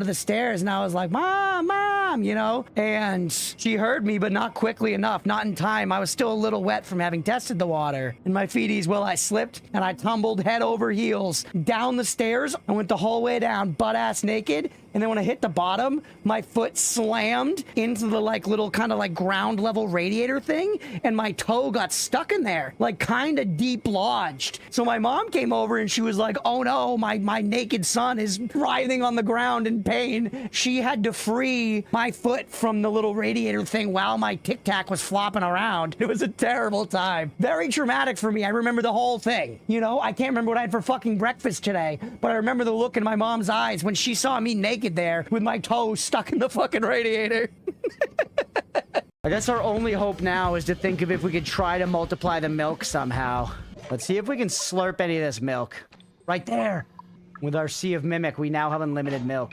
to the stairs, and I was like, Mom, Mom, you know? And she heard me, but not quickly enough, not in time. I was still a little wet from having tested the water. And my feeties, well, I slipped, and I tumbled head over heels down the stairs. I went the whole way down, butt-ass naked. And then when I hit the bottom, my foot slammed into the like little kind of like ground level radiator thing, and my toe got stuck in there, like kind of deep lodged. So my mom came over and she was like, oh no, my naked son is writhing on the ground in pain. She had to free my foot from the little radiator thing while my Tic Tac was flopping around. It was a terrible time. Very traumatic for me. I remember the whole thing. You know, I can't remember what I had for fucking breakfast today, but I remember the look in my mom's eyes when she saw me naked there with my toes stuck in the fucking radiator. I guess our only hope now is to think of if we could try to multiply the milk somehow. Let's see if we can slurp any of this milk. Right there. With our Sea of Mimic, we now have unlimited milk.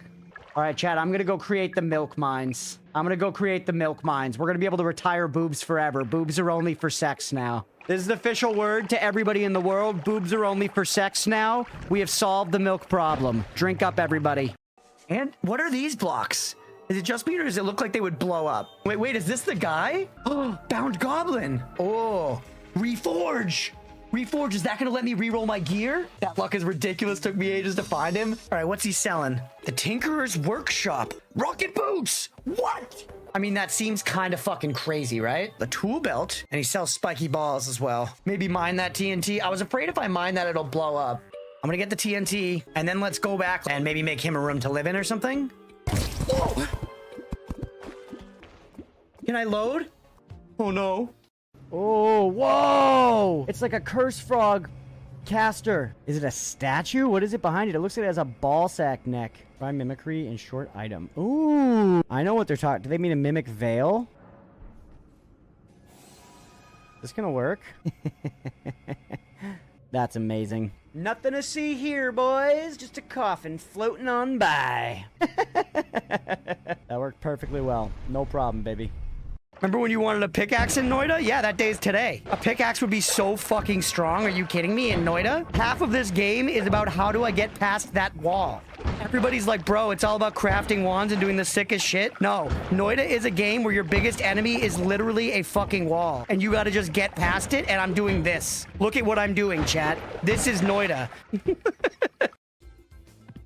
All right, chat, I'm gonna go create the milk mines. We're gonna be able to retire boobs forever. Boobs are only for sex now. This is the official word to everybody in the world. Boobs are only for sex now. We have solved the milk problem. Drink up, everybody. And what are these blocks? Is it just me or does it look like they would blow up? Wait, is this the guy? Oh, Bound Goblin. Oh, Reforge. Reforge, is that gonna let me reroll my gear? That luck is ridiculous. Took me ages to find him. All right, what's he selling? The Tinkerer's Workshop. Rocket boots. What? I mean, that seems kind of fucking crazy, right? The tool belt. And he sells spiky balls as well. Maybe mine that TNT. I was afraid if I mine that, it'll blow up. I'm gonna get the TNT, and then let's go back and maybe make him a room to live in or something. Whoa! Can I load? Oh, no. Oh, whoa! It's like a curse frog caster. Is it a statue? What is it behind it? It looks like it has a ball sack neck. Try mimicry and short item. Ooh! I know what they're talking. Do they mean a mimic veil? Is this gonna work? That's amazing. Nothing to see here, boys. Just a coffin floating on by. That worked perfectly well. No problem, baby. Remember when you wanted a pickaxe in Noida? Yeah, that day's today. A pickaxe would be so fucking strong. Are you kidding me? In Noida? Half of this game is about how do I get past that wall. Everybody's like, bro, it's all about crafting wands and doing the sickest shit. No, Noida is a game where your biggest enemy is literally a fucking wall. And you gotta just get past it, and I'm doing this. Look at what I'm doing, chat. This is Noida.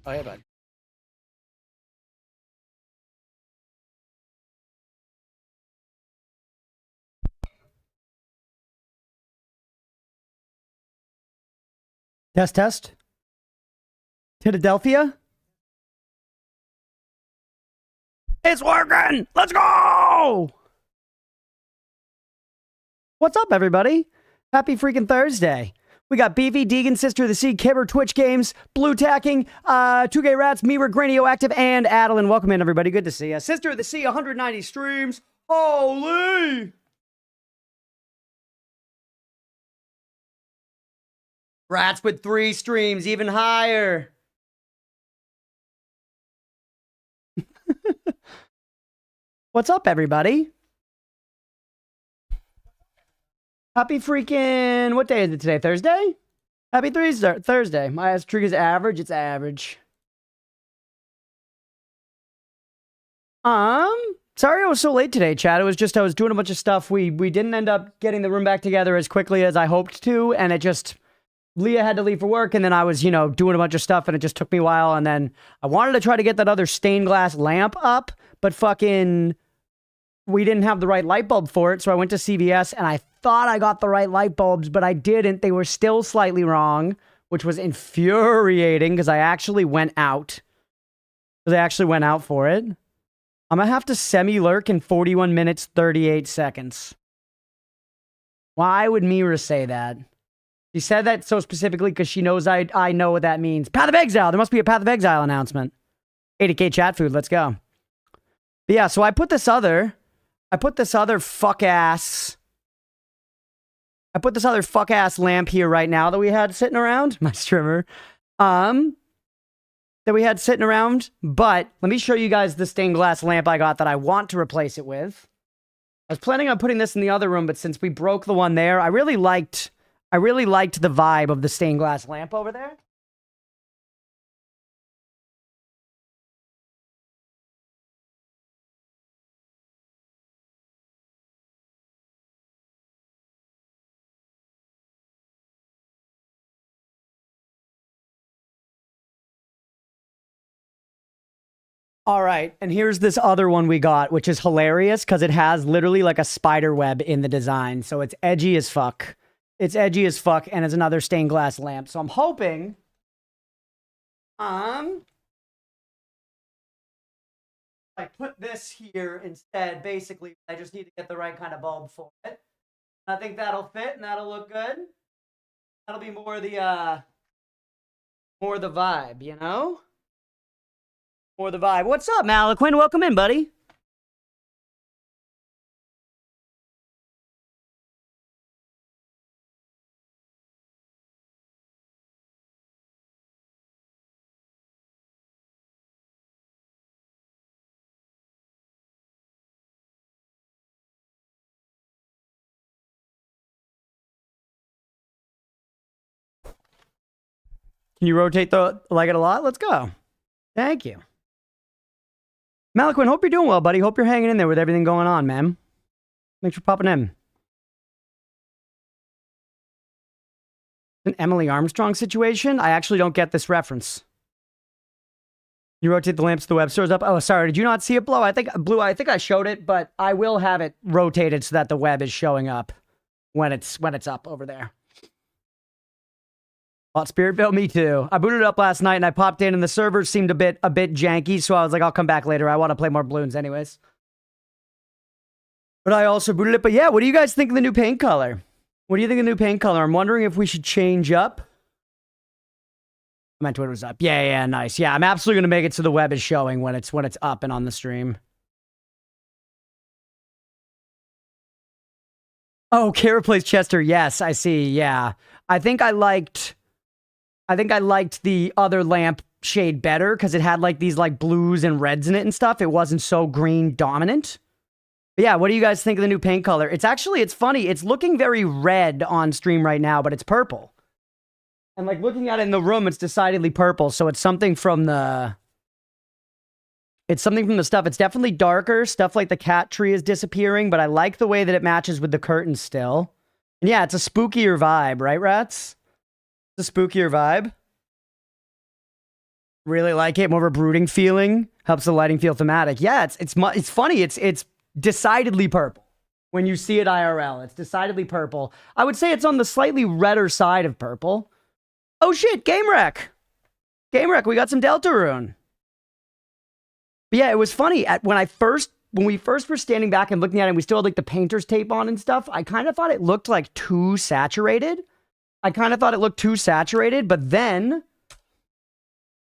Oh, yeah, bud. Test, test. Philadelphia? It's working! Let's go! What's up, everybody? Happy freaking Thursday. We got BV, Deegan, Sister of the Sea, Kibber, Twitch Games, Blue Tacking, 2K Rats, Mewer, Granio Active, and Adeline. Welcome in, everybody. Good to see you. Sister of the Sea, 190 streams. Holy! Rats with 3 streams, even higher. What's up, everybody? Happy freaking... What day is it today? Thursday? Happy Thursday. My streak is average. It's average. Sorry I was so late today, chat. It was just I was doing a bunch of stuff. We didn't end up getting the room back together as quickly as I hoped to, and it just... Leah had to leave for work, and then I was, you know, doing a bunch of stuff, and it just took me a while, and then I wanted to try to get that other stained glass lamp up, but fucking... We didn't have the right light bulb for it, so I went to CVS, and I thought I got the right light bulbs, but I didn't. They were still slightly wrong, which was infuriating, because I actually went out. Because I actually went out for it. I'm gonna have to semi-lurk in 41 minutes, 38 seconds. Why would Mira say that? She said that so specifically because she knows I know what that means. Path of Exile! There must be a Path of Exile announcement. 80k chat food, let's go. But yeah, so I put this other fuck ass lamp here right now that we had sitting around. My streamer. That we had sitting around. But let me show you guys the stained glass lamp I got that I want to replace it with. I was planning on putting this in the other room, but since we broke the one there, I really liked the vibe of the stained glass lamp over there. All right, and here's this other one we got, which is hilarious because it has literally like a spider web in the design. So it's edgy as fuck. It's edgy as fuck, and it's another stained glass lamp. So I'm hoping, I put this here instead. Basically, I just need to get the right kind of bulb for it. I think that'll fit and that'll look good. That'll be more the vibe, you know? More the vibe. What's up, Malaquin? Welcome in, buddy. Can you rotate the like it a lot? Let's go. Thank you. Malaquin, hope you're doing well, buddy. Hope you're hanging in there with everything going on, man. Thanks for popping in. An Emily Armstrong situation? I actually don't get this reference. You rotate the lamps, the web stores up. Oh, sorry. Did you not see it, Blue? I think I showed it, but I will have it rotated so that the web is showing up when it's up over there. Well, Spiritville, me too. I booted it up last night and I popped in and the server seemed a bit janky, so I was like, I'll come back later. I want to play more balloons anyways. But I also booted it. But yeah, what do you guys think of the new paint color? What do you think of the new paint color? I'm wondering if we should change up. My Twitter was up. Yeah, nice. Yeah, I'm absolutely going to make it so the web is showing when it's up and on the stream. Oh, Kara plays Chester. Yes, I see. Yeah. I think I liked the other lamp shade better because it had like these like blues and reds in it and stuff. It wasn't so green dominant. But yeah, what do you guys think of the new paint color? It's funny. It's looking very red on stream right now, but it's purple. And like looking at it in the room, it's decidedly purple. So it's something from the stuff. It's definitely darker. Stuff like the cat tree is disappearing, but I like the way that it matches with the curtains still. And yeah, it's a spookier vibe, right, Rats? It's a spookier vibe. Really like it. More of a brooding feeling. Helps the lighting feel thematic. Yeah, it's funny. It's decidedly purple. When you see it IRL, it's decidedly purple. I would say it's on the slightly redder side of purple. Oh shit, Game Wreck. Game Wreck, we got some Deltarune. But yeah, it was funny. When we first were standing back and looking at it, and we still had like the painter's tape on and stuff, I kind of thought it looked like too saturated. But then,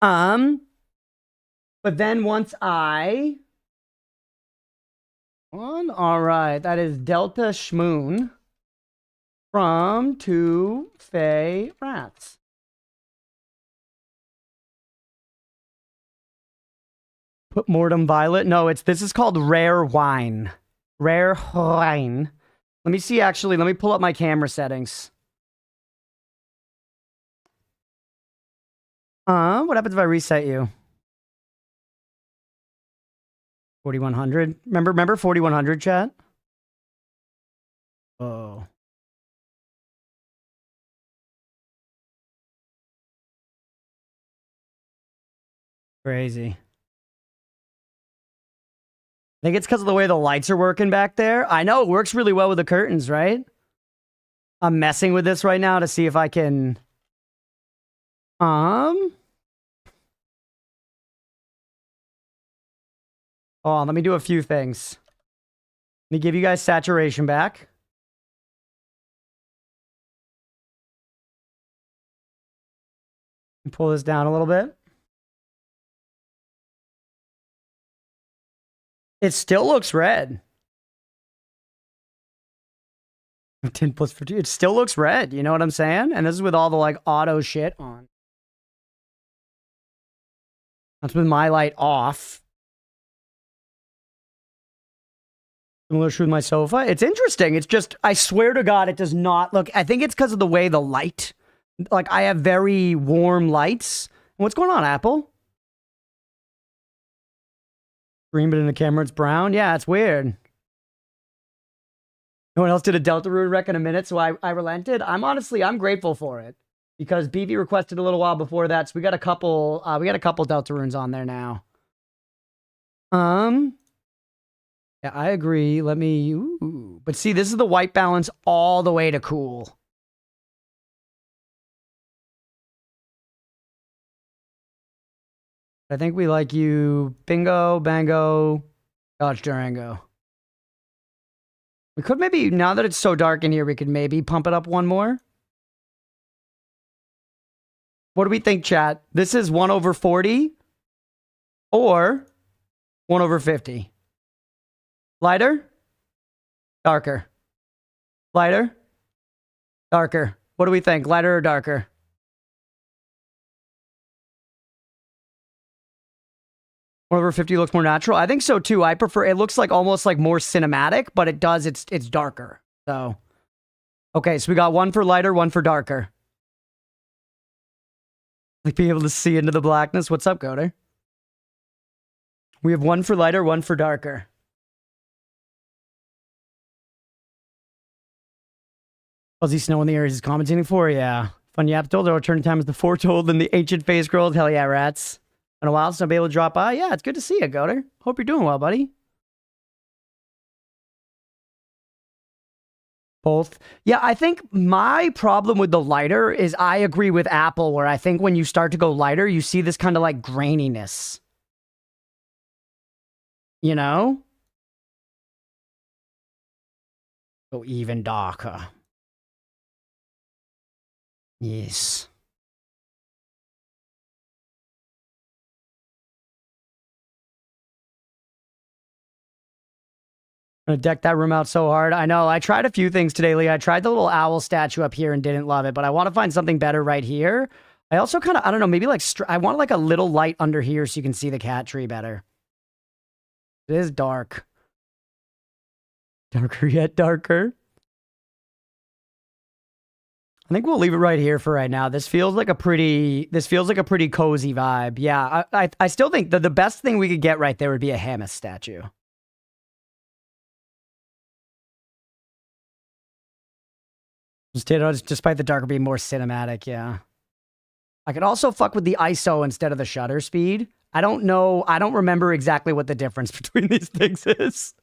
once all right, that is Delta Schmoon from Two Fey Rats. Put Mortem Violet. No, this is called Rare Wine. Rare Wine. Let me see, actually. Let me pull up my camera settings. What happens if I reset you? 4100. Remember 4100, chat? Oh. Crazy. I think it's because of the way the lights are working back there. I know it works really well with the curtains, right? I'm messing with this right now to see if I can... Oh, let me do a few things. Let me give you guys saturation back. Pull this down a little bit. It still looks red. 10 plus 50. It still looks red. You know what I'm saying? And this is with all the like auto shit on. That's with my light off. Similar with my sofa. It's interesting. It's just, I swear to God, it does not look. I think it's because of the way the light. Like, I have very warm lights. What's going on, Apple? Green, but in the camera it's brown. Yeah, it's weird. No one else did a Deltarune rec in a minute, so I relented. I'm grateful for it because BV requested a little while before that, so we got a couple Deltarunes on there now. Yeah, I agree. Let me... Ooh. But see, this is the white balance all the way to cool. I think we like you. Bingo, bango, Dodge Durango. We could maybe, now that it's so dark in here, we could maybe pump it up one more. What do we think, chat? This is 1/40 or 1/50? Lighter? Darker? Lighter? Darker? What do we think? Lighter or darker? Over 50 looks more natural. I think so too. I prefer, it looks like almost like more cinematic, but it does, it's darker. So, okay, so we got one for lighter, one for darker. Like being able to see into the blackness. What's up, Goder? We have one for lighter, one for darker. Fuzzy snow in the areas he's commentating for? Yeah. Fun yap told. Our return time is the foretold in the ancient phase scroll. Hell yeah, rats. In a while since I'll be able to drop by. Yeah, it's good to see you, Goder. Hope you're doing well, buddy. Both. Yeah, I think my problem with the lighter is I agree with Apple, where I think when you start to go lighter, you see this kind of like graininess. You know? Go even darker. Yes. I'm gonna deck that room out so hard. I know. I tried a few things today, Lee. I tried the little owl statue up here and didn't love it, but I want to find something better right here. I also kind of, I don't know, maybe like, I want like a little light under here so you can see the cat tree better. It is dark. Darker yet darker. I think we'll leave it right here for right now. This feels like a pretty cozy vibe. Yeah, I still think that the best thing we could get right there would be a Hamas statue. Despite the darker being more cinematic, yeah. I could also fuck with the ISO instead of the shutter speed. I don't know. I don't remember exactly what the difference between these things is.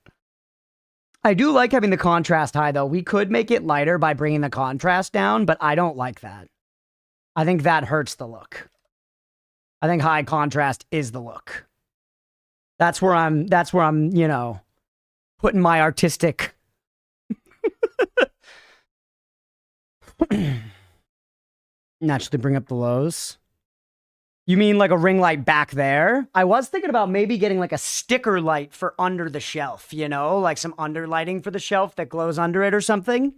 I do like having the contrast high, though. We could make it lighter by bringing the contrast down, but I don't like that. I think that hurts the look. I think high contrast is the look. That's where I'm, you know, putting my artistic... Naturally bring up the lows. You mean like a ring light back there? I was thinking about maybe getting like a sticker light for under the shelf, you know? Like some underlighting for the shelf that glows under it or something.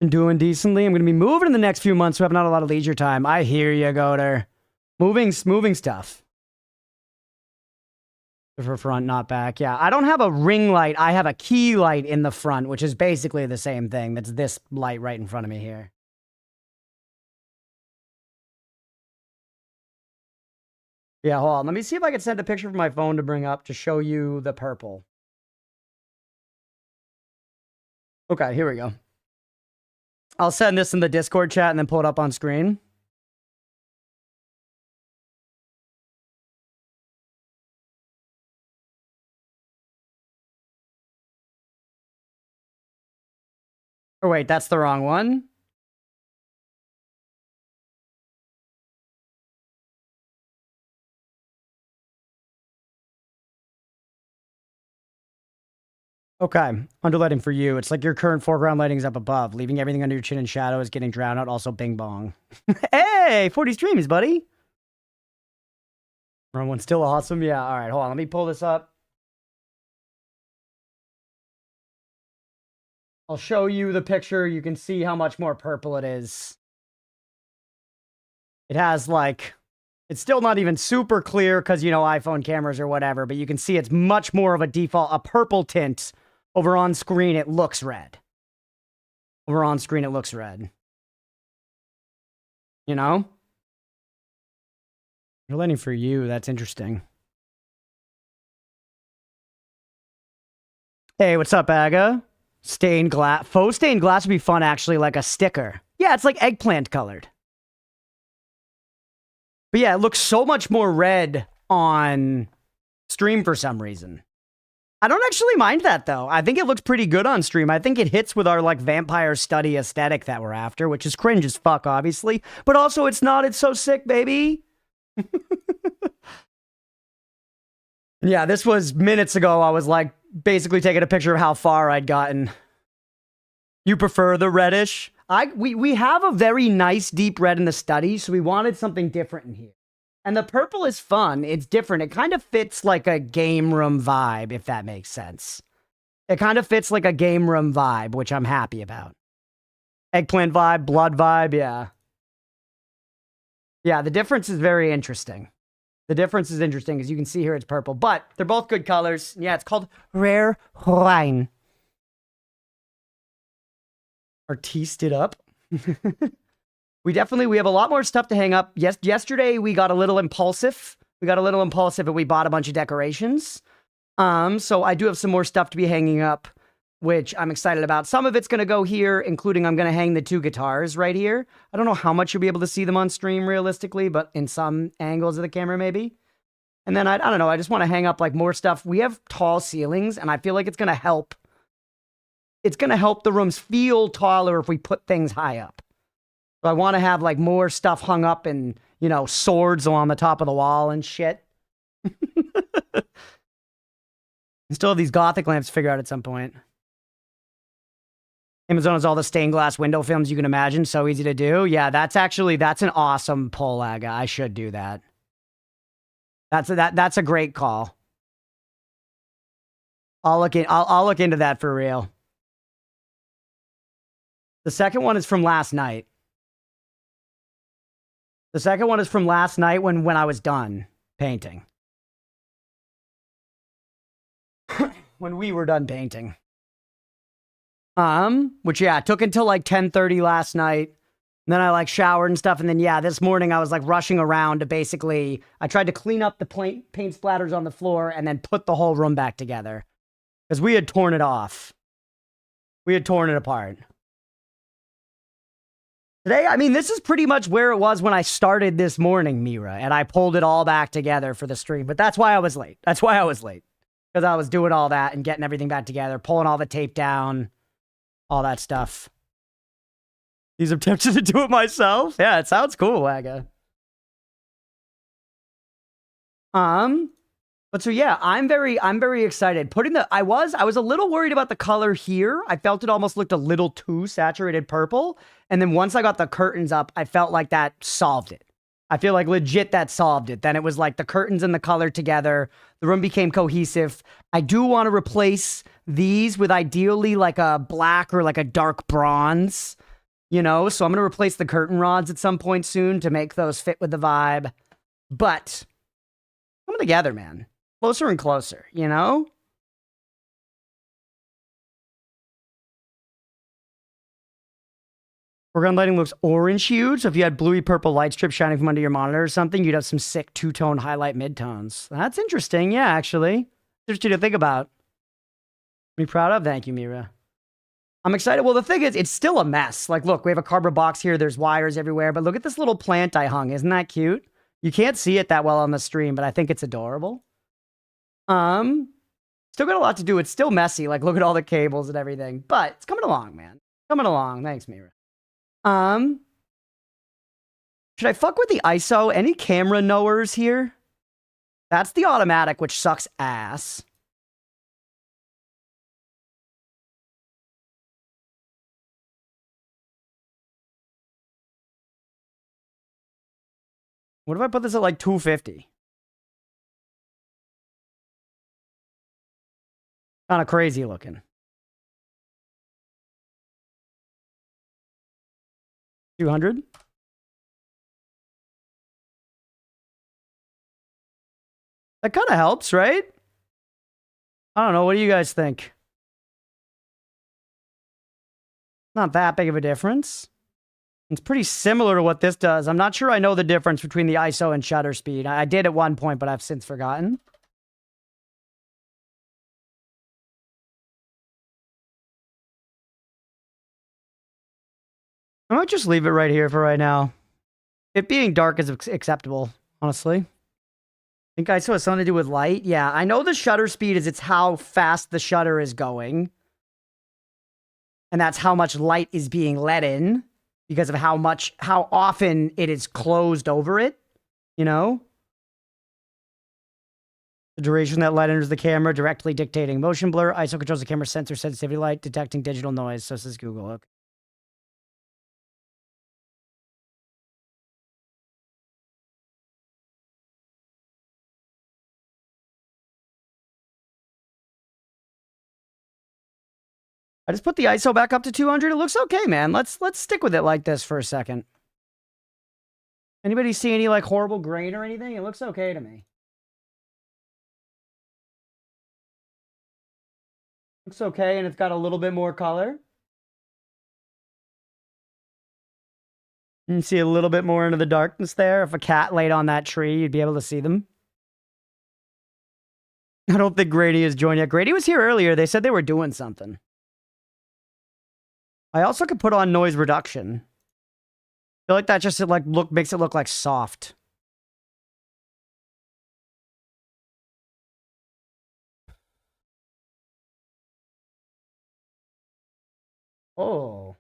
Been doing decently. I'm going to be moving in the next few months, so I have not a lot of leisure time. I hear you, Goder. Moving stuff. For front, not back. Yeah, I don't have a ring light. I have a key light in the front, which is basically the same thing. That's this light right in front of me here. Yeah, hold on. Let me see if I can send a picture from my phone to bring up to show you the purple. Okay, here we go. I'll send this in the Discord chat and then pull it up on screen. Oh, wait, that's the wrong one. Okay, underlighting for you. It's like your current foreground lighting is up above. Leaving everything under your chin and shadow is getting drowned out. Also, bing bong. Hey, 40 streams, buddy. Everyone's still awesome. Yeah, all right, hold on. Let me pull this up. I'll show you the picture. You can see how much more purple it is. It has like, it's still not even super clear because, you know, iPhone cameras or whatever, but you can see it's much more of a default, a purple tint. Over on screen, it looks red. Over on screen, it looks red. You know? You're letting for you. That's interesting. Hey, what's up, Aga? Stained glass. Faux stained glass would be fun, actually, like a sticker. Yeah, it's like eggplant colored. But yeah, it looks so much more red on stream for some reason. I don't actually mind that, though. I think it looks pretty good on stream. I think it hits with our, like, vampire study aesthetic that we're after, which is cringe as fuck, obviously. But also, it's not. It's so sick, baby. Yeah, this was minutes ago. I was, like, basically taking a picture of how far I'd gotten. You prefer the reddish? We have a very nice deep red in the study, so we wanted something different in here. And the purple is fun. It's different. It kind of fits like a game room vibe, if that makes sense. It kind of fits like a game room vibe, which I'm happy about. Eggplant vibe, blood vibe, yeah. Yeah, the difference is very interesting. The difference is interesting. As you can see here, it's purple. But they're both good colors. Yeah, it's called Rare Wine. Artiste it up. We have a lot more stuff to hang up. Yesterday we got a little impulsive. And we bought a bunch of decorations. So I do have some more stuff to be hanging up, which I'm excited about. Some of it's going to go here, including I'm going to hang the 2 guitars right here. I don't know how much you'll be able to see them on stream realistically, but in some angles of the camera maybe. And then I don't know, I just want to hang up like more stuff. We have tall ceilings, and I feel like it's going to help. It's going to help the rooms feel taller if we put things high up. So I want to have like more stuff hung up and, you know, swords along the top of the wall and shit. Still have these gothic lamps to figure out at some point. Amazon has all the stained glass window films you can imagine. So easy to do. Yeah, that's an awesome pull, Aga. I should do that. That's a great call. I'll look into that for real. The second one is from last night. The second one is from last night when I was done painting. When we were done painting. Which, yeah, took until like 10:30 last night. And then I like showered and stuff. And then, yeah, this morning I was like rushing around to basically, I tried to clean up the paint splatters on the floor and then put the whole room back together. Because we had torn it off. We had torn it apart. Today, I mean, this is pretty much where it was when I started this morning, Mira, and I pulled it all back together for the stream. But that's why I was late. Because I was doing all that and getting everything back together, pulling all the tape down, all that stuff. These are tempted to do it myself. Yeah, it sounds cool, Aga. But so yeah, I'm very excited. I was a little worried about the color here. I felt it almost looked a little too saturated purple. And then once I got the curtains up, I felt like that solved it. I feel like legit that solved it. Then it was like the curtains and the color together. The room became cohesive. I do want to replace these with ideally like a black or like a dark bronze, you know? So I'm going to replace the curtain rods at some point soon to make those fit with the vibe. But coming together, man. Closer and closer, you know? Foreground lighting looks orange hued, so if you had bluey purple light strips shining from under your monitor or something, you'd have some sick two-tone highlight midtones. That's interesting, yeah, actually. Interesting to think about. Be proud of? Thank you, Mira. I'm excited. Well, the thing is, it's still a mess. Like, look, we have a cardboard box here. There's wires everywhere. But look at this little plant I hung. Isn't that cute? You can't see it that well on the stream, but I think it's adorable. Still got a lot to do. It's still messy. Like, look at all the cables and everything. But it's coming along, man. Coming along. Thanks, Mira. Should I fuck with the ISO? Any camera knowers here? That's the automatic, which sucks ass. What if I put this at like 250? Kind of crazy looking. 200? That kind of helps, right? I don't know. What do you guys think? Not that big of a difference. It's pretty similar to what this does. I'm not sure I know the difference between the ISO and shutter speed. I did at one point, but I've since forgotten. I might just leave it right here for right now. It being dark is acceptable. honestly. I think ISO has something to do with light. Yeah, I know the shutter speed is it's how fast the shutter is going. And that's how much light is being let in because of how often it is closed over it, you know? The duration that light enters the camera directly dictating motion blur. ISO controls the camera sensor sensitivity light, detecting digital noise. So says Google. Okay. I just put the ISO back up to 200. It looks okay, man. Let's stick with it like this for a second. Anybody see any like horrible grain or anything? It looks okay to me. Looks okay, and it's got a little bit more color. You can see a little bit more into the darkness there. If a cat laid on that tree, you'd be able to see them. I don't think Grady has joined yet. Grady was here earlier. They said they were doing something. I also could put on noise reduction. I feel like that just makes it look like soft. Oh.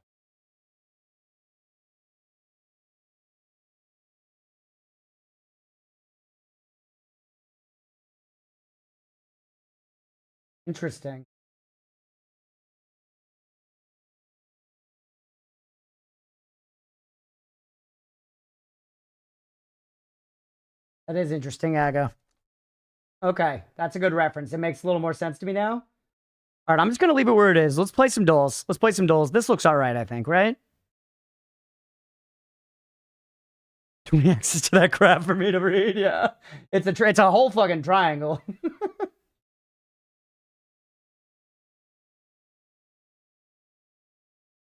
Interesting. That is interesting, Aga. Okay, that's a good reference. It makes a little more sense to me now. All right, I'm just going to leave it where it is. Let's play some dolls. Let's play some dolls. This looks all right, I think, right? Too many access to that crap for me to read, yeah. It's a whole fucking triangle.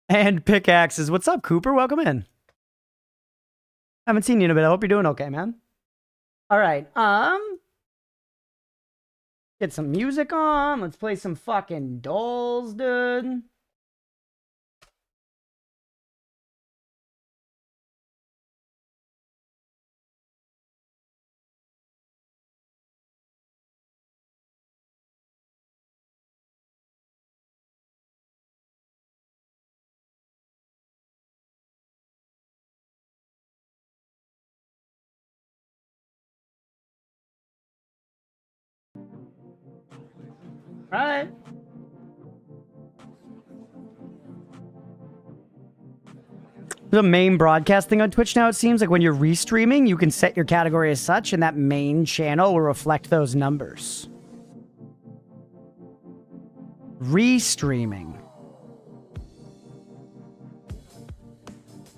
And pickaxes. What's up, Cooper? Welcome in. Haven't seen you in a bit. I hope you're doing okay, man. All right. Get some music on. Let's play some fucking dolls, dude. All right. The main broadcast thing on Twitch now, it seems like when you're restreaming, you can set your category as such, and that main channel will reflect those numbers. Restreaming.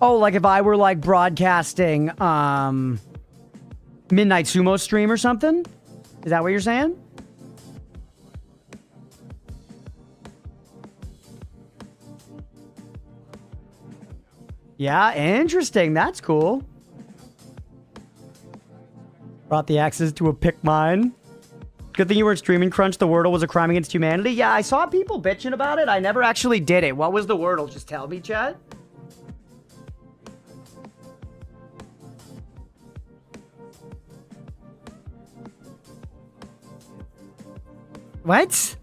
Oh, like if I were like broadcasting Midnight Sumo stream or something? Is that what you're saying? Yeah, interesting. That's cool. Brought the axes to a pick mine. Good thing you weren't streaming, Crunch. The Wordle was a crime against humanity. Yeah, I saw people bitching about it. I never actually did it. What was the Wordle? Just tell me, chat. What?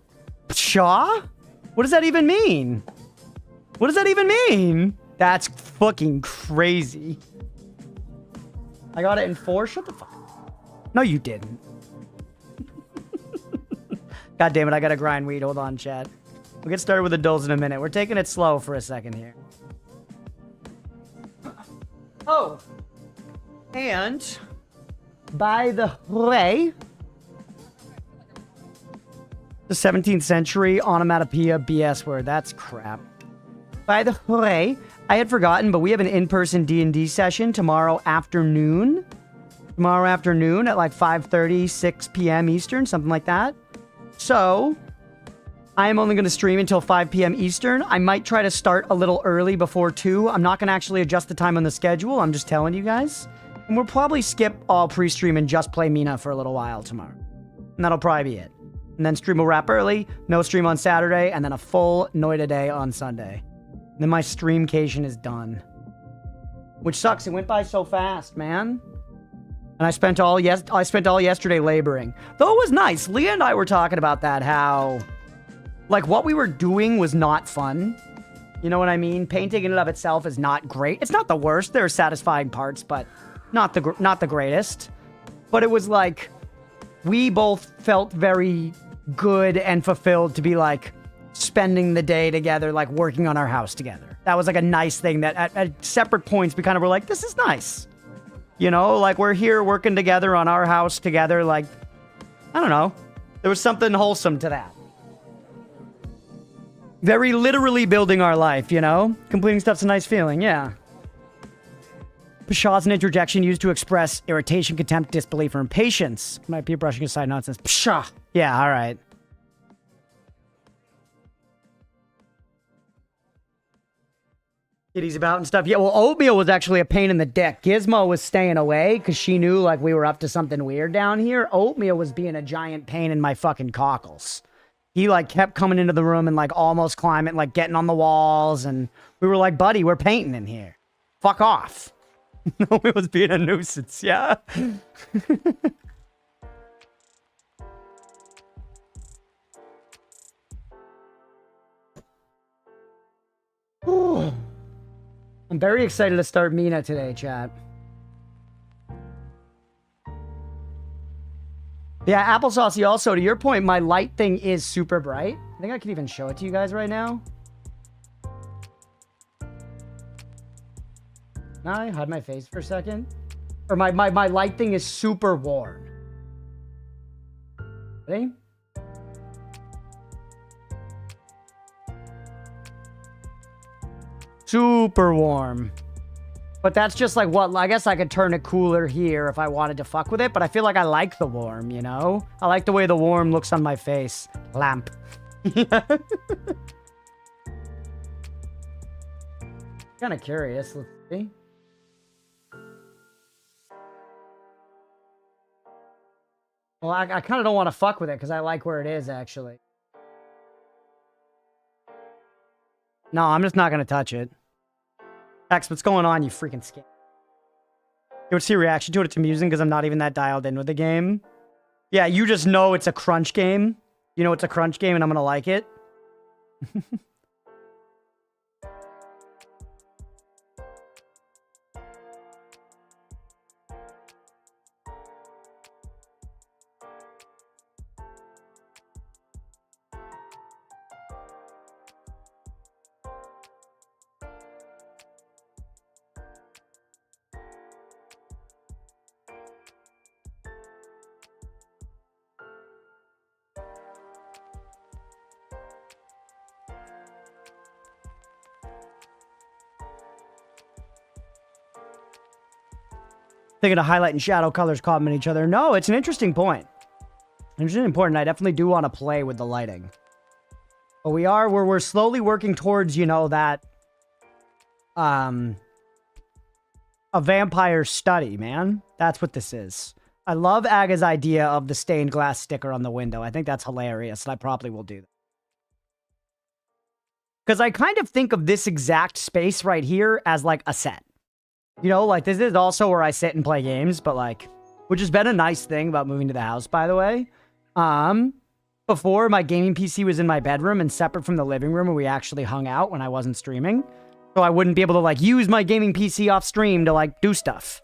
Shaw? What does that even mean? What does that even mean? That's fucking crazy. I got it in 4? Shut the fuck up. No, you didn't. God damn it, I gotta grind weed. Hold on, chat. We'll get started with the dulls in a minute. We're taking it slow for a second here. Oh. And by the way, the 17th century onomatopoeia BS word. That's crap. By the way, I had forgotten, but we have an in-person D&D session tomorrow afternoon. Tomorrow afternoon at like 5:30, 6 p.m. Eastern, something like that. So, I am only going to stream until 5 p.m. Eastern. I might try to start a little early before 2. I'm not going to actually adjust the time on the schedule. I'm just telling you guys. And we'll probably skip all pre-stream and just play Mina for a little while tomorrow. And that'll probably be it. And then stream will wrap early, no stream on Saturday, and then a full Noida day on Sunday. And then my streamcation is done. Which sucks. It went by so fast, man. And I spent all yesterday laboring. Though it was nice. Leah and I were talking about that, how like what we were doing was not fun. You know what I mean? Painting in and of itself is not great. It's not the worst. There are satisfying parts, but not the greatest. But it was like we both felt very good and fulfilled to be like spending the day together, like working on our house together. That was like a nice thing that at separate points we kind of were like, this is nice. You know, like we're here working together on our house together. Like, I don't know. There was something wholesome to that. Very literally building our life, you know? Completing stuff's a nice feeling, yeah. Pshaw's an interjection used to express irritation, contempt, disbelief, or impatience. Might be brushing aside nonsense. Pshaw. Yeah, all right. Kitty's about and stuff. Yeah, well, Oatmeal was actually a pain in the dick. Gizmo was staying away because she knew, like, we were up to something weird down here. Oatmeal was being a giant pain in my fucking cockles. He, like, kept coming into the room and, like, almost climbing, like, getting on the walls. And we were like, buddy, we're painting in here. Fuck off. No, it was being a nuisance, yeah. I'm very excited to start Mina today, chat. Yeah, Applesauce, also, to your point, my light thing is super bright. I think I can even show it to you guys right now. Can I hide my face for a second? Or my light thing is super warm. Ready? Super warm. But that's just like what, I guess I could turn it cooler here if I wanted to fuck with it, but I feel like I like the warm, you know? I like the way the warm looks on my face. Lamp. Kind of curious. Let's see. Well, I kind of don't want to fuck with it because I like where it is, actually. No, I'm just not going to touch it. X, what's going on, you freaking scam? You would see a reaction to it. It's amusing because I'm not even that dialed in with the game. Yeah, you just know it's a crunch game. You know it's a crunch game and I'm going to like it. Thinking of highlight and shadow colors complement each other. No, it's an interesting point. Interesting point. I definitely do want to play with the lighting. But we're slowly working towards, you know, that a vampire study, man. That's what this is. I love Aga's idea of the stained glass sticker on the window. I think that's hilarious, and I probably will do that. Because I kind of think of this exact space right here as like a set. You know, like, this is also where I sit and play games, but, like, which has been a nice thing about moving to the house, by the way. Before, my gaming PC was in my bedroom and separate from the living room where we actually hung out when I wasn't streaming. So I wouldn't be able to, like, use my gaming PC off stream to, like, do stuff.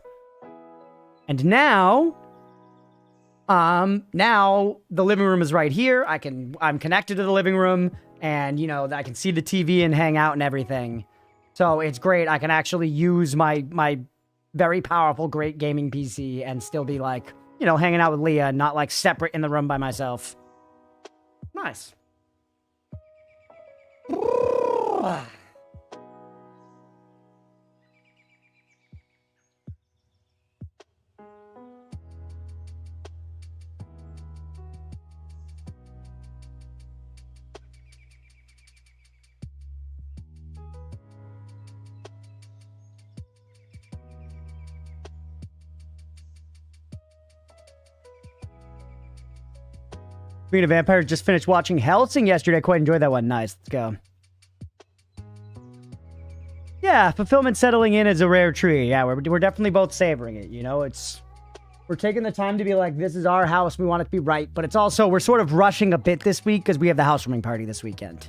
And now the living room is right here. I'm connected to the living room, and, you know, I can see the TV and hang out and everything. So it's great. I can actually use my very powerful, great gaming PC and still be like, you know, hanging out with Leah, not like separate in the room by myself. Nice. Being a vampire, just finished watching Helsing yesterday. Quite enjoyed that one. Nice. Let's go. Yeah, fulfillment settling in is a rare treat. Yeah, we're definitely both savoring it. You know, it's We're taking the time to be like, this is our house. We want it to be right. But it's also, we're sort of rushing a bit this week because we have the housewarming party this weekend.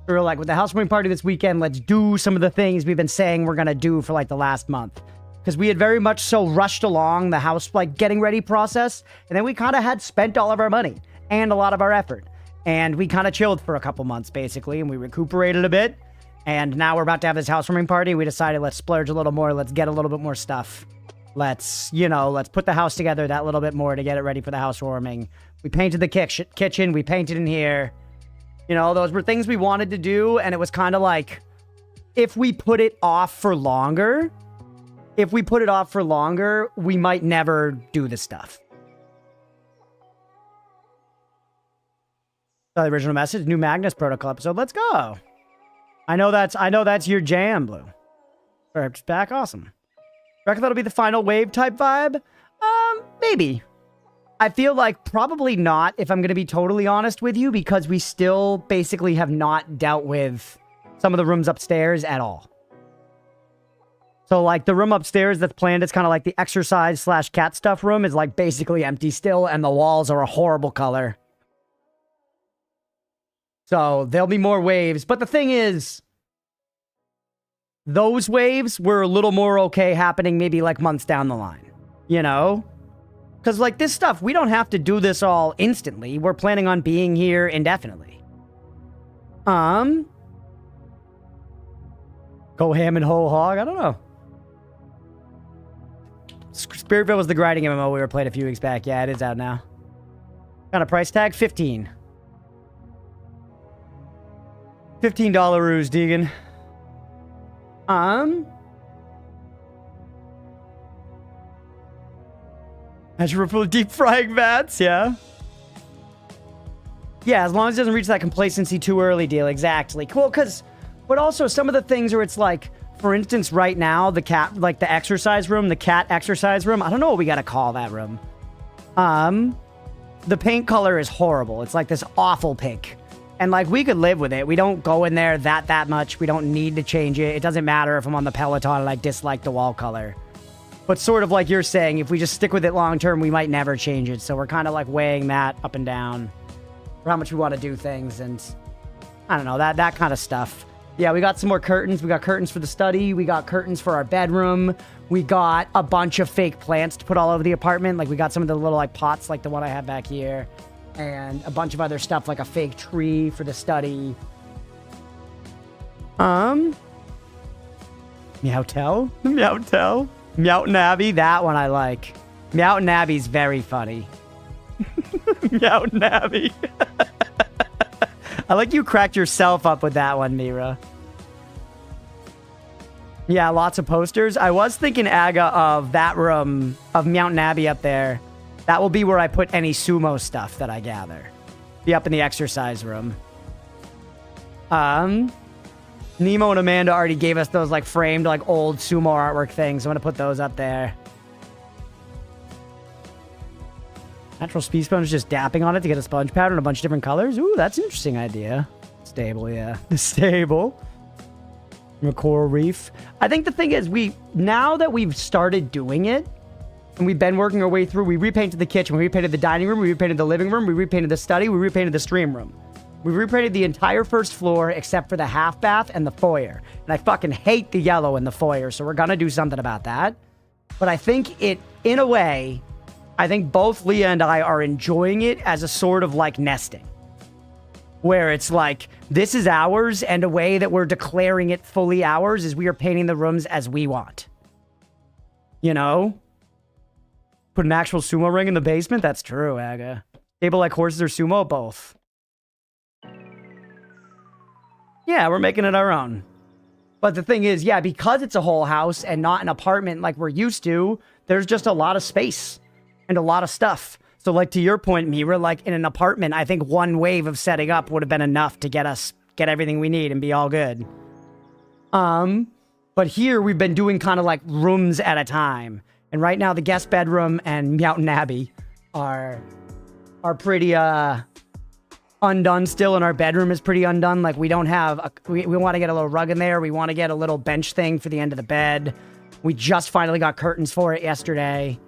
We're like, with the housewarming party this weekend, let's do some of the things we've been saying we're going to do for like the last month. Because we had very much so rushed along the house, like getting ready process. And then we kind of had spent all of our money and a lot of our effort. And we kind of chilled for a couple months, basically. And we recuperated a bit. And now we're about to have this housewarming party. We decided, let's splurge a little more. Let's get a little bit more stuff. Let's, you know, let's put the house together that little bit more to get it ready for the housewarming. We painted the kitchen. We painted in here. You know, those were things we wanted to do. And it was kind of like, if we put it off for longer, we might never do this stuff. The original message, new Magnus Protocol episode. Let's go. I know that's your jam, Blue. Perhaps back, awesome. Reckon that'll be the final wave type vibe? Maybe. I feel like probably not, if I'm going to be totally honest with you, because we still basically have not dealt with some of the rooms upstairs at all. So, like, the room upstairs that's planned, it's kind of like the exercise / cat stuff room is, like, basically empty still, and the walls are a horrible color. So, there'll be more waves. But the thing is, those waves were a little more okay happening maybe, like, months down the line. You know? Because, like, this stuff, we don't have to do this all instantly. We're planning on being here indefinitely. Go ham and whole hog? I don't know. Spiritville was the grinding MMO we were playing a few weeks back. Yeah, it is out now. Kind of price tag? 15. $15 ruse, Deegan. Measure full of deep frying vats, yeah. Yeah, as long as it doesn't reach that complacency too early deal, exactly. Cool, because, but also some of the things where it's like, for instance, right now, the cat, like the exercise room, the cat exercise room, I don't know what we gotta call that room. The paint color is horrible. It's like this awful pink. And like, we could live with it. We don't go in there that much. We don't need to change it. It doesn't matter if I'm on the Peloton and I dislike the wall color. But sort of like you're saying, if we just stick with it long term, we might never change it. So we're kind of like weighing that up and down for how much we want to do things. And I don't know, that kind of stuff. Yeah, we got some more curtains. We got curtains for the study. We got curtains for our bedroom. We got a bunch of fake plants to put all over the apartment. Like we got some of the little like pots like the one I have back here. And a bunch of other stuff like a fake tree for the study. Meowtel? Meowtel? Meowt Nabby, that one I like. Meowt Nabby's very funny. Meowt Nabby. I like you cracked yourself up with that one, Mira. Yeah, lots of posters. I was thinking, Aga, of that room of Meowt Nabby up there. That will be where I put any sumo stuff that I gather. Be up in the exercise room. Nemo and Amanda already gave us those like framed like old sumo artwork things. I'm gonna put those up there. Natural speed sponge is just dapping on it to get a sponge pattern in a bunch of different colors. Ooh, that's an interesting idea. Stable, yeah. Stable. Coral reef. I think the thing is, now that we've started doing it, and we've been working our way through, we repainted the kitchen, we repainted the dining room, we repainted the living room, we repainted the study, we repainted the stream room. We repainted the entire first floor except for the half bath and the foyer. And I fucking hate the yellow in the foyer, so we're gonna do something about that. But I think it, in a way, I think both Leah and I are enjoying it as a sort of like nesting. Where it's like, this is ours, and a way that we're declaring it fully ours is we are painting the rooms as we want. You know? Put an actual sumo ring in the basement? That's true, Aga. Stable like horses or sumo? Both. Yeah, we're making it our own. But the thing is, yeah, because it's a whole house and not an apartment like we're used to, there's just a lot of space and a lot of stuff. So like to your point, Mira, like in an apartment, I think one wave of setting up would have been enough to get everything we need and be all good. But here we've been doing kind of like rooms at a time. And right now the guest bedroom and Meowton Abbey are pretty undone still, and our bedroom is pretty undone. Like we don't have we want to get a little rug in there. We want to get a little bench thing for the end of the bed. We just finally got curtains for it yesterday.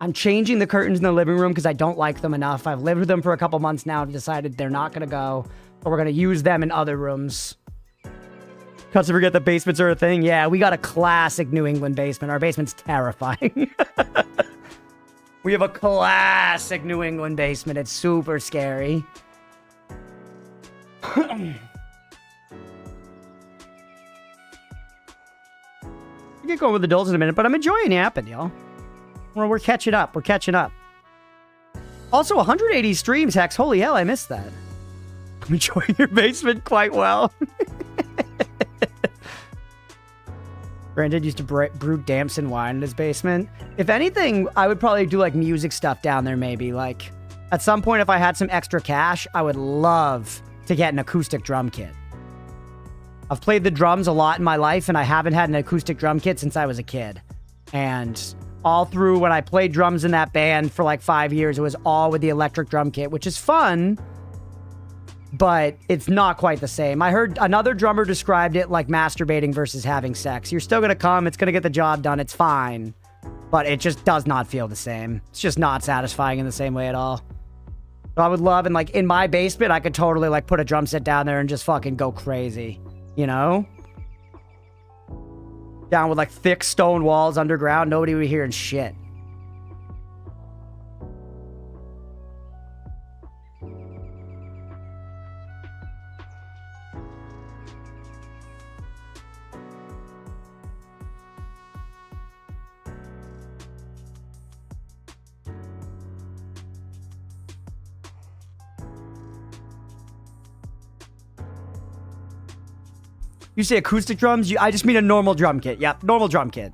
I'm changing the curtains in the living room because I don't like them enough. I've lived with them for a couple months now and decided they're not going to go. But we're going to use them in other rooms. Cuts to forget the basements are a thing. Yeah, we got a classic New England basement. Our basement's terrifying. We have a classic New England basement. It's super scary. We get going with adults in a minute, but I'm enjoying yapping, y'all. We're catching up. We're catching up. Also, 180 streams, Hex. Holy hell, I missed that. I'm enjoying your basement quite well. Brandon used to brew Damson wine in his basement. If anything, I would probably do like music stuff down there maybe. Like, at some point, if I had some extra cash, I would love to get an acoustic drum kit. I've played the drums a lot in my life, and I haven't had an acoustic drum kit since I was a kid. And all through when I played drums in that band for like 5 years, it was all with the electric drum kit, which is fun, but it's not quite the same. I heard another drummer described it like masturbating versus having sex. You're still going to come. It's going to get the job done. It's fine, but it just does not feel the same. It's just not satisfying in the same way at all. So I would love, and like in my basement, I could totally like put a drum set down there and just fucking go crazy, you know? Down with like thick stone walls underground. Nobody would be hearing shit. You say acoustic drums? I just mean a normal drum kit. Yep, normal drum kit.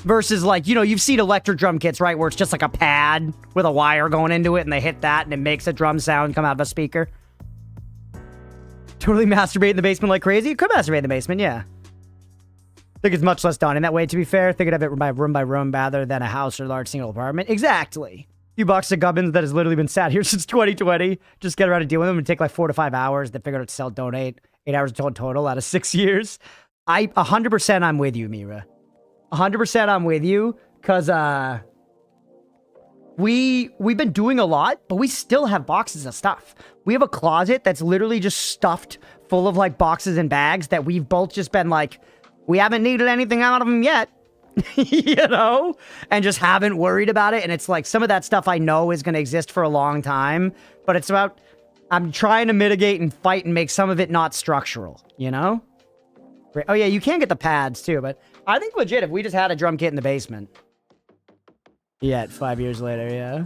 Versus like, you know, you've seen electric drum kits, right? Where it's just like a pad with a wire going into it and they hit that and it makes a drum sound come out of a speaker. Totally masturbate in the basement like crazy? You could masturbate in the basement, yeah. I think it's much less done in that way, to be fair. Thinking of it by room rather than a house or large single apartment. Exactly. A few bucks of gubbins that has literally been sat here since 2020. Just get around to deal with them and take like 4 to 5 hours. They figured out to sell, donate. 8 hours total out of 6 years. 100% I'm with you, Mira. 100% I'm with you, because we've been doing a lot, but we still have boxes of stuff. We have a closet that's literally just stuffed full of like boxes and bags that we've both just been like, we haven't needed anything out of them yet, you know, and just haven't worried about it. And it's like some of that stuff I know is going to exist for a long time, but it's about, I'm trying to mitigate and fight and make some of it not structural, you know? Oh yeah, you can get the pads too, but I think legit if we just had a drum kit in the basement. Yeah, 5 years later, yeah.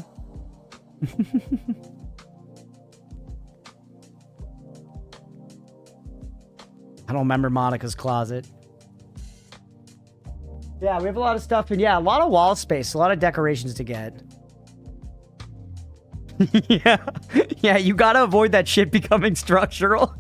I don't remember Monica's closet. Yeah, we have a lot of stuff, and yeah, a lot of wall space, a lot of decorations to get. Yeah, you gotta avoid that shit becoming structural.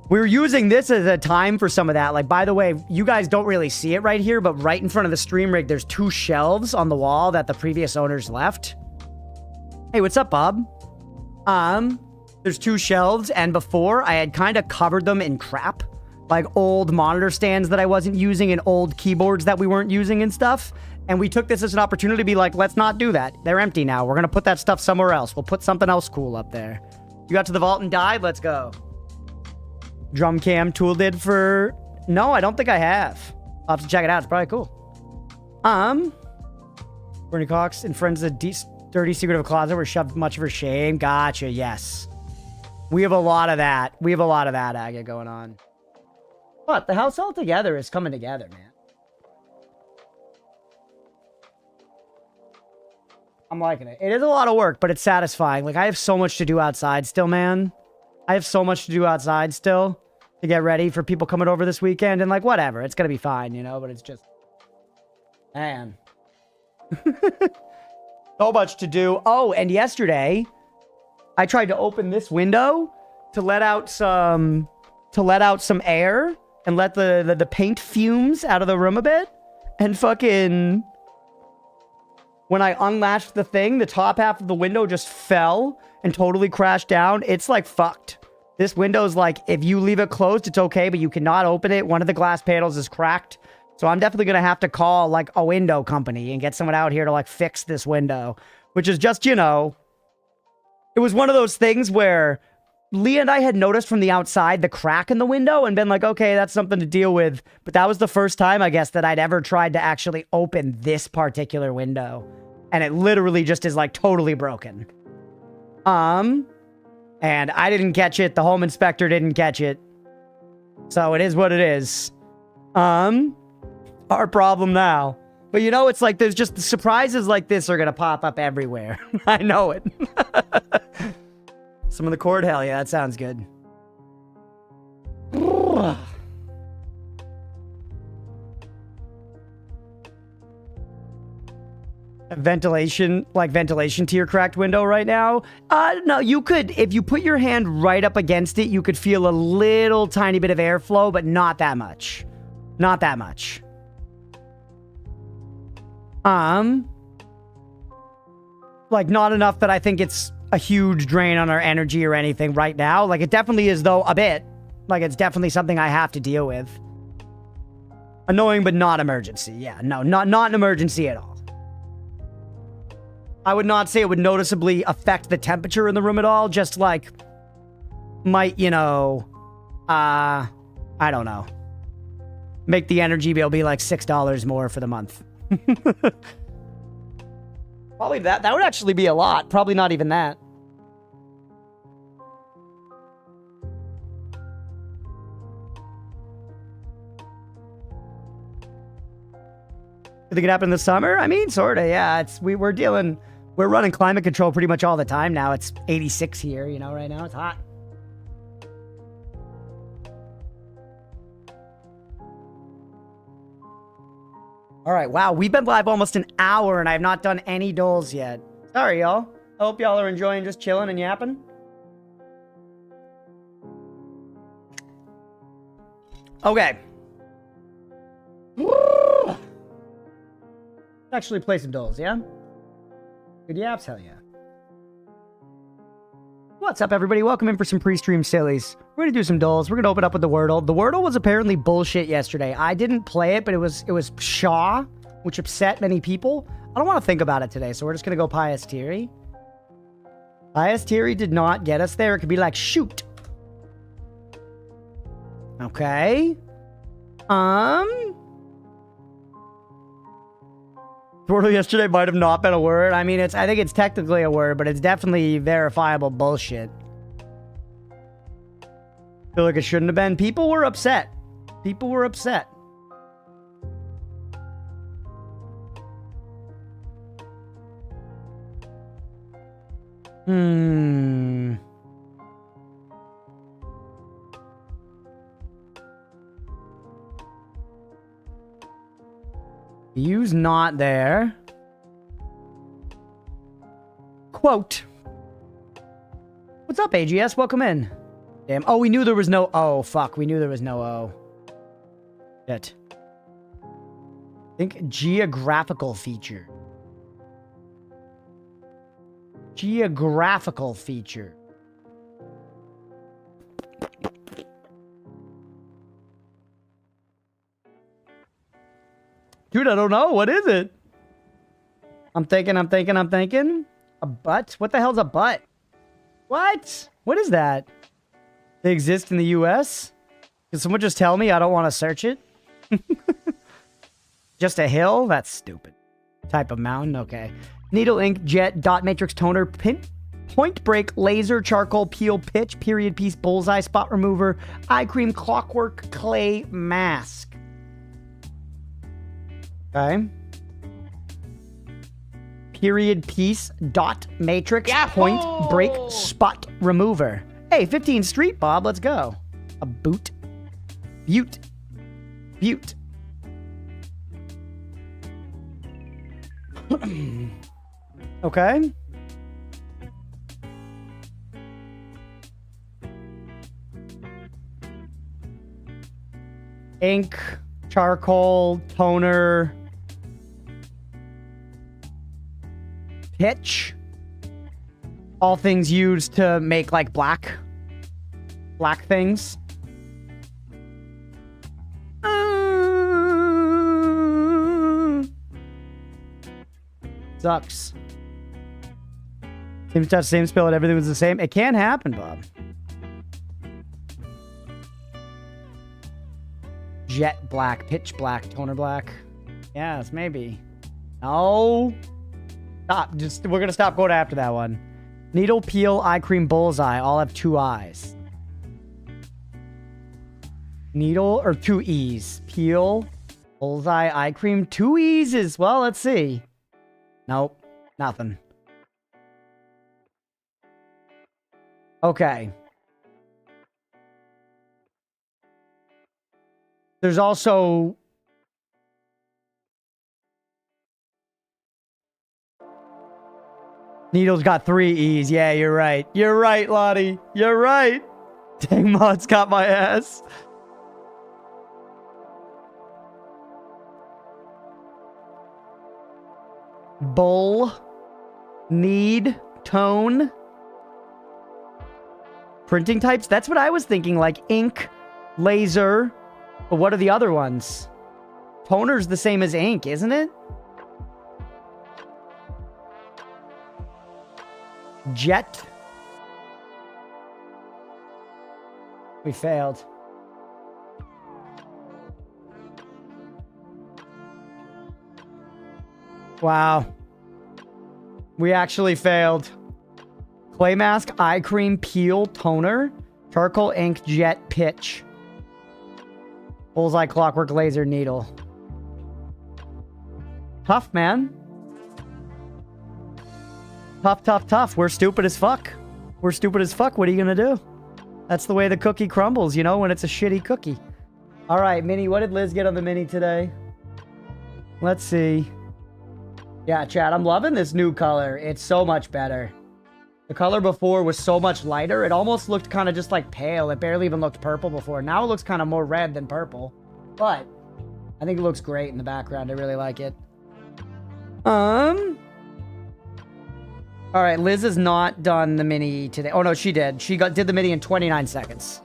We're using this as a time for some of that. Like, by the way, you guys don't really see it right here, but right in front of the stream rig, there's 2 shelves on the wall that the previous owners left. Hey, what's up, Bob? There's 2 shelves, and before, I had kind of covered them in crap. Like old monitor stands that I wasn't using and old keyboards that we weren't using and stuff. And we took this as an opportunity to be like, let's not do that. They're empty now. We're going to put that stuff somewhere else. We'll put something else cool up there. You got to the vault and died? Let's go. Drum cam tool did for... No, I don't think I have. I'll have to check it out. It's probably cool. Bernie Cox and friends of dirty secret of a closet were shoved much of her shame. Gotcha, yes. We have a lot of that. We have a lot of that, Aga, going on. But the house altogether is coming together, man. I'm liking it. It is a lot of work, but it's satisfying. Like, I have so much to do outside still, man. I have so much to do outside still to get ready for people coming over this weekend. And, like, whatever. It's going to be fine, you know? But it's just... Man. So much to do. Oh, and yesterday, I tried to open this window to let out some air and let the paint fumes out of the room a bit. And fucking... When I unlatched the thing, the top half of the window just fell and totally crashed down. It's like fucked. This window's like, if you leave it closed, it's okay, but you cannot open it. One of the glass panels is cracked. So I'm definitely going to have to call, like, a window company and get someone out here to, like, fix this window. Which is just, you know, it was one of those things where Leah and I had noticed from the outside the crack in the window and been like, okay, that's something to deal with. But that was the first time, I guess, that I'd ever tried to actually open this particular window. And it literally just is, like, totally broken. And I didn't catch it. The home inspector didn't catch it. So it is what it is. Our problem now. But you know, it's like there's just surprises like this are going to pop up everywhere. I know it. Some of the cord, hell yeah, that sounds good. Ventilation, like ventilation to your cracked window right now? No, you could, if you put your hand right up against it, you could feel a little tiny bit of airflow, but not that much. Not that much. Like not enough that I think it's a huge drain on our energy or anything right now. Like it definitely is though, a bit. Like it's definitely something I have to deal with. Annoying, but not emergency. Yeah, no, not an emergency at all. I would not say it would noticeably affect the temperature in the room at all. Just like, might, you know, I don't know. Make the energy bill be like $6 more for the month. Probably that would actually be a lot. Probably not even that. You think it happened this summer? I mean, sorta, yeah. We're running climate control pretty much all the time now. It's 86 here, you know, right now. It's hot. All right, wow. We've been live almost an hour, and I have not done any doles yet. Sorry, y'all. I hope y'all are enjoying just chilling and yapping. Okay. Actually play some doles, yeah? Good yaps, hell yeah. What's up, everybody? Welcome in for some pre-stream sillies. We're gonna do some doles. We're gonna open up with the Wordle. The Wordle was apparently bullshit yesterday. I didn't play it, but it was Shaw, which upset many people. I don't want to think about it today, so we're just gonna go Pious Theory. Pious Theory did not get us there. It could be like, shoot. Okay. Wordle yesterday might have not been a word. I mean, I think it's technically a word, but it's definitely verifiable bullshit. Feel like it shouldn't have been. People were upset. People were upset. Use not there. Quote. What's up, AGS? Welcome in. Damn. Oh, we knew there was no O. Fuck, we knew there was no O. Shit. Think geographical feature. Geographical feature. Dude, I don't know. What is it? I'm thinking. A butt? What the hell's a butt? What? What is that? They exist in the US? Can someone just tell me? I don't want to search it. Just a hill? That's stupid. Type of mountain? Okay. Needle, ink, jet, dot matrix, toner, point break, laser, charcoal, peel, pitch, period piece, bullseye, spot remover, eye cream, clockwork, clay, mask. Okay. Period piece, dot matrix, Yahoo! Point break, spot remover. Hey, 15th Street, Bob, let's go. A boot. Butte. Butte. Okay. Ink, charcoal, toner, pitch. All things used to make like black. Black things. Sucks. Same touch, same spell, and everything was the same. It can happen, Bob. Jet black, pitch black, toner black. Yes, maybe. No. Stop. We're gonna stop going after that one. Needle, peel, eye cream, bullseye. All have 2 eyes. Needle or 2 E's. Peel, bullseye, eye cream, 2 E's is, well, let's see. Nope. Nothing. Okay. There's also... Needle's got 3 E's. Yeah, you're right. You're right, Lottie. You're right. Dang, Mod's got my ass. Bull. Need. Tone. Printing types? That's what I was thinking. Like ink, laser. But what are the other ones? Toner's the same as ink, isn't it? Jet. We failed. Wow. We actually failed. Clay mask, eye cream, peel, toner, charcoal, ink, jet, pitch. Bullseye, clockwork, laser, needle. Tough, man. Tough, tough, tough. We're stupid as fuck. We're stupid as fuck. What are you gonna do? That's the way the cookie crumbles, you know, when it's a shitty cookie. All right, Mini. What did Liz get on the Mini today? Let's see. Yeah, chat, I'm loving this new color. It's so much better. The color before was so much lighter. It almost looked kind of just like pale. It barely even looked purple before. Now it looks kind of more red than purple. But I think it looks great in the background. I really like it. All right, Liz has not done the Mini today. Oh, no, she did. She did the Mini in 29 seconds.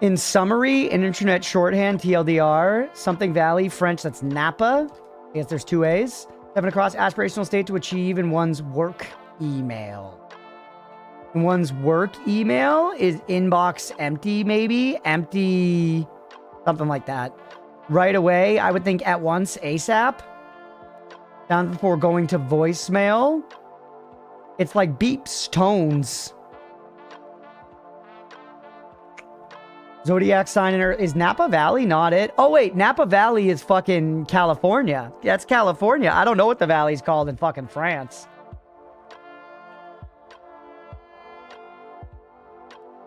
In summary, in internet shorthand, TLDR, something Valley, French, that's Napa. I guess there's 2 A's. 7 across, aspirational state to achieve in one's work email. In one's work email is inbox empty, maybe? Empty, something like that. Right away, I would think at once, ASAP. Down before going to voicemail. It's like beeps, tones. Zodiac sign is Napa Valley not it? Oh wait, Napa Valley is fucking California. That's California. I don't know what the valley's called in fucking France.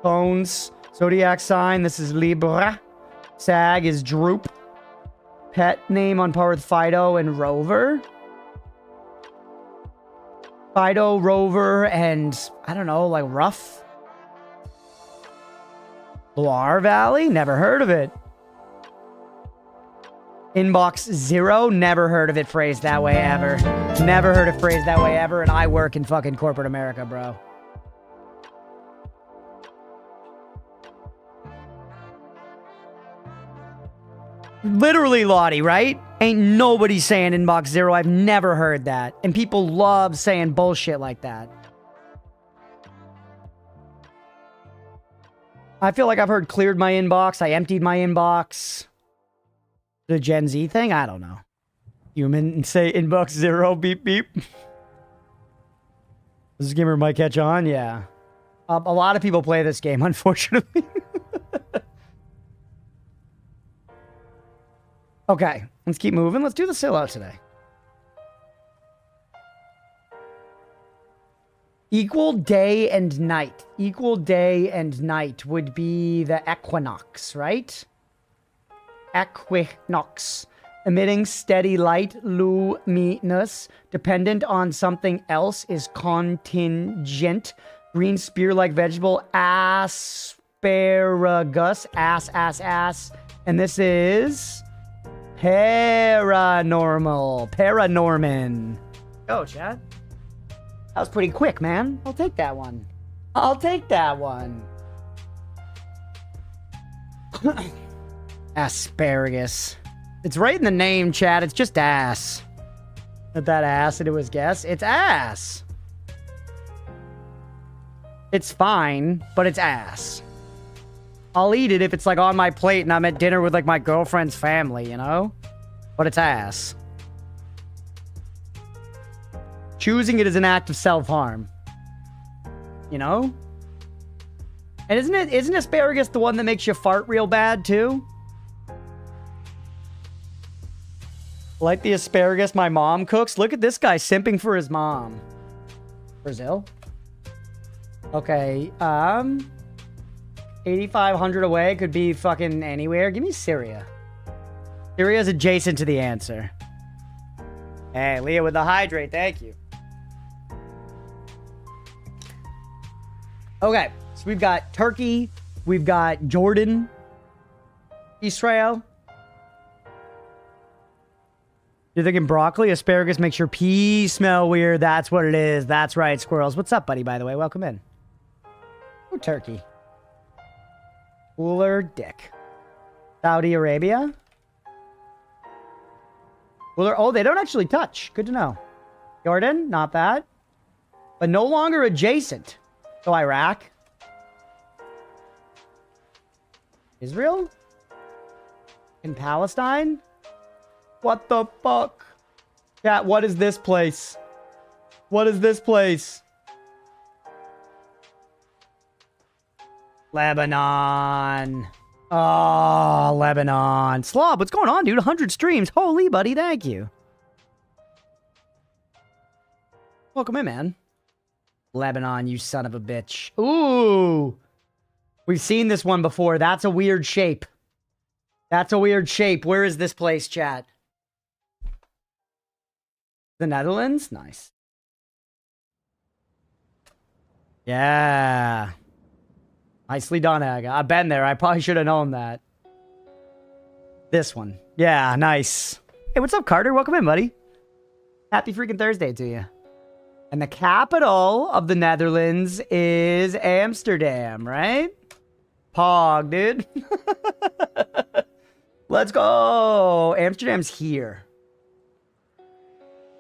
Bones. Zodiac sign. This is Libra. Sag is Droop. Pet name on par with Fido and Rover. Fido, Rover, and I don't know, like Rough. Loire Valley? Never heard of it. Inbox 0? Never heard of it phrased that way ever. Never heard it phrased that way ever, and I work in fucking corporate America, bro. Literally, Lottie, right? Ain't nobody saying inbox 0. I've never heard that. And people love saying bullshit like that. I feel like I've heard cleared my inbox. I emptied my inbox. The Gen Z thing? I don't know. Human say inbox 0, beep, beep. This gamer might catch on, yeah. A lot of people play this game, unfortunately. Okay, let's keep moving. Let's do the Sillo today. Equal day and night. Equal day and night would be the equinox, right? Equinox. Emitting steady light, luminous. Dependent on something else is contingent. Green spear-like vegetable. Asparagus. Ass. And this is... paranormal. Paranorman. Go, Chad. That was pretty quick, man. I'll take that one. I'll take that one. Asparagus. It's right in the name, Chad. It's just ass. Not that ass into his guess. It's ass. It's fine, but it's ass. I'll eat it if it's like on my plate and I'm at dinner with like my girlfriend's family, you know? But it's ass. Choosing it is an act of self-harm. You know? And isn't asparagus the one that makes you fart real bad too? Like the asparagus my mom cooks. Look at this guy simping for his mom. Brazil? Okay, 8,500 away could be fucking anywhere. Give me Syria. Syria's adjacent to the answer. Hey, Leah with the hydrate. Thank you. Okay, so we've got Turkey. We've got Jordan. Israel. You're thinking broccoli? Asparagus makes your pee smell weird. That's what it is. That's right, squirrels. What's up, buddy, by the way? Welcome in. Oh, Turkey. Cooler dick. Saudi Arabia? Cooler. Oh, they don't actually touch. Good to know. Jordan? Not bad. But no longer adjacent. So Iraq. Israel? In Palestine? What the fuck? Chat, what is this place? What is this place? Lebanon. Oh, Lebanon. Slob, what's going on, dude? 100 streams. Holy, buddy, thank you. Welcome in, man. Lebanon, you son of a bitch. Ooh. We've seen this one before. That's a weird shape. That's a weird shape. Where is this place, chat? The Netherlands? Nice. Yeah. Nicely done, Aga. I've been there. I probably should have known that. This one. Yeah, nice. Hey, what's up, Carter? Welcome in, buddy. Happy freaking Thursday to you. And the capital of the Netherlands is Amsterdam, right? Pog, dude. Let's go. Amsterdam's here.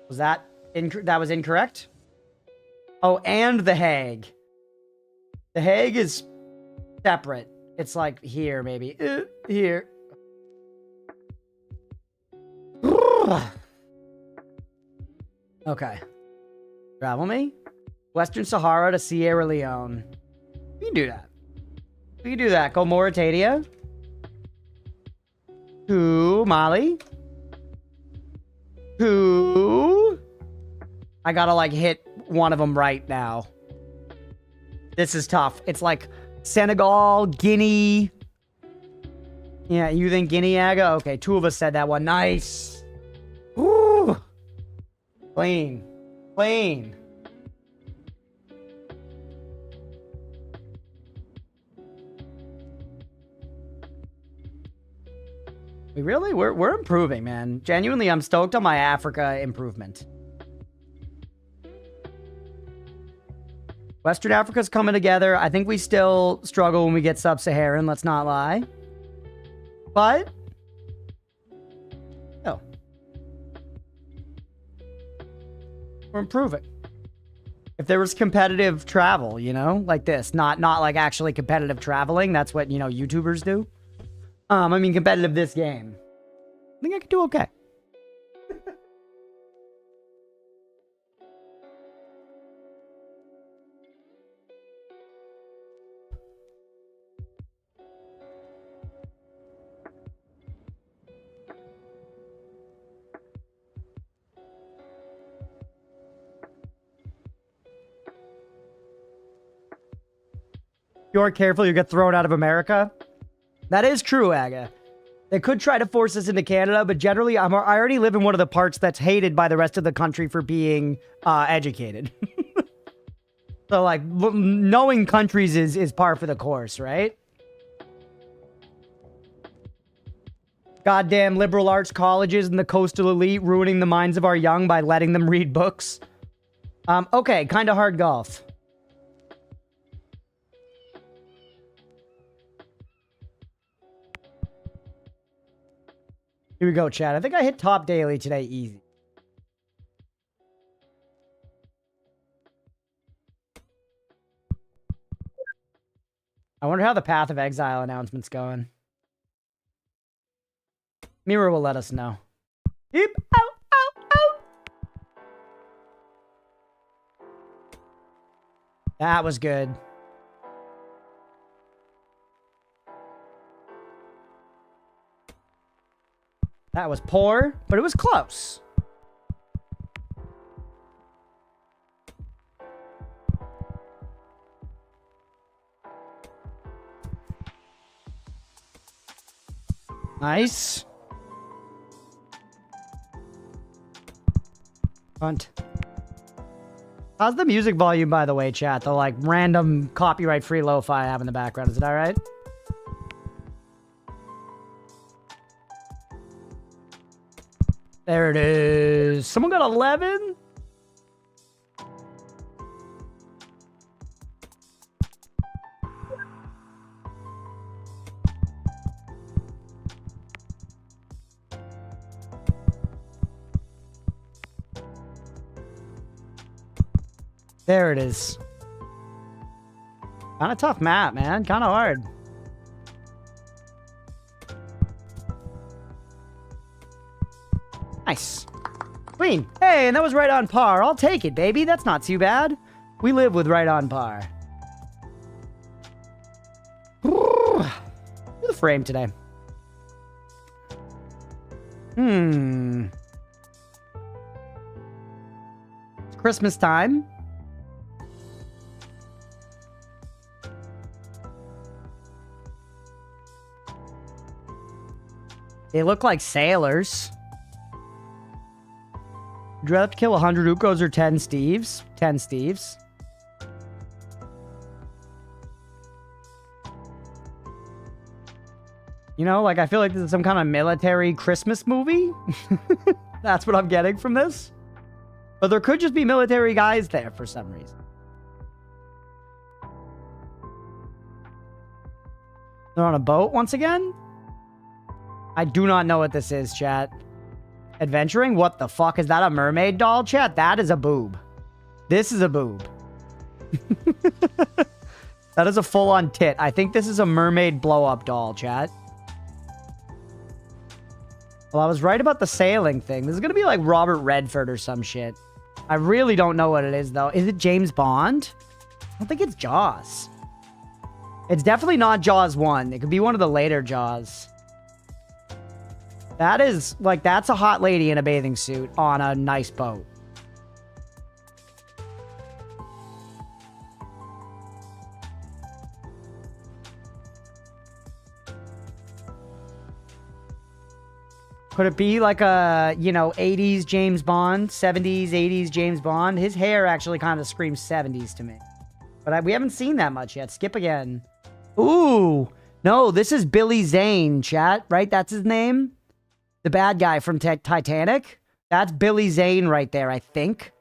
Was that that was incorrect? Oh, and The Hague. The Hague is separate. It's like here, maybe. Here. Okay. Travel me? Western Sahara to Sierra Leone. We can do that. We can do that. Go Mauritania. To Mali. To... I gotta, like, hit one of them right now. This is tough. It's like Senegal, Guinea. Yeah, you think Guinea, Aga? Okay, two of us said that one. Nice. Ooh. Clean. Clean. We really? We're improving, man. Genuinely, I'm stoked on my Africa improvement. Western Africa's coming together. I think we still struggle when we get sub-Saharan, let's not lie. But... oh. We're improving. If there was competitive travel, you know, like this, not like actually competitive traveling, that's what, you know, YouTubers do. I mean, competitive this game. I think I could do okay. You are careful, you get thrown out of America. That is true, Aga. They could try to force us into Canada, but generally, I already live in one of the parts that's hated by the rest of the country for being educated. So, like, knowing countries is par for the course, right? Goddamn liberal arts colleges and the coastal elite ruining the minds of our young by letting them read books. Okay, kind of hard golf. Here we go, chat. I think I hit top daily today easy. I wonder how the Path of Exile announcement's going. Mirror will let us know. Yep. Ow, ow, ow. That was good. That was poor, but it was close. Nice. Hunt. How's the music volume, by the way, chat? The, like, random copyright-free lo-fi I have in the background. Is it all right? There it is. Someone got 11? There it is. Kind of tough map, man. Kind of hard. Nice. Clean. Hey, and that was right on par. I'll take it, baby. That's not too bad. We live with right on par. Look at the frame today. It's Christmas time. They look like sailors. Would you rather have to kill 100 Ukos or 10 Steves? 10 Steves. You know, like, I feel like this is some kind of military Christmas movie. That's what I'm getting from this. But there could just be military guys there for some reason. They're on a boat once again? I do not know what this is, chat. Adventuring? What the fuck? Is that a mermaid doll, chat? That is a boob. This is a boob. That is a full-on tit. I think this is a mermaid blow-up doll, chat. Well, I was right about the sailing thing. This is going to be like Robert Redford or some shit. I really don't know what it is, though. Is it James Bond? I don't think it's Jaws. It's definitely not Jaws 1. It could be one of the later Jaws. That is, like, that's a hot lady in a bathing suit on a nice boat. Could it be like a, you know, 80s James Bond, 70s, 80s James Bond? His hair actually kind of screams 70s to me. But we haven't seen that much yet. Skip again. Ooh. No, this is Billy Zane, chat, right? That's his name? The bad guy from Titanic? That's Billy Zane right there, I think. Is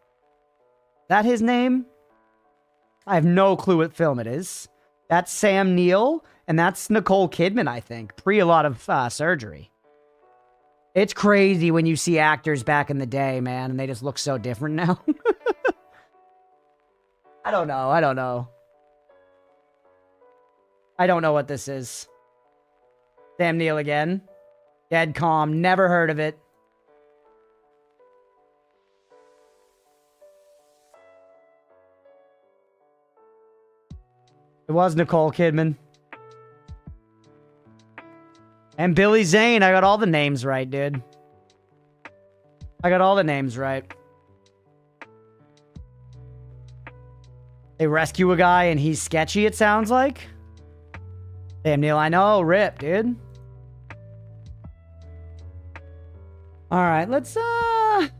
that his name? I have no clue what film it is. That's Sam Neill, and that's Nicole Kidman, I think. Pre a lot of surgery. It's crazy when you see actors back in the day, man, and they just look so different now. I don't know. I don't know. I don't know what this is. Sam Neill again. Dead calm. Never heard of it. It was Nicole Kidman. And Billy Zane. I got all the names right, dude. I got all the names right. They rescue a guy and he's sketchy, it sounds like. Damn, Neil, I know. Rip, dude. Alright, let's, the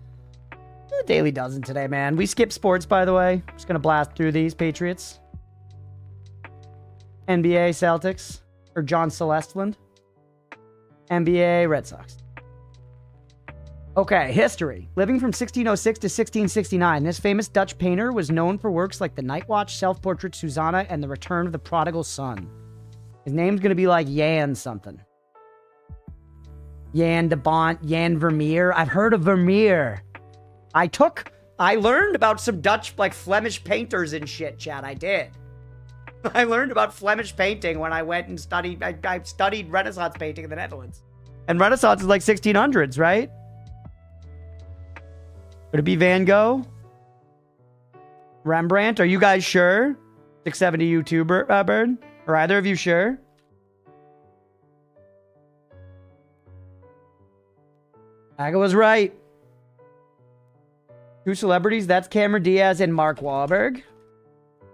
Daily Dozen today, man. We skip sports, by the way. Just gonna blast through these. Patriots. NBA, Celtics. Or John Celestland. NBA, Red Sox. Okay, history. Living from 1606 to 1669, this famous Dutch painter was known for works like The Night Watch, Self-Portrait Susanna, and The Return of the Prodigal Son. His name's gonna be like Jan something. Jan de Bont, Jan Vermeer. I've heard of Vermeer. I learned about some Dutch, like, Flemish painters and shit, chat. I did. I learned about Flemish painting when I went and studied, I studied Renaissance painting in the Netherlands. And Renaissance is like 1600s, right? Would it be Van Gogh? Rembrandt? Are you guys sure? 670 YouTuber, Bird? Are either of you sure? Aga was right. Two celebrities, that's Cameron Diaz and Mark Wahlberg.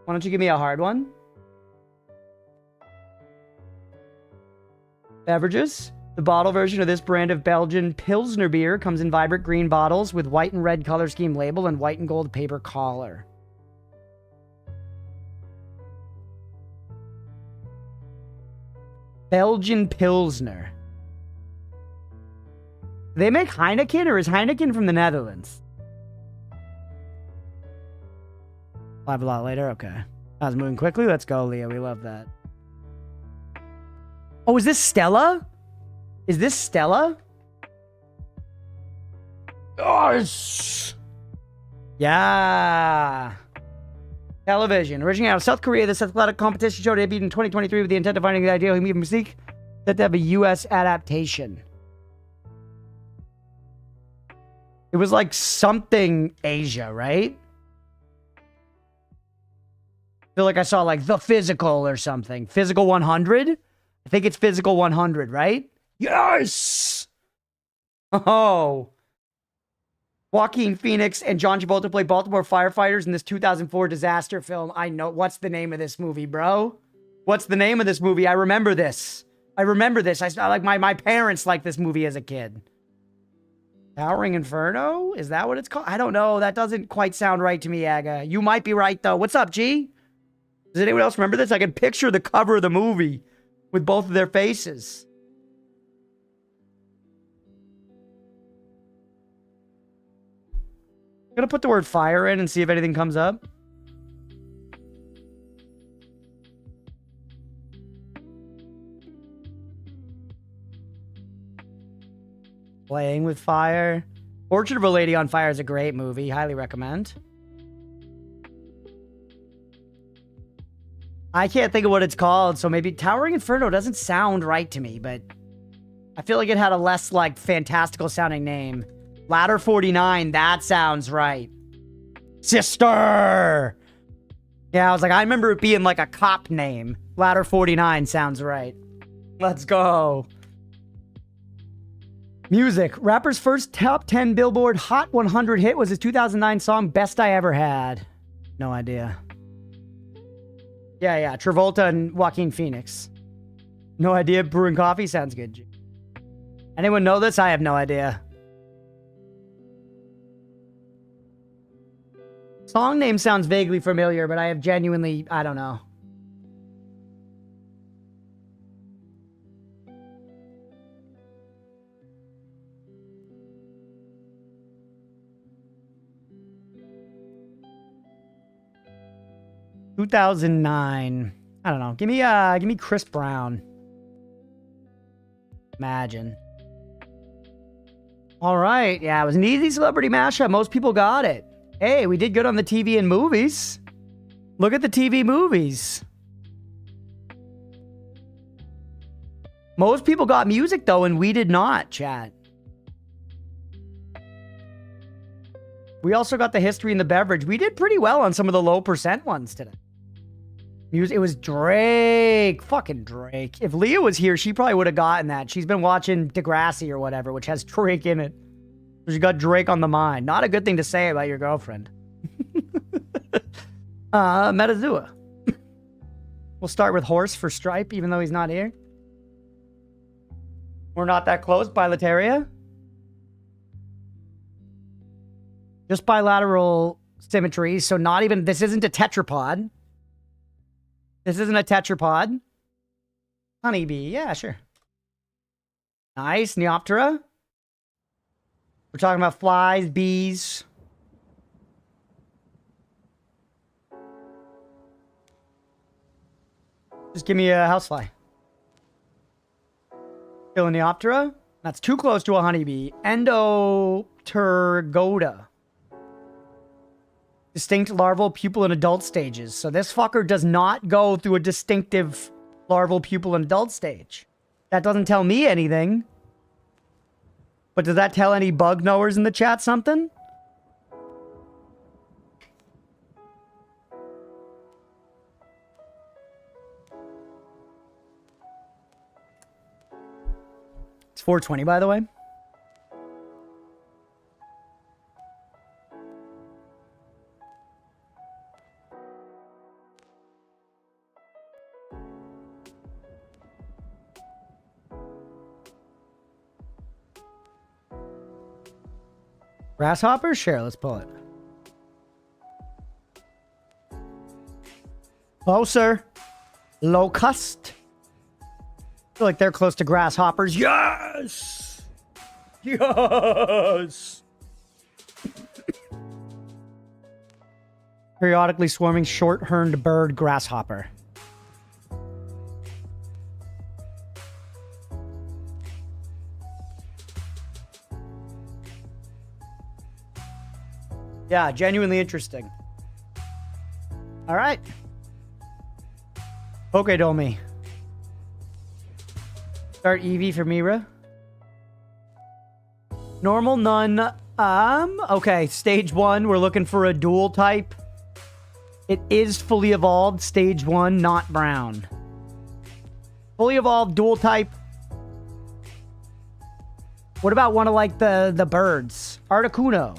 Why don't you give me a hard one? Beverages. The bottle version of this brand of Belgian Pilsner beer comes in vibrant green bottles with white and red color scheme label and white and gold paper collar. Belgian Pilsner. Do they make Heineken, or is Heineken from the Netherlands? I'll have a lot later. Okay. I was moving quickly. Let's go, Leah. We love that. Oh, is this Stella? Is this Stella? Oh, yeah. Television. Originating out of South Korea, this athletic competition show debuted in 2023 with the intent of finding the ideal human physique that to have a U.S. adaptation. It was like something Asia, right? I feel like I saw like The Physical or something. Physical 100? I think it's Physical 100, right? Yes! Oh. Joaquin Phoenix and John Travolta play Baltimore firefighters in this 2004 disaster film. I know. What's the name of this movie, bro? What's the name of this movie? I remember this. I remember this. I like my parents liked this movie as a kid. Towering Inferno? Is that what it's called? I don't know. That doesn't quite sound right to me, Aga. You might be right, though. What's up, G? Does anyone else remember this? I can picture the cover of the movie with both of their faces. I'm gonna put the word fire in and see if anything comes up. Playing with Fire. Portrait of a Lady on Fire is a great movie. Highly recommend. I can't think of what it's called, so maybe Towering Inferno doesn't sound right to me, but I feel like it had a less, like, fantastical sounding name. Ladder 49, that sounds right. Sister! Yeah, I was like, I remember it being like a cop name. Ladder 49 sounds right. Let's go. Music. Rapper's first top 10 Billboard Hot 100 hit was his 2009 song, Best I Ever Had. No idea. Yeah. Travolta and Joaquin Phoenix. No idea. Brewing Coffee sounds good. Anyone know this? I have no idea. Song name sounds vaguely familiar, but I have genuinely, I don't know. ...2009. I don't know. Give me Chris Brown. Imagine. All right. Yeah, it was an easy celebrity mashup. Most people got it. Hey, we did good on the TV and movies. Look at the TV movies. Most people got music, though, and we did not, chat. We also got the history and the beverage. We did pretty well on some of the low percent ones today. Music, it was Drake. Fucking Drake. If Leah was here, she probably would have gotten that. She's been watching Degrassi or whatever, which has Drake in it. She got Drake on the mind. Not a good thing to say about your girlfriend. Metazua. We'll start with Horse for Stripe, even though he's not here. We're not that close. Bilateria. Just bilateral symmetry. So not even... This isn't a tetrapod. This isn't a tetrapod. Honeybee. Yeah, sure. Nice. Neoptera. We're talking about flies, bees. Just give me a housefly. Philaneoptera. That's too close to a honeybee. Endotergoda. Distinct larval pupil in adult stages. So this fucker does not go through a distinctive larval pupil in adult stage. That doesn't tell me anything. But does that tell any bug knowers in the chat something? It's 420, by the way. Grasshoppers? Sure, let's pull it. Closer. Locust. I feel like they're close to grasshoppers. Yes! Yes! Periodically swarming short-horned bird grasshopper. Yeah, genuinely interesting. All right. Pokedomi. Start Eevee for Mira. Normal, none. Okay, stage 1, we're looking for a dual type. It is fully evolved, stage 1, not brown. Fully evolved, dual type. What about one of like the birds? Articuno.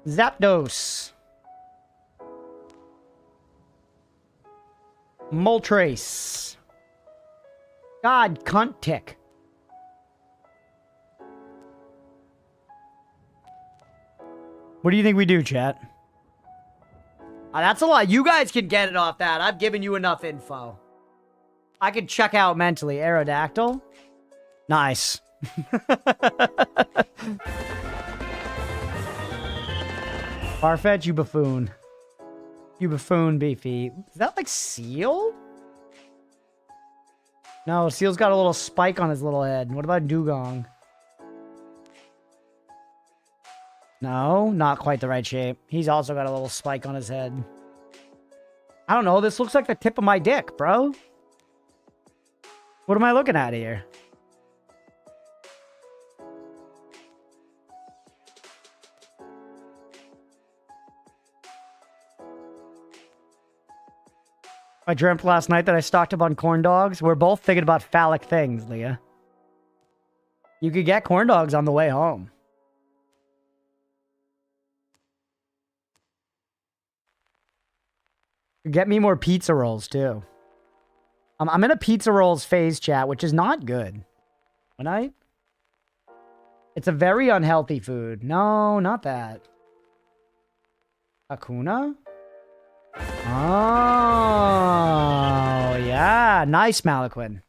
Zapdos. Moltres. God, cunt tick. What do you think we do, chat? That's a lot. You guys can get it off that. I've given you enough info. I can check out mentally. Aerodactyl. Nice. Farfetch, you buffoon. You buffoon, Beefy. Is that like Seal? No, Seal's got a little spike on his little head. What about Dugong? No, not quite the right shape. He's also got a little spike on his head. I don't know. This looks like the tip of my dick, bro. What am I looking at here? I dreamt last night that I stocked up on corn dogs. We're both thinking about phallic things, Leah. You could get corn dogs on the way home. Get me more pizza rolls, too. I'm in a pizza rolls phase, chat, which is not good. It's a very unhealthy food. No, not that. Hakuna? Oh, yeah. Nice, Malaquin.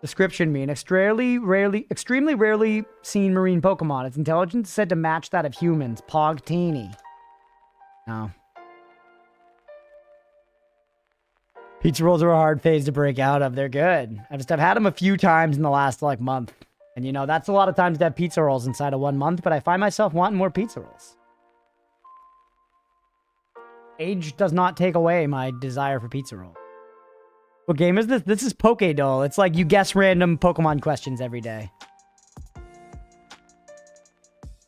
Description mean extremely rarely seen marine Pokemon. Its intelligence is said to match that of humans. Pogtini. No. Pizza rolls are a hard phase to break out of. They're good. I've had them a few times in the last, like, month. And, you know, that's a lot of times to have pizza rolls inside of 1 month, but I find myself wanting more pizza rolls. Age does not take away my desire for pizza roll. What game is this? This is Pokédoll. It's like you guess random Pokemon questions every day.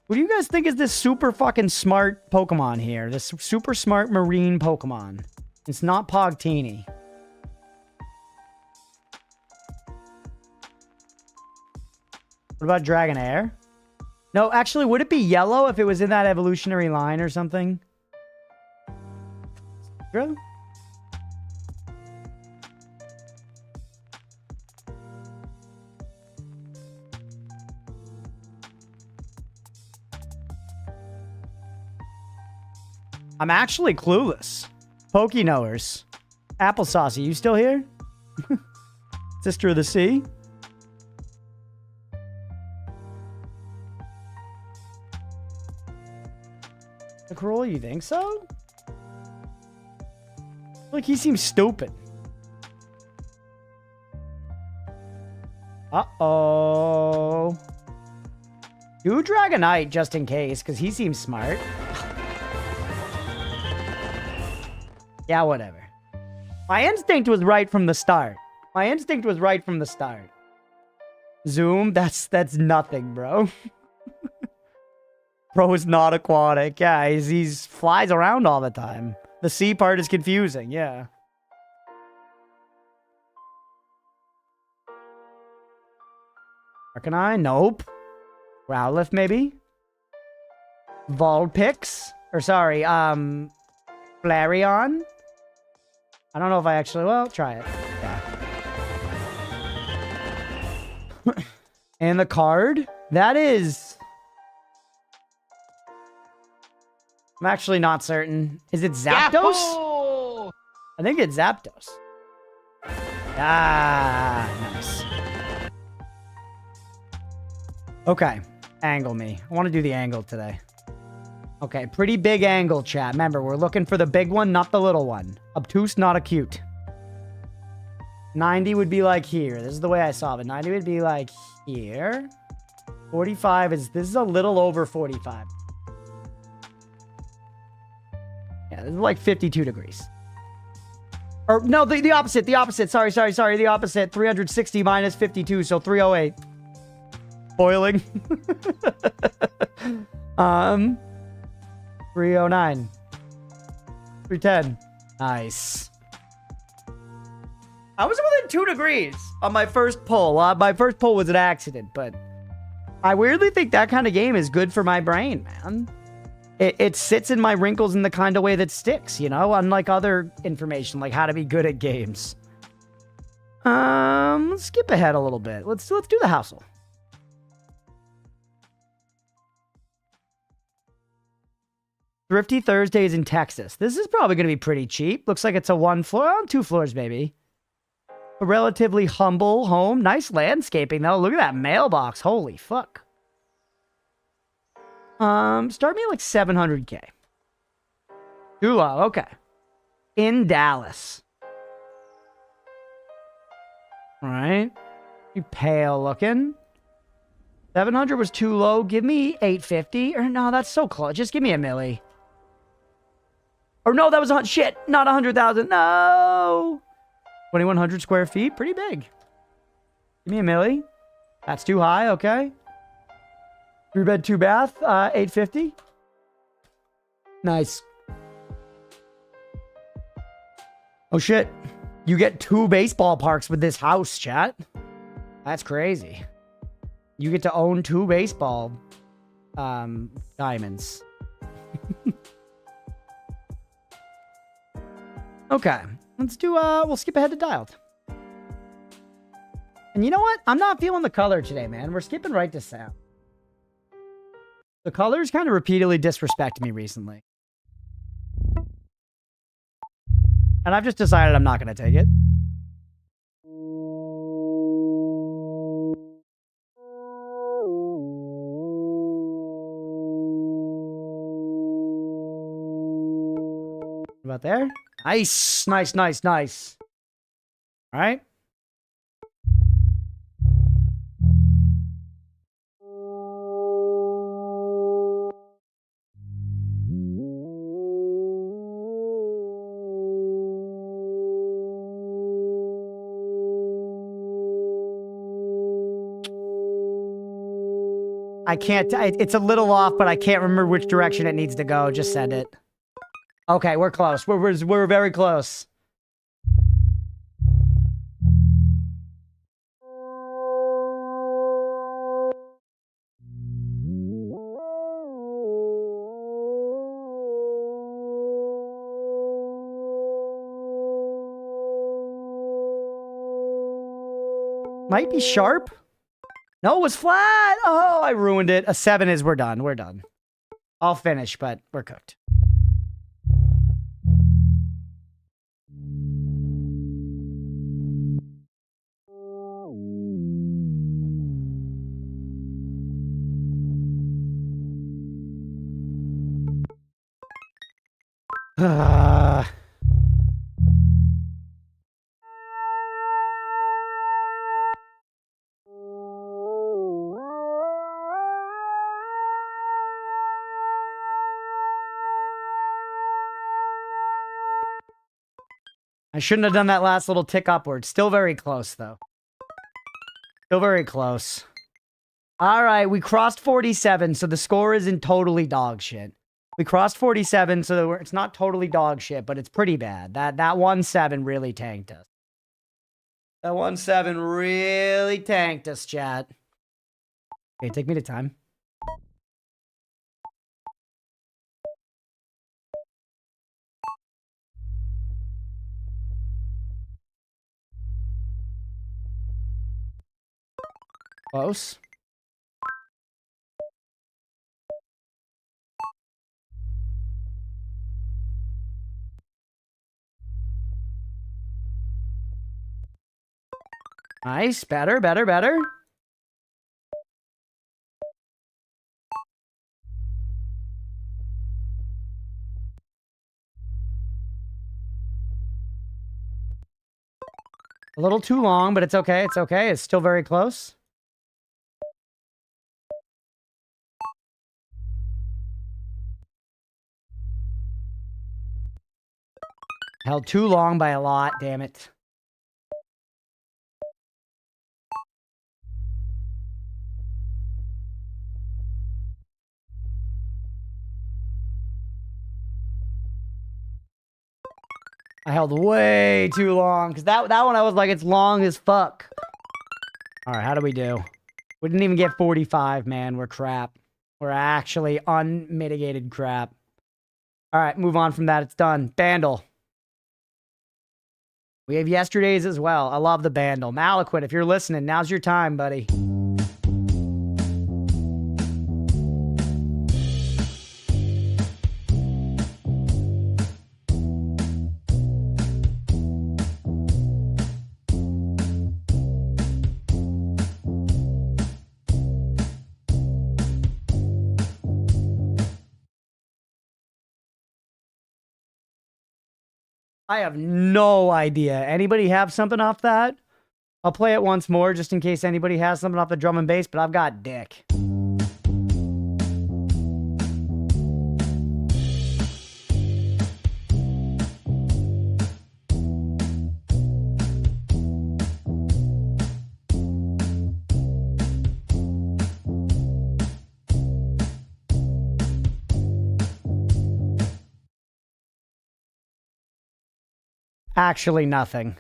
What do you guys think is this super fucking smart Pokemon here? This super smart marine Pokemon. It's not Pogtini. What about Dragonair? No, actually, would it be yellow if it was in that evolutionary line or something? Really? I'm actually clueless. Pokeknowers. Applesauce, are you still here? Sister of the Sea? The Corolla, you think so? Like, he seems stupid. Uh-oh. Do Dragonite just in case, because he seems smart. Yeah, whatever. My instinct was right from the start. Zoom, that's nothing, bro. Bro is not aquatic. Yeah, he's flies around all the time. The sea part is confusing, yeah. Arcanine? Nope. Growlithe, maybe? Vulpix? Or sorry, Flareon? I don't know if I actually... Well, try it. Yeah. And the card? That is... I'm actually not certain. Is it Zapdos? Yahoo! I think it's Zapdos. Ah, nice. Okay. Angle me. I want to do the angle today. Okay, pretty big angle, chat. Remember, we're looking for the big one, not the little one. Obtuse, not acute. 90 would be like here. This is the way I saw it. 90 would be like here. 45 is... This is a little over 45. Yeah, this is like 52 degrees. Or, no, the opposite. The opposite. Sorry. The opposite. 360 minus 52, so 308. Boiling. 309. 310. Nice. I was within 2 degrees on my first pull. My first pull was an accident, but I weirdly think that kind of game is good for my brain, man. It sits in my wrinkles in the kind of way that sticks, you know, unlike other information, like how to be good at games. Let's skip ahead a little bit. Let's do the hustle. Thrifty Thursdays in Texas. This is probably going to be pretty cheap. Looks like it's a 1 floor, 2 floors maybe. A relatively humble home. Nice landscaping though. Look at that mailbox. Holy fuck. Start me at like 700K. Too low. Okay. In Dallas. All right. You pale looking. 700 was too low. Give me 850. Or no, that's so close. Just give me a milli. Or no, that was shit. Not 100,000. No. 2,100 square feet. Pretty big. Give me a milli. That's too high. Okay. 3 bed, 2 bath. 850. Nice. Oh shit. You get 2 baseball parks with this house, chat. That's crazy. You get to own 2 baseball diamonds. Okay. Let's do we'll skip ahead to dialed. And you know what? I'm not feeling the color today, man. We're skipping right to sound. The colors kind of repeatedly disrespect me recently. And I've just decided I'm not going to take it. About there? Nice. Nice. All right. I can't, it's a little off, but I can't remember which direction it needs to go. Just send it. Okay, we're close. We're very close. Might be sharp. No, it was flat. Oh, I ruined it. A 7 is we're done. We're done. I'll finish, but we're cooked. I shouldn't have done that last little tick upward. Still very close, though. Still very close. All right, we crossed 47, so the score isn't totally dog shit. We crossed 47, so it's not totally dog shit, but it's pretty bad. That 1-7 really tanked us. That 1-7 really tanked us, chat. Okay, take me to time. Close. Nice. Better, better, better. A little too long, but it's okay. It's okay. It's still very close. Held too long by a lot, damn it. I held way too long, because that one I was like, it's long as fuck. Alright, how do we do? We didn't even get 45, man. We're crap. We're actually unmitigated crap. Alright, move on from that. It's done. Bandle. We have yesterday's as well. I love the Bandle. Malaquit, if you're listening, now's your time, buddy. I have no idea. Anybody have something off that? I'll play it once more just in case anybody has something off the drum and bass, but I've got dick. Actually nothing.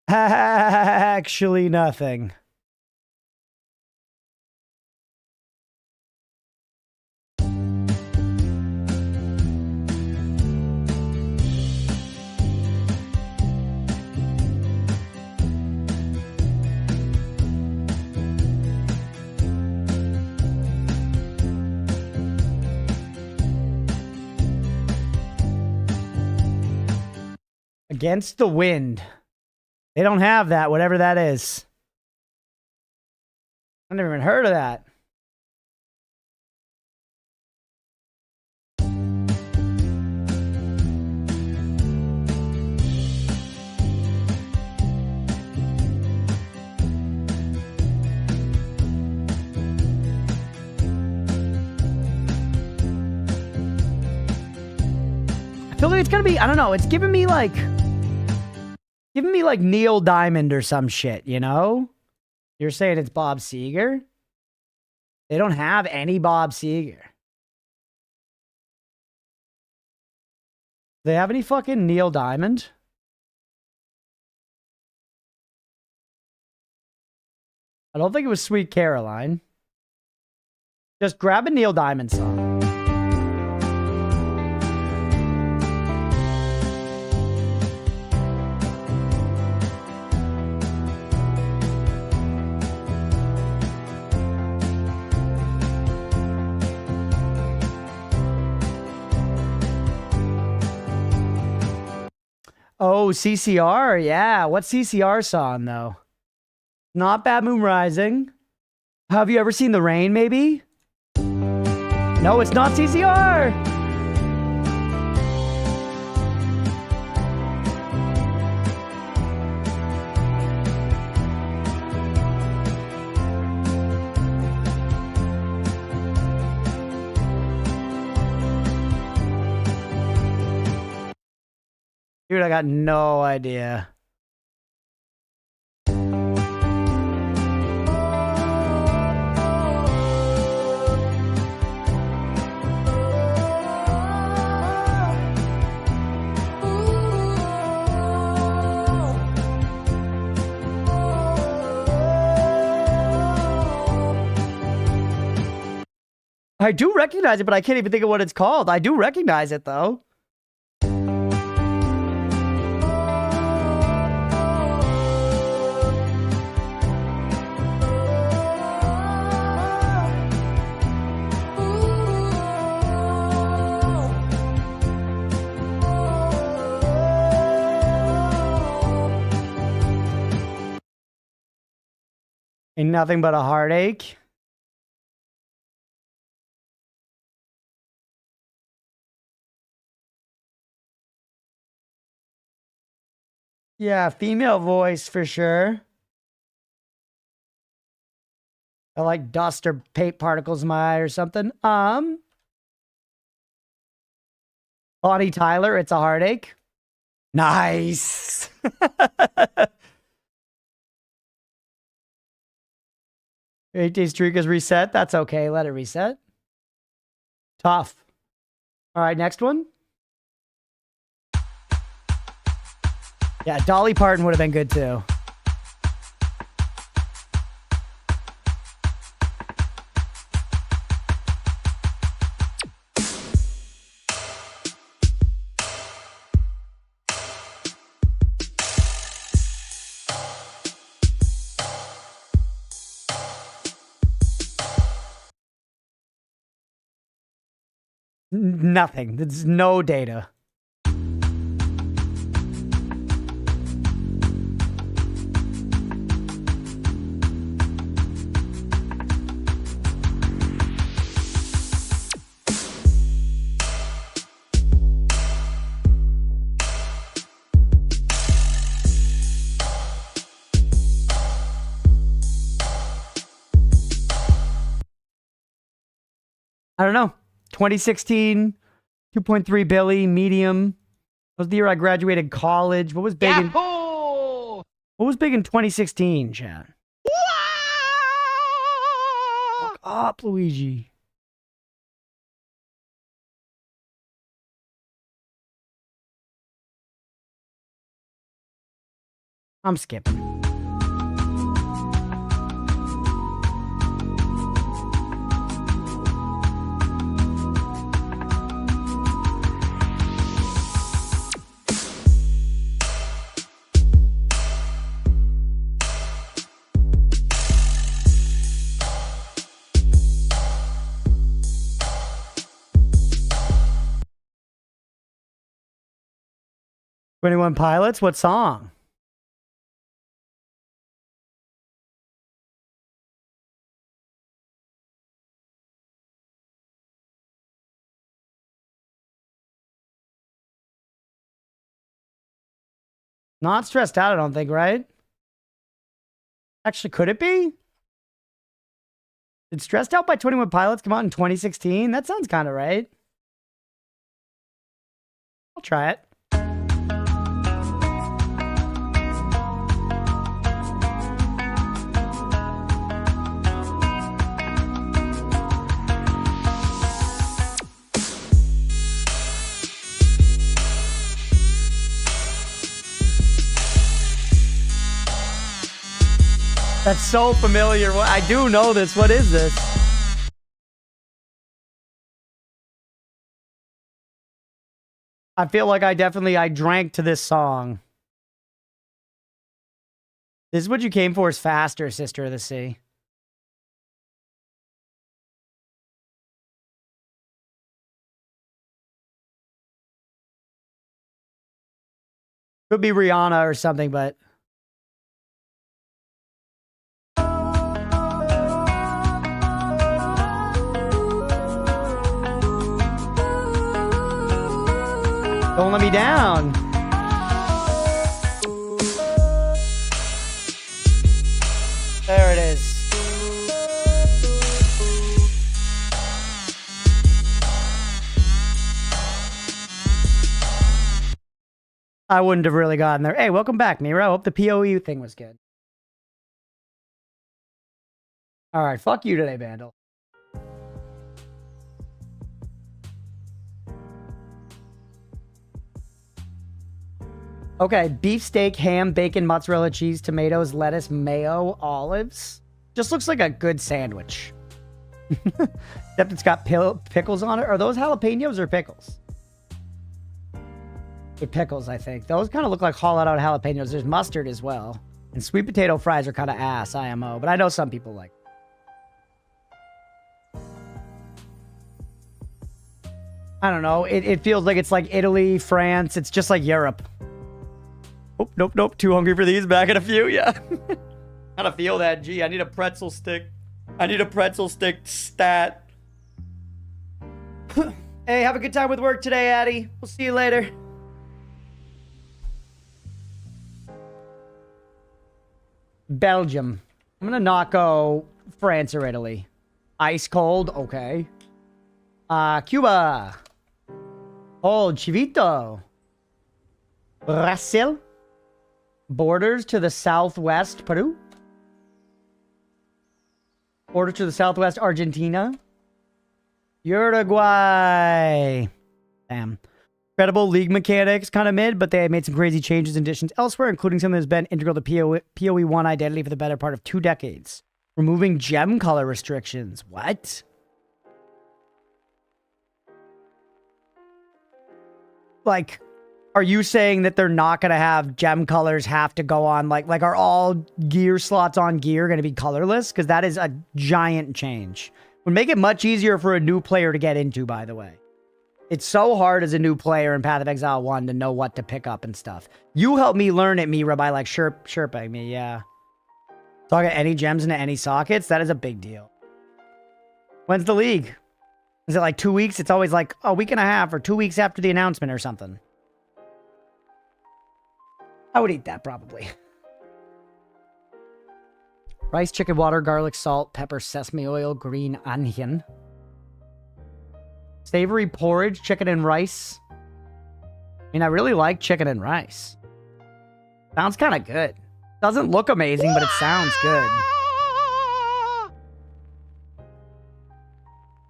Actually nothing. Against the wind. They don't have that, whatever that is. I've never even heard of that. I feel like it's gonna be, I don't know, it's giving me like Neil Diamond or some shit, you know? You're saying it's Bob Seger? They don't have any Bob Seger. Do they have any fucking Neil Diamond? I don't think it was Sweet Caroline. Just grab a Neil Diamond song. Oh, CCR. Yeah. What CCR song, though? Not Bad Moon Rising. Have you ever seen The Rain, maybe? No, it's not CCR. Dude, Dude, I got no idea. I do recognize it, but I can't even think of what it's called. I do recognize it, though. Ain't nothing but a heartache. Yeah, female voice for sure. I like dust or paint particles in my eye or something. Bonnie Tyler, It's a Heartache. Nice. AJ streak is reset. That's okay. Let it reset. Tough. All right, next one. Yeah, Dolly Parton would have been good too. Nothing. There's no data. I don't know. 2016, 2.3 Billy, medium. That was the year I graduated college. What was big in 2016, chat? Fuck up, Luigi. I'm skipping. Twenty-One Pilots, what song? Not Stressed Out, I don't think, right? Actually, could it be? Did Stressed Out by 21 Pilots come out in 2016? That sounds kind of right. I'll try it. That's so familiar. I do know this. What is this? I feel like I drank to this song. This is What You Came For is Faster, Sister of the Sea. Could be Rihanna or something, but... Don't Let Me Down. There it is. I wouldn't have really gotten there. Hey, welcome back, Mira. I hope the POE thing was good. All right, fuck you today, Vandal. Okay, beefsteak, ham, bacon, mozzarella cheese, tomatoes, lettuce, mayo, olives. Just looks like a good sandwich. Except it's got pickles on it. Are those jalapenos or pickles? They're pickles, I think. Those kind of look like hollowed out jalapenos. There's mustard as well. And sweet potato fries are kind of ass, IMO. But I know some people like. I don't know. It feels like it's like Italy, France. It's just like Europe. Oh, nope. Too hungry for these. Back in a few, yeah. Gotta feel that. Gee, I need a pretzel stick. I need a pretzel stick stat. Hey, have a good time with work today, Addy. We'll see you later. Belgium. I'm gonna not go France or Italy. Ice cold, okay. Cuba. Oh, Chivito. Brazil. Borders to the southwest, Peru. Border to the southwest, Argentina. Uruguay. Damn. Incredible league mechanics, kind of mid, but they made some crazy changes and additions elsewhere, including something that's been integral to PoE 1 identity for the better part of 2 decades. Removing gem color restrictions. What? Like, are you saying that they're not going to have gem colors have to go on? Like are all gear slots on gear going to be colorless? Because that is a giant change. Would make it much easier for a new player to get into, by the way. It's so hard as a new player in Path of Exile 1 to know what to pick up and stuff. You helped me learn it, Mira, by like chirping me, yeah. So I got any gems into any sockets? That is a big deal. When's the league? Is it like 2 weeks? It's always like a week and a half or 2 weeks after the announcement or something. I would eat that probably. Rice, chicken, water, garlic, salt, pepper, sesame oil, green onion. Savory porridge, chicken and rice. I mean, I really like chicken and rice. Sounds kind of good. Doesn't look amazing, but it sounds good.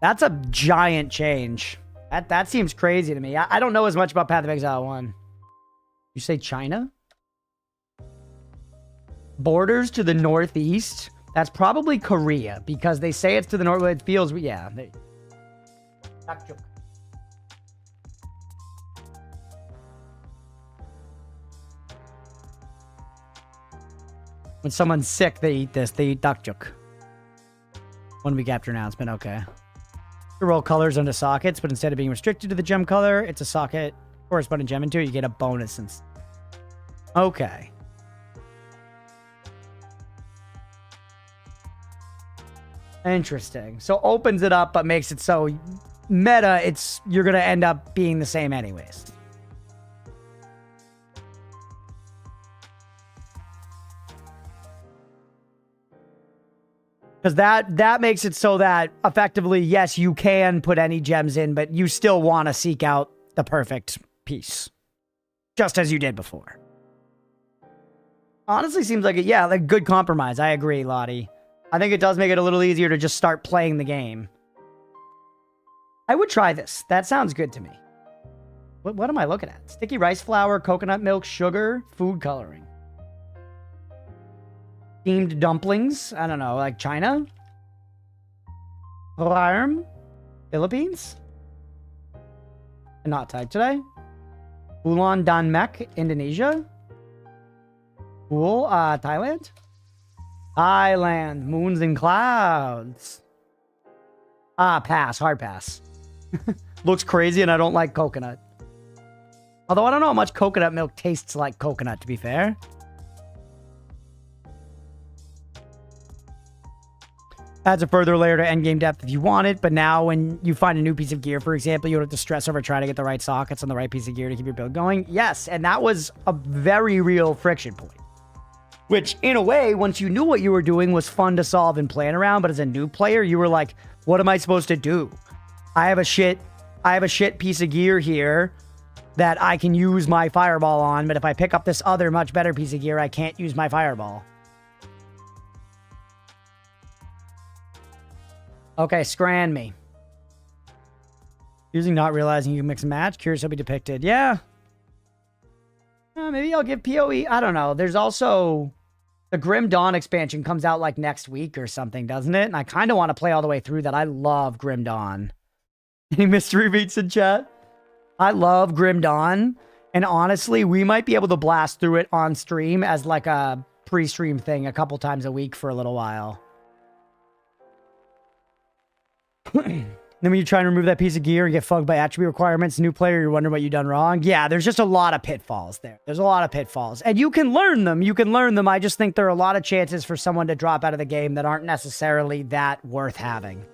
That's a giant change. That seems crazy to me. I don't know as much about Path of Exile 1. You say China? Borders to the northeast? That's probably Korea, because they say it's to the north, but it feels... Yeah. When someone's sick, they eat this. They eat dakjuk. 1 week after announcement, okay. You roll colors onto sockets, but instead of being restricted to the gem color, it's a socket corresponding gem into it. You get a bonus. Okay. Interesting. So opens it up, but makes it so meta, you're going to end up being the same anyways. Because that makes it so that effectively, yes, you can put any gems in, but you still want to seek out the perfect piece. Just as you did before. Honestly, seems like a good compromise. I agree, Lottie. I think it does make it a little easier to just start playing the game. I would try this. That sounds good to me. What am I looking at? Sticky rice flour, coconut milk, sugar, food coloring. Steamed dumplings. I don't know, like China? Rarm? Philippines? Not typed today. Ulan Dan Mek, Indonesia. Cool. Thailand? Thailand. Moons and clouds. Pass. Hard pass. Looks crazy and I don't like coconut. Although I don't know how much coconut milk tastes like coconut, to be fair. Adds a further layer to endgame depth if you want it, but now when you find a new piece of gear, for example, you don't have to stress over trying to get the right sockets on the right piece of gear to keep your build going. Yes, and that was a very real friction point. Which, in a way, once you knew what you were doing, was fun to solve and plan around, but as a new player, you were like, what am I supposed to do? I have a shit piece of gear here. that I can use my fireball on, but if I pick up this other much better piece of gear, I can't use my fireball. Okay, scran me. Using not realizing you can mix and match. Curious how be depicted. Yeah. Maybe I'll give PoE. I don't know. There's also... The Grim Dawn expansion comes out like next week or something, doesn't it? And I kind of want to play all the way through that. I love Grim Dawn. Any mystery beats in chat? I love Grim Dawn. And honestly, we might be able to blast through it on stream as like a pre-stream thing a couple times a week for a little while. Then when you try and remove that piece of gear and get fucked by attribute requirements, new player, you're wondering what you've done wrong. Yeah, there's just a lot of pitfalls there. There's a lot of pitfalls. And you can learn them. You can learn them. I just think there are a lot of chances for someone to drop out of the game that aren't necessarily that worth having.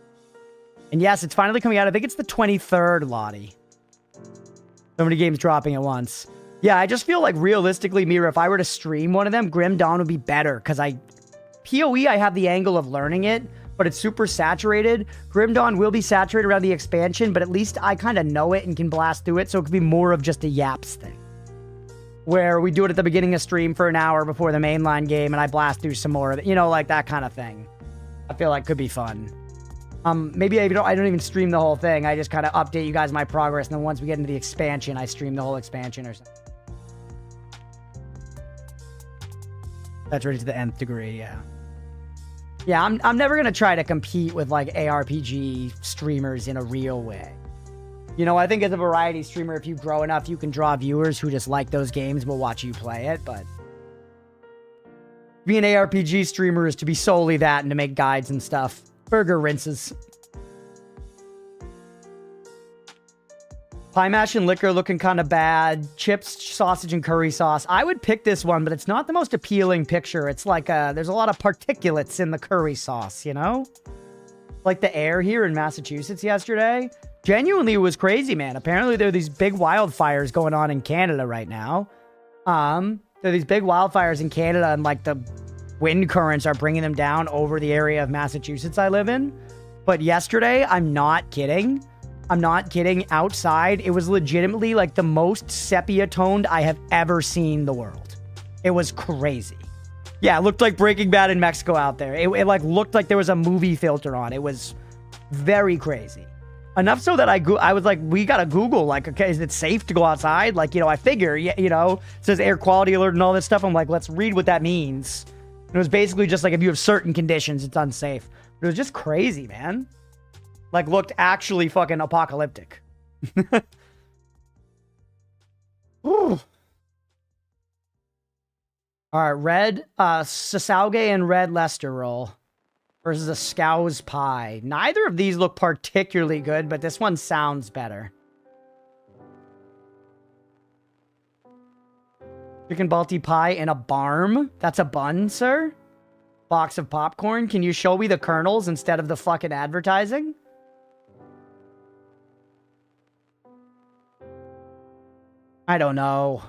And yes, it's finally coming out. I think it's the 23rd, Lottie. So many games dropping at once. Yeah, I just feel like realistically, Mira, if I were to stream one of them, Grim Dawn would be better. Because PoE, I have the angle of learning it, but it's super saturated. Grim Dawn will be saturated around the expansion, but at least I kind of know it and can blast through it, so it could be more of just a yaps thing. Where we do it at the beginning of stream for an hour before the mainline game, and I blast through some more of it, you know, like that kind of thing. I feel like could be fun. Maybe I don't even stream the whole thing. I just kind of update you guys my progress, and then once we get into the expansion, I stream the whole expansion or something. Saturated to the nth degree, yeah. Yeah, I'm never going to try to compete with, like, ARPG streamers in a real way. You know, I think as a variety streamer, if you grow enough, you can draw viewers who just like those games and will watch you play it, but... Being an ARPG streamer is to be solely that and to make guides and stuff. Burger rinses. Pie mash and liquor looking kind of bad. Chips, sausage, and curry sauce. I would pick this one, but it's not the most appealing picture. It's like there's a lot of particulates in the curry sauce, you know? Like the air here in Massachusetts yesterday. Genuinely, it was crazy, man. Apparently, there are these big wildfires going on in Canada right now. There are these big wildfires in Canada, and like the wind currents are bringing them down over the area of Massachusetts I live in. But yesterday, I'm not kidding. I'm not kidding. Outside, it was legitimately like the most sepia toned I have ever seen the world. It was crazy. Yeah, it looked like Breaking Bad in Mexico out there. It like looked like there was a movie filter on. It was very crazy. Enough so that I was like, we gotta Google, like, okay, is it safe to go outside? Like, you know, I figure, you know, it says air quality alert and all this stuff. I'm like, let's read what that means. And it was basically just like, if you have certain conditions, it's unsafe. But it was just crazy, man. Like, looked actually fucking apocalyptic. All right, red Sasauge and red Leicester roll versus a Scouse pie. Neither of these look particularly good, but this one sounds better. Chicken Balti pie and a barm. That's a bun, sir? Box of popcorn. Can you show me the kernels instead of the fucking advertising? I don't know.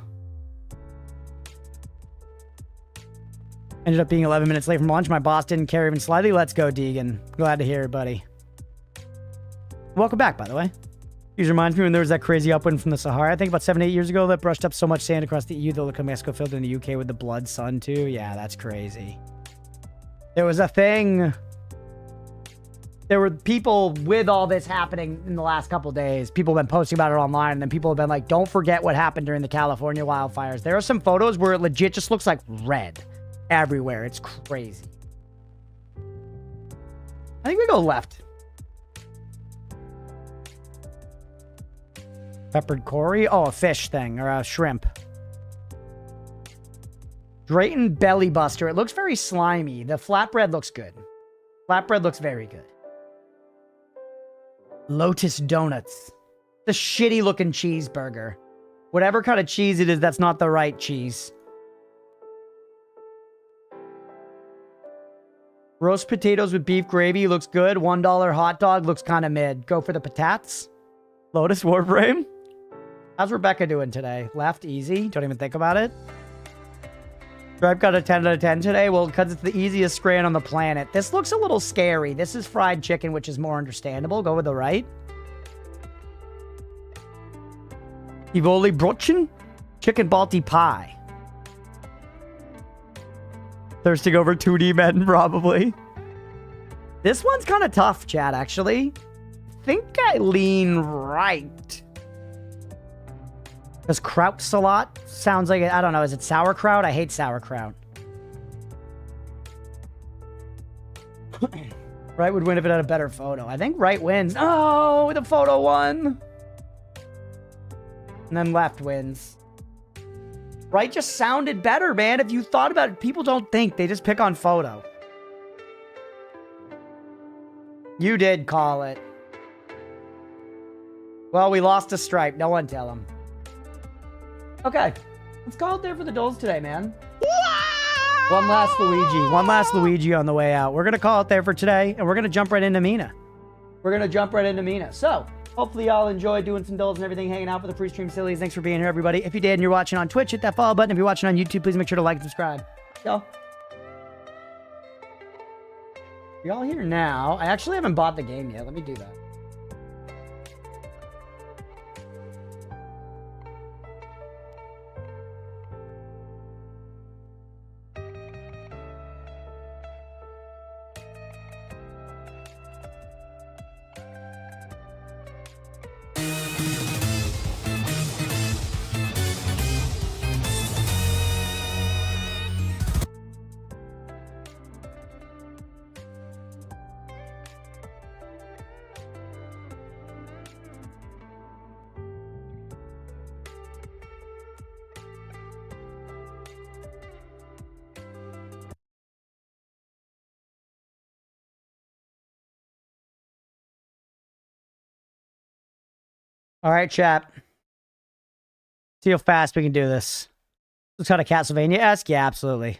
Ended up being 11 minutes late from lunch. My boss didn't care even slightly. Let's go, Deegan. Glad to hear it, buddy. Welcome back, by the way. This reminds me when there was that crazy upwind from the Sahara. I think about 7-8 years ago that brushed up so much sand across the EU that looked like Mexico filled in the UK with the blood sun, too. Yeah, that's crazy. There was a thing... There were people with all this happening in the last couple days. People have been posting about it online, and then people have been like, don't forget what happened during the California wildfires. There are some photos where it legit just looks like red everywhere. It's crazy. I think we go left. Peppered Cory? Oh, a fish thing, or a shrimp. Drayton Belly Buster. It looks very slimy. The flatbread looks good. Flatbread looks very good. Lotus Donuts. The shitty looking cheeseburger. Whatever kind of cheese it is, that's not the right cheese. Roast potatoes with beef gravy looks good. $1 hot dog looks kind of mid. Go for the patats. Lotus Warframe. How's Rebecca doing today? Left, easy. Don't even think about it. Stripe got a 10 out of 10 today. Well, because it's the easiest scran on the planet. This looks a little scary. This is fried chicken, which is more understandable. Go with the right. Tivoli Brötchen? Chicken balti pie. Thirsting over 2D men, probably. This one's kind of tough, chat, actually. I think I lean right. Because kraut salat sounds like, I don't know, is it sauerkraut? I hate sauerkraut. Right would win if it had a better photo. I think right wins. Oh, the photo won. And then left wins. Right just sounded better, man. If you thought about it, people don't think. They just pick on photo. You did call it. Well, we lost a stripe. No one tell him. Okay. Let's call it there for the Doles today, man. One last Luigi. One last Luigi on the way out. We're going to call it there for today, and we're going to jump right into Mina. So, hopefully y'all enjoyed doing some Doles and everything, hanging out for the pre-stream Sillies. Thanks for being here, everybody. If you did and you're watching on Twitch, hit that follow button. If you're watching on YouTube, please make sure to like and subscribe. Y'all here now. I actually haven't bought the game yet. Let me do that. All right, chat. See how fast we can do this. Looks kind of Castlevania-esque. Yeah, absolutely.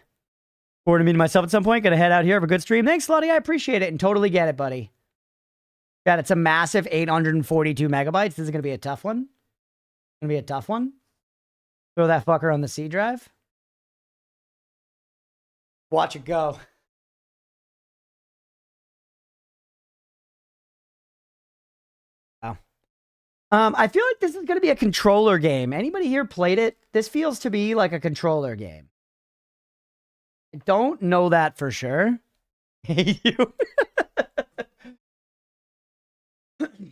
Forward to meeting myself at some point. Gonna head out here. Have a good stream. Thanks, Slutty. I appreciate it and totally get it, buddy. Yeah, it's a massive 842 megabytes. This is gonna be a tough one. Gonna be a tough one. Throw that fucker on the C drive. Watch it go. I feel like this is going to be a controller game. Anybody here played it? This feels to be like a controller game. I don't know that for sure. Hey, you. It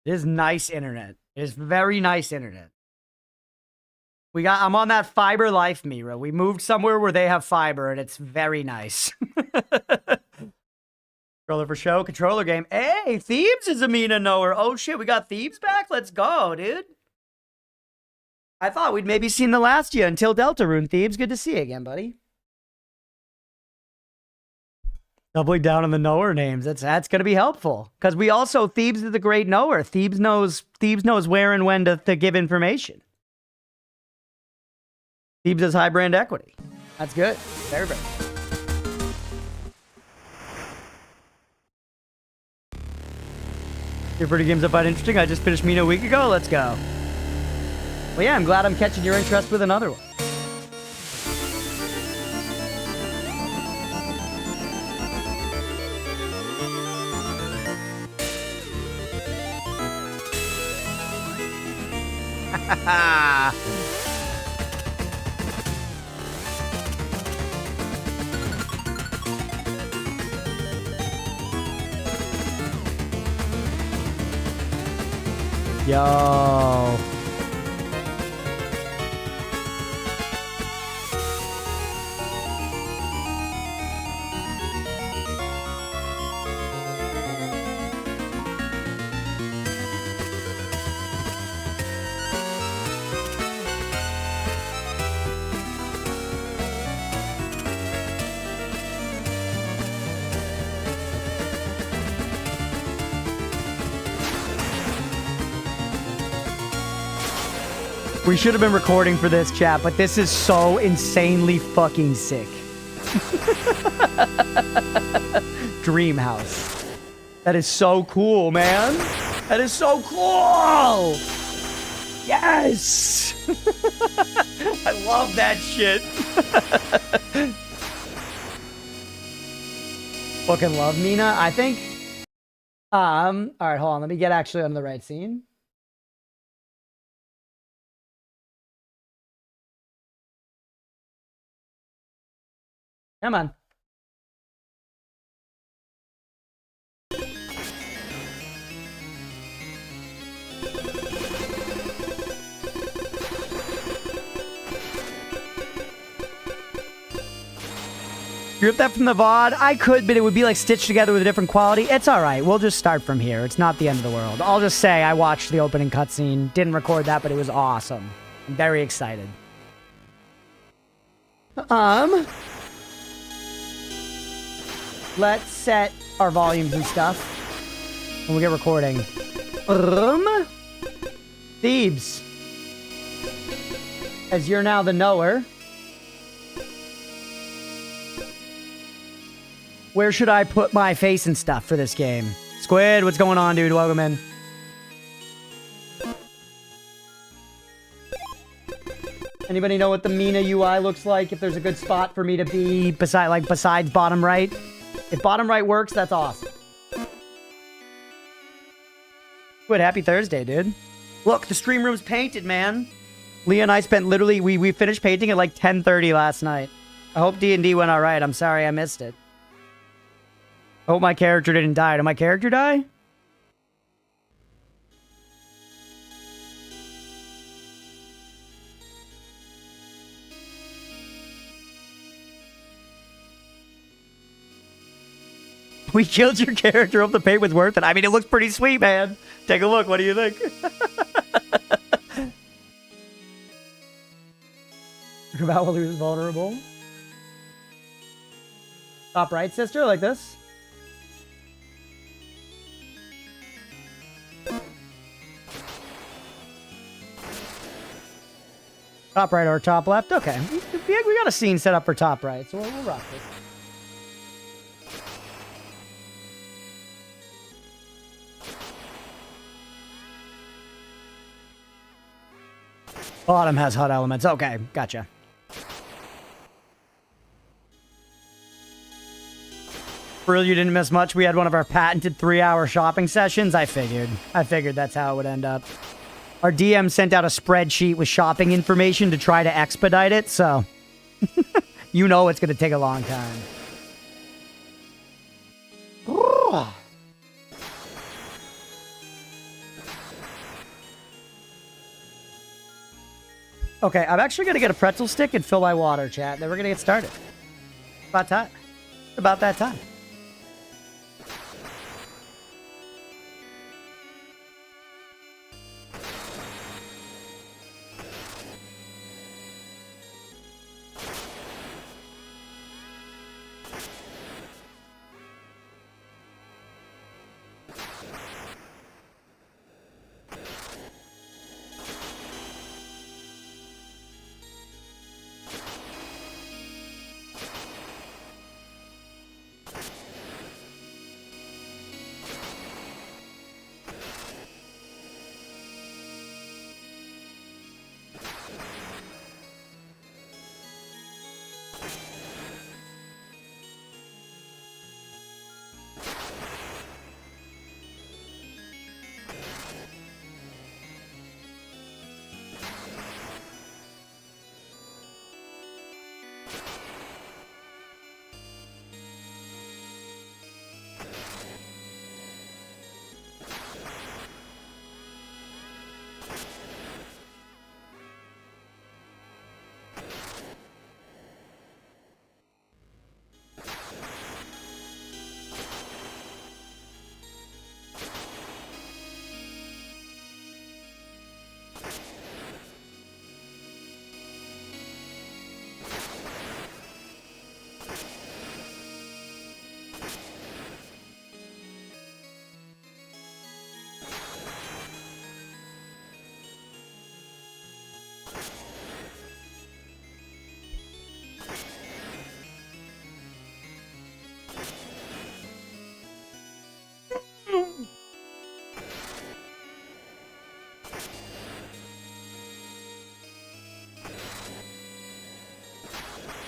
is nice internet. It is very nice internet. I'm on that fiber life, Mira. We moved somewhere where they have fiber, and it's very nice. Controller for show, controller game. Hey, Thebes is a Mina knower. Oh shit, we got Thebes back? Let's go, dude. I thought we'd maybe seen the last year until Deltarune. Thebes, good to see you again, buddy. Doubling down on the knower names. That's gonna be helpful. Because we also, Thebes is a great knower. Thebes knows where and when to give information. Thebes has high brand equity. That's good. Very, very good. Your pretty games I find interesting. I just finished Mina a week ago. Let's go. Well, yeah, I'm glad I'm catching your interest with another one. Yo. We should have been recording for this, chat, but this is so insanely fucking sick. Dream house. That is so cool, man. That is so cool. Yes. I love that shit. Fucking love Mina. I think. All right, hold on. Let me get actually on the right scene. Come on. Rip that from the VOD? I could, but it would be like stitched together with a different quality. It's alright. We'll just start from here. It's not the end of the world. I'll just say I watched the opening cutscene. Didn't record that, but it was awesome. I'm very excited. Let's set our volumes and stuff. And we'll get recording. Thebes. As you're now the knower. Where should I put my face and stuff for this game? Squid, what's going on, dude? Welcome in. Anybody know what the Mina UI looks like? If there's a good spot for me to be besides bottom right? If bottom right works, that's awesome. Squid, happy Thursday, dude. Look, the stream room's painted, man. Leah and I spent literally, we finished painting at like 10:30 last night. I hope D&D went all right. I'm sorry I missed it. I hope my character didn't die. Did my character die? We killed your character. Hope the paint was worth it. I mean, it looks pretty sweet, man. Take a look. What do you think? About while he was vulnerable. Top right, sister, like this. Top right or top left? Okay. We got a scene set up for top right, so we'll rock this. Bottom has HUD elements. Okay, gotcha. For real, you didn't miss much. We had one of our patented 3-hour shopping sessions. I figured that's how it would end up. Our DM sent out a spreadsheet with shopping information to try to expedite it, so you know it's going to take a long time. Okay, I'm actually going to get a pretzel stick and fill my water, chat. Then we're going to get started. About time. About that time.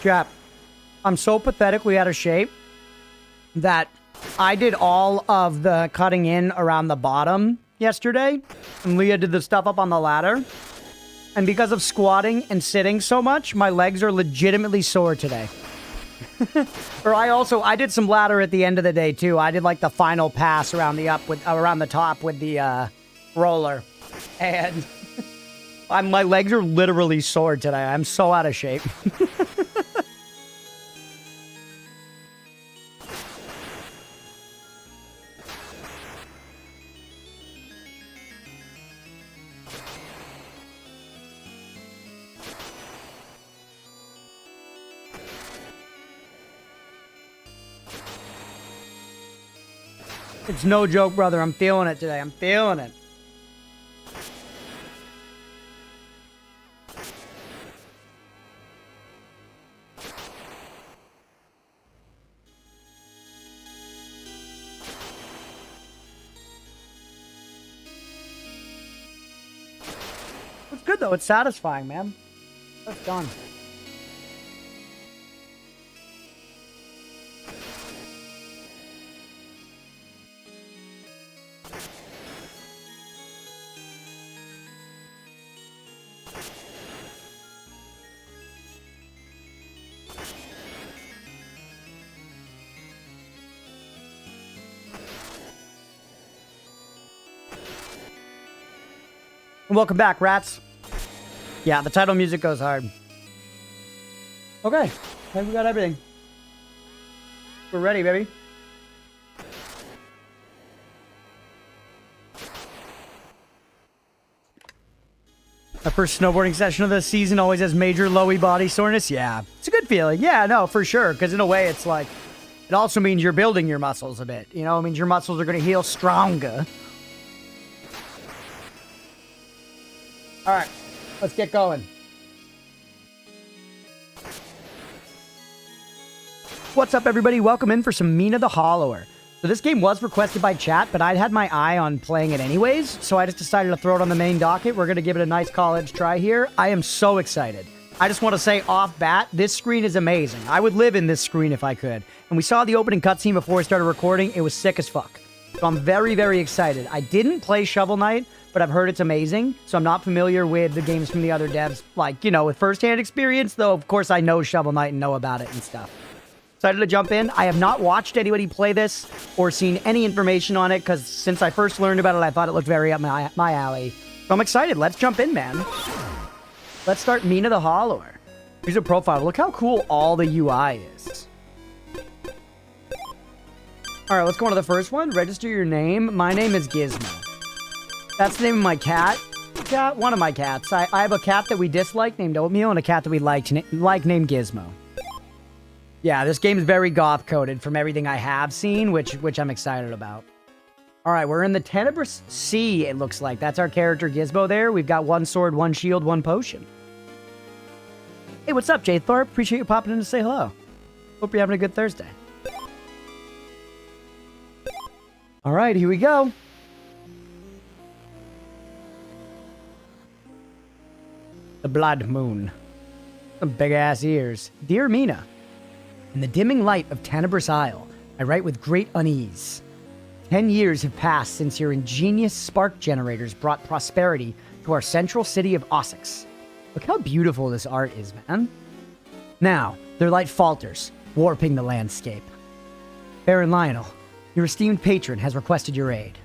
Jap, I'm so pathetically out of shape that I did all of the cutting in around the bottom yesterday, and Leah did the stuff up on the ladder. And because of squatting and sitting so much, my legs are legitimately sore today. Or I did some ladder at the end of the day too. I did like the final pass around the top with the roller. And my legs are literally sore today. I'm so out of shape. It's no joke, brother. I'm feeling it today. I'm feeling it. It's good, though. It's satisfying, man. That's done. Welcome back, rats. Yeah, the title music goes hard. Okay, I think we got everything. We're ready, baby. Our first snowboarding session of the season always has major lowy body soreness. Yeah, it's a good feeling. Yeah, no, for sure. Because in a way, it's like, it also means you're building your muscles a bit. You know, it means your muscles are going to heal stronger. All right, let's get going. What's up, everybody? Welcome in for some Mina the Hollower. So this game was requested by chat, but I'd had my eye on playing it anyways, so I just decided to throw it on the main docket. We're going to give it a nice college try here. I am so excited. I just want to say off bat, this screen is amazing. I would live in this screen if I could. And we saw the opening cutscene before we started recording. It was sick as fuck. So I'm very, very excited. I didn't play Shovel Knight, but I've heard it's amazing, so I'm not familiar with the games from the other devs, like, you know, with first-hand experience, though, of course, I know Shovel Knight and know about it and stuff. Excited to jump in. I have not watched anybody play this or seen any information on it, because since I first learned about it, I thought it looked very up my alley. So I'm excited. Let's jump in, man. Let's start Mina the Hollower. Here's a profile. Look how cool all the UI is. All right, let's go on to the first one. Register your name. My name is Gizmo. That's the name of my cat. One of my cats. I have a cat that we dislike named Oatmeal and a cat that we like named Gizmo. Yeah, this game is very goth-coded from everything I have seen, which I'm excited about. All right, we're in the Tenebrous Sea, it looks like. That's our character Gizmo there. We've got one sword, one shield, one potion. Hey, what's up, Jay Thorpe? Appreciate you popping in to say hello. Hope you're having a good Thursday. All right, here we go. The Blood Moon. Some big-ass ears. Dear Mina, in the dimming light of Tenebrous Isle, I write with great unease. 10 years have passed since your ingenious spark generators brought prosperity to our central city of Ossex. Look how beautiful this art is, man. Now, their light falters, warping the landscape. Baron Lionel, your esteemed patron has requested your aid.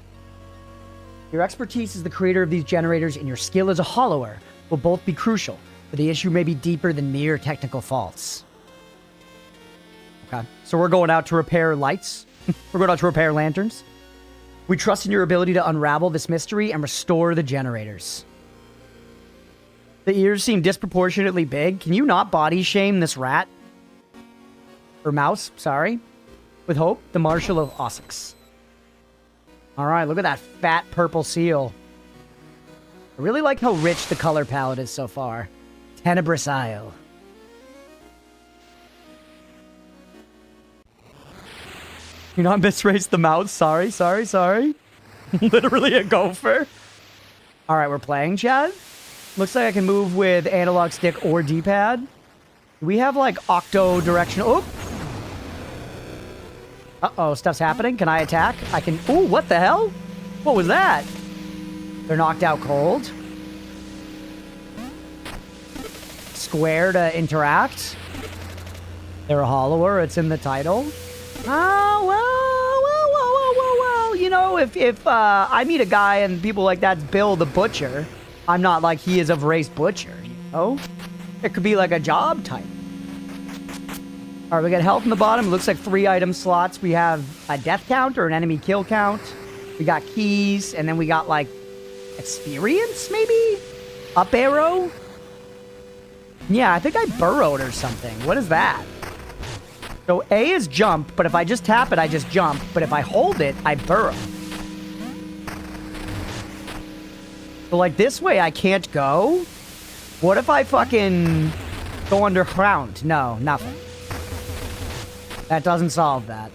Your expertise as the creator of these generators and your skill as a hollower will both be crucial, but the issue may be deeper than mere technical faults. Okay, so we're going out to repair lights. We're going out to repair lanterns. We trust in your ability to unravel this mystery and restore the generators. The ears seem disproportionately big. Can you not body shame this rat? Or mouse, sorry. With Hope, the Marshal of Ossex. All right, look at that fat purple seal. I really like how rich the color palette is so far. Tenebrous Isle. You know, I misraced the mouse. Sorry. Literally a gopher. All right, we're playing, Chad. Looks like I can move with analog stick or D-pad. We have, like, octo-directional... Oh! Uh-oh, stuff's happening. Can I attack? I can... Ooh, what the hell? What was that? They're knocked out cold. Square to interact. They're a hollower. It's in the title. Oh, well. You know, if I meet a guy and people like that's Bill the Butcher, I'm not like he is of race butcher, you know? It could be like a job type. All right, we got health in the bottom. It looks like 3 item slots. We have a death count or an enemy kill count. We got keys, and then we got like experience, maybe? Up arrow? Yeah, I think I burrowed or something. What is that? So A is jump, but if I just tap it, I just jump. But if I hold it, I burrow. So like this way, I can't go. What if I fucking go underground? No, nothing. That doesn't solve that.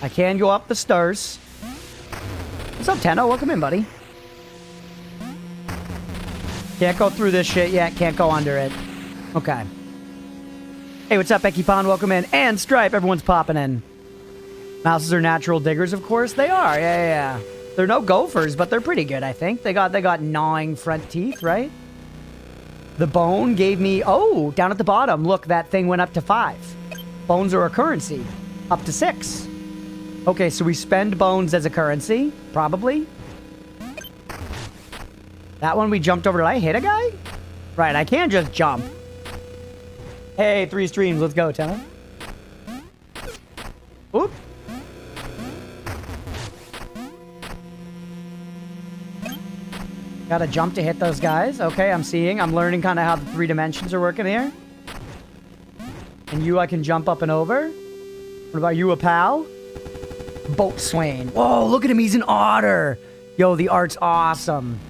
I can go up the stairs. What's up, Tenno? Welcome in, buddy. Can't go through this shit yet. Can't go under it. Okay. Hey, what's up, Becky Pond? Welcome in. And Stripe. Everyone's popping in. Mouses are natural diggers, of course. They are. Yeah. They're no gophers, but they're pretty good, I think. They got gnawing front teeth, right? The bone gave me... Oh, down at the bottom. Look, that thing went up to 5. Bones are a currency. Up to 6. Okay, so we spend bones as a currency. Probably. That one we jumped over. Did I hit a guy? Right, I can't just jump. Hey, 3 streams. Let's go, Tenno. Oop. Gotta jump to hit those guys. Okay, I'm learning kind of how the 3 dimensions are working here. And you, I can jump up and over. What about you, a pal? Boatswain. Whoa, look at him. He's an otter. Yo, the art's awesome.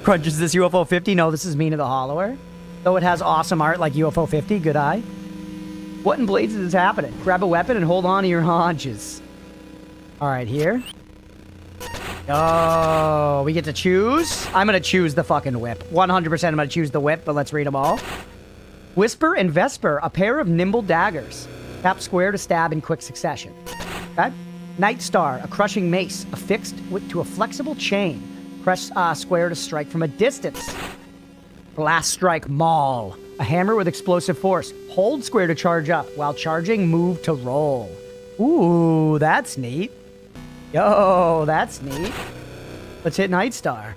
Crunch, is this UFO 50? No, this is Mina the Hollower. Though it has awesome art like UFO 50. Good eye. What in blades is happening? Grab a weapon and hold on to your haunches. All right, here. Oh, we get to choose? I'm going to choose the fucking whip. 100% I'm going to choose the whip, but let's read them all. Whisper and Vesper, a pair of nimble daggers. Tap square to stab in quick succession. Okay. Night Star, a crushing mace affixed to a flexible chain. Press square to strike from a distance. Blast Strike Maul, a hammer with explosive force. Hold square to charge up. While charging, move to roll. Ooh, that's neat. Yo, that's neat. Let's hit Night Star.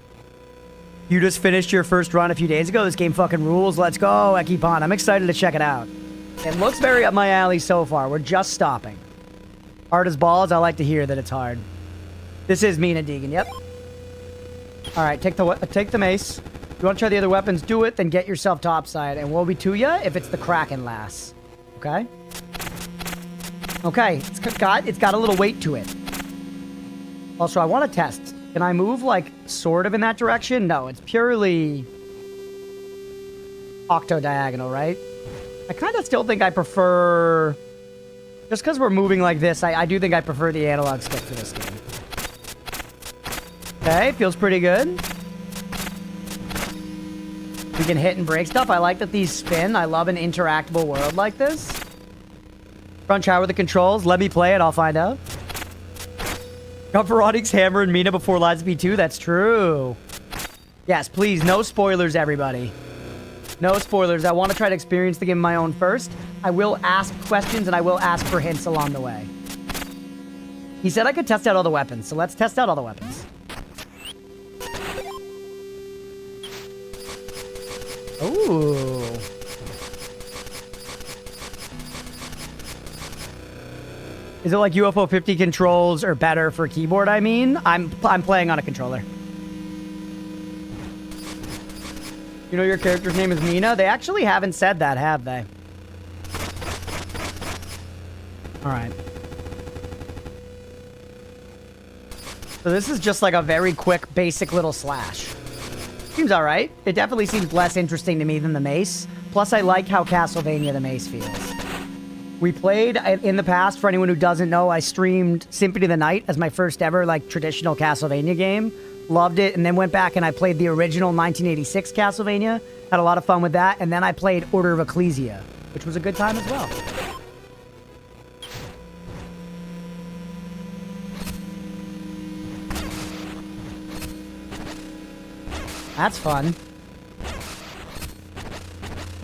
You just finished your first run a few days ago. This game fucking rules. Let's go, Ekipon. I'm excited to check it out. It looks very up my alley so far. We're just stopping. Hard as balls. I like to hear that it's hard. This is Mina Deegan. Yep. All right, take the mace. You want to try the other weapons? Do it, then get yourself topside. And we'll be to ya if it's the Kraken lass. Okay? Okay, it's got a little weight to it. Also, I want to test. Can I move, like, sort of in that direction? No, it's purely octodiagonal, right? I kind of still think I prefer... Just because we're moving like this, I do think I prefer the analog stick for this game. Okay, feels pretty good. We can hit and break stuff. I like that these spin. I love an interactable world like this. Crunch, how are the controls? Let me play it. I'll find out. Gufferonic's hammer and Mina before Lies Be 2. That's true. Yes, please. No spoilers, everybody. No spoilers. I want to try to experience the game on my own first. I will ask questions and I will ask for hints along the way. He said I could test out all the weapons, so let's test out all the weapons. Ooh. Is it like UFO 50 controls are better for keyboard, I mean? I'm playing on a controller. You know your character's name is Mina? They actually haven't said that, have they? Alright. So this is just like a very quick, basic little slash. Seems alright. It definitely seems less interesting to me than the mace. Plus, I like how Castlevania the mace feels. We played in the past, for anyone who doesn't know, I streamed Symphony of the Night as my first ever, like, traditional Castlevania game. Loved it, and then went back and I played the original 1986 Castlevania. Had a lot of fun with that, and then I played Order of Ecclesia, which was a good time as well. That's fun.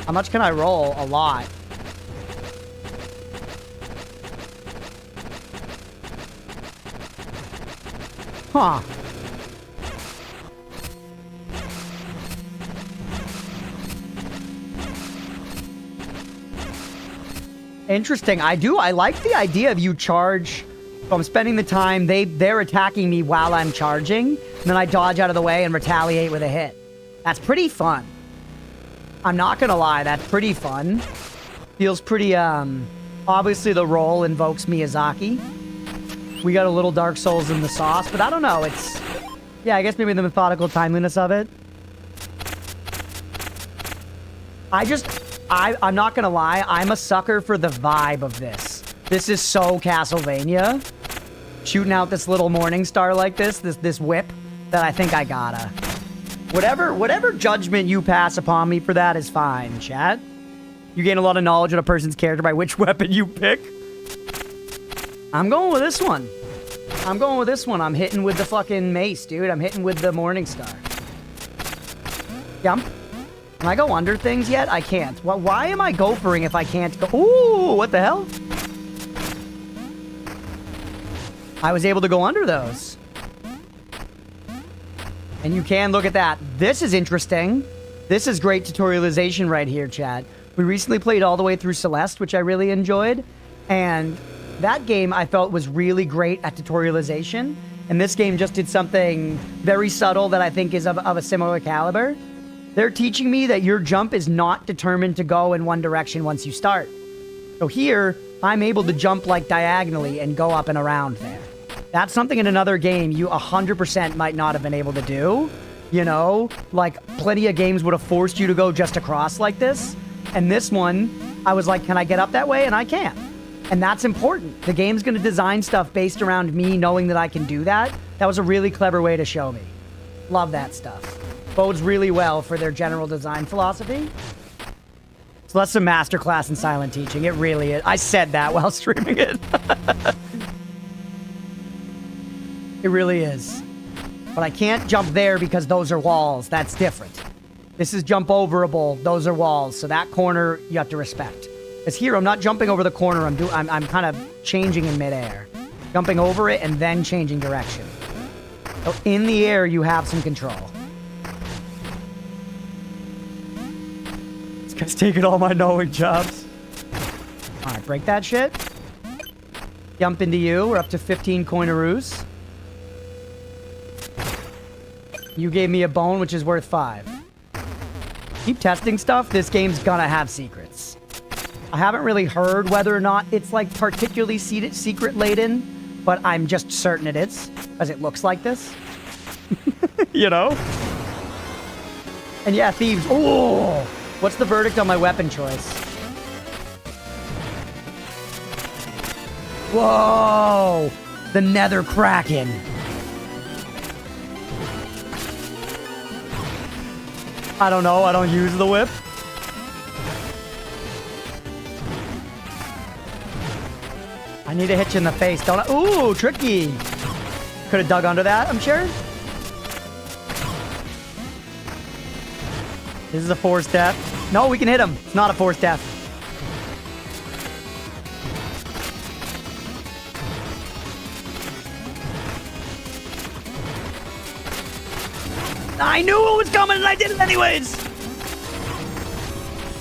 How much can I roll? A lot. Huh. Interesting. I like the idea of you charge. So I'm spending the time, they're attacking me while I'm charging, and then I dodge out of the way and retaliate with a hit. That's pretty fun. I'm not gonna lie, that's pretty fun. Feels pretty, obviously the role invokes Miyazaki. We got a little Dark Souls in the sauce, but I don't know, it's... Yeah, I guess maybe the methodical timeliness of it. I'm not gonna lie, I'm a sucker for the vibe of this. This is so Castlevania. Shooting out this little morning star like this whip, that I think I gotta. Whatever judgment you pass upon me for that is fine, chat. You gain a lot of knowledge of a person's character by which weapon you pick. I'm going with this one. I'm hitting with the fucking mace, dude. I'm hitting with the morning star. Jump. Can I go under things yet? I can't. Why am I gophering if I can't go? Ooh, what the hell? I was able to go under those. And you can look at that. This is interesting. This is great tutorialization right here, chat. We recently played all the way through Celeste, which I really enjoyed. And that game I felt was really great at tutorialization. And this game just did something very subtle that I think is of a similar caliber. They're teaching me that your jump is not determined to go in one direction once you start. So here, I'm able to jump like diagonally and go up and around there. That's something in another game you 100% might not have been able to do. You know, like plenty of games would have forced you to go just across like this. And this one, I was like, can I get up that way? And I can't. And that's important. The game's going to design stuff based around me knowing that I can do that. That was a really clever way to show me. Love that stuff. Bodes really well for their general design philosophy. So that's a masterclass in silent teaching. It really is. I said that while streaming it. It really is. But I can't jump there because those are walls. That's different. This is jump overable. Those are walls. So that corner you have to respect. Because here I'm not jumping over the corner. I'm kind of changing in midair. Jumping over it and then changing direction. So in the air you have some control. This guy's taking all my knowing jobs. Alright, break that shit. Jump into you. We're up to 15 coinaroos. You gave me a bone, which is worth 5. Keep testing stuff. This game's gonna have secrets. I haven't really heard whether or not it's like particularly secret laden, but I'm just certain it is, as it looks like this. You know? And yeah, thieves. Oh! What's the verdict on my weapon choice? Whoa! The Nether Kraken. I don't know. I don't use the whip. I need to hit you in the face, don't I? Ooh, tricky. Could have dug under that, I'm sure. This is a forced death. No, we can hit him. It's not a forced death. I knew it was coming and I did it anyways.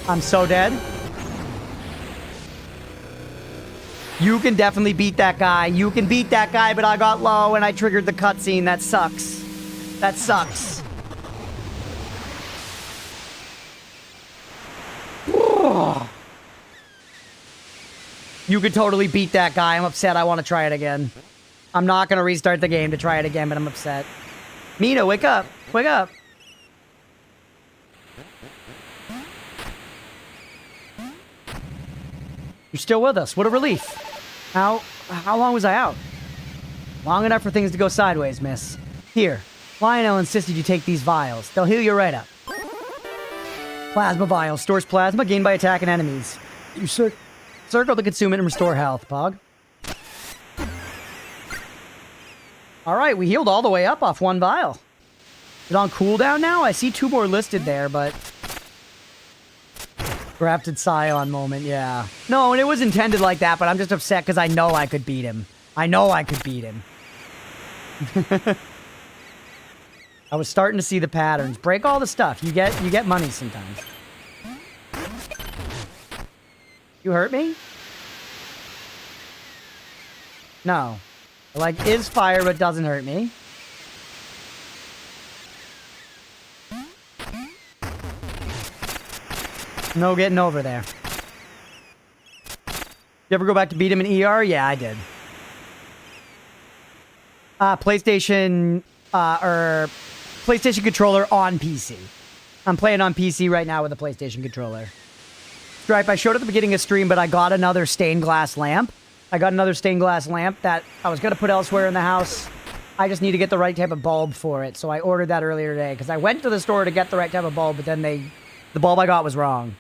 I'm so dead. You can definitely beat that guy. You can beat that guy, but I got low and I triggered the cutscene. That sucks. That sucks. You could totally beat that guy. I'm upset. I want to try it again. I'm not going to restart the game to try it again, but I'm upset. Mina, wake up. Wake up. You're still with us. What a relief. How long was I out? Long enough for things to go sideways, miss. Here, Lionel insisted you take these vials. They'll heal you right up. Plasma vial. Stores plasma gained by attacking enemies. You circle to consume it and restore health, Pog. Alright, we healed all the way up off one vial. Is it on cooldown now? I see 2 more listed there, but... Grafted Scion moment, yeah. No, and it was intended like that, but I'm just upset because I know I could beat him. I know I could beat him. I was starting to see the patterns. Break all the stuff. You get money sometimes. You hurt me? No. Like, is fire, but doesn't hurt me. No getting over there. You ever go back to beat him in ER? Yeah, I did. PlayStation, or PlayStation controller on PC. I'm playing on PC right now with a PlayStation controller. Stripe, I showed at the beginning of stream, but I got another stained glass lamp. I got another stained glass lamp that I was going to put elsewhere in the house. I just need to get the right type of bulb for it. So I ordered that earlier today because I went to the store to get the right type of bulb, but then the bulb I got was wrong.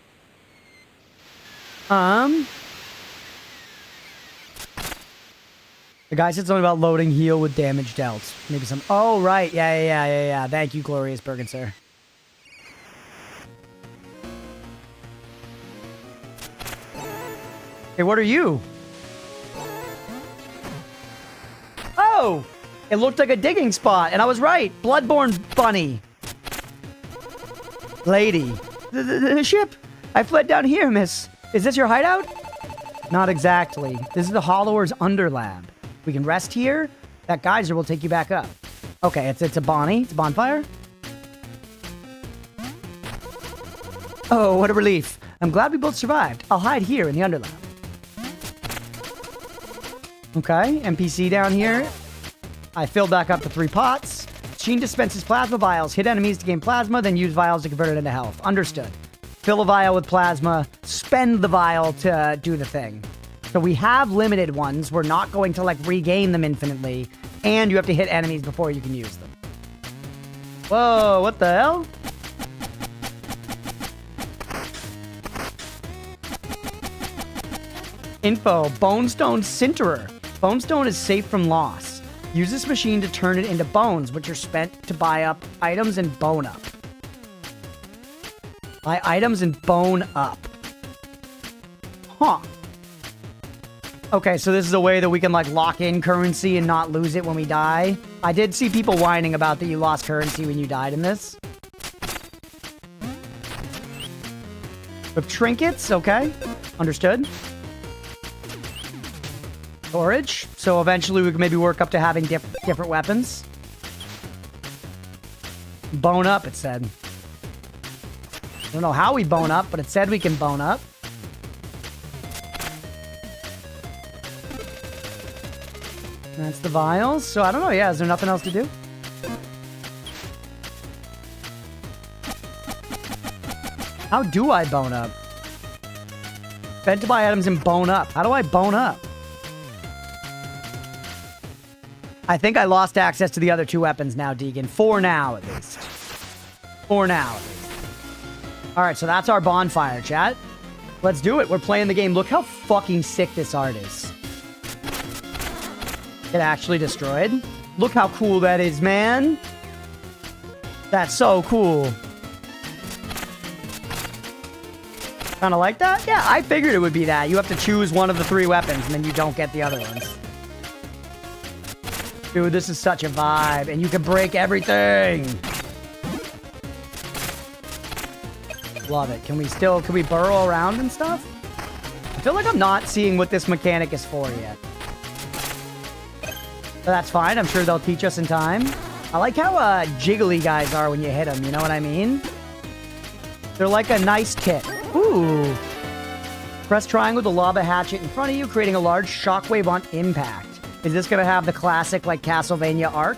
The guy said something about loading heal with damage dealt. Maybe some... Oh, right. Yeah. Thank you, Glorious Bergen, sir. Hey, what are you? Oh! It looked like a digging spot, and I was right. Bloodborne bunny. Lady. The ship. I fled down here, miss. Is this your hideout? Not exactly. This is the Hollower's Underlab. We can rest here. That geyser will take you back up. Okay, it's a Bonnie. It's a bonfire. Oh, what a relief. I'm glad we both survived. I'll hide here in the Underlab. Okay, NPC down here. I filled back up to 3 pots. Sheen dispenses plasma vials. Hit enemies to gain plasma, then use vials to convert it into health. Understood. Fill a vial with plasma. Spend the vial to do the thing. So we have limited ones. We're not going to, like, regain them infinitely. And you have to hit enemies before you can use them. Whoa, what the hell? Info. Bonestone Sinterer. Bonestone is safe from loss. Use this machine to turn it into bones, which are spent to buy up items and bone up. Buy items and bone up. Huh. Okay, so this is a way that we can, like, lock in currency and not lose it when we die. I did see people whining about that you lost currency when you died in this. With trinkets, okay. Understood. Storage. So eventually we can maybe work up to having different weapons. Bone up, it said. I don't know how we bone up, but it said we can bone up. That's the vials. So I don't know. Yeah, is there nothing else to do? How do I bone up? Spend to buy items and bone up. How do I bone up? I think I lost access to the other 2 weapons now, Deegan. For now, at least. For now, at least. Alright, so that's our bonfire, chat. Let's do it. We're playing the game. Look how fucking sick this art is. It actually destroyed. Look how cool that is, man. That's so cool. Kind of like that? Yeah, I figured it would be that. You have to choose one of the 3 weapons, and then you don't get the other ones. Dude, this is such a vibe, and you can break everything. Love it. Can we burrow around and stuff? I feel like I'm not seeing what this mechanic is for yet. But that's fine. I'm sure they'll teach us in time. I like how jiggly guys are when you hit them. You know what I mean? They're like a nice kit. Ooh. Press triangle to lob a hatchet in front of you, creating a large shockwave on impact. Is this going to have the classic, like, Castlevania arc?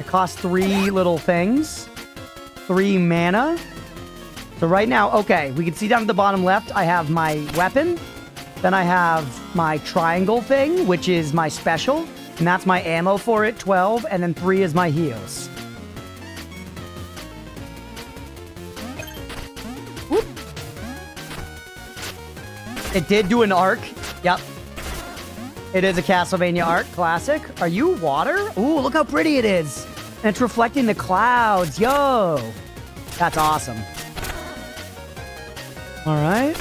It costs 3 little things. 3 mana. So right now, okay, we can see down at the bottom left, I have my weapon. Then I have my triangle thing, which is my special. And that's my ammo for it, 12. And then 3 is my heals. Whoop. It did do an arc. Yep. It is a Castlevania arc classic. Are you water? Ooh, look how pretty it is. And it's reflecting the clouds. Yo. That's awesome. All right.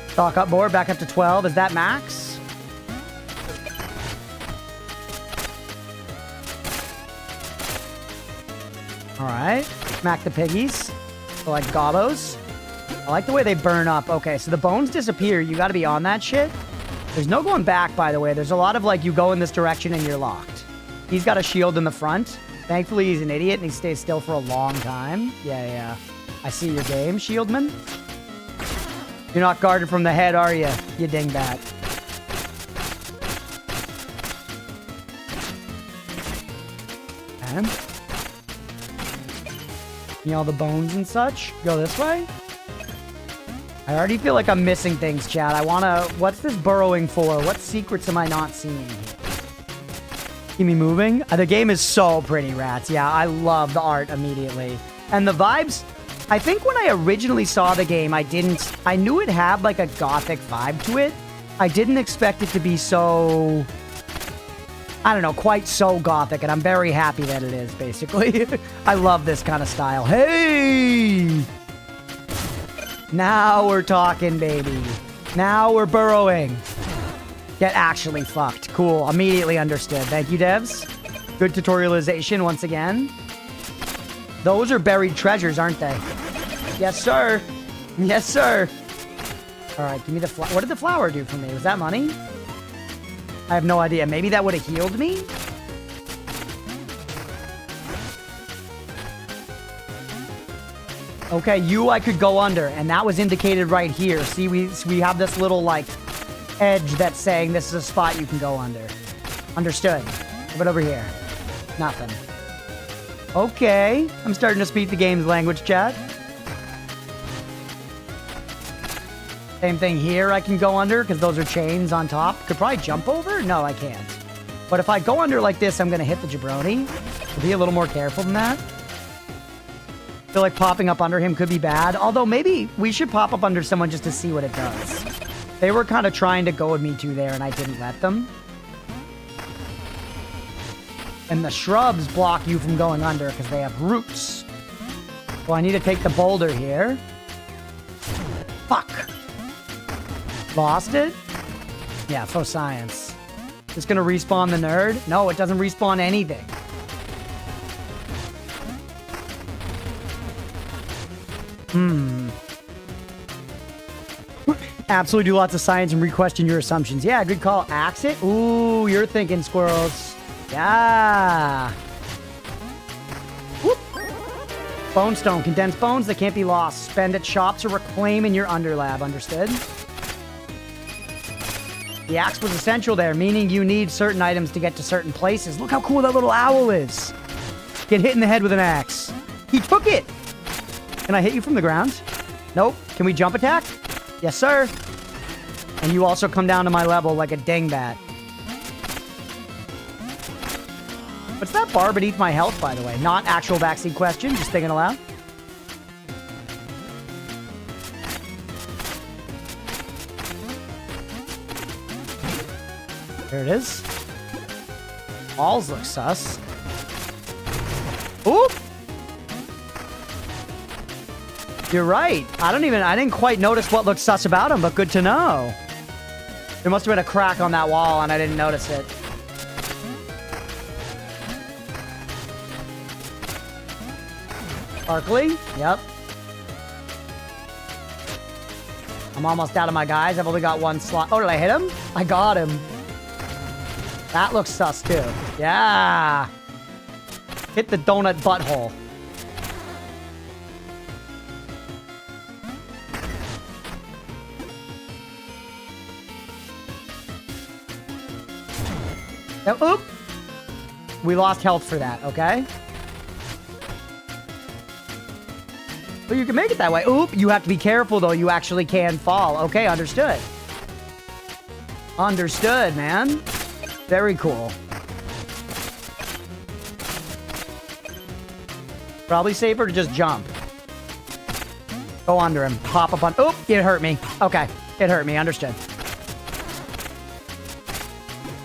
Stock up board, back up to 12. Is that max? All right. Smack the piggies. So like gobbos. I like the way they burn up. Okay, so the bones disappear. You got to be on that shit. There's no going back, by the way. There's a lot of like you go in this direction and you're locked. He's got a shield in the front. Thankfully, he's an idiot and he stays still for a long time. Yeah. I see your game, Shieldman. You're not guarded from the head, are you? You dingbat. Okay. You know, all the bones and such. Go this way. I already feel like I'm missing things, chat. I wanna... What's this burrowing for? What secrets am I not seeing? Keep me moving. The game is so pretty, rats. Yeah, I love the art immediately. And the vibes... I think when I originally saw the game, I knew it had like a gothic vibe to it. I didn't expect it to be so... I don't know, quite so gothic, and I'm very happy that it is, basically. I love this kind of style. Hey! Now we're talking, baby. Now we're burrowing. Get actually fucked. Cool. Immediately understood. Thank you, devs. Good tutorialization once again. Those are buried treasures, aren't they? Yes, sir. Yes, sir. All right, give me the flower. What did the flower do for me? Was that money? I have no idea. Maybe that would have healed me? Okay, you I could go under, and that was indicated right here. See, we have this little, like, edge that's saying this is a spot you can go under. Understood. But over here. Nothing. Okay. I'm starting to speak the game's language, chat. Same thing here I can go under, because those are chains on top. Could probably jump over? No, I can't. But if I go under like this, I'm going to hit the jabroni. So be a little more careful than that. I feel like popping up under him could be bad. Although maybe we should pop up under someone just to see what it does. They were kind of trying to goad me to there, and I didn't let them. And the shrubs block you from going under because they have roots. Well, I need to take the boulder here. Fuck. Lost it? Yeah, faux science. Just gonna respawn the nerd? No, it doesn't respawn anything. Absolutely do lots of science and re-question your assumptions. Yeah, good call. Axe it? Ooh, you're thinking, squirrels. Yeah. Whoop. Bone stone. Condensed bones that can't be lost. Spend at shops or reclaim in your underlab. Understood? The axe was essential there, meaning you need certain items to get to certain places. Look how cool that little owl is. Get hit in the head with an axe. He took it. Can I hit you from the ground? Nope. Can we jump attack? Yes, sir. And you also come down to my level like a dingbat. What's that bar beneath my health, by the way? Not actual vaccine question, just thinking aloud. There it is. Balls look sus. Oop! You're right. I didn't quite notice what looked sus about him, but good to know. There must have been a crack on that wall and I didn't notice it. Sparkly? Yep. I'm almost out of my guys. I've only got one slot. Oh, did I hit him? I got him. That looks sus too. Yeah. Hit the donut butthole. Now, oop. We lost health for that, okay? Well, you can make it that way. Oop, you have to be careful, though. You actually can fall. Okay, understood. Understood, man. Very cool. Probably safer to just jump. Go under him. Hop up on... Oop, it hurt me. Okay, it hurt me. Understood.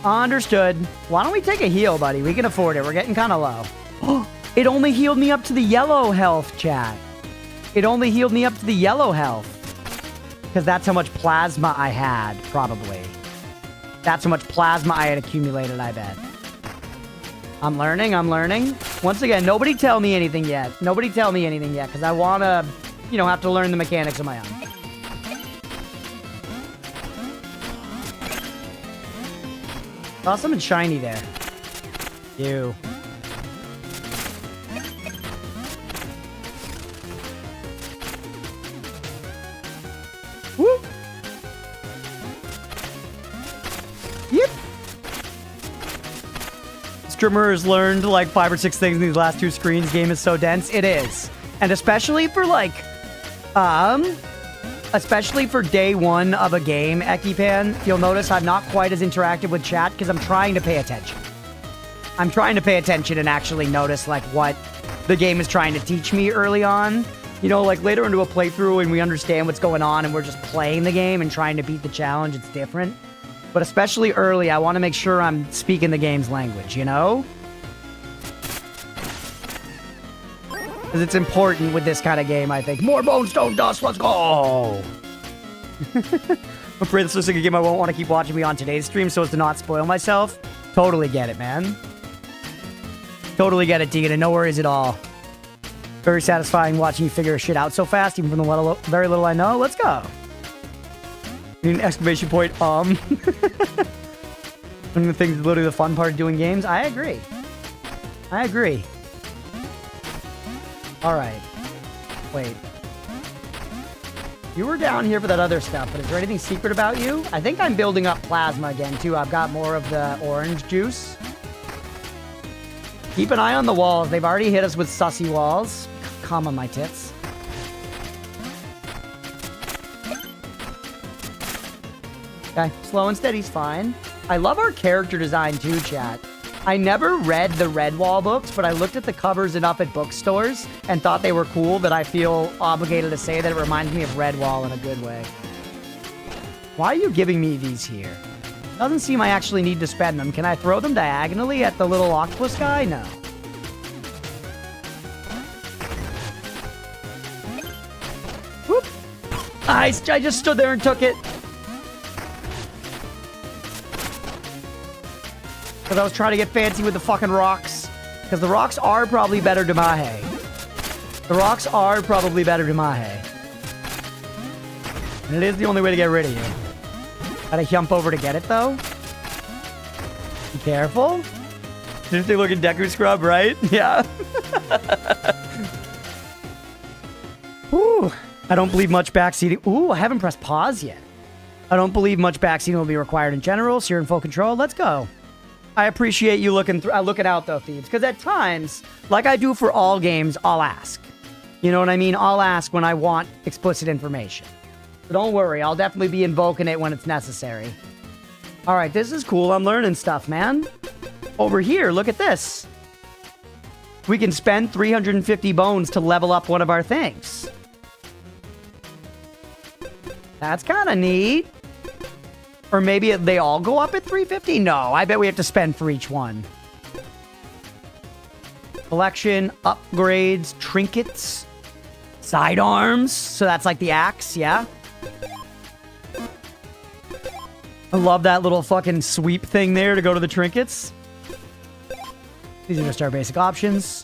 Understood. Why don't we take a heal, buddy? We can afford it. We're getting kind of low. It only healed me up to the yellow health, chat. It only healed me up to the yellow health. Because that's how much plasma I had, probably. That's how much plasma I had accumulated, I bet. I'm learning, I'm learning. Once again, nobody tell me anything yet. Nobody tell me anything yet, because I want to, you know, have to learn the mechanics of my own. Saw something shiny there. Ew. Woo! Yep. Streamer has learned like 5 or 6 things in these last 2 screens. Game is so dense. It is. And especially for like, especially for day 1 of a game, Ekipan, you'll notice I'm not quite as interactive with chat because I'm trying to pay attention. I'm trying to pay attention and actually notice like what the game is trying to teach me early on. You know, like later into a playthrough and we understand what's going on and we're just playing the game and trying to beat the challenge, it's different. But especially early, I want to make sure I'm speaking the game's language, you know? Because it's important with this kind of game, I think. More bone, stone, dust, let's go! I'm afraid this looks like a game I won't want to keep watching me on today's stream so as to not spoil myself. Totally get it, man. Totally get it, Tegan, and no worries at all. Very satisfying watching you figure shit out so fast, even from the very little I know. Let's go. Need an exclamation point, One of the things is literally the fun part of doing games. I agree. I agree. Alright. Wait. You were down here for that other stuff, but is there anything secret about you? I think I'm building up plasma again, too. I've got more of the orange juice. Keep an eye on the walls. They've already hit us with sussy walls. Come on, my tits. Okay, slow and steady's fine. I love our character design too, chat. I never read the Redwall books, but I looked at the covers enough at bookstores and thought they were cool that I feel obligated to say that it reminds me of Redwall in a good way. Why are you giving me these here? Doesn't seem I actually need to spend them. Can I throw them diagonally at the little octopus guy? No. Whoop. I just stood there and took it. Because I was trying to get fancy with the fucking rocks. Because the rocks are probably better to Mahe. The rocks are probably better to Mahe. And it is the only way to get rid of you. Gotta jump over to get it, though. Be careful. Interesting looking Deku scrub, right? Yeah. Ooh. I don't believe much backseating. Ooh, I haven't pressed pause yet. I don't believe much backseating will be required in general, so you're in full control. Let's go. I appreciate you looking out, though, Thebes. Because at times, like I do for all games, I'll ask. You know what I mean? I'll ask when I want explicit information. So don't worry, I'll definitely be invoking it when it's necessary. All right, this is cool. I'm learning stuff, man. Over here, look at this. We can spend 350 bones to level up one of our things. That's kind of neat. Or maybe they all go up at 350? No, I bet we have to spend for each one. Collection, upgrades, trinkets, sidearms. So that's like the axe, yeah? I love that little fucking sweep thing there to go to the trinkets. These are just our basic options.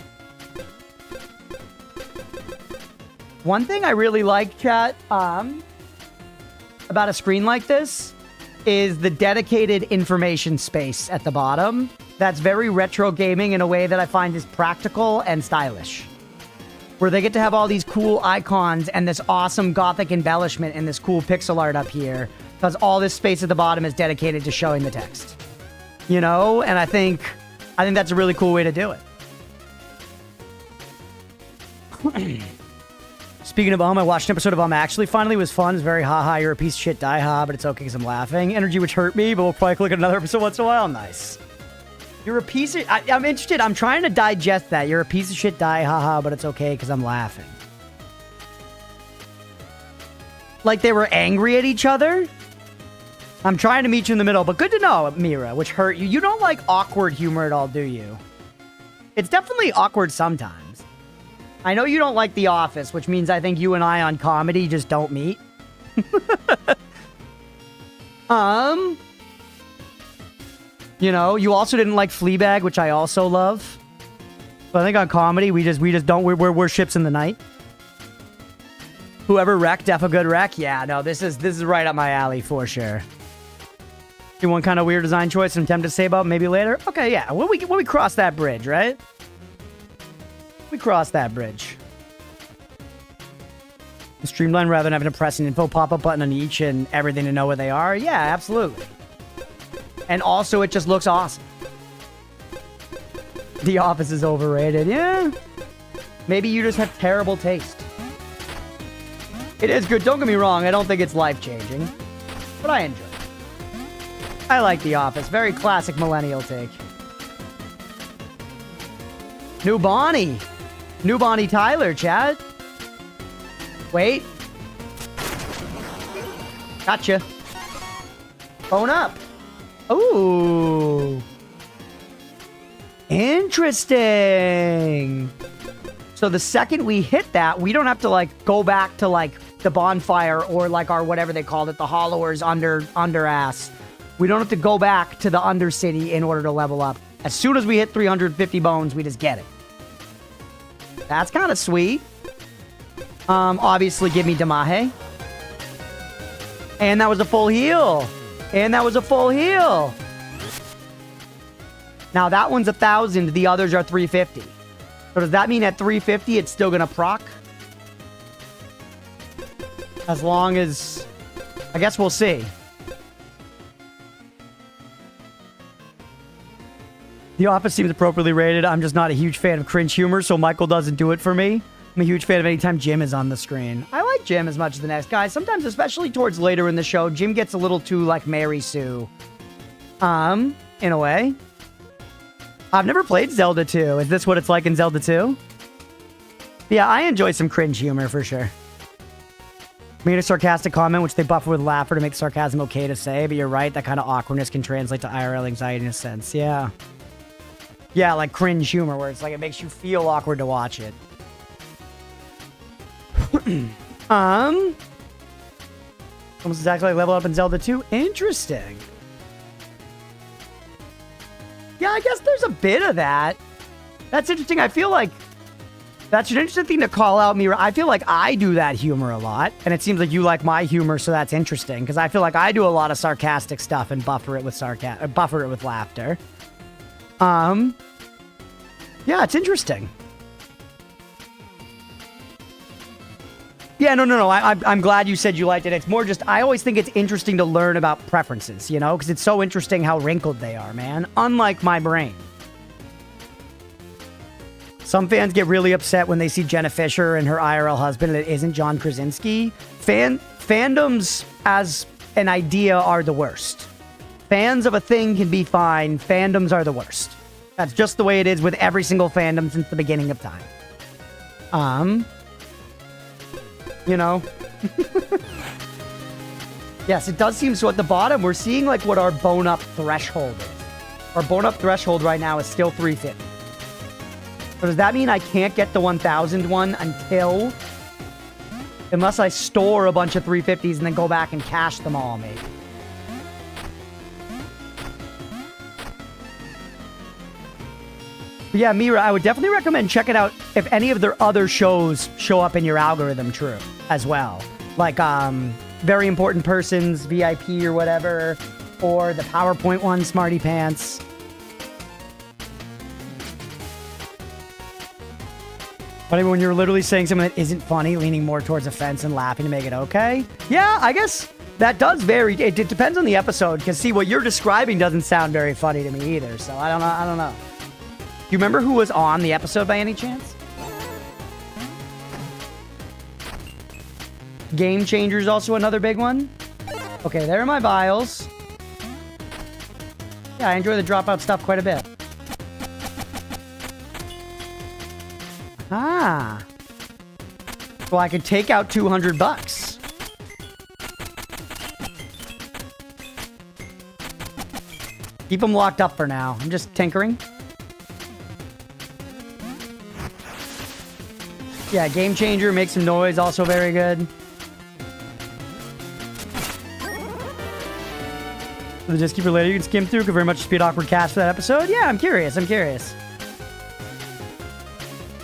One thing I really like, chat, about a screen like this is the dedicated information space at the bottom. That's very retro gaming in a way that I find is practical and stylish. Where they get to have all these cool icons and this awesome gothic embellishment and this cool pixel art up here. Because all this space at the bottom is dedicated to showing the text. You know? And I think that's a really cool way to do it. Speaking of I watched an episode of actually finally. It was fun. It's very haha, you're a piece of shit, die ha, but it's okay because I'm laughing. Energy which hurt me, but we'll probably click another episode once in a while. Nice. You're a piece of... I'm interested. I'm trying to digest that. You're a piece of shit, die haha, but it's okay because I'm laughing. Like they were angry at each other? I'm trying to meet you in the middle, but good to know, Mira, which hurt you. You don't like awkward humor at all, do you? It's definitely awkward sometimes. I know you don't like The Office, which means I think you and I on comedy just don't meet. You know, you also didn't like Fleabag, which I also love. But I think on comedy, we just don't, we're ships in the night. Whoever wrecked, def a good wreck. Yeah, no, this is right up my alley for sure. See one kind of weird design choice I'm tempted to say about maybe later. Okay, yeah, when we cross that bridge, right? We cross that bridge. Streamline rather than having to press an info pop-up button on each and everything to know where they are. Yeah, absolutely. And also, it just looks awesome. The Office is overrated. Yeah. Maybe you just have terrible taste. It is good. Don't get me wrong. I don't think it's life-changing. But I enjoy it. I like The Office. Very classic millennial take. New Bonnie. New Bonnie Tyler, chat. Wait. Gotcha. Phone up. Ooh. Interesting. So the second we hit that, we don't have to like go back to like the bonfire or like our whatever they called it, the hollowers under ass. We don't have to go back to the Undercity in order to level up. As soon as we hit 350 bones, we just get it. That's kind of sweet. Obviously give me Damahe. And that was a full heal. And that was a full heal. Now that one's 1,000. The others are 350. So does that mean at 350 it's still gonna proc? As long as... I guess we'll see. The Office seems appropriately rated. I'm just not a huge fan of cringe humor, so Michael doesn't do it for me. I'm a huge fan of anytime Jim is on the screen. I like Jim as much as the next guy. Sometimes, especially towards later in the show, Jim gets a little too, like, Mary Sue. In a way. I've never played Zelda 2. Is this what it's like in Zelda 2? Yeah, I enjoy some cringe humor, for sure. Made a sarcastic comment, which they buffer with laughter to make sarcasm okay to say, but you're right, that kind of awkwardness can translate to IRL anxiety in a sense. Yeah. Yeah, like cringe humor, where it's like it makes you feel awkward to watch it. Almost exactly like level up in Zelda 2. Interesting. Yeah, I guess there's a bit of that. That's interesting. I feel like that's an interesting thing to call out, Mira. I feel like I do that humor a lot, and it seems like you like my humor, so that's interesting, because I feel like I do a lot of sarcastic stuff and buffer it with laughter. Yeah, it's interesting. Yeah, no. I'm glad you said you liked it. It's more just, I always think it's interesting to learn about preferences, you know? Because it's so interesting how wrinkled they are, man. Unlike my brain. Some fans get really upset when they see Jenna Fisher and her IRL husband and it isn't John Krasinski. Fandoms as an idea are the worst. Fans of a thing can be fine. Fandoms are the worst. That's just the way it is with every single fandom since the beginning of time. You know? Yes, it does seem so. At the bottom, we're seeing like what our bone up threshold is. Our bone up threshold right now is still 350. So does that mean I can't get the 1,000 one until... Unless I store a bunch of 350s and then go back and cash them all, maybe. But yeah, Mira, I would definitely recommend checking out if any of their other shows show up in your algorithm, true, as well. Like, Very Important Persons, VIP or whatever, or the PowerPoint one, Smarty Pants. But when you're literally saying something that isn't funny, leaning more towards offense and laughing to make it okay. Yeah, I guess that does vary. It depends on the episode, because see, what you're describing doesn't sound very funny to me either, so I don't know. You remember who was on the episode by any chance? Game Changer is also another big one. Okay, there are my vials. Yeah, I enjoy the dropout stuff quite a bit. Ah. Well, I could take out 200 bucks. Keep them locked up for now. I'm just tinkering. Yeah, Game Changer, make some noise, also very good. The Just Keep Related you can skim through. Could very much speed awkward cast for that episode. Yeah, I'm curious.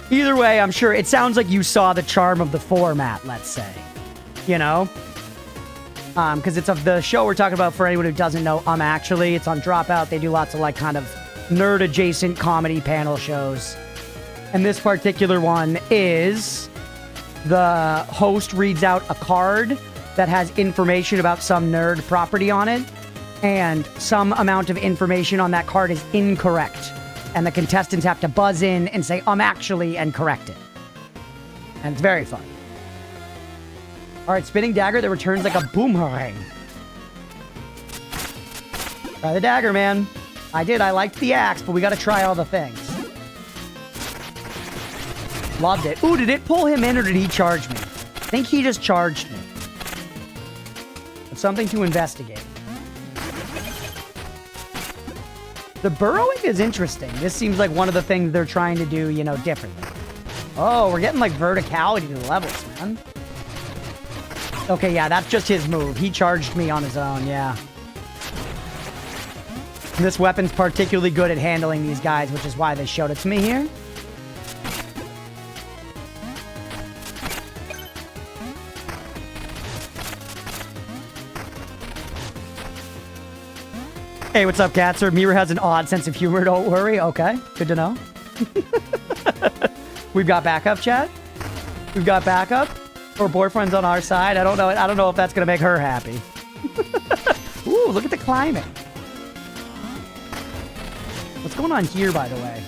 Either way, I'm sure it sounds like you saw the charm of the format, let's say. You know? Because it's of the show we're talking about, for anyone who doesn't know, Actually, it's on Dropout. They do lots of, like, kind of nerd-adjacent comedy panel shows. And this particular one is the host reads out a card that has information about some nerd property on it, and some amount of information on that card is incorrect. And the contestants have to buzz in and say, actually, and correct it. And it's very fun. All right, spinning dagger that returns like a boomerang. Try the dagger, man. I did. I liked the axe, but we got to try all the things. Loved it. Ooh, did it pull him in or did he charge me? I think he just charged me. It's something to investigate. The burrowing is interesting. This seems like one of the things they're trying to do, you know, differently. Oh, we're getting like verticality to the levels, man. Okay, yeah, that's just his move. He charged me on his own, yeah. This weapon's particularly good at handling these guys, which is why they showed it to me here. Hey, what's up, Katzer? Mira has an odd sense of humor, don't worry. Okay, good to know. We've got backup, chat. We've got backup. Her boyfriend's on our side. I don't know if that's gonna make her happy. Ooh, look at the climbing. What's going on here, by the way?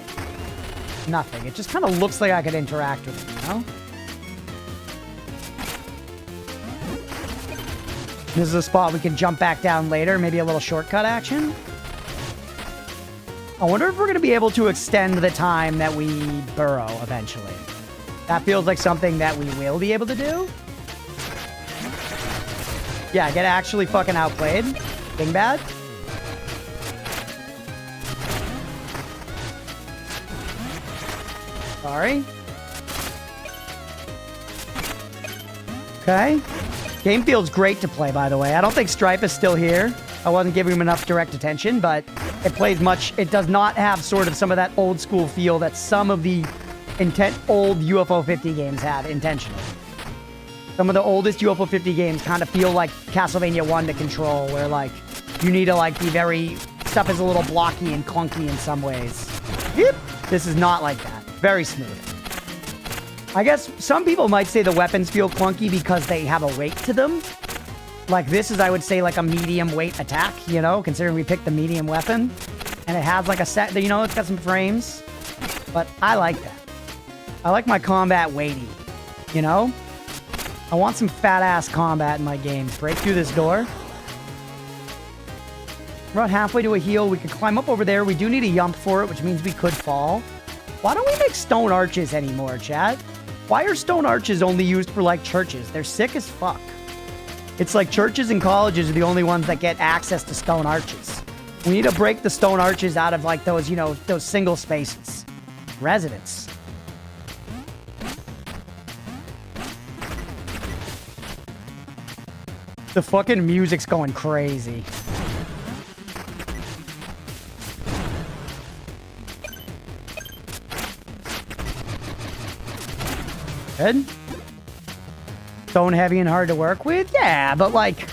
Nothing. It just kind of looks like I could interact with it, you know? This is a spot we can jump back down later. Maybe a little shortcut action. I wonder if we're going to be able to extend the time that we burrow eventually. That feels like something that we will be able to do. Yeah, get actually fucking outplayed. Dingbad. Sorry. Okay. Game feels great to play, by the way. I don't think Stripe is still here. I wasn't giving him enough direct attention, but it plays much. It does not have sort of some of that old school feel that some of the old UFO 50 games have intentionally. Some of the oldest UFO 50 games kind of feel like Castlevania 1 to control, where like you need to like be very, stuff is a little blocky and clunky in some ways. Yep. This is not like that. Very smooth. I guess some people might say the weapons feel clunky because they have a weight to them. Like this is, I would say, like a medium weight attack, you know, considering we picked the medium weapon. And it has like a set, you know, it's got some frames. But I like that. I like my combat weighty, you know? I want some fat-ass combat in my games. Break through this door. We're about halfway to a heal. We could climb up over there. We do need a yump for it, which means we could fall. Why don't we make stone arches anymore, chat? Why are stone arches only used for, like, churches? They're sick as fuck. It's like churches and colleges are the only ones that get access to stone arches. We need to break the stone arches out of, like, those, you know, those single spaces. Residents. The fucking music's going crazy. Good. Stone heavy and hard to work with? Yeah, but like,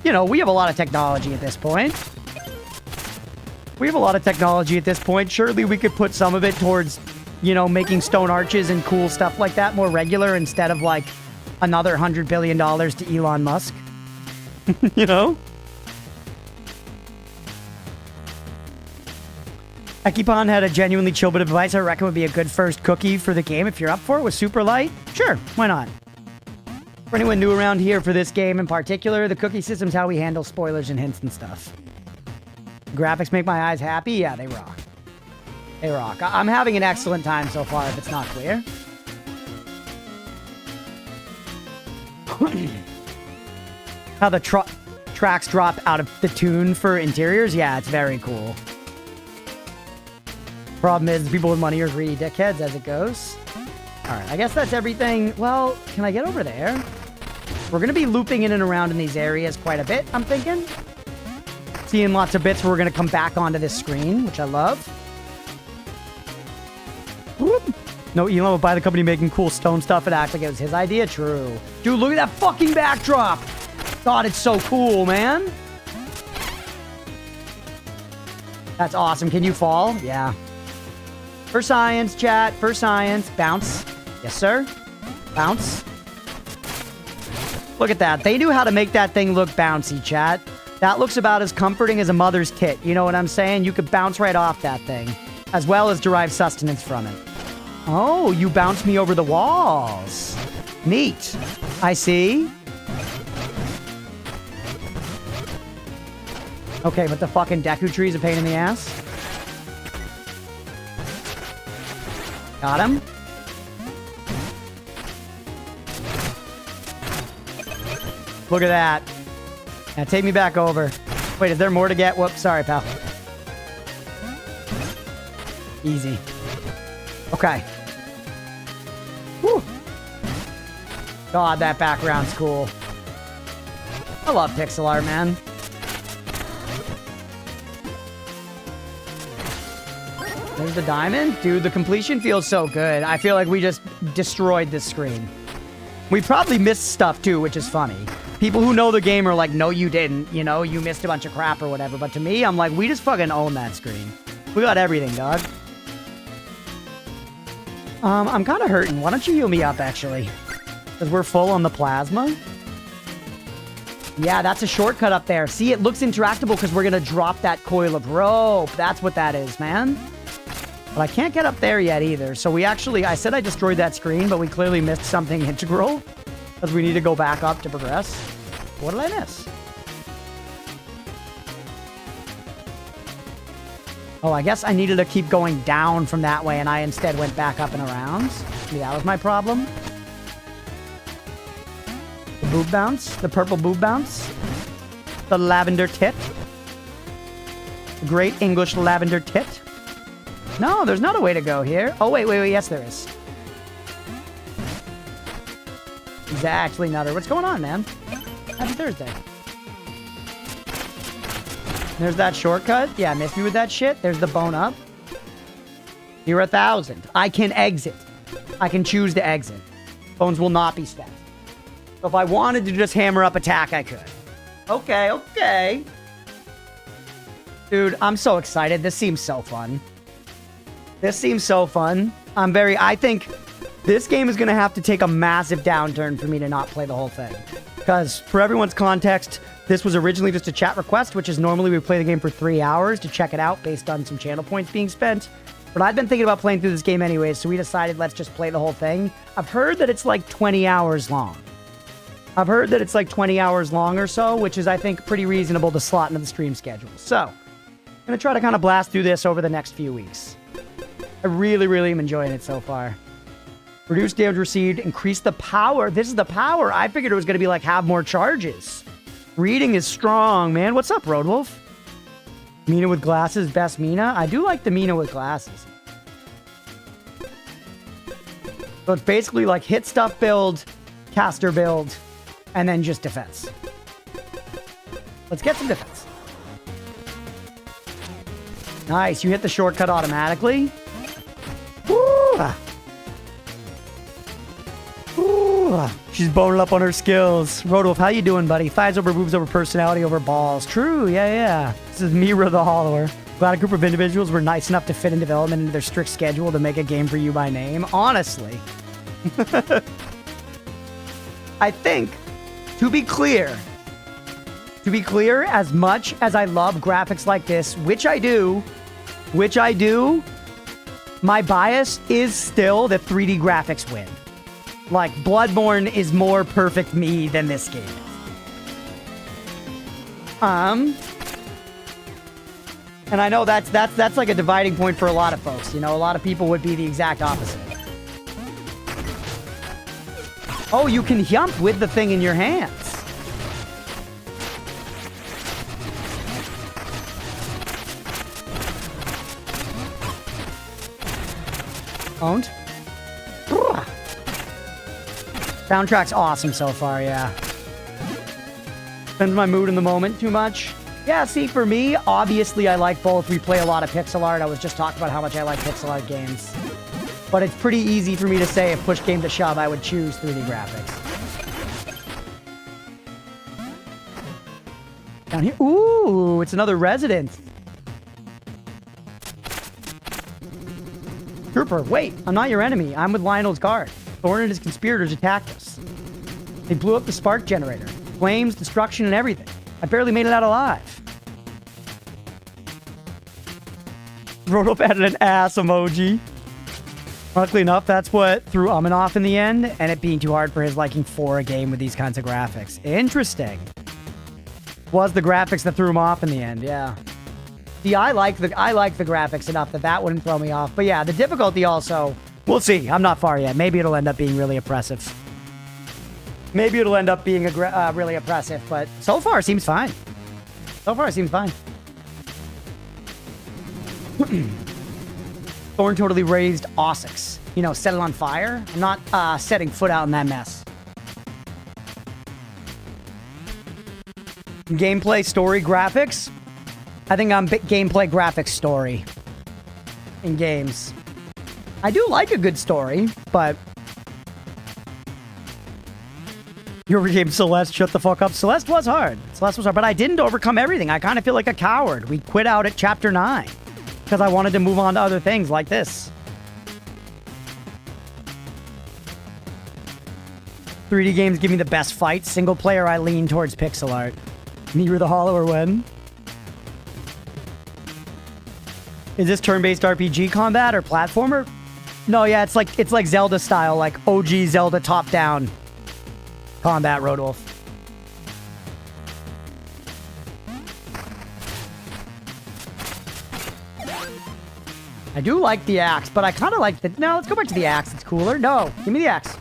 you know, we have a lot of technology at this point. We have a lot of technology at this point. Surely we could put some of it towards, you know, making stone arches and cool stuff like that more regular instead of like another $100 billion to Elon Musk. You know? Ekipon had a genuinely chill bit of advice I reckon would be a good first cookie for the game if you're up for it with super light. Sure, why not? For anyone new around here for this game in particular, the cookie system's how we handle spoilers and hints and stuff. Graphics make my eyes happy? Yeah, they rock. They rock. I'm having an excellent time so far if it's not clear. How the tracks drop out of the tune for interiors? Yeah, it's very cool. Problem is, people with money are greedy dickheads as it goes. Alright, I guess that's everything. Well, can I get over there? We're going to be looping in and around in these areas quite a bit, I'm thinking. Seeing lots of bits where we're going to come back onto this screen, which I love. Woo! No, Elon would buy the company making cool stone stuff and act like it was his idea. True. Dude, look at that fucking backdrop. God, it's so cool, man. That's awesome. Can you fall? Yeah. For science, chat. For science. Bounce. Yes, sir. Bounce. Look at that. They knew how to make that thing look bouncy, chat. That looks about as comforting as a mother's tit. You know what I'm saying? You could bounce right off that thing, as well as derive sustenance from it. Oh, you bounce me over the walls. Neat. I see. Okay, but the fucking Deku tree is a pain in the ass. Got him. Look at that. Now take me back over. Wait, is there more to get? Whoops, sorry, pal. Easy. Okay. Whew. God, that background's cool. I love pixel art, man. There's the diamond. Dude, the completion feels so good. I feel like we just destroyed this screen. We probably missed stuff, too, which is funny. People who know the game are like, no, you didn't. You know, you missed a bunch of crap or whatever. But to me, I'm like, we just fucking own that screen. We got everything, dog. I'm kind of hurting. Why don't you heal me up, actually? Because we're full on the plasma. Yeah, that's a shortcut up there. See, it looks interactable because we're going to drop that coil of rope. That's what that is, man. But I can't get up there yet either. So we actually, I said I destroyed that screen, but we clearly missed something integral. Because we need to go back up to progress. What did I miss? Oh, I guess I needed to keep going down from that way, and I instead went back up and around. Maybe that was my problem. The boob bounce. The purple boob bounce. The lavender tit. The great English lavender tit. No, there's not a way to go here. Oh, wait. Yes, there is. Exactly, Nutter. What's going on, man? Happy Thursday. There's that shortcut. Yeah, missed me with that shit. There's the bone up. You're 1,000. I can exit. I can choose to exit. Bones will not be stacked. So if I wanted to just hammer up attack, I could. Okay. Dude, I'm so excited. This seems so fun. I think this game is going to have to take a massive downturn for me to not play the whole thing. Because for everyone's context, this was originally just a chat request, which is normally we play the game for 3 hours to check it out based on some channel points being spent. But I've been thinking about playing through this game anyways, so we decided let's just play the whole thing. I've heard that it's like 20 hours long. Or so, which is, I think, pretty reasonable to slot into the stream schedule. So, I'm going to try to kind of blast through this over the next few weeks. I really am enjoying it so far. Reduce damage received, increase the power. This is the power. I figured it was going to be like have more charges. Reading is strong, man. What's up, Roadwolf? Mina with glasses, best Mina. I do like the Mina with glasses. So it's basically like hit stuff build, caster build, and then just defense. Let's get some defense. Nice. You hit the shortcut automatically. Woo! She's boning up on her skills. Rodolph, how you doing, buddy? Thighs over boobs over personality over balls. True, yeah. This is Mira the Hollower. Glad a group of individuals were nice enough to fit in development into their strict schedule to make a game for you by name. Honestly. I think, to be clear, as much as I love graphics like this, which I do, my bias is still that 3D graphics win. Like, Bloodborne is more perfect me than this game is. And I know that's like a dividing point for a lot of folks. You know, a lot of people would be the exact opposite. Oh, you can jump with the thing in your hands. Owned. Soundtrack's awesome so far, yeah. Depends my mood in the moment too much. Yeah, see, for me, obviously I like both. We play a lot of pixel art. I was just talking about how much I like pixel art games. But it's pretty easy for me to say if push came to shove, I would choose 3D graphics. Down here. Ooh, it's another resident. Trooper, wait, I'm not your enemy. I'm with Lionel's guard. Thorn and his conspirators attacked us. They blew up the spark generator. Flames, destruction, and everything. I barely made it out alive. Rodolph added an ass emoji. Luckily enough, that's what threw Amin off in the end, and it being too hard for his liking for a game with these kinds of graphics. Interesting. Was the graphics that threw him off in the end, yeah. See, I like the graphics enough that wouldn't throw me off. But yeah, the difficulty also, we'll see. I'm not far yet. Maybe it'll end up being really oppressive. Maybe it'll end up being really oppressive, but so far seems fine. So far it seems fine. Thorn totally raised Ossex. You know, set it on fire. I'm not setting foot out in that mess. Gameplay, story, graphics. I think I'm gameplay, graphics, story in games. I do like a good story, but you overcame Celeste. Shut the fuck up. Celeste was hard. Celeste was hard, but I didn't overcome everything. I kind of feel like a coward. We quit out at chapter 9 because I wanted to move on to other things like this. 3D games give me the best fights. Single player, I lean towards pixel art. Near the Hollow or when? Is this turn-based RPG combat or platformer? No, yeah, it's like Zelda style, like OG Zelda top-down combat, Rodolph. I do like the axe, but I kind of like the... No, let's go back to the axe. It's cooler. No, give me the axe.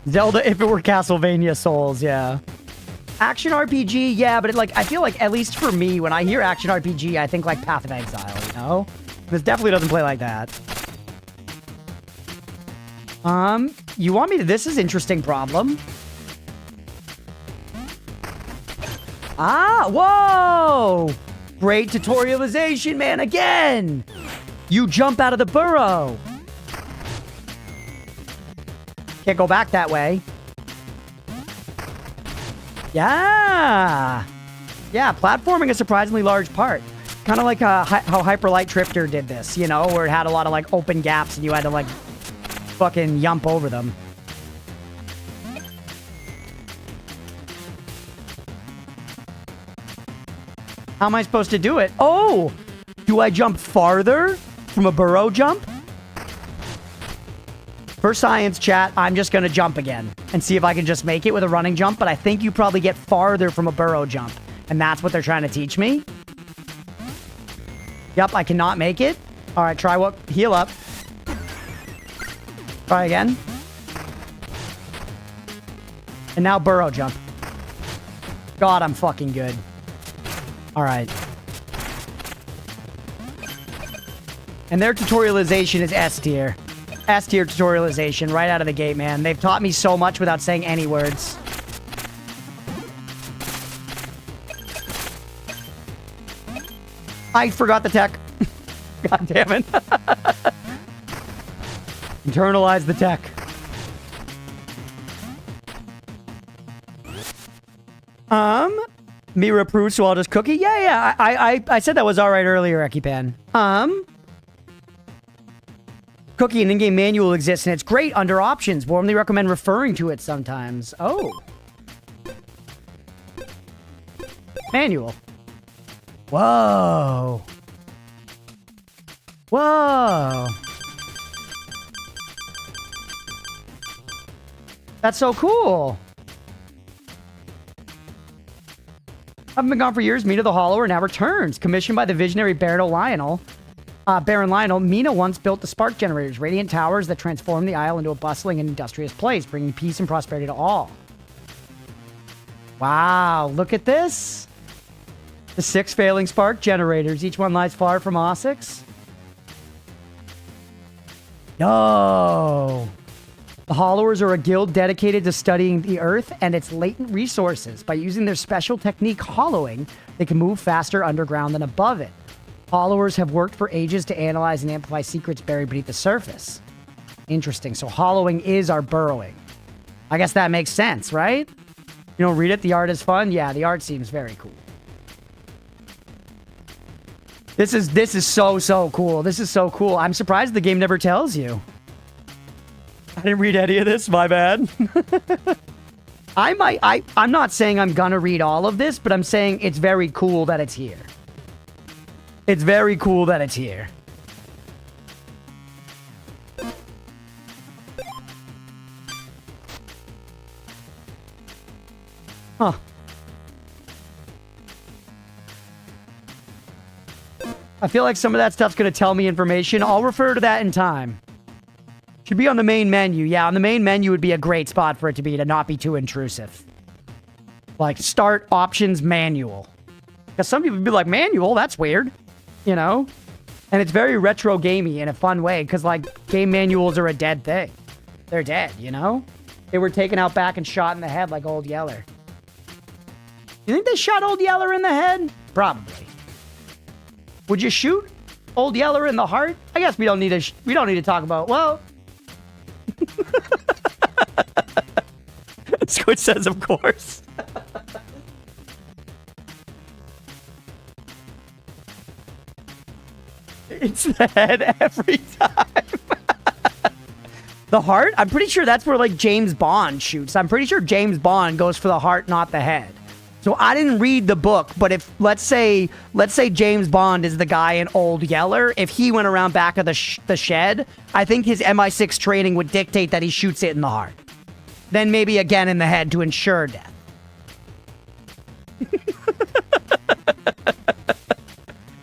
Zelda if it were Castlevania Souls, yeah. Action RPG, yeah, but I feel like, at least for me, when I hear action RPG, I think like Path of Exile, you know? This definitely doesn't play like that. You want me to... This is interesting problem. Ah, whoa! Great tutorialization, man, again! You jump out of the burrow. Can't go back that way. Yeah. Yeah, platforming a surprisingly large part. Kind of like how Hyper Light Drifter did this, you know, where it had a lot of like open gaps and you had to like fucking yump over them. How am I supposed to do it? Oh! Do I jump farther from a burrow jump? For science, chat, I'm just going to jump again and see if I can just make it with a running jump, but I think you probably get farther from a burrow jump, and that's what they're trying to teach me. Yep, I cannot make it. All right, try what? Heal up. Try again. And now burrow jump. God, I'm fucking good. All right. And their tutorialization is S tier. S tier tutorialization right out of the gate, man. They've taught me so much without saying any words. I forgot the tech. God damn it. Internalize the tech. Mira Prude, so I'll just cookie? Yeah. I said that was alright earlier, Ekipan. Cookie and in-game manual exists, and it's great under options. Warmly recommend referring to it sometimes. Oh. Manual. Whoa. Whoa. That's so cool. I've been gone for years. Mina the Hollower now returns. Commissioned by the visionary Baron Lionel. Baron Lionel, Mina once built the spark generators, radiant towers that transformed the Isle into a bustling and industrious place, bringing peace and prosperity to all. Wow, look at this. The 6 failing spark generators. Each one lies far from Ossex. Yo. The Hollowers are a guild dedicated to studying the Earth and its latent resources. By using their special technique, hollowing, they can move faster underground than above it. Hollowers have worked for ages to analyze and amplify secrets buried beneath the surface. Interesting. So hollowing is our burrowing. I guess that makes sense, right? You don't read it? The art is fun? Yeah, the art seems very cool. This is so cool. This is so cool. I'm surprised the game never tells you. I didn't read any of this, my bad. I'm not saying I'm gonna read all of this, but I'm saying it's very cool that it's here. It's very cool that it's here. Huh. I feel like some of that stuff's gonna tell me information. I'll refer to that in time. Should be on the main menu. Yeah, on the main menu would be a great spot for it to be, to not be too intrusive. Like, start options manual. Because some people would be like, manual? That's weird. You know? And it's very retro gamey in a fun way, because, like, game manuals are a dead thing. They're dead, you know? They were taken out back and shot in the head like Old Yeller. You think they shot Old Yeller in the head? Probably. Would you shoot Old Yeller in the heart? I guess we don't need to talk about, well... Squid says, of course. It's the head every time. The heart? I'm pretty sure that's where, like, James Bond shoots. I'm pretty sure James Bond goes for the heart, not the head. So I didn't read the book, but if, let's say James Bond is the guy in Old Yeller, if he went around back of the shed, I think his MI6 training would dictate that he shoots it in the heart. Then maybe again in the head to ensure death.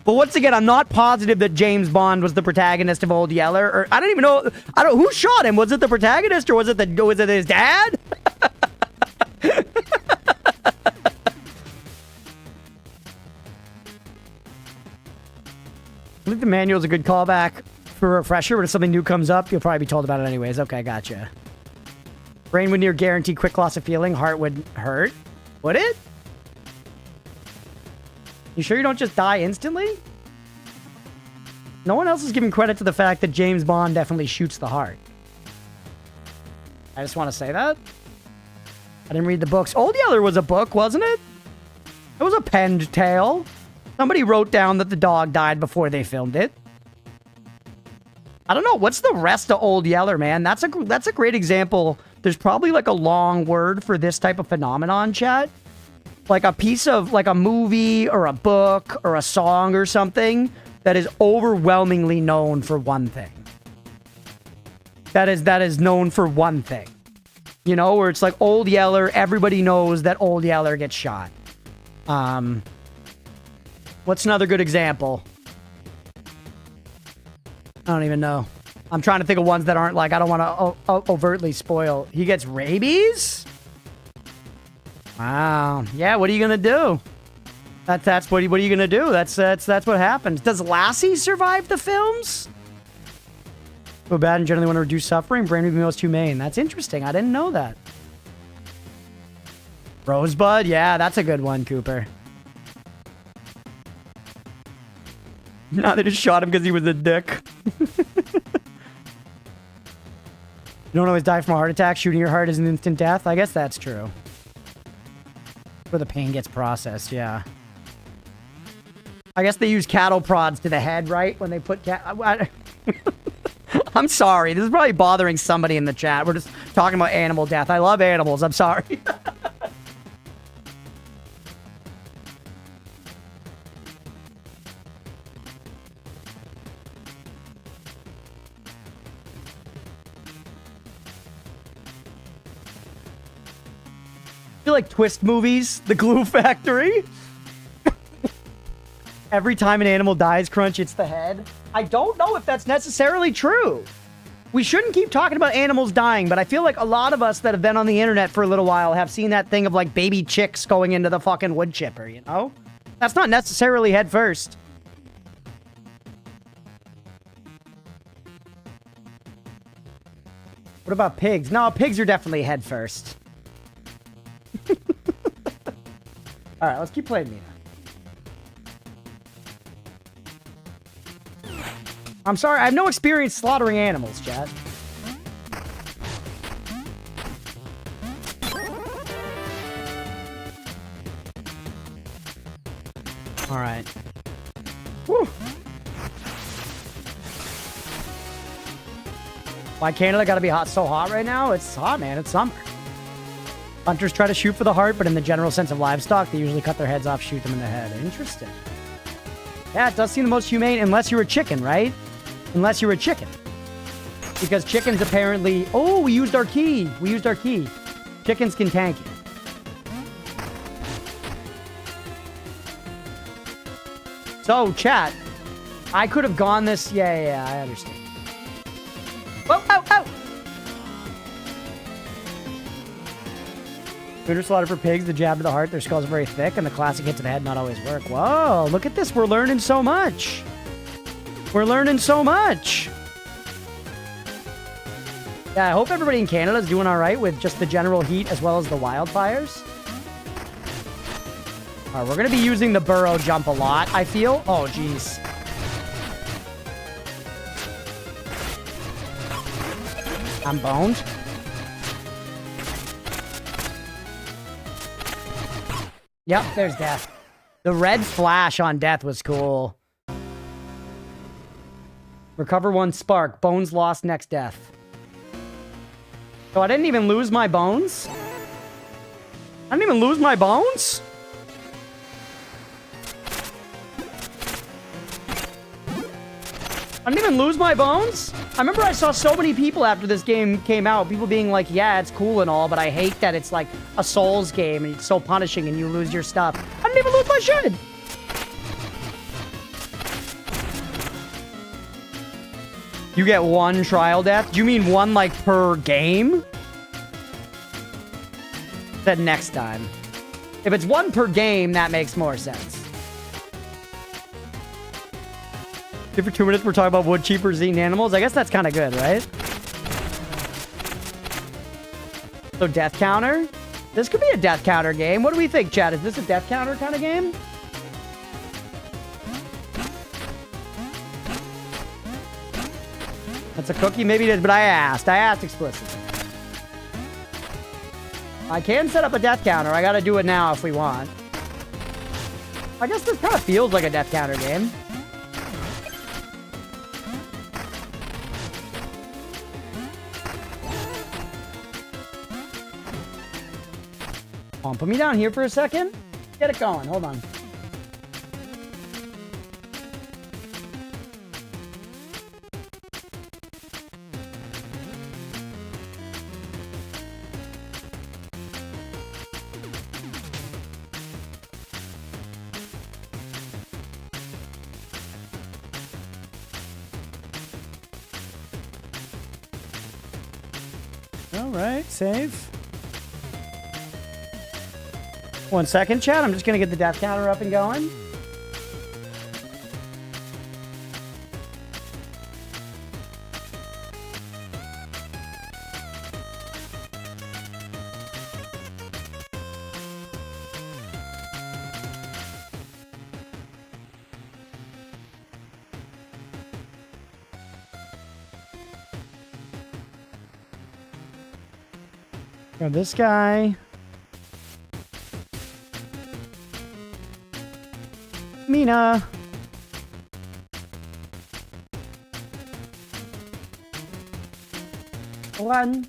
But once again, I'm not positive that James Bond was the protagonist of Old Yeller, or I don't even know. Who shot him? Was it the protagonist or was it his dad? I think the manual's a good callback for a refresher, but if something new comes up, you'll probably be told about it anyways. Okay, gotcha. Brain would near guarantee quick loss of feeling. Heart would hurt. Would it? You sure you don't just die instantly? No one else is giving credit to the fact that James Bond definitely shoots the heart. I just want to say that. I didn't read the books. Old Yeller was a book, wasn't it? It was a penned tale. Somebody wrote down that the dog died before they filmed it. I don't know. What's the rest of Old Yeller, man? That's a great example. There's probably like a long word for this type of phenomenon, chat. Like a piece of, like a movie or a book or a song or something that is overwhelmingly known for one thing. That is known for one thing. You know, where it's like Old Yeller, everybody knows that Old Yeller gets shot. What's another good example? I don't even know. I'm trying to think of ones that aren't like, I don't want to overtly spoil. He gets rabies? Wow. Yeah, what are you going to do? That's what are you going to do? That's what happens. Does Lassie survive the films? Feel bad and generally want to reduce suffering. Brain would be most humane. That's interesting. I didn't know that. Rosebud? Yeah, that's a good one, Cooper. No, they just shot him because he was a dick. You don't always die from a heart attack. Shooting your heart is an instant death. I guess that's true. Where the pain gets processed, yeah. I guess they use cattle prods to the head, right? When they put I'm sorry. This is probably bothering somebody in the chat. We're just talking about animal death. I love animals. I'm sorry. I feel like Twist movies, the glue factory. Every time an animal dies, Crunch, it's the head. I don't know if that's necessarily true. We shouldn't keep talking about animals dying, but I feel like a lot of us that have been on the internet for a little while have seen that thing of like baby chicks going into the fucking wood chipper, you know? That's not necessarily head first. What about pigs? No, pigs are definitely head first. All right, let's keep playing Mina. I'm sorry, I have no experience slaughtering animals, chat. All right. Whew. Why Canada gotta be hot so hot right now? It's hot, man. It's summer. Hunters try to shoot for the heart, but in the general sense of livestock, they usually cut their heads off, shoot them in the head. Interesting. Yeah, it does seem the most humane, unless you're a chicken, right? Unless you're a chicken. Because chickens apparently... Oh, we used our key. We used our key. Chickens can tank it. So, chat. I could have gone this... Yeah, I understand. Whoa, ow, ow! Shooter slaughter for pigs, the jab to the heart, their skulls are very thick, and the classic hit to the head not always work. Whoa, look at this. We're learning so much. We're learning so much. Yeah, I hope everybody in Canada is doing all right with just the general heat as well as the wildfires. All right, we're going to be using the burrow jump a lot, I feel. Oh, jeez. I'm boned. Yep, there's death. The red flash on death was cool. Recover 1 spark. Bones lost next death. So I didn't even lose my bones? I didn't even lose my bones? I didn't even lose my bones? I remember I saw so many people after this game came out, people being like, yeah, it's cool and all, but I hate that it's like a Souls game and it's so punishing and you lose your stuff. I didn't even lose my shit. You get 1 trial death? Do you mean 1 like per game? Then next time. If it's 1 per game, that makes more sense. For 2 minutes, we're talking about wood cheapers eating animals. I guess that's kind of good, right? So death counter? This could be a death counter game. What do we think, chat? Is this a death counter kind of game? That's a cookie? Maybe it is, but I asked. I asked explicitly. I can set up a death counter. I gotta do it now if we want. I guess this kind of feels like a death counter game. Put me down here for a second. Get it going. Hold on. All right, save. 1 second, chat. I'm just going to get the death counter up and going. Got this guy. Mina. One.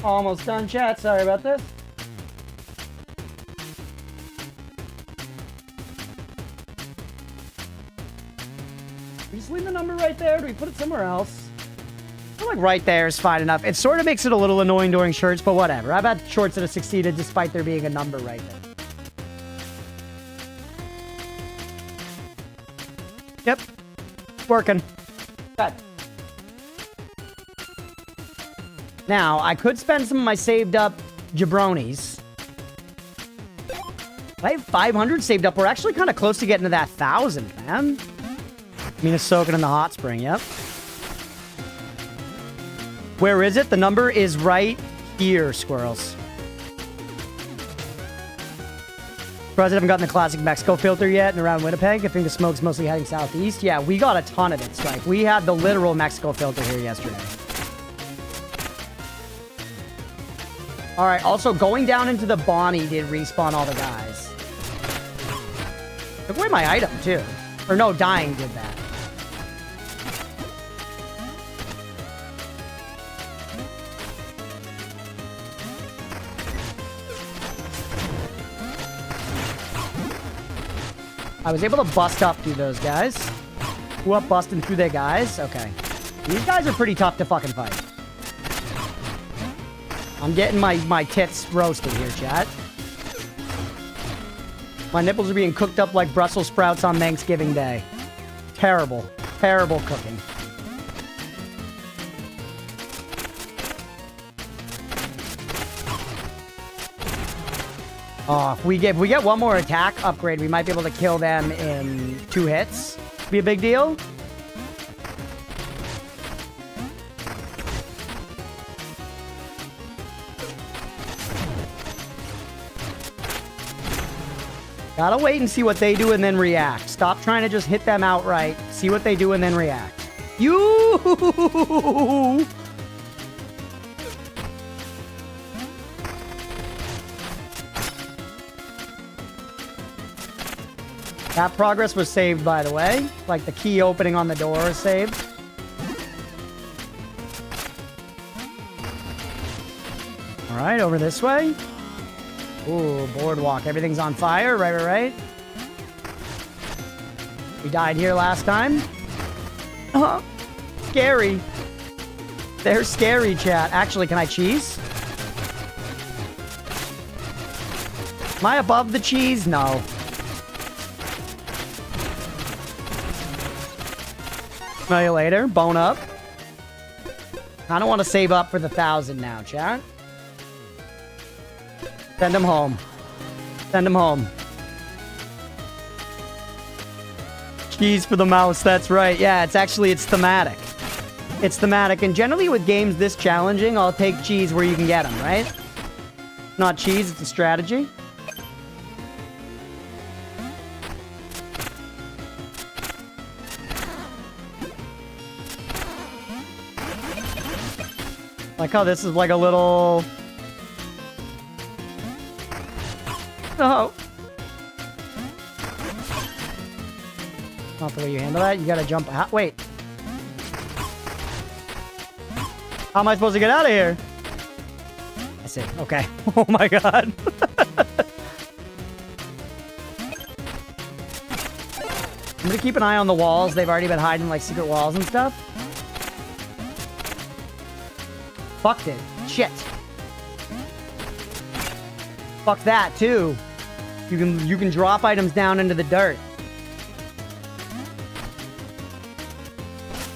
Almost done, chat. Sorry about this. We just leave the number right there. Do we put it somewhere else? I feel like right there is fine enough. It sort of makes it a little annoying during shorts, but whatever. I've had shorts that have succeeded despite there being a number right there. Yep. Working. Good. Now, I could spend some of my saved up jabronis I have 500 saved up. We're actually kind of close to getting to that 1,000, man. Mina's soaking in the hot spring, yep. Where is it? The number is right here, squirrels. Surprised I haven't gotten the classic Mexico filter yet and around Winnipeg. I think the smoke's mostly heading southeast. Yeah, we got a ton of it, Strike. We had the literal Mexico filter here yesterday. All right, also going down into the Bonnie did respawn all the guys. Took away my item, too. Or no, dying did that. I was able to bust up through those guys. Who up busting through their guys? Okay. These guys are pretty tough to fucking fight. I'm getting my tits roasted here, chat. My nipples are being cooked up like Brussels sprouts on Thanksgiving Day. Terrible. Terrible cooking. Oh, if we get one more attack upgrade, we might be able to kill them in 2 hits. Be a big deal. Gotta wait and see what they do and then react. Stop trying to just hit them outright. See what they do and then react. You! That progress was saved, by the way. Like, the key opening on the door is saved. All right, over this way. Ooh, boardwalk. Everything's on fire. Right. We died here last time. Scary. They're scary, chat. Actually, can I cheese? Am I above the cheese? No. Smell you later. Bone up. I don't want to save up for the 1,000 now, chat. Send him home. Send him home. Cheese for the mouse. That's right. Yeah, it's thematic. It's thematic. And generally with games this challenging, I'll take cheese where you can get them, right? Not cheese, it's a strategy. Like how this is like a little... Oh. Not the way you handle that. You gotta jump out. Wait. How am I supposed to get out of here? I see. Okay. Oh my god. I'm gonna keep an eye on the walls. They've already been hiding like secret walls and stuff. Fucked it. Shit. Fuck that too. You can drop items down into the dirt.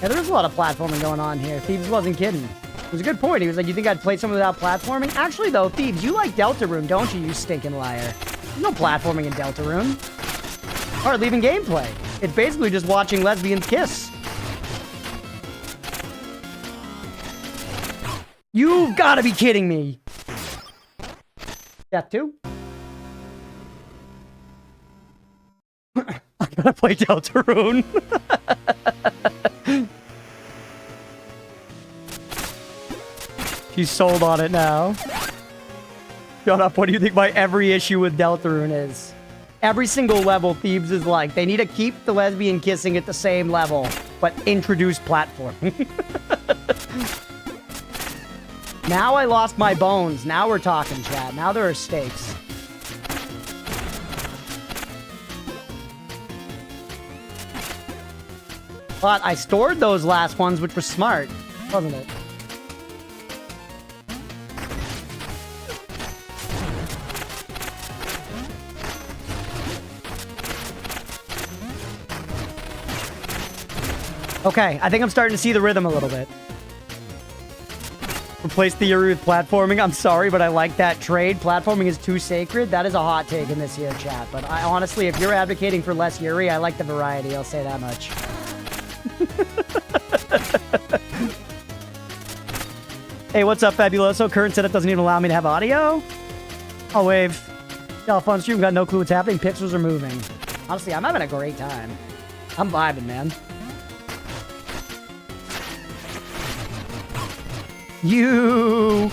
Yeah, there's a lot of platforming going on here. Thebes wasn't kidding. It was a good point. He was like, you think I'd play something without platforming? Actually though, Thebes, you like Deltarune, don't you, you stinking liar? There's no platforming in Deltarune. Hardly even gameplay. It's basically just watching lesbians kiss. You've got to be kidding me. Death 2? I gotta play Deltarune. She's sold on it now. Shut up. What do you think my every issue with Deltarune is? Every single level Thebes is like, they need to keep the lesbian kissing at the same level, but introduce platforming. Now I lost my bones. Now we're talking, chat. Now there are stakes. But I stored those last ones, which was smart, wasn't it? Okay, I think I'm starting to see the rhythm a little bit. Replace the Yuri with platforming. I'm sorry, but I like that trade. Platforming is too sacred. That is a hot take in this here chat. But I honestly, if you're advocating for less Yuri, I like the variety. I'll say that much. Hey, what's up, Fabuloso? Current setup doesn't even allow me to have audio. I'll wave. Y'all fun stream. Got no clue what's happening. Pixels are moving. Honestly, I'm having a great time. I'm vibing, man. You.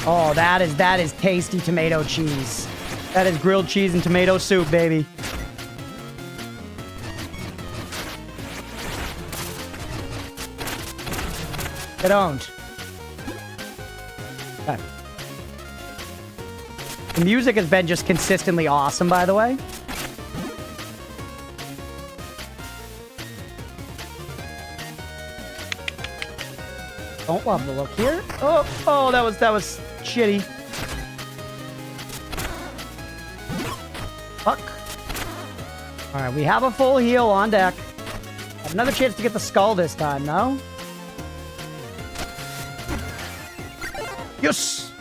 Oh, that is tasty tomato cheese. That is grilled cheese and tomato soup, baby. Get owned. Okay. The music has been just consistently awesome, by the way. Don't love the look here. Oh, that was shitty. Fuck. All right, we have a full heal on deck. Have another chance to get the skull this time, no? Yes.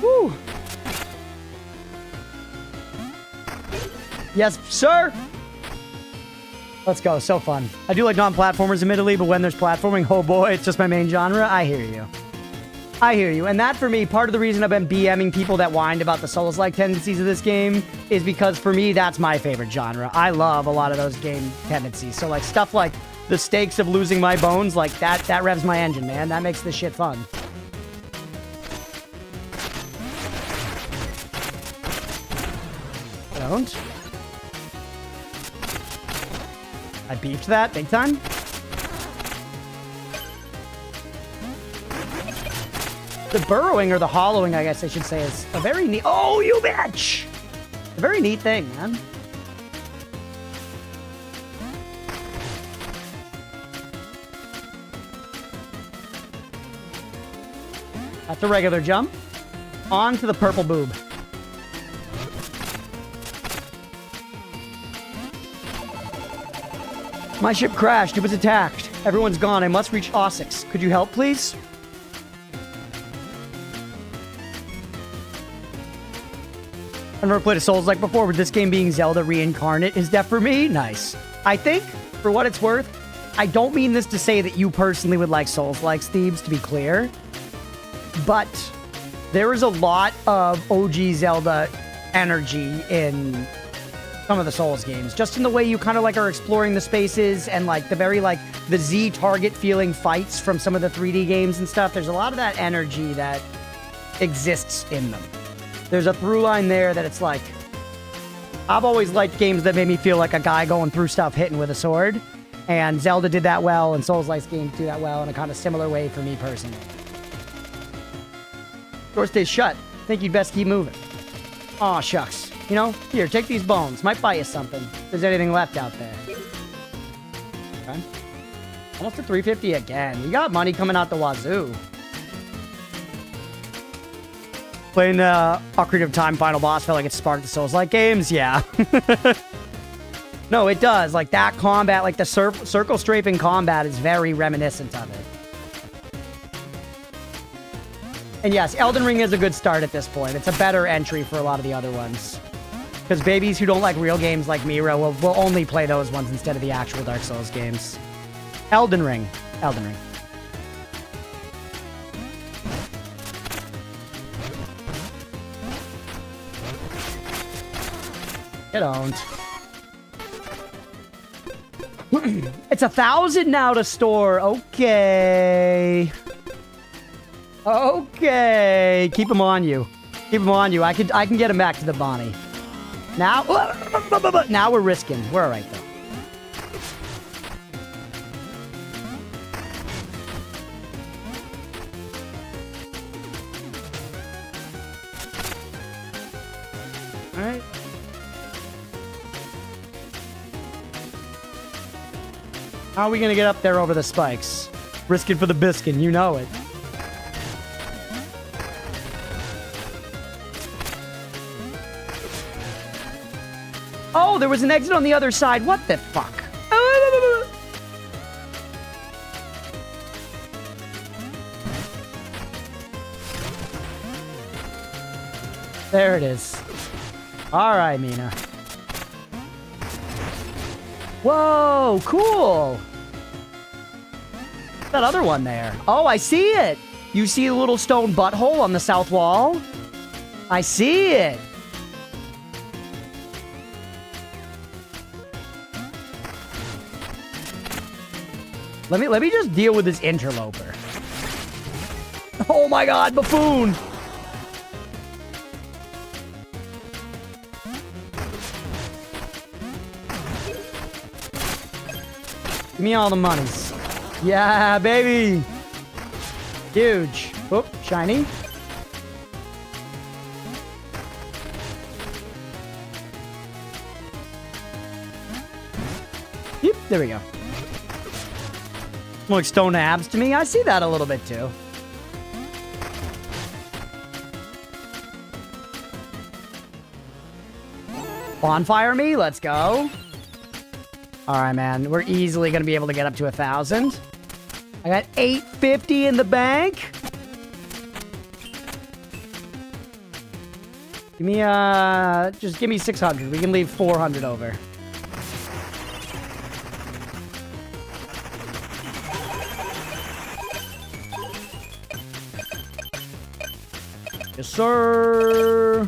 Woo. Yes, sir. Let's go. So fun. I do like non-platformers, admittedly, but when there's platforming, oh boy, it's just my main genre. I hear you. I hear you. And that, for me, part of the reason I've been BMing people that whined about the Souls-like tendencies of this game is because, for me, that's my favorite genre. I love a lot of those game tendencies. So, like, stuff like the stakes of losing my bones, like, that revs my engine, man. That makes this shit fun. Don't. I beefed that big time. The burrowing, or the hollowing, I guess I should say, is a very neat... Oh, you bitch! A very neat thing, man. That's a regular jump. On to the purple boob. My ship crashed. It was attacked. Everyone's gone. I must reach Ossex. Could you help, please? I've never played a Souls-like before, but this game being Zelda reincarnate is def for me. Nice. I think, for what it's worth, I don't mean this to say that you personally would like Souls-like, Steves, to be clear. But there is a lot of OG Zelda energy in some of the Souls games, just in the way you kind of like are exploring the spaces and like the very like the Z target feeling fights from some of the 3D games and stuff. There's a lot of that energy that exists in them. There's a through line there that it's like, I've always liked games that made me feel like a guy going through stuff hitting with a sword, and Zelda did that well, and Souls-like games do that well in a kind of similar way for me personally. Door stays shut. Think you'd best keep moving. Aw, shucks. You know, here, take these bones. Might buy you something. If there's anything left out there. Okay. Almost to 350 again. We got money coming out the wazoo. Playing the Ocarina of Time final boss felt like it sparked the Souls-like games. Yeah. No, it does. Like, that combat, like the circle strafing combat is very reminiscent of it. And yes, Elden Ring is a good start at this point. It's a better entry for a lot of the other ones. Because babies who don't like real games like Mira will only play those ones instead of the actual Dark Souls games. Elden Ring. Elden Ring. Get owned. It's 1,000 now to store. Okay. Okay. Keep him on you. Keep him on you. I can get him back to the Bonnie. Now, now we're risking. We're all right, though. All right. How are we going to get up there over the spikes? Risking for the biscuit, you know it. Oh, there was an exit on the other side. What the fuck? There it is. All right, Mina. Whoa, cool. That other one there. Oh, I see it. You see the little stone butthole on the south wall? I see it. Let me just deal with this interloper. Oh my god, buffoon! Give me all the monies. Yeah, baby! Huge. Oh, shiny. Yep, there we go. Like stone abs to me. I see that a little bit too. Bonfire me? Let's go. Alright, man. We're easily going to be able to get up to 1,000. I got 850 in the bank. Give me, just give me 600. We can leave 400 over. Yes, sir.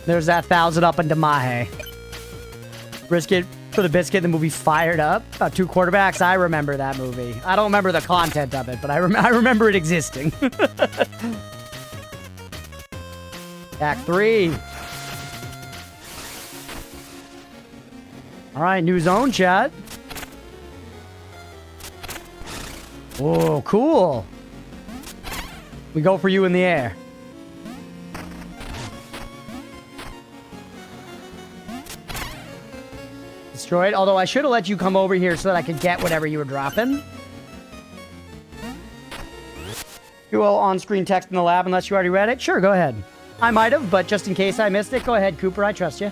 There's that 1,000 up into Mahe. Brisket for the biscuit, the movie Fired Up. About 2 quarterbacks. I remember that movie. I don't remember the content of it, but I remember it existing. Act 3. All right, new zone, chat. Oh, cool. We go for you in the air. Destroyed. Although I should have let you come over here so that I could get whatever you were dropping. You will on-screen text in the lab unless you already read it? Sure, go ahead. I might have, but just in case I missed it, go ahead, Cooper. I trust you.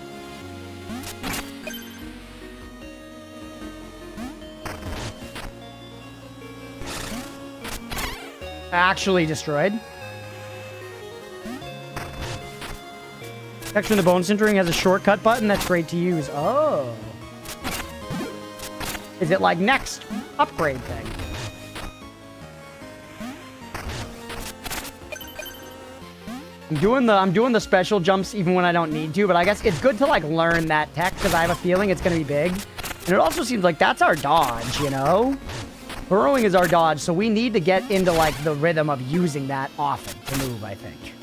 Actually destroyed. Texture in the bone sintering has a shortcut button that's great to use. Oh. Is it like next upgrade thing? I'm doing the special jumps even when I don't need to, but I guess it's good to like learn that tech because I have a feeling it's gonna be big. And it also seems like that's our dodge, you know? Burrowing is our dodge, so we need to get into, like, the rhythm of using that often to move, I think.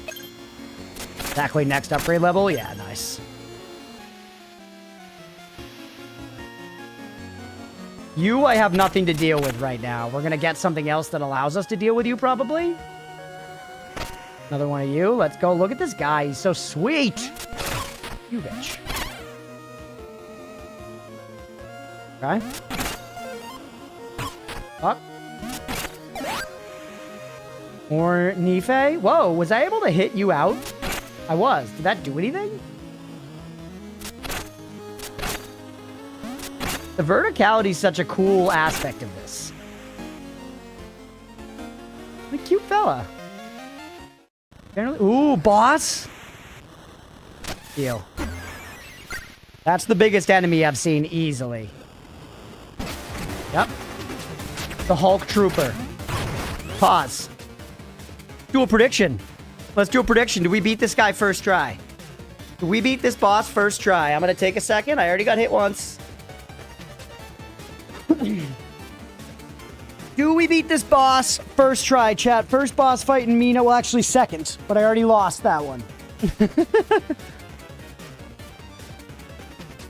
Exactly, next upgrade level? Yeah, nice. You, I have nothing to deal with right now. We're gonna get something else that allows us to deal with you, probably. Another one of you. Let's go. Look at this guy. He's so sweet. You bitch. Okay. Up. More Nife. Whoa, was I able to hit you out? I was. Did that do anything? The verticality is such a cool aspect of this. What a cute fella. Ooh, boss. Deal. That's the biggest enemy I've seen easily. Yep. The Hulk Trooper. Pause. Do a prediction. Let's do a prediction. Do we beat this guy first try? Do we beat this boss first try? I'm going to take a second. I already got hit once. Do we beat this boss first try, chat? First boss fight in Mina. Well, actually second. But I already lost that one.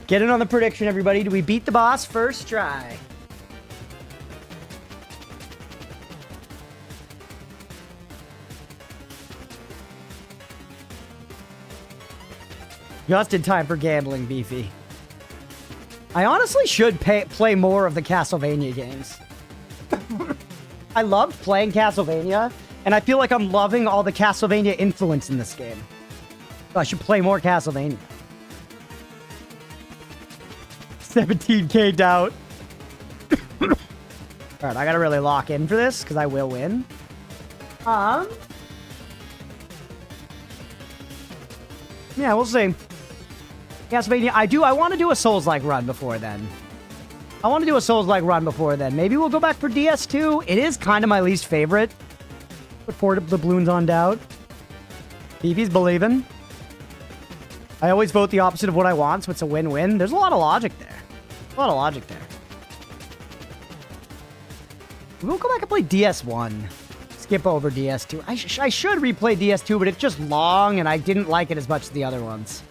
Get in on the prediction, everybody. Do we beat the boss first try? Just in time for gambling, Beefy. I honestly should play more of the Castlevania games. I loved playing Castlevania, and I feel like I'm loving all the Castlevania influence in this game. So I should play more Castlevania. 17k doubt. All right, I gotta really lock in for this because I will win. Yeah, we'll see. Castlevania, I want to do a Souls-like run before then. Maybe we'll go back for DS2. It is kind of my least favorite. Put four doubloons on doubt. Phoebe's believing. I always vote the opposite of what I want, so it's a win-win. There's a lot of logic there. We'll go back and play DS1. Skip over DS2. I should replay DS2, but it's just long, and I didn't like it as much as the other ones.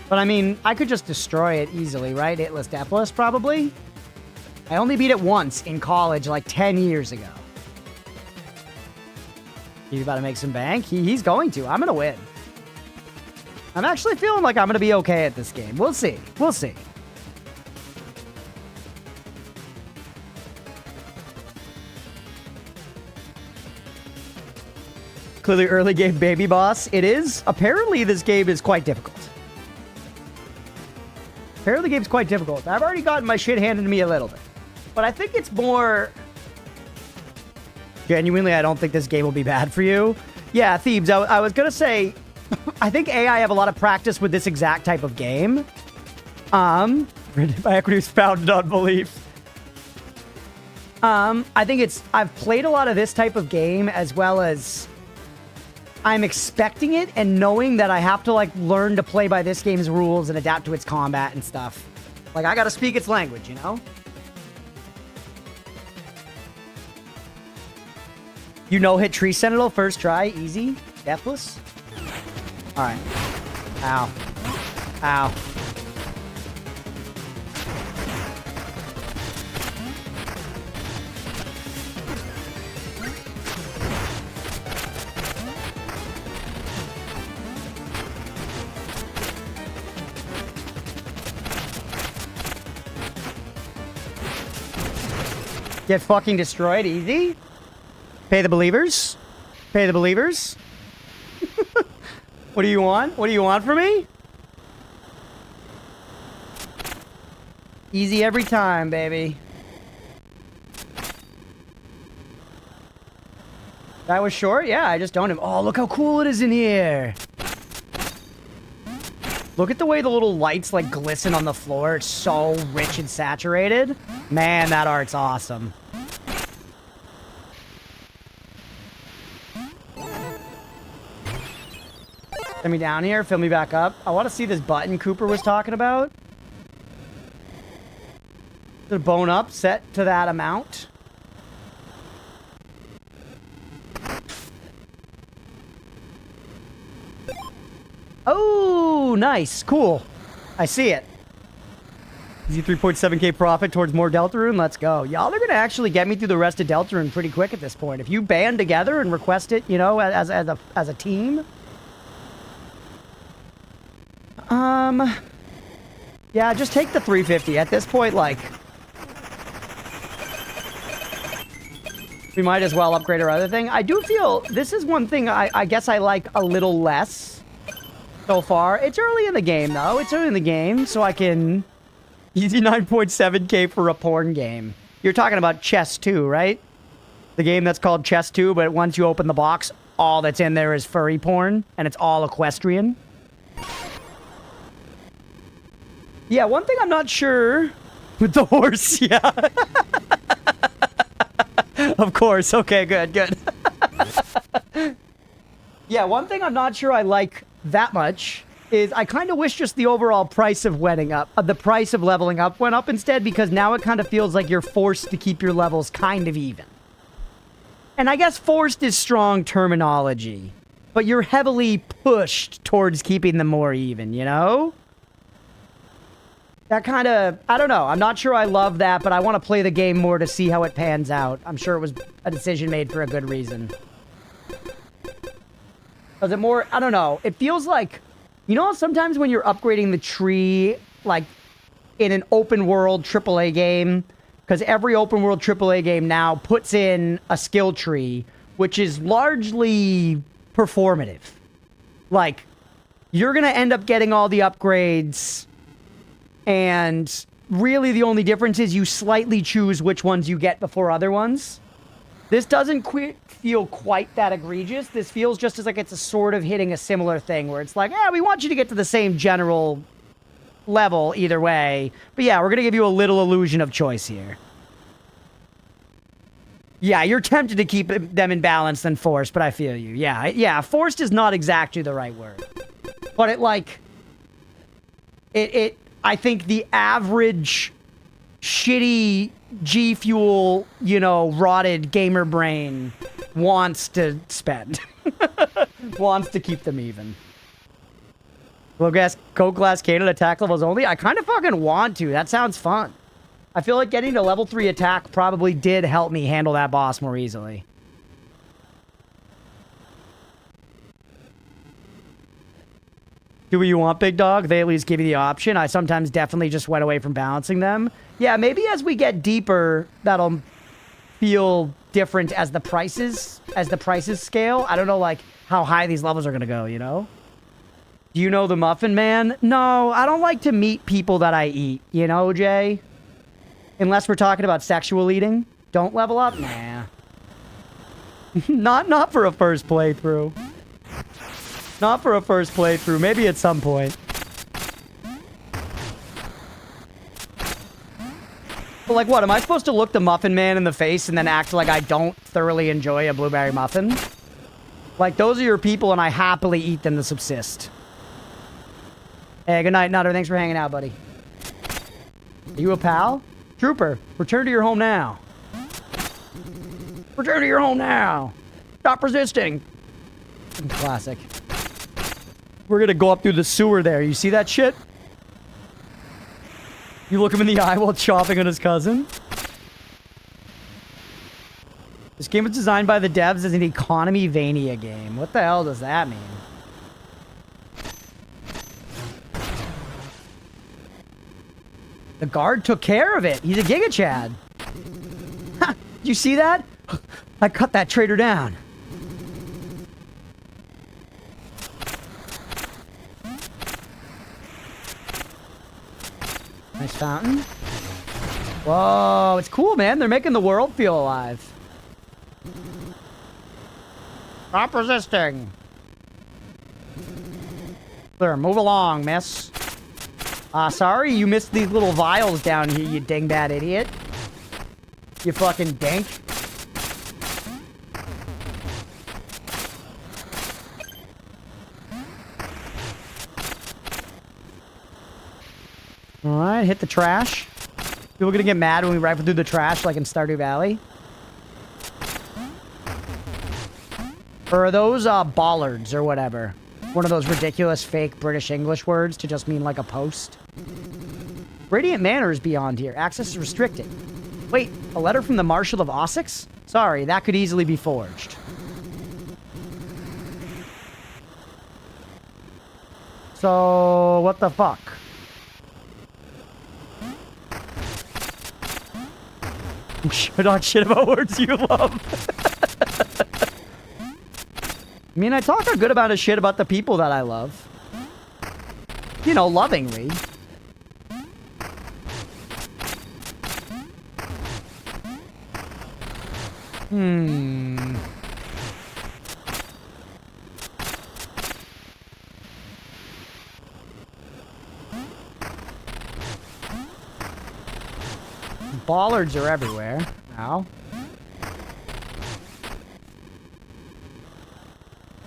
But I mean, I could just destroy it easily, right? Hitless, deathless, probably. I only beat it once in college, like 10 years ago. He's about to make some bank. He's going to. I'm going to win. I'm actually feeling like I'm going to be okay at this game. We'll see. Clearly early game baby boss. It is. Apparently this game is quite difficult. I've already gotten my shit handed to me a little bit. But I think it's more... Genuinely, I don't think this game will be bad for you. Yeah, Thebes, I was going to say... I think AI have a lot of practice with this exact type of game. My equity is founded on belief. I think I've played a lot of this type of game as well as... I'm expecting it and knowing that I have to, like, learn to play by this game's rules and adapt to its combat and stuff. Like, I gotta speak its language, you know? You no-hit Tree Sentinel first try, easy, deathless. Alright. Ow. Get fucking destroyed, easy. Pay the believers. What do you want? What do you want from me? Easy every time, baby. That was short? Yeah, I just don't... Oh, look how cool it is in here. Look at the way the little lights, like, glisten on the floor. It's so rich and saturated. Man, that art's awesome. Send me down here. Fill me back up. I want to see this button Cooper was talking about. The bone up set to that amount. Oh, nice. Cool. I see it. Easy 3.7k profit towards more Deltarune. Let's go. Y'all are going to actually get me through the rest of Deltarune pretty quick at this point. If you band together and request it, you know, as a team. Yeah, just take the 350. At this point, like... We might as well upgrade our other thing. I do feel... This is one thing I guess I like a little less so far. It's early in the game, though. It's early in the game, so I can... Easy 9.7k for a porn game. You're talking about Chess 2, right? The game that's called Chess 2, but once you open the box, all that's in there is furry porn, and it's all equestrian. Yeah, one thing I'm not sure... With the horse, yeah. Of course. Okay, good. Yeah, one thing I'm not sure I like that much is I kind of wish just the overall price of the price of leveling up went up instead, because now it kind of feels like you're forced to keep your levels kind of even. And I guess forced is strong terminology, but you're heavily pushed towards keeping them more even, you know? That kind of, I don't know. I'm not sure I love that, but I want to play the game more to see how it pans out. I'm sure it was a decision made for a good reason. Was it more, I don't know. It feels like, you know, sometimes when you're upgrading the tree, like in an open world AAA game, because every open world AAA game now puts in a skill tree, which is largely performative. Like, you're going to end up getting all the upgrades, and really the only difference is you slightly choose which ones you get before other ones. This doesn't feel quite that egregious. This feels just as like it's a sort of hitting a similar thing where it's like, yeah, we want you to get to the same general level either way. But yeah, we're going to give you a little illusion of choice here. Yeah, you're tempted to keep them in balance than forced, but I feel you. Yeah, forced is not exactly the right word. But it, like... I think the average shitty G Fuel, you know, rotted gamer brain wants to spend. Wants to keep them even. Coke Glass Cannon attack levels only? I kind of fucking want to. That sounds fun. I feel like getting to level 3 attack probably did help me handle that boss more easily. Do what you want, big dog? They at least give you the option. I sometimes definitely just went away from balancing them. Yeah, maybe as we get deeper, that'll feel different as the prices scale. I don't know, like, how high these levels are gonna go, you know? Do you know the Muffin Man? No, I don't like to meet people that I eat, you know, Jay? Unless we're talking about sexual eating. Don't level up? Nah. Not for a first playthrough. Not for a first playthrough. Maybe at some point. But like what? Am I supposed to look the Muffin Man in the face and then act like I don't thoroughly enjoy a blueberry muffin? Like, those are your people and I happily eat them to subsist. Hey, good night, Nutter. Thanks for hanging out, buddy. Are you a pal? Trooper, return to your home now. Return to your home now. Stop resisting. Classic. We're gonna go up through the sewer there. You see that shit? You look him in the eye while chopping on his cousin. This game was designed by the devs as an economy Vania game. What the hell does that mean? The guard took care of it. He's a Giga Chad. Ha! You see that? I cut that traitor down. Nice fountain. Whoa, it's cool, man. They're making the world feel alive. Stop resisting. There, move along, miss. Sorry, you missed these little vials down here, you dingbat idiot. You fucking dink. Alright, hit the trash. People gonna get mad when we rifle through the trash like in Stardew Valley. Or are those, bollards or whatever? One of those ridiculous fake British English words to just mean like a post. Radiant Manor is beyond here. Access is restricted. Wait, a letter from the Marshal of Ossex? Sorry, that could easily be forged. So, what the fuck? Don't shit about words you love. I mean, I talk a good amount of shit about the people that I love. You know, lovingly. Bollards are everywhere. Ow.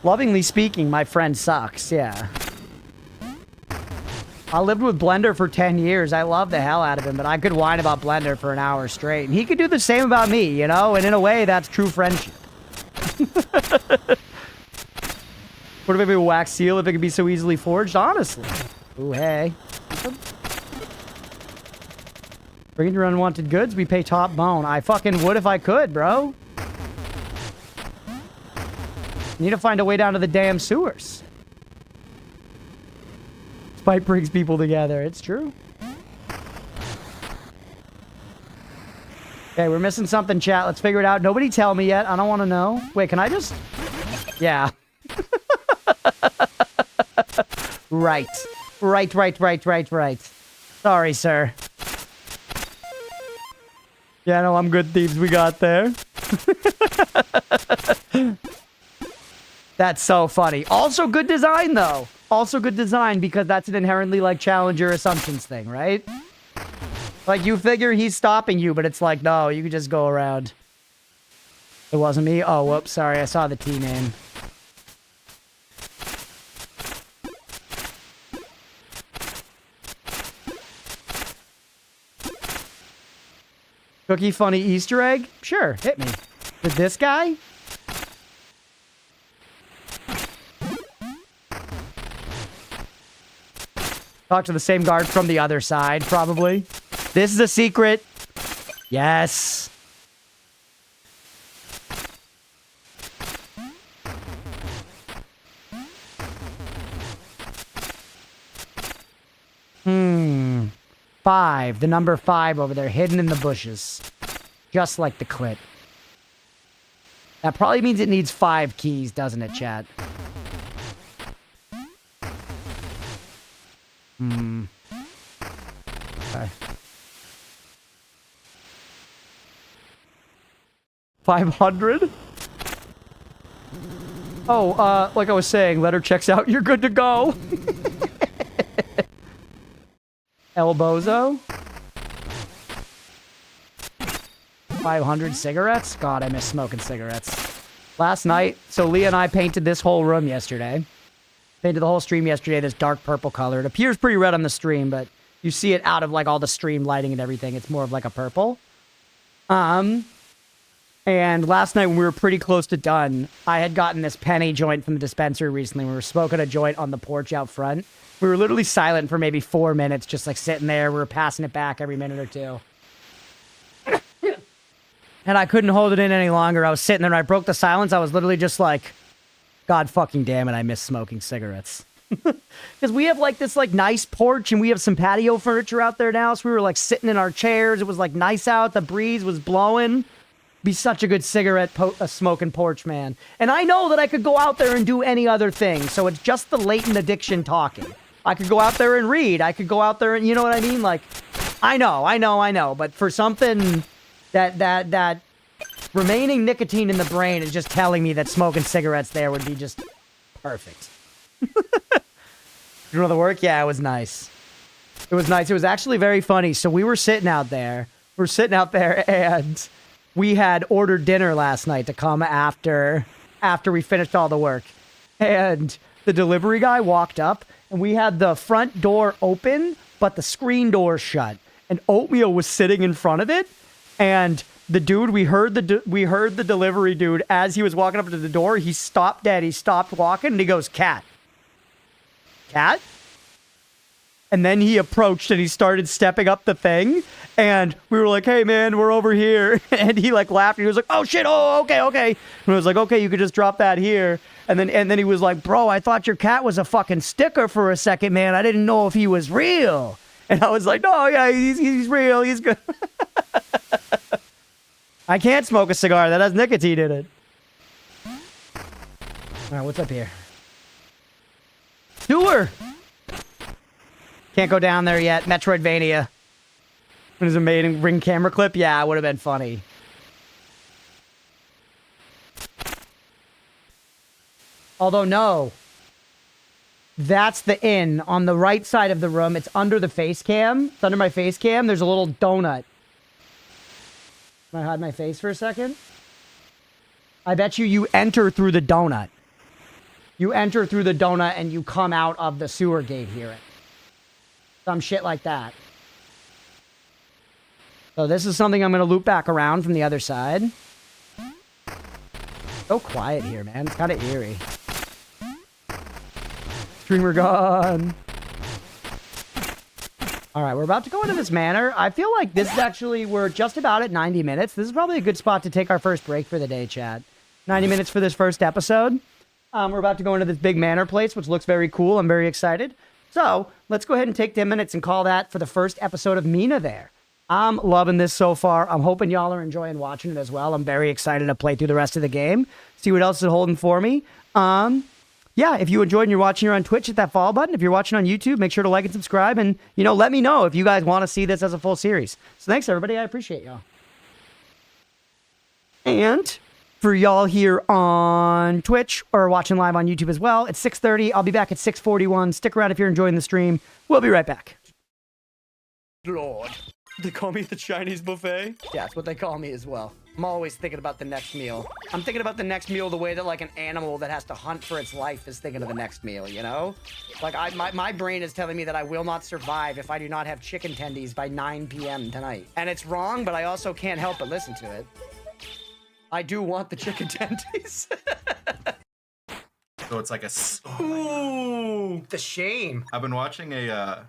Lovingly speaking, my friend sucks, yeah. I lived with Blender for 10 years. I love the hell out of him, but I could whine about Blender for an hour straight. And he could do the same about me, you know? And in a way, that's true friendship. What if it be a wax seal if it could be so easily forged? Honestly. Ooh, hey. Bring in your unwanted goods, we pay top bone. I fucking would if I could, bro. Need to find a way down to the damn sewers. Spite brings people together. It's true. Okay, we're missing something, chat. Let's figure it out. Nobody tell me yet. I don't want to know. Wait, can I just... Yeah. Right. Right. Sorry, sir. Yeah, no, I'm good, thieves. We got there. That's so funny. Also good design, though. Also good design, because that's an inherently, like, challenger assumptions thing, right? Like, you figure he's stopping you, but it's like, no, you can just go around. It wasn't me? Oh, whoops, sorry. I saw the T name. Cookie funny Easter egg? Sure, hit me. With this guy? Talk to the same guard from the other side, probably. This is a secret. Yes. Five. The number 5 over there, hidden in the bushes. Just like the clit. That probably means it needs 5 keys, doesn't it, chat? Okay. 500? Oh, like I was saying, letter checks out, you're good to go. El Bozo? 500 cigarettes? God, I miss smoking cigarettes. Last night, so Leah and I painted this whole room yesterday. Painted the whole stream yesterday this dark purple color. It appears pretty red on the stream, but you see it out of like all the stream lighting and everything. It's more of like a purple. And last night when we were pretty close to done, I had gotten this penny joint from the dispensary recently. We were smoking a joint on the porch out front. We were literally silent for maybe 4 minutes, just like sitting there. We were passing it back every minute or two. And I couldn't hold it in any longer. I was sitting there and I broke the silence. I was literally just like, God fucking damn it, I miss smoking cigarettes. Because we have like this like nice porch and we have some patio furniture out there now. So we were like sitting in our chairs. It was like nice out. The breeze was blowing. Be such a good cigarette smoking porch, man. And I know that I could go out there and do any other thing. So it's just the latent addiction talking. I could go out there and read. I could go out there and, you know what I mean? Like, I know. But for something that remaining nicotine in the brain is just telling me that smoking cigarettes there would be just perfect. You know the work? Yeah, it was nice. It was nice. It was actually very funny. So we were sitting out there. And we had ordered dinner last night to come after we finished all the work. And the delivery guy walked up and we had the front door open, but the screen door shut. And Oatmeal was sitting in front of it. And the dude, we heard the delivery dude as he was walking up to the door. He stopped dead. He stopped walking and he goes, "Cat." "Cat?" And then he approached and he started stepping up the thing. And we were like, "Hey, man, we're over here." And he like laughed. And he was like, "Oh, shit. Oh, okay. And I was like, "Okay, you could just drop that here." And then he was like, "Bro, I thought your cat was a fucking sticker for a second, man. I didn't know if he was real." And I was like, "No, yeah, he's real. He's good." I can't smoke a cigar that has nicotine in it. All right, what's up here? Sewer! Can't go down there yet. Metroidvania. There's a maiden ring camera clip. Yeah, it would have been funny. Although, no. That's the inn. On the right side of the room, it's under the face cam. It's under my face cam. There's a little donut. Can I hide my face for a second? I bet you enter through the donut. You enter through the donut and you come out of the sewer gate here. Some shit like that. So this is something I'm going to loop back around from the other side. So quiet here, man. It's kind of eerie. Streamer gone. All right, we're about to go into this manor. I feel like this is actually, we're just about at 90 minutes. This is probably a good spot to take our first break for the day, chat. 90 minutes for this first episode. We're about to go into this big manor place, which looks very cool. I'm very excited. So let's go ahead and take 10 minutes and call that for the first episode of Mina there. I'm loving this so far. I'm hoping y'all are enjoying watching it as well. I'm very excited to play through the rest of the game, see what else is holding for me. Yeah, if you enjoyed and you're watching here on Twitch, hit that follow button. If you're watching on YouTube, make sure to like and subscribe. And, let me know if you guys want to see this as a full series. So thanks, everybody. I appreciate y'all. And for y'all here on Twitch or watching live on YouTube as well, it's 6:30. I'll be back at 6:41. Stick around if you're enjoying the stream. We'll be right back. Lord. They call me the Chinese buffet? Yeah, that's what they call me as well. I'm always thinking about the next meal. I'm thinking about the next meal the way that like an animal that has to hunt for its life is thinking of the next meal, you know? Like my brain is telling me that I will not survive if I do not have chicken tendies by 9 p.m. tonight. And it's wrong, but I also can't help but listen to it. I do want the chicken tendies. So it's like a... Ooh, the shame. I've been watching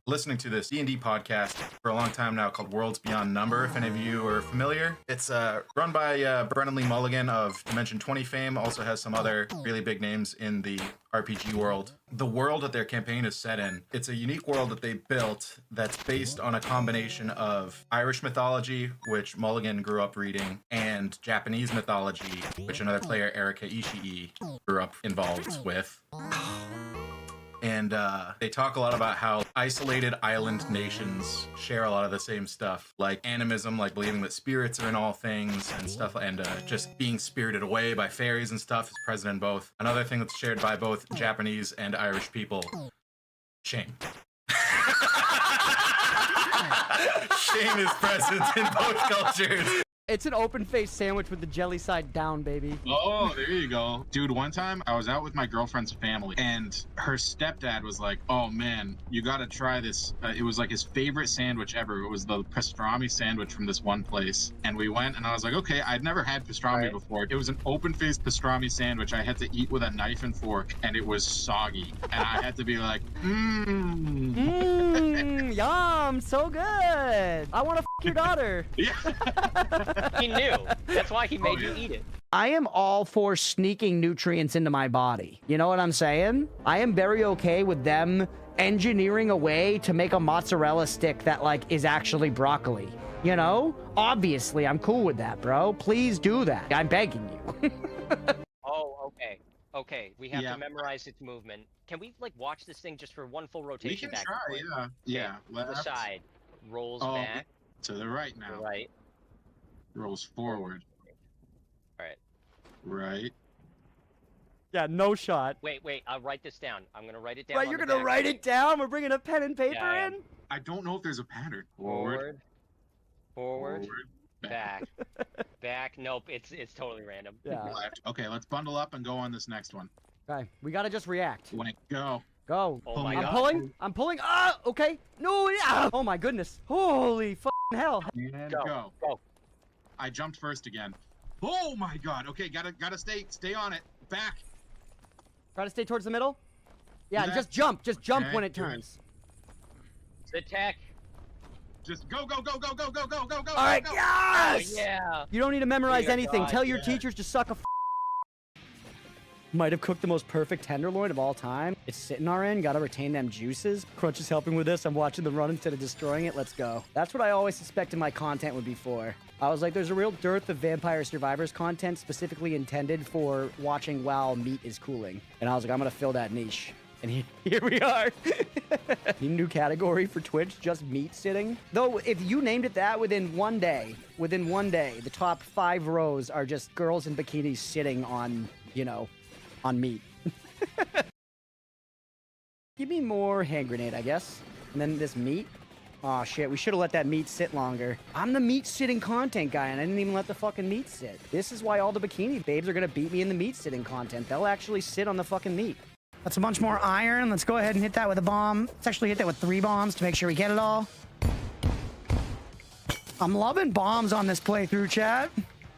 listening to this D&D podcast for a long time now called Worlds Beyond Number, if any of you are familiar. It's run by Brennan Lee Mulligan of Dimension 20 fame, also has some other really big names in the RPG world. The world that their campaign is set in, it's a unique world that they built that's based on a combination of Irish mythology, which Mulligan grew up reading, and Japanese mythology, which another player, Erika Ishii, grew up involved with. And they talk a lot about how isolated island nations share a lot of the same stuff, like animism, like believing that spirits are in all things and stuff, and just being spirited away by fairies and stuff is present in both. Another thing that's shared by both Japanese and Irish people, shame. Shame is present in both cultures. It's an open-faced sandwich with the jelly side down, baby. Oh, there you go. Dude, one time I was out with my girlfriend's family and her stepdad was like, oh man, you gotta try this. It was like his favorite sandwich ever. It was the pastrami sandwich from this one place. And we went and I was like, okay, I'd never had pastrami before. It was an open-faced pastrami sandwich I had to eat with a knife and fork and it was soggy. And I had to be like, yum, so good. I want to your daughter. Yeah. He knew. That's why he made you eat it. I am all for sneaking nutrients into my body. You know what I'm saying? I am very okay with them engineering a way to make a mozzarella stick that, like, is actually broccoli. You know? Obviously, I'm cool with that, bro. Please do that. I'm begging you. Oh, okay. Okay, we have to memorize its movement. Can we, like, watch this thing just for one full rotation back? We can try, yeah. To the side. Rolls back. To the right now. To the right. Rolls forward. Alright. Right. Yeah, no shot. Wait, I'll write this down. I'm gonna write it down. Right, you're gonna write it down? We're bringing a pen and paper in? I don't know if there's a pattern. Forward. Back. Back. Nope, it's totally random. Yeah. Left. Okay, let's bundle up and go on this next one. Okay, we gotta just react. When it go. Go. Oh my God. I'm pulling. Ah, okay. No, oh my goodness. Holy fucking hell. And go. I jumped first again. Oh my God. Okay, gotta stay on it. Back. Try to stay towards the middle. Yeah, Left. just jump. Just jump when it turns. The tech. Just go. All right, go. yes! Oh, yeah. You don't need to memorize anything. God, Tell your teachers to suck a Might have cooked the most perfect tenderloin of all time. It's sitting our end. Gotta retain them juices. Crunch is helping with this. I'm watching them run instead of destroying it. Let's go. That's what I always suspected my content would be for. I was like, there's a real dearth of Vampire Survivors content specifically intended for watching while meat is cooling. And I was like, I'm gonna fill that niche. And here we are. New category for Twitch, just meat sitting. Though, if you named it that within one day, the top 5 rows are just girls in bikinis sitting on, you know, on meat. Give me more hand grenade, I guess. And then this meat. Aw, shit, we should have let that meat sit longer. I'm the meat-sitting content guy, and I didn't even let the fucking meat sit. This is why all the bikini babes are gonna beat me in the meat-sitting content. They'll actually sit on the fucking meat. That's a bunch more iron. Let's go ahead and hit that with a bomb. Let's actually hit that with 3 bombs to make sure we get it all. I'm loving bombs on this playthrough, chat.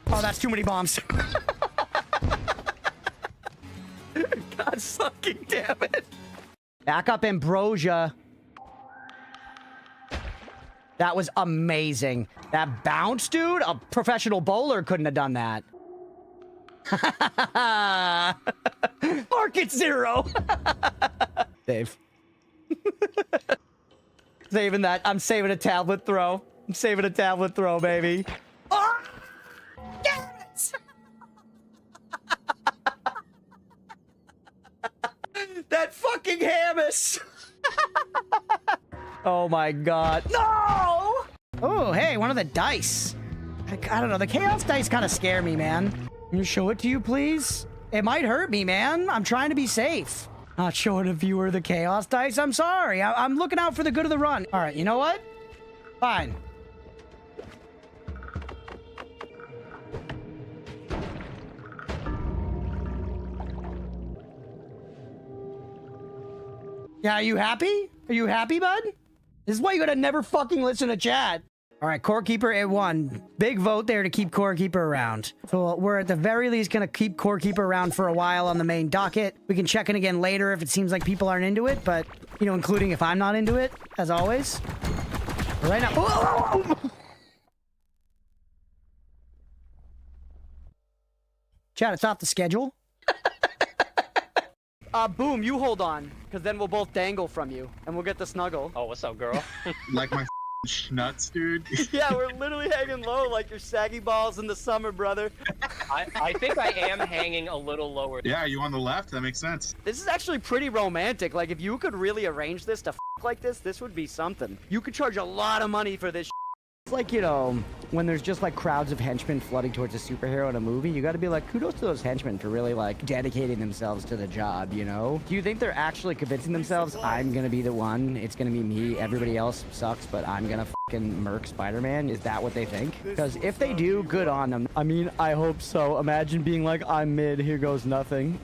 Oh, that's too many bombs. God sucking, damn it. Back up, Ambrosia. That was amazing. That bounce, dude, a professional bowler couldn't have done that. Market 0. Dave. Saving that. I'm saving a tablet throw. I'm saving a tablet throw, baby. Oh! Damn it! That fucking Hammus! Oh my God. No! Oh, hey, one of the dice. I don't know. The chaos dice kind of scare me, man. Can you show it to you, please? It might hurt me, man. I'm trying to be safe. Not showing a viewer the chaos dice. I'm sorry. I'm looking out for the good of the run. All right, you know what? Fine. Yeah, are you happy? Are you happy, bud? This is why you gotta never fucking listen to chat. All right, Core Keeper, it won. Big vote there to keep Core Keeper around. So we're at the very least gonna keep Core Keeper around for a while on the main docket. We can check in again later if it seems like people aren't into it, but, you know, including if I'm not into it, as always. But right now... Whoa! Chat, it's off the schedule. Boom, you hold on, because then we'll both dangle from you, and we'll get the snuggle. Oh, what's up, girl? Like my nuts, dude. Yeah, we're literally hanging low like your saggy balls in the summer, brother. I think I am hanging a little lower. Yeah, you on the left? That makes sense. This is actually pretty romantic. Like, if you could really arrange this to like this would be something. You could charge a lot of money for this. It's like, you know, when there's just like crowds of henchmen flooding towards a superhero in a movie, you gotta be like, kudos to those henchmen for really like dedicating themselves to the job, you know? Do you think they're actually convincing themselves, I'm gonna be the one, it's gonna be me, everybody else sucks, but I'm gonna fucking murk Spider-Man? Is that what they think? Because if they do, good on them. I mean, I hope so. Imagine being like, I'm mid, here goes nothing.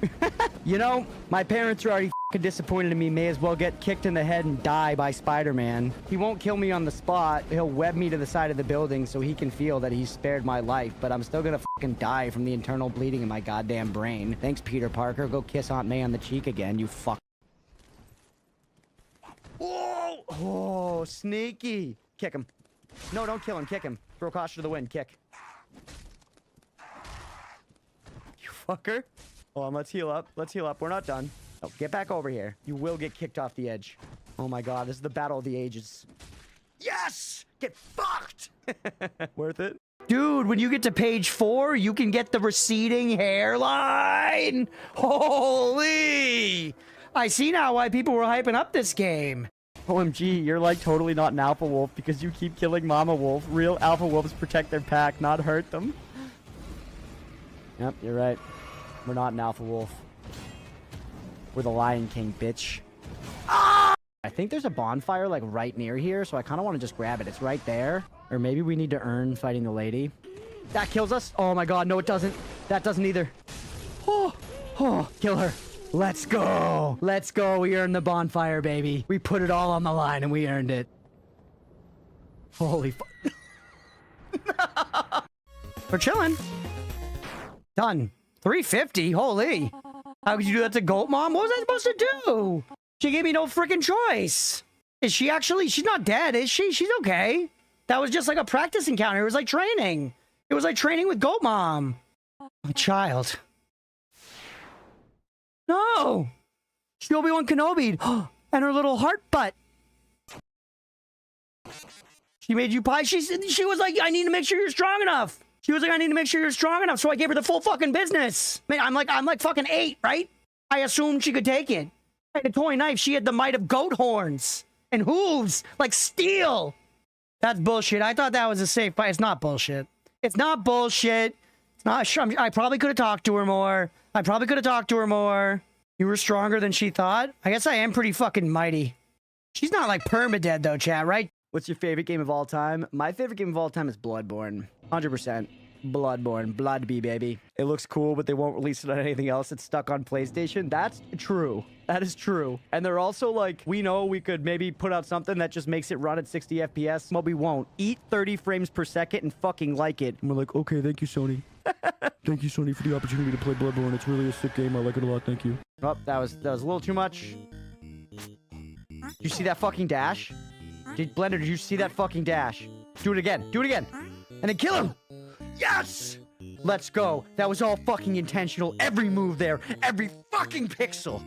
You know, my parents are already fucking disappointed in me, may as well get kicked in the head and die by Spider-Man. He won't kill me on the spot, he'll web me to the side of the building so he can feel that he's spared my life, but I'm still gonna fucking die from the internal bleeding in my goddamn brain. Thanks, Peter Parker. Go kiss Aunt May on the cheek again, you fuck. Oh, oh, sneaky. Kick him. No, don't kill him. Kick him. Throw caution to the wind. Kick. You fucker. Hold on, let's heal up. Let's heal up. We're not done. Oh, get back over here. You will get kicked off the edge. Oh my god, this is the battle of the ages. Yes! Get fucked! Worth it? Dude, when you get to page 4, you can get the receding hairline! Holy! I see now why people were hyping up this game. OMG, you're like totally not an alpha wolf because you keep killing mama wolf. Real alpha wolves protect their pack, not hurt them. Yep, you're right. We're not an alpha wolf. We're the Lion King, bitch. Ah! I think there's a bonfire like right near here, so I kind of want to just grab it. It's right there. Or maybe we need to earn fighting the lady. That kills us. Oh my god, no it doesn't. That doesn't either. Oh, oh, kill her. Let's go. Let's go. We earned the bonfire, baby. We put it all on the line and we earned it. Holy fuck. We're chilling. Done. 350? Holy. How could you do that to Goat Mom? What was I supposed to do? She gave me no freaking choice. Is she actually... She's not dead, is she? She's okay. That was just like a practice encounter. It was like training. It was like training with Goat Mom. My child. No! She Obi-Wan Kenobi'd. And her little heart butt. She made you pie. She was like, I need to make sure you're strong enough. She was like, I need to make sure you're strong enough. So I gave her the full fucking business. Man, I'm like fucking 8, right? I assumed she could take it. I had a toy knife. She had the might of goat horns and hooves like steel. That's bullshit. I thought that was a safe fight. It's not bullshit. It's not bullshit. It's not. I probably could have talked to her more. I probably could have talked to her more. You were stronger than she thought. I guess I am pretty fucking mighty. She's not like permadead though, chat, right? What's your favorite game of all time? My favorite game of all time is Bloodborne. 100%. Bloodborne. Bloodby, baby. It looks cool, but they won't release it on anything else. It's stuck on PlayStation. That's true. That is true. And they're also like, we know we could maybe put out something that just makes it run at 60 FPS, but we won't. Eat 30 frames per second and fucking like it. And we're like, okay, thank you, Sony. Thank you, Sony, for the opportunity to play Bloodborne. It's really a sick game. I like it a lot. Thank you. Oh, that was a little too much. Did you see that fucking dash? Blender, did you see that fucking dash? Do it again. Do it again. And then kill him. Yes! Let's go. That was all fucking intentional. Every move there. Every fucking pixel.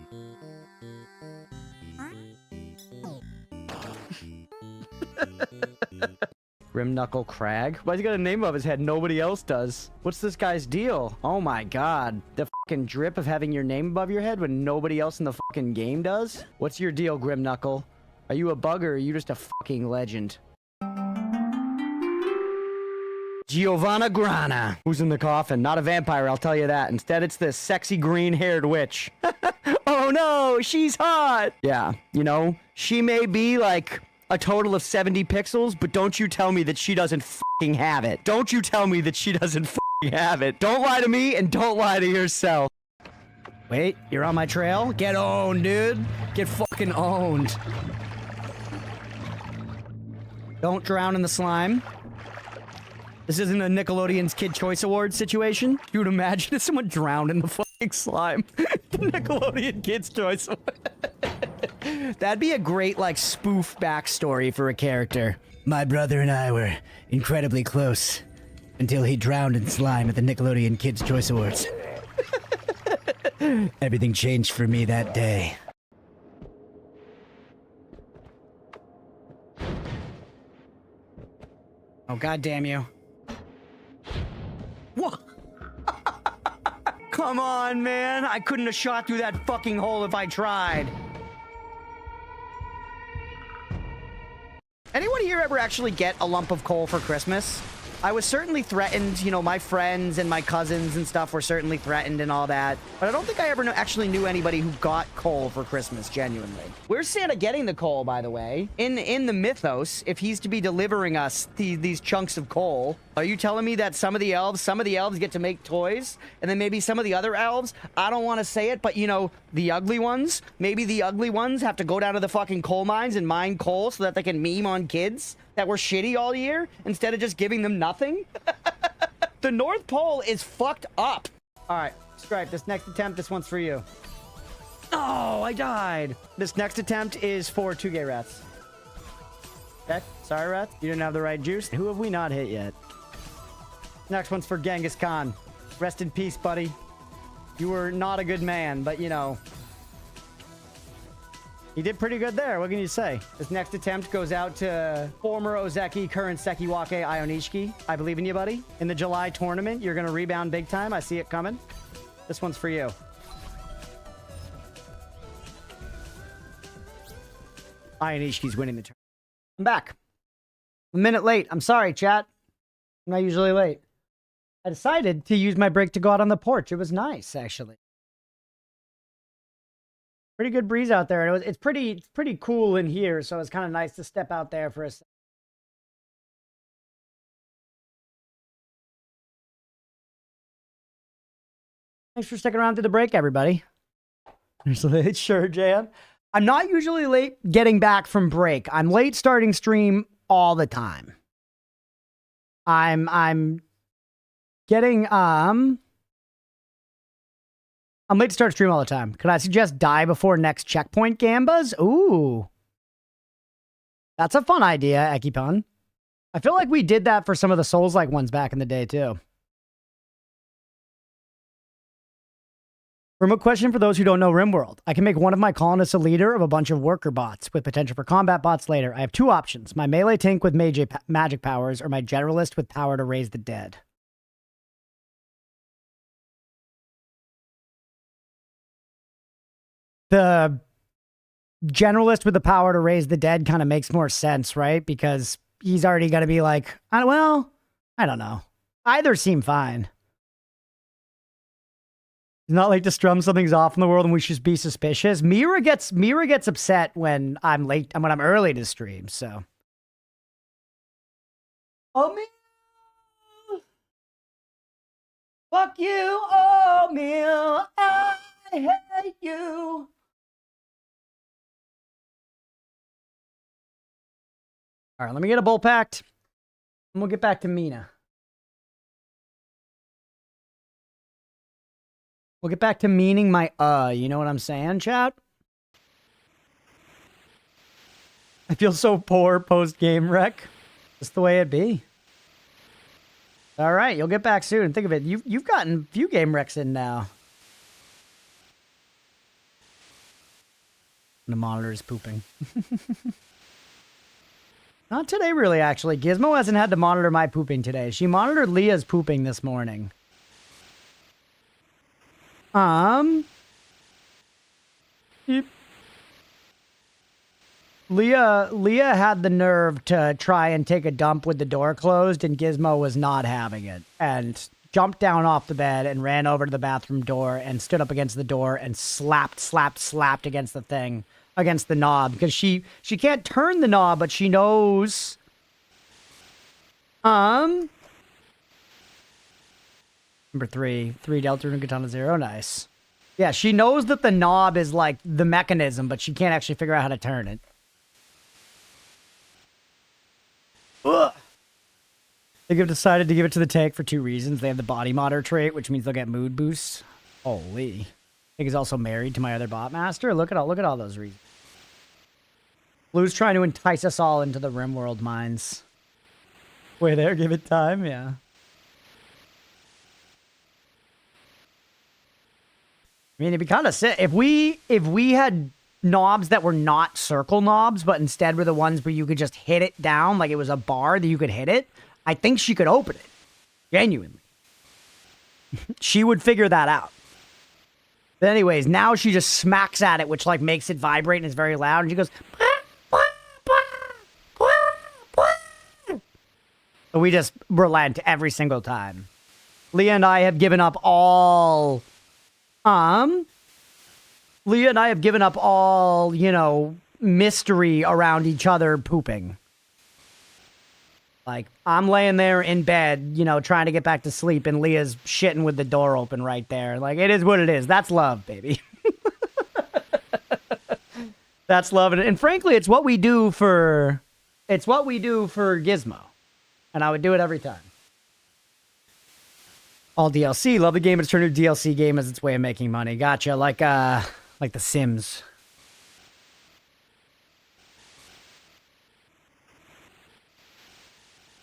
Grim Knuckle Crag? Why's he got a name above his head? Nobody else does. What's this guy's deal? Oh my god. The fucking drip of having your name above your head when nobody else in the fucking game does? What's your deal, Grim Knuckle? Are you a bug or are you just a fucking legend? Giovanna Grana. Who's in the coffin? Not a vampire, I'll tell you that. Instead, it's this sexy green-haired witch. Oh no, she's hot! Yeah, you know, she may be like a total of 70 pixels, but don't you tell me that she doesn't fucking have it. Don't you tell me that she doesn't fucking have it. Don't lie to me and don't lie to yourself. Wait, you're on my trail? Get owned, dude. Get fucking owned. Don't drown in the slime. This isn't a Nickelodeon's Kid Choice Awards situation. Dude, imagine if someone drowned in the fucking slime. The Nickelodeon Kids Choice Awards. That'd be a great, like, spoof backstory for a character. My brother and I were incredibly close until he drowned in slime at the Nickelodeon Kids Choice Awards. Everything changed for me that day. Oh, God damn you. What? Come on, man. I couldn't have shot through that fucking hole if I tried. Anyone here ever actually get a lump of coal for Christmas? I was certainly threatened, you know, my friends and my cousins and stuff were certainly threatened and all that. But I don't think I ever actually knew anybody who got coal for Christmas, genuinely. Where's Santa getting the coal, by the way? In the mythos, if he's to be delivering us these chunks of coal, are you telling me that some of the elves get to make toys? And then maybe some of the other elves, I don't want to say it, but you know, the ugly ones, maybe the ugly ones have to go down to the fucking coal mines and mine coal so that they can meme on kids that were shitty all year instead of just giving them nothing? The North Pole is fucked up. All right, Stripe, this next attempt, this one's for you. Oh, I died. This next attempt is for 2 gay rats. Okay, sorry, rats. You didn't have the right juice. Who have we not hit yet? Next one's for Genghis Khan. Rest in peace, buddy. You were not a good man, but you know, he did pretty good there. What can you say? This next attempt goes out to former Ozeki, current Sekiwake Ionishiki. I believe in you, buddy. In the July tournament, you're going to rebound big time. I see it coming. This one's for you. Ionishiki's winning the tournament. I'm back. A minute late. I'm sorry, chat. I'm not usually late. I decided to use my break to go out on the porch. It was nice, actually. Pretty good breeze out there. It's pretty cool in here, so it's kind of nice to step out there for a second. Thanks for sticking around through the break, everybody. Sure, Jan. I'm not usually late getting back from break. I'm late starting stream all the time. I'm getting I'm late to start stream all the time. Could I suggest die before next checkpoint, Gambas? Ooh. That's a fun idea, Ekipun. I feel like we did that for some of the Souls-like ones back in the day, too. Remote question for those who don't know RimWorld. I can make one of my colonists a leader of a bunch of worker bots with potential for combat bots later. I have 2 options. My melee tank with magic powers or my generalist with power to raise the dead. The generalist with the power to raise the dead kind of makes more sense, right? Because he's already going to be like, well, I don't know. Either seem fine. It's not like to strum something's off in the world and we should be suspicious. Mira gets upset when I'm late and when I'm early to stream, so. Oh, Mira! Fuck you, oh, Mira! I hate you! All right, let me get a bowl packed, and we'll get back to Mina. We'll get back to meaning my you know what I'm saying, chat? I feel so poor post-game wreck. Just the way it be. All right, you'll get back soon. Think of it, you've gotten a few game wrecks in now. The monitor is pooping. Not today, really, actually. Gizmo hasn't had to monitor my pooping today. She monitored Leah's pooping this morning. Yep. Leah had the nerve to try and take a dump with the door closed, and Gizmo was not having it, and jumped down off the bed and ran over to the bathroom door and stood up against the door and slapped against the thing, against the knob, because she can't turn the knob, but she knows. Number 3 Delta and Katana 0, nice. Yeah, she knows that the knob is like the mechanism, but she can't actually figure out how to turn it. Ugh. They have decided to give it to the tank for 2 reasons. They have the body modder trait, which means they'll get mood boosts. Holy. I think he's also married to my other bot master. Look at all those reasons. Blue's trying to entice us all into the RimWorld mines. Wait there, give it time, yeah. I mean, it'd be kind of sick if we had knobs that were not circle knobs, but instead were the ones where you could just hit it down like it was a bar that you could hit it. I think she could open it. Genuinely. She would figure that out. But anyways, now she just smacks at it, which like makes it vibrate and is very loud. And she goes, so we just relent every single time. Leah and I have given up all, you know, mystery around each other pooping. Like, I'm laying there in bed, you know, trying to get back to sleep, and Leah's shitting with the door open right there. Like, it is what it is. That's love, baby. That's love. And frankly, it's what we do for Gizmo. And I would do it every time. All DLC. Love the game, but it's turned into a DLC game as its way of making money. Gotcha. Like The Sims.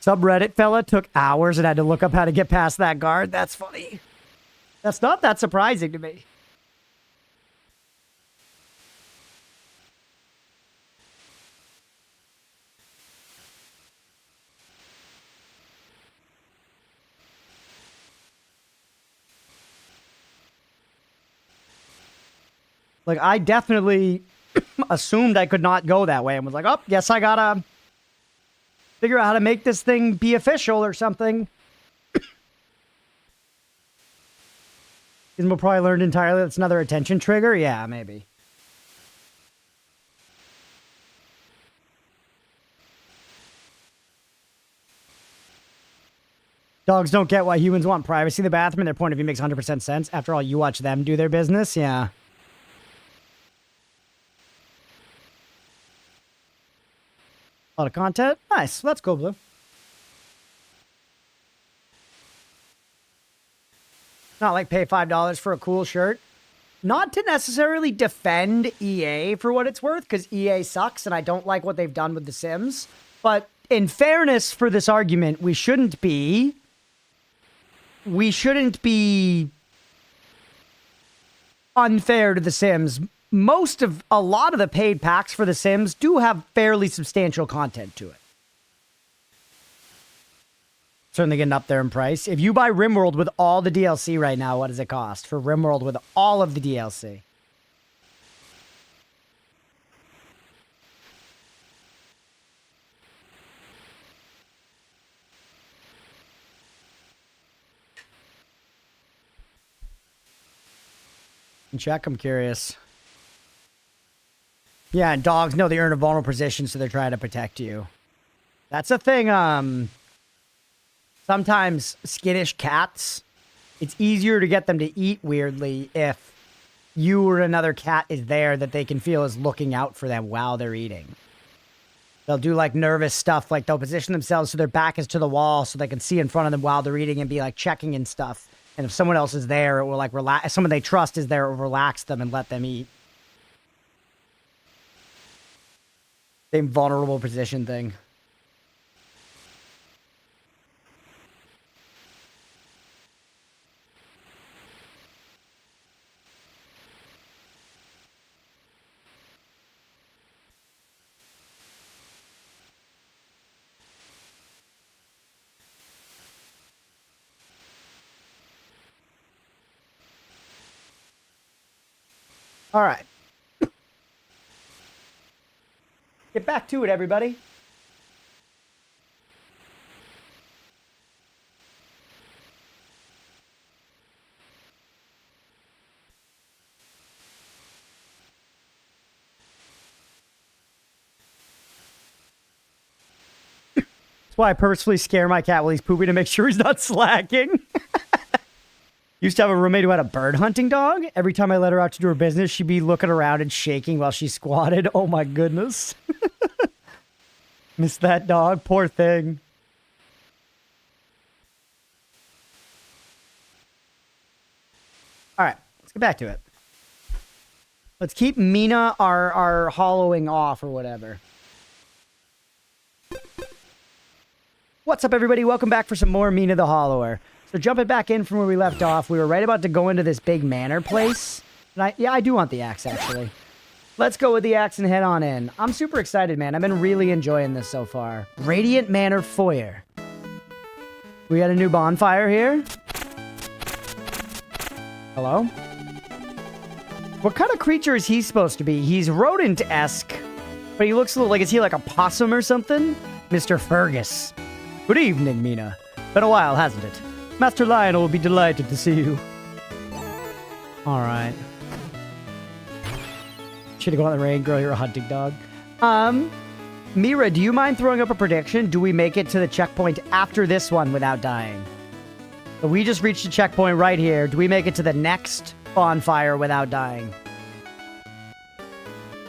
Subreddit fella took hours and had to look up how to get past that guard. That's funny. That's not that surprising to me. Like, I definitely assumed I could not go that way and was like, oh, guess I gotta figure out how to make this thing be official or something. Gizmo probably learned entirely that's another attention trigger. Yeah, maybe. Dogs don't get why humans want privacy in the bathroom, and their point of view makes 100% sense. After all, you watch them do their business. Yeah. A lot of content. Nice. Let's go, Blue. Not like pay $5 for a cool shirt. Not to necessarily defend EA for what it's worth, because EA sucks and I don't like what they've done with The Sims. But in fairness for this argument, we shouldn't be unfair to The Sims. A lot of the paid packs for The Sims do have fairly substantial content to it. Certainly getting up there in price. If you buy RimWorld with all the DLC right now, what does it cost for RimWorld with all of the DLC? Check, I'm curious. Yeah, and dogs know they earn a vulnerable position, so they're trying to protect you. That's a thing, sometimes skittish cats, it's easier to get them to eat weirdly if you or another cat is there that they can feel is looking out for them while they're eating. They'll do like nervous stuff, like they'll position themselves so their back is to the wall so they can see in front of them while they're eating and be like checking and stuff. And if someone else is there, it will like relax. If someone they trust is there, it will relax them and let them eat. Same vulnerable position thing. All right. Get get back to it, everybody. That's why I purposefully scare my cat while he's pooping to make sure he's not slacking. Used to have a roommate who had a bird hunting dog. Every time I let her out to do her business, she'd be looking around and shaking while she squatted. Oh my goodness. Miss that dog. Poor thing. All right, let's get back to it. Let's keep Mina our hollowing off or whatever. What's up, everybody? Welcome back for some more Mina the Hollower. So jumping back in from where we left off, we were right about to go into this big manor place. And I do want the axe, actually. Let's go with the axe and head on in. I'm super excited, man. I've been really enjoying this so far. Radiant Manor Foyer. We got a new bonfire here. Hello? What kind of creature is he supposed to be? He's rodent-esque, but he looks a little like, is he like a possum or something? Mr. Fergus. Good evening, Mina. Been a while, hasn't it? Master Lionel will be delighted to see you. Alright. Should've gone on the rain, girl, you're a hunting dog. Mira, do you mind throwing up a prediction? Do we make it to the checkpoint after this one without dying? So we just reached a checkpoint right here. Do we make it to the next bonfire without dying?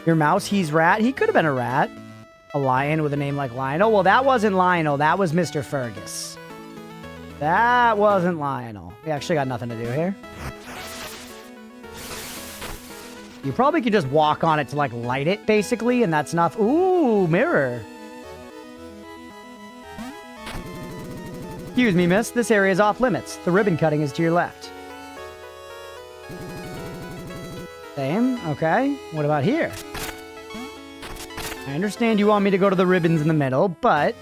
Your mouse, he's rat. He could have been a rat. A lion with a name like Lionel. Well, that wasn't Lionel. That was Mr. Fergus. That wasn't Lionel. We actually got nothing to do here. You probably could just walk on it to, like, light it, basically, and that's enough. Ooh, mirror. Excuse me, miss. This area is off limits. The ribbon cutting is to your left. Same. Okay. What about here? I understand you want me to go to the ribbons in the middle, but...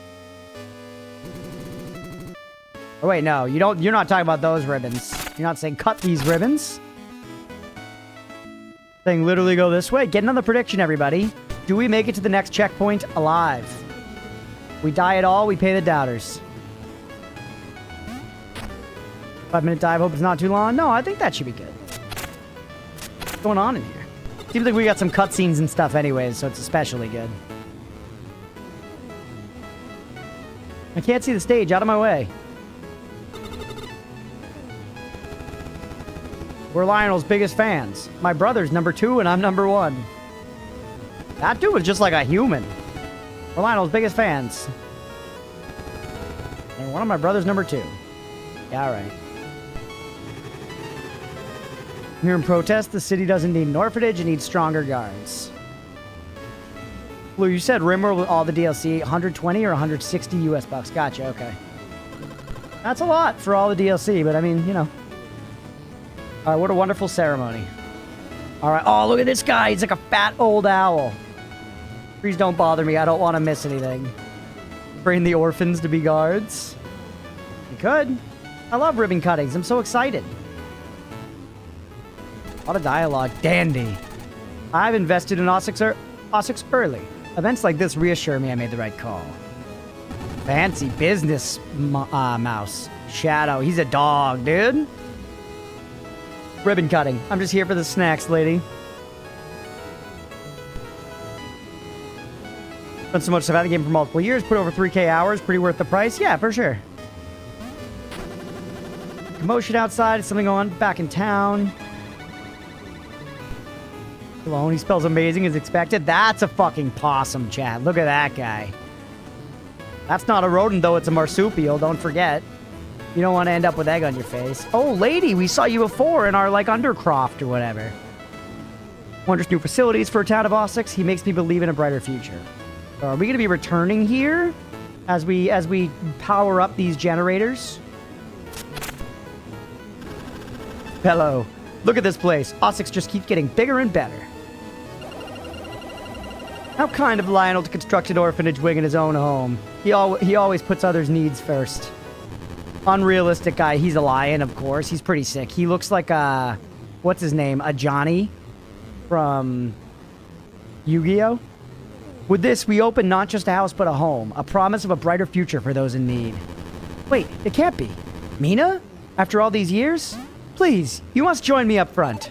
Oh, wait, no. You're not talking about those ribbons. You're not saying cut these ribbons. Saying literally go this way. Get another prediction, everybody. Do we make it to the next checkpoint alive? We die at all, we pay the doubters. 5-minute dive, hope it's not too long. No, I think that should be good. What's going on in here? Seems like we got some cutscenes and stuff anyways, so it's especially good. I can't see the stage. Out of my way. We're Lionel's biggest fans. My brother's number 2 and I'm number 1. That dude was just like a human. We're Lionel's biggest fans. And one of my brother's number 2. Yeah, alright. Here in protest, the city doesn't need an orphanage, it needs stronger guards. Blue, you said Rimworld with all the DLC, 120 or 160 US bucks. Gotcha, okay. That's a lot for all the DLC, but I mean, you know. Alright, what a wonderful ceremony. Alright, oh, look at this guy. He's like a fat old owl. Please don't bother me. I don't want to miss anything. Train the orphans to be guards. You could. I love ribbon cuttings. I'm so excited. A lot of dialogue. Dandy. I've invested in Osix early. Events like this reassure me I made the right call. Fancy business, mouse. Shadow. He's a dog, dude. Ribbon cutting. I'm just here for the snacks, lady. Done so much stuff out of the game for multiple years. Put over 3K hours. Pretty worth the price. Yeah, for sure. Commotion outside. Something on back in town. Alone. He spells amazing as expected. That's a fucking possum, chat. Look at that guy. That's not a rodent, though. It's a marsupial. Don't forget. You don't want to end up with egg on your face. Oh, lady, we saw you before in our, like, Undercroft or whatever. Wondrous new facilities for a town of Osix. He makes me believe in a brighter future. So are we going to be returning here as we power up these generators? Hello. Look at this place. Osix just keeps getting bigger and better. How kind of Lionel to construct an orphanage wing in his own home. He always puts others' needs first. Unrealistic guy. He's a lion, of course. He's pretty sick. He looks like a... What's his name? A Johnny from Yu-Gi-Oh? With this, we open not just a house but a home, a promise of a brighter future for those in need. Wait, it can't be. Mina? After all these years? Please, you must join me up front.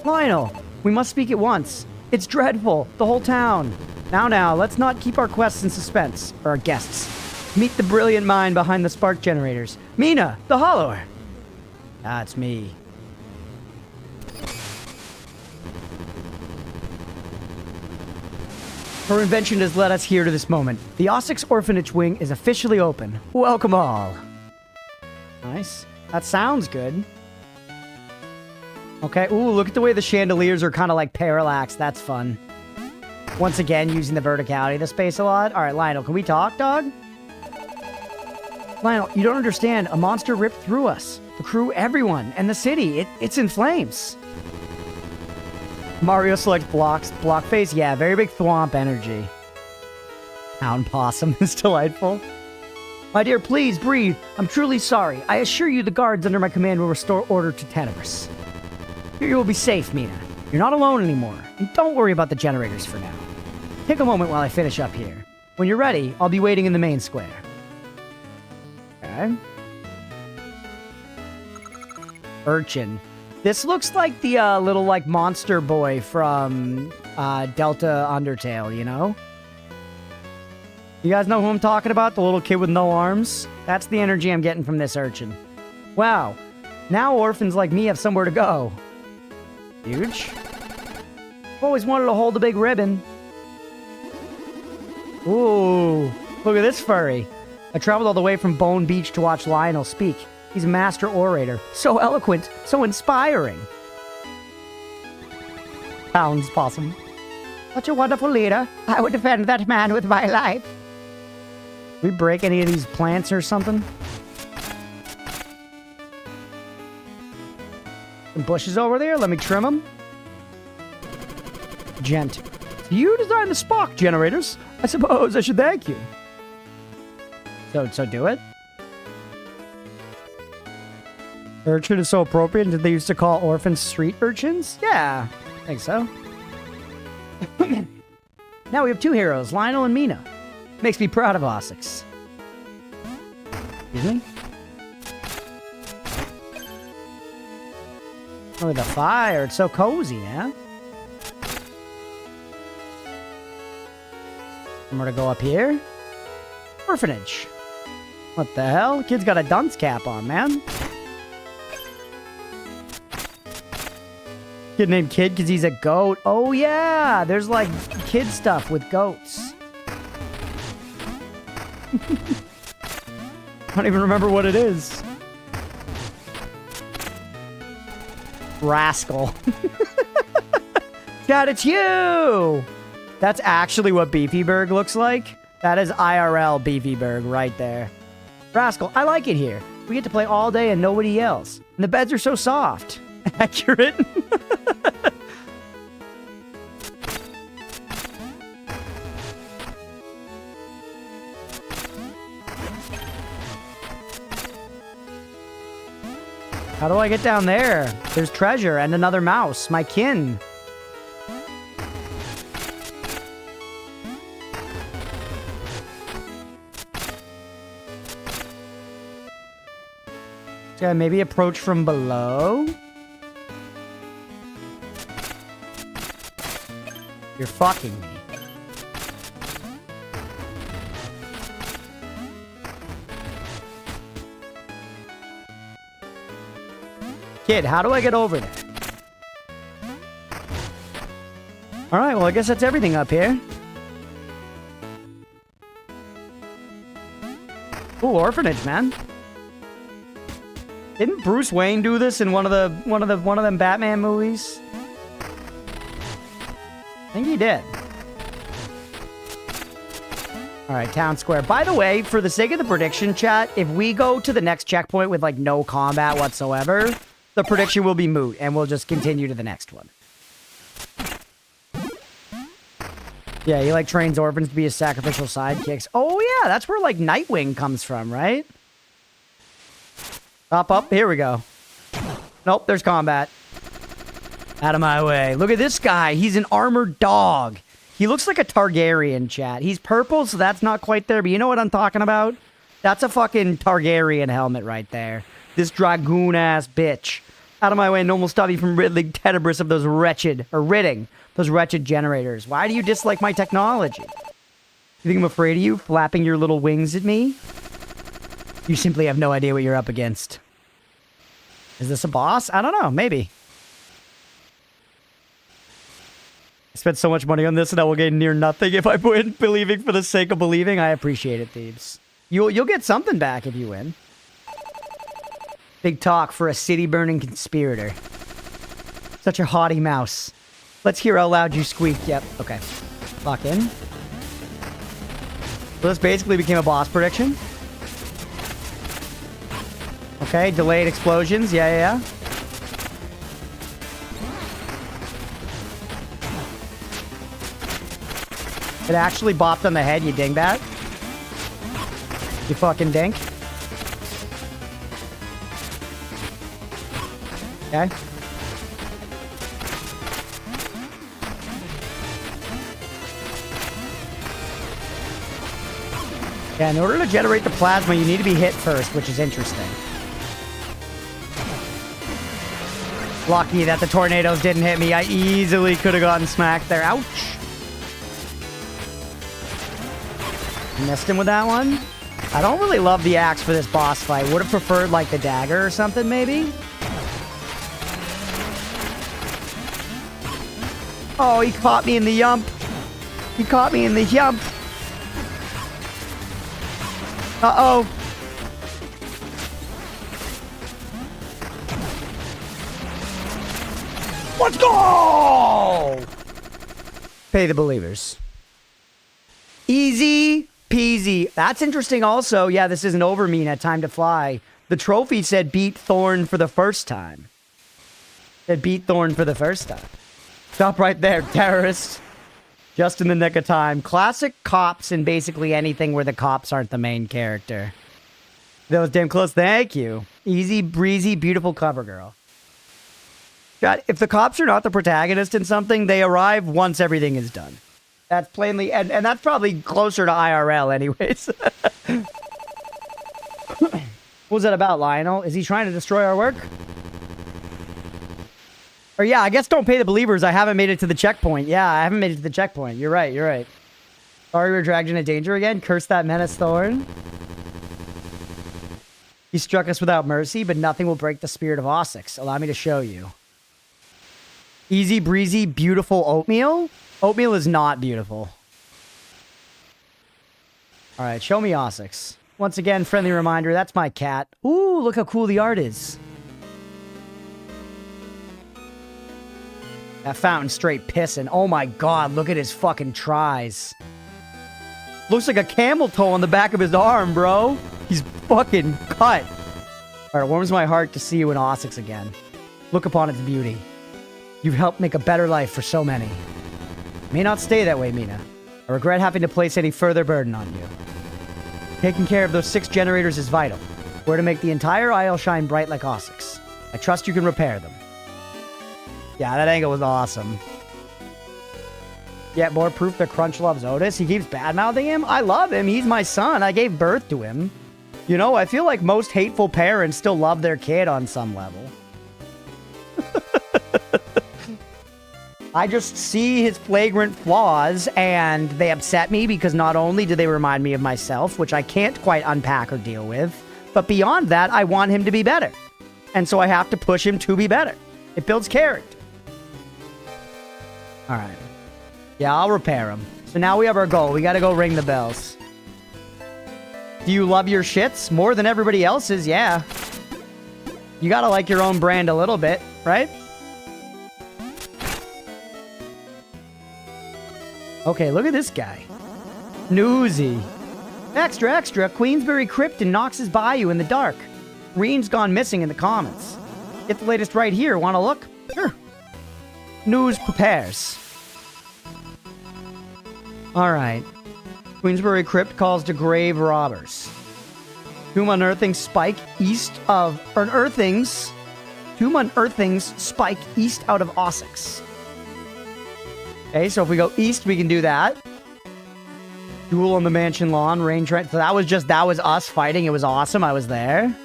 Lionel, we must speak at once. It's dreadful, the whole town. Now, let's not keep our quests in suspense, or our guests. Meet the brilliant mind behind the spark generators. Mina, the Hollower. That's me. Her invention has led us here to this moment. The Ossex Orphanage Wing is officially open. Welcome all. Nice. That sounds good. Okay, ooh, look at the way the chandeliers are kind of like parallax. That's fun. Once again, using the verticality of the space a lot. All right, Lionel, can we talk, dog? Lionel, you don't understand. A monster ripped through us. The crew, everyone, and the city. It's in flames. Mario selects blocks. Block face, yeah, very big thwomp energy. Hound possum is delightful. My dear, please breathe. I'm truly sorry. I assure you the guards under my command will restore order to Tenebris. Here you will be safe, Mina. You're not alone anymore. And don't worry about the generators for now. Take a moment while I finish up here. When you're ready, I'll be waiting in the main square. Okay. Urchin. This looks like the little, like, monster boy from Delta Undertale, you know? You guys know who I'm talking about? The little kid with no arms? That's the energy I'm getting from this urchin. Wow. Now orphans like me have somewhere to go. Huge. I've always wanted to hold a big ribbon. Ooh. Look at this furry. I traveled all the way from Bone Beach to watch Lionel speak. He's a master orator. So eloquent. So inspiring. Pounds possum. Such a wonderful leader. I would defend that man with my life. We break any of these plants or something? Some bushes over there. Let me trim them. Gent. You designed the spark generators. I suppose I should thank you. So do it. Urchin is so appropriate. Did they used to call orphans street urchins? Yeah, I think so. Now we have two heroes, Lionel and Mina. Makes me proud of Ossex. Excuse me? Oh, the fire. It's so cozy, yeah? I'm gonna go up here. Orphanage. What the hell? Kid's got a dunce cap on, man. Kid named Kid because he's a goat. Oh, yeah. There's, like, kid stuff with goats. I don't even remember what it is. Rascal. God, it's you! That's actually what Beefyburg looks like. That is IRL Beefyburg right there. Rascal, I like it here. We get to play all day and nobody yells. And the beds are so soft. Accurate. How do I get down there? There's treasure and another mouse. My kin. Okay, maybe approach from below. You're fucking me. Kid, how do I get over there? Alright, well, I guess that's everything up here. Ooh, orphanage, man. Didn't Bruce Wayne do this in one of them Batman movies? I think he did. Alright, town square. By the way, for the sake of the prediction chat, if we go to the next checkpoint with, like, no combat whatsoever, the prediction will be moot, and we'll just continue to the next one. Yeah, he, like, trains orphans to be his sacrificial sidekicks. Oh, yeah, that's where, like, Nightwing comes from, right? Up, here we go. Nope, there's combat. Out of my way. Look at this guy. He's an armored dog. He looks like a Targaryen, chat. He's purple, so that's not quite there, but you know what I'm talking about? That's a fucking Targaryen helmet right there. This dragoon-ass bitch. Out of my way, no one will stop you from ridding Tenebris of those ridding those wretched generators. Why do you dislike my technology? You think I'm afraid of you, flapping your little wings at me? You simply have no idea what you're up against. Is this a boss? I don't know, maybe. I spent so much money on this and I will gain near nothing if I win believing for the sake of believing. I appreciate it, Thebes. You'll get something back if you win. Big talk for a city-burning conspirator. Such a haughty mouse. Let's hear how loud you squeaked. Yep, okay. Lock in. So this basically became a boss prediction. Okay, delayed explosions. Yeah. It actually bopped on the head, you dingbat. You fucking dink. Okay. Yeah, in order to generate the plasma, you need to be hit first, which is interesting. Lucky that the tornadoes didn't hit me. I easily could have gotten smacked there. Ouch. Missed him with that one. I don't really love the axe for this boss fight. Would have preferred, like, the dagger or something, maybe? Oh, he caught me in the yump. He caught me in the yump. Uh-oh. Let's go! Pay the believers. Easy peasy. That's interesting also. Yeah, this isn't over, Mina. Time to fly. The trophy said beat Thorn for the first time. It beat Thorn for the first time. Stop right there, terrorist. Just in the nick of time. Classic cops in basically anything where the cops aren't the main character. That was damn close. Thank you. Easy, breezy, beautiful cover girl. God, if the cops are not the protagonist in something, they arrive once everything is done. That's plainly... And that's probably closer to IRL anyways. What was that about, Lionel? Is he trying to destroy our work? Or yeah, I guess don't pay the believers. I haven't made it to the checkpoint. Yeah, I haven't made it to the checkpoint. You're right, you're right. Sorry we're dragged into danger again. Curse that menace, Thorn. He struck us without mercy, but nothing will break the spirit of Ossix. Allow me to show you. Easy breezy, beautiful oatmeal? Oatmeal is not beautiful. Alright, show me Ossix. Once again, friendly reminder, that's my cat. Ooh, look how cool the art is. That fountain straight pissing. Oh my god, look at his fucking tries. Looks like a camel toe on the back of his arm, bro. He's fucking cut. Alright, warms my heart to see you in Ossix again. Look upon its beauty. You've helped make a better life for so many. It may not stay that way, Mina. I regret having to place any further burden on you. Taking care of those 6 generators is vital. We're to make the entire Isle shine bright like Ossix. I trust you can repair them. Yeah, that angle was awesome. Yet more proof that Crunch loves Otis. He keeps bad-mouthing him. I love him. He's my son. I gave birth to him. You know, I feel like most hateful parents still love their kid on some level. I just see his flagrant flaws, and they upset me because not only do they remind me of myself, which I can't quite unpack or deal with, but beyond that, I want him to be better. And so I have to push him to be better. It builds character. Alright. Yeah, I'll repair him. So now we have our goal. We gotta go ring the bells. Do you love your shits? More than everybody else's, yeah. You gotta like your own brand a little bit, right? Okay, look at this guy. Newsy. Extra, extra. Queensbury Crypt in Knox's Bayou in the dark. Reen's gone missing in the comments. Get the latest right here. Want to look? Sure. News prepares. Alright. Queensbury Crypt calls to grave robbers. Tomb unearthing spike east of... Tomb unearthings spike east out of Ossix. Okay, so if we go east, we can do that. Duel on the mansion lawn, rain trend. So that was us fighting. It was awesome. I was there.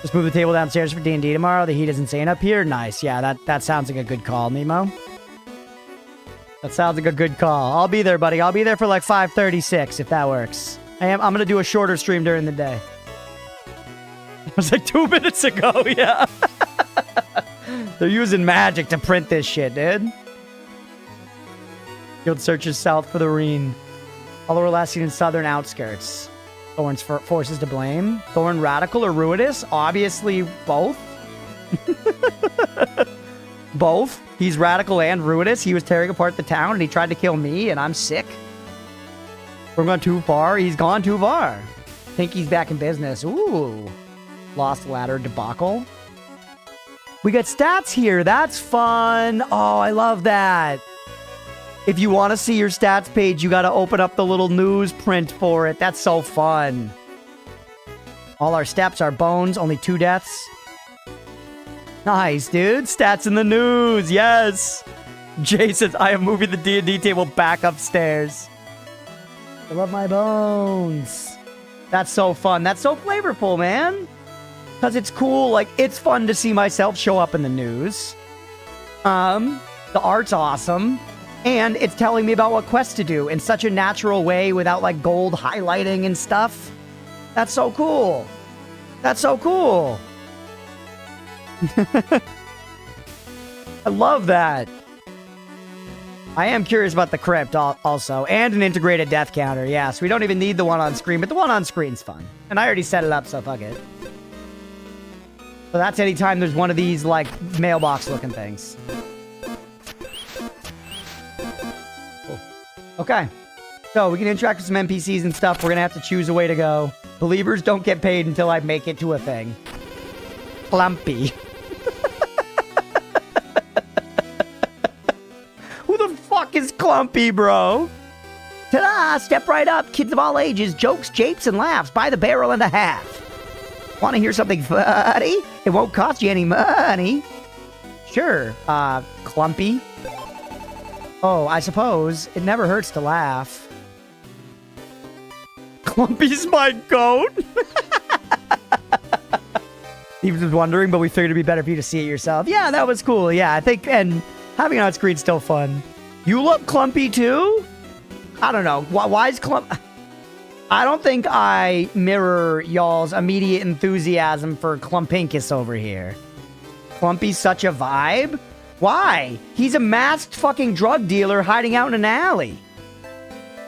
Just move the table downstairs for D&D tomorrow. The heat is insane up here. Nice. Yeah, that sounds like a good call, Nemo. That sounds like a good call. I'll be there, buddy. I'll be there for like 5:36 if that works. I'm going to do a shorter stream during the day. It was like 2 minutes ago, yeah. They're using magic to print this shit, dude. Field searches south for the Reen. All we're last seen in southern outskirts. Thorn's forces to blame. Thorn radical or ruinous? Obviously both. Both. He's radical and ruinous. He was tearing apart the town and he tried to kill me and I'm sick. We're going too far. He's gone too far. Think he's back in business. Ooh. Lost ladder debacle. We got stats here. That's fun. Oh, I love that. If you want to see your stats page, you got to open up the little news print for it. That's so fun. All our steps are bones. Only 2 deaths. Nice, dude. Stats in the news. Yes. Jay says, I am moving the D&D table back upstairs. I love my bones. That's so fun. That's so flavorful, man. Because it's cool. Like, it's fun to see myself show up in the news. The art's awesome. And it's telling me about what quests to do in such a natural way without, like, gold highlighting and stuff. That's so cool. That's so cool. I love that. I am curious about the crypt also. And an integrated death counter. Yeah, so we don't even need the one on screen, but the one on screen's fun. And I already set it up, so fuck it. So that's anytime there's one of these, like, mailbox-looking things. Okay, so we can interact with some NPCs and stuff. We're gonna have to choose a way to go. Believers don't get paid until I make it to a thing. Clumpy. Who the fuck is Clumpy, bro? Ta-da! Step right up. Kids of all ages. Jokes, japes, and laughs. By the barrel and a half. Want to hear something funny? It won't cost you any money. Sure, Clumpy. Oh, I suppose it never hurts to laugh. Clumpy's my goat. Steve was wondering, but we figured it'd be better for you to see it yourself. Yeah, that was cool. Yeah, I think, and having it on screen's still fun. You look clumpy too? I don't know. Why is Clump... I don't think I mirror y'all's immediate enthusiasm for Clumpinkus over here. Clumpy's such a vibe? Why? He's a masked fucking drug dealer hiding out in an alley.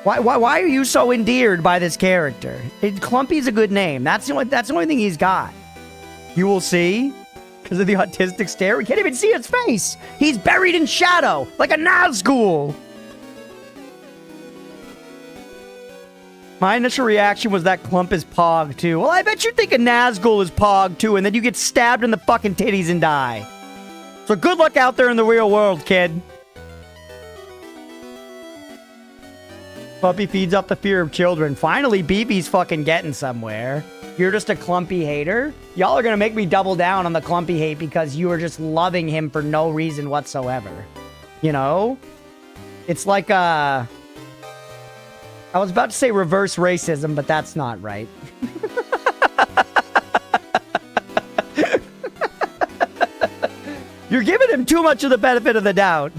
Why are you so endeared by this character? Clumpy's a good name. That's the only thing he's got. You will see. Because of the autistic stare, we can't even see his face. He's buried in shadow, like a Nazgul. My initial reaction was that Clump is Pog too. Well, I bet you think a Nazgul is Pog too, and then you get stabbed in the fucking titties and die. So good luck out there in the real world, kid. Puppy feeds off the fear of children. Finally, Beefy's fucking getting somewhere. You're just a Clumpy hater? Y'all are gonna make me double down on the Clumpy hate because you are just loving him for no reason whatsoever. You know? It's like, I was about to say reverse racism, but that's not right. You're giving him too much of the benefit of the doubt.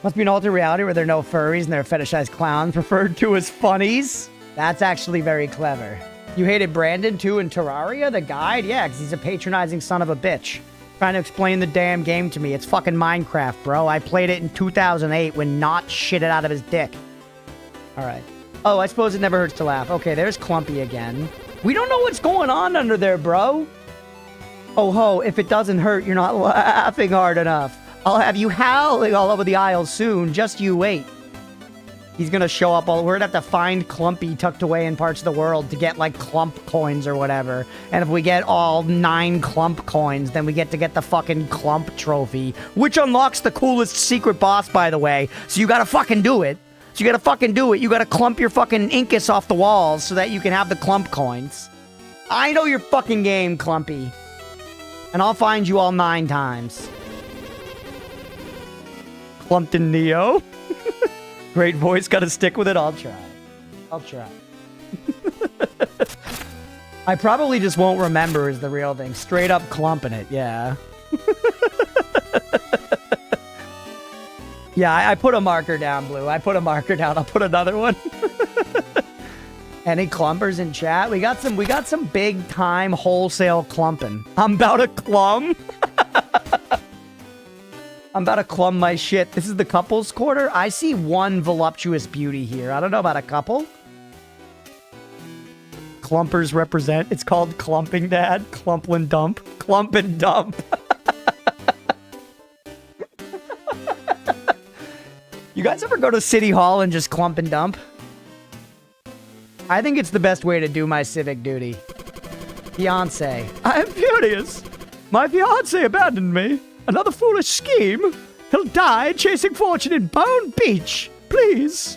Must be an alternate reality where there are no furries and there are fetishized clowns referred to as funnies. That's actually very clever. You hated Brandon too in Terraria, the guide? Yeah, because he's a patronizing son of a bitch. Trying to explain the damn game to me. It's fucking Minecraft, bro. I played it in 2008 when Not shit it out of his dick. Alright. Oh, I suppose it never hurts to laugh. Okay, there's Clumpy again. We don't know what's going on under there, bro. Oh ho, if it doesn't hurt, you're not laughing hard enough. I'll have you howling all over the aisles soon. Just you wait. He's gonna show up all... We're gonna have to find Clumpy tucked away in parts of the world to get, like, Clump coins or whatever. And if we get all 9 Clump coins, then we get to get the fucking Clump trophy. Which unlocks the coolest secret boss, by the way. So you gotta fucking do it. So you gotta fucking do it. You gotta clump your fucking Inkus off the walls so that you can have the Clump coins. I know your fucking game, Clumpy. And I'll find you all 9 times. Clumpton Neo. Great voice, gotta stick with it. I'll try. I'll try. I probably just won't remember is the real thing. Straight up clumping it, yeah. Yeah, I put a marker down, Blue. I put a marker down. I'll put another one. Any clumpers in chat? We got some big time wholesale clumping. I'm about to clum. I'm about to clum my shit. This is the couples quarter. I see one voluptuous beauty here. I don't know about a couple. Clumpers represent. It's called clumping, Dad. Clumplin' dump. Clump and dump. You guys ever go to City Hall and just clump and dump? I think it's the best way to do my civic duty. Fiance. I'm furious. My fiance abandoned me. Another foolish scheme. He'll die chasing fortune in Bone Beach. Please.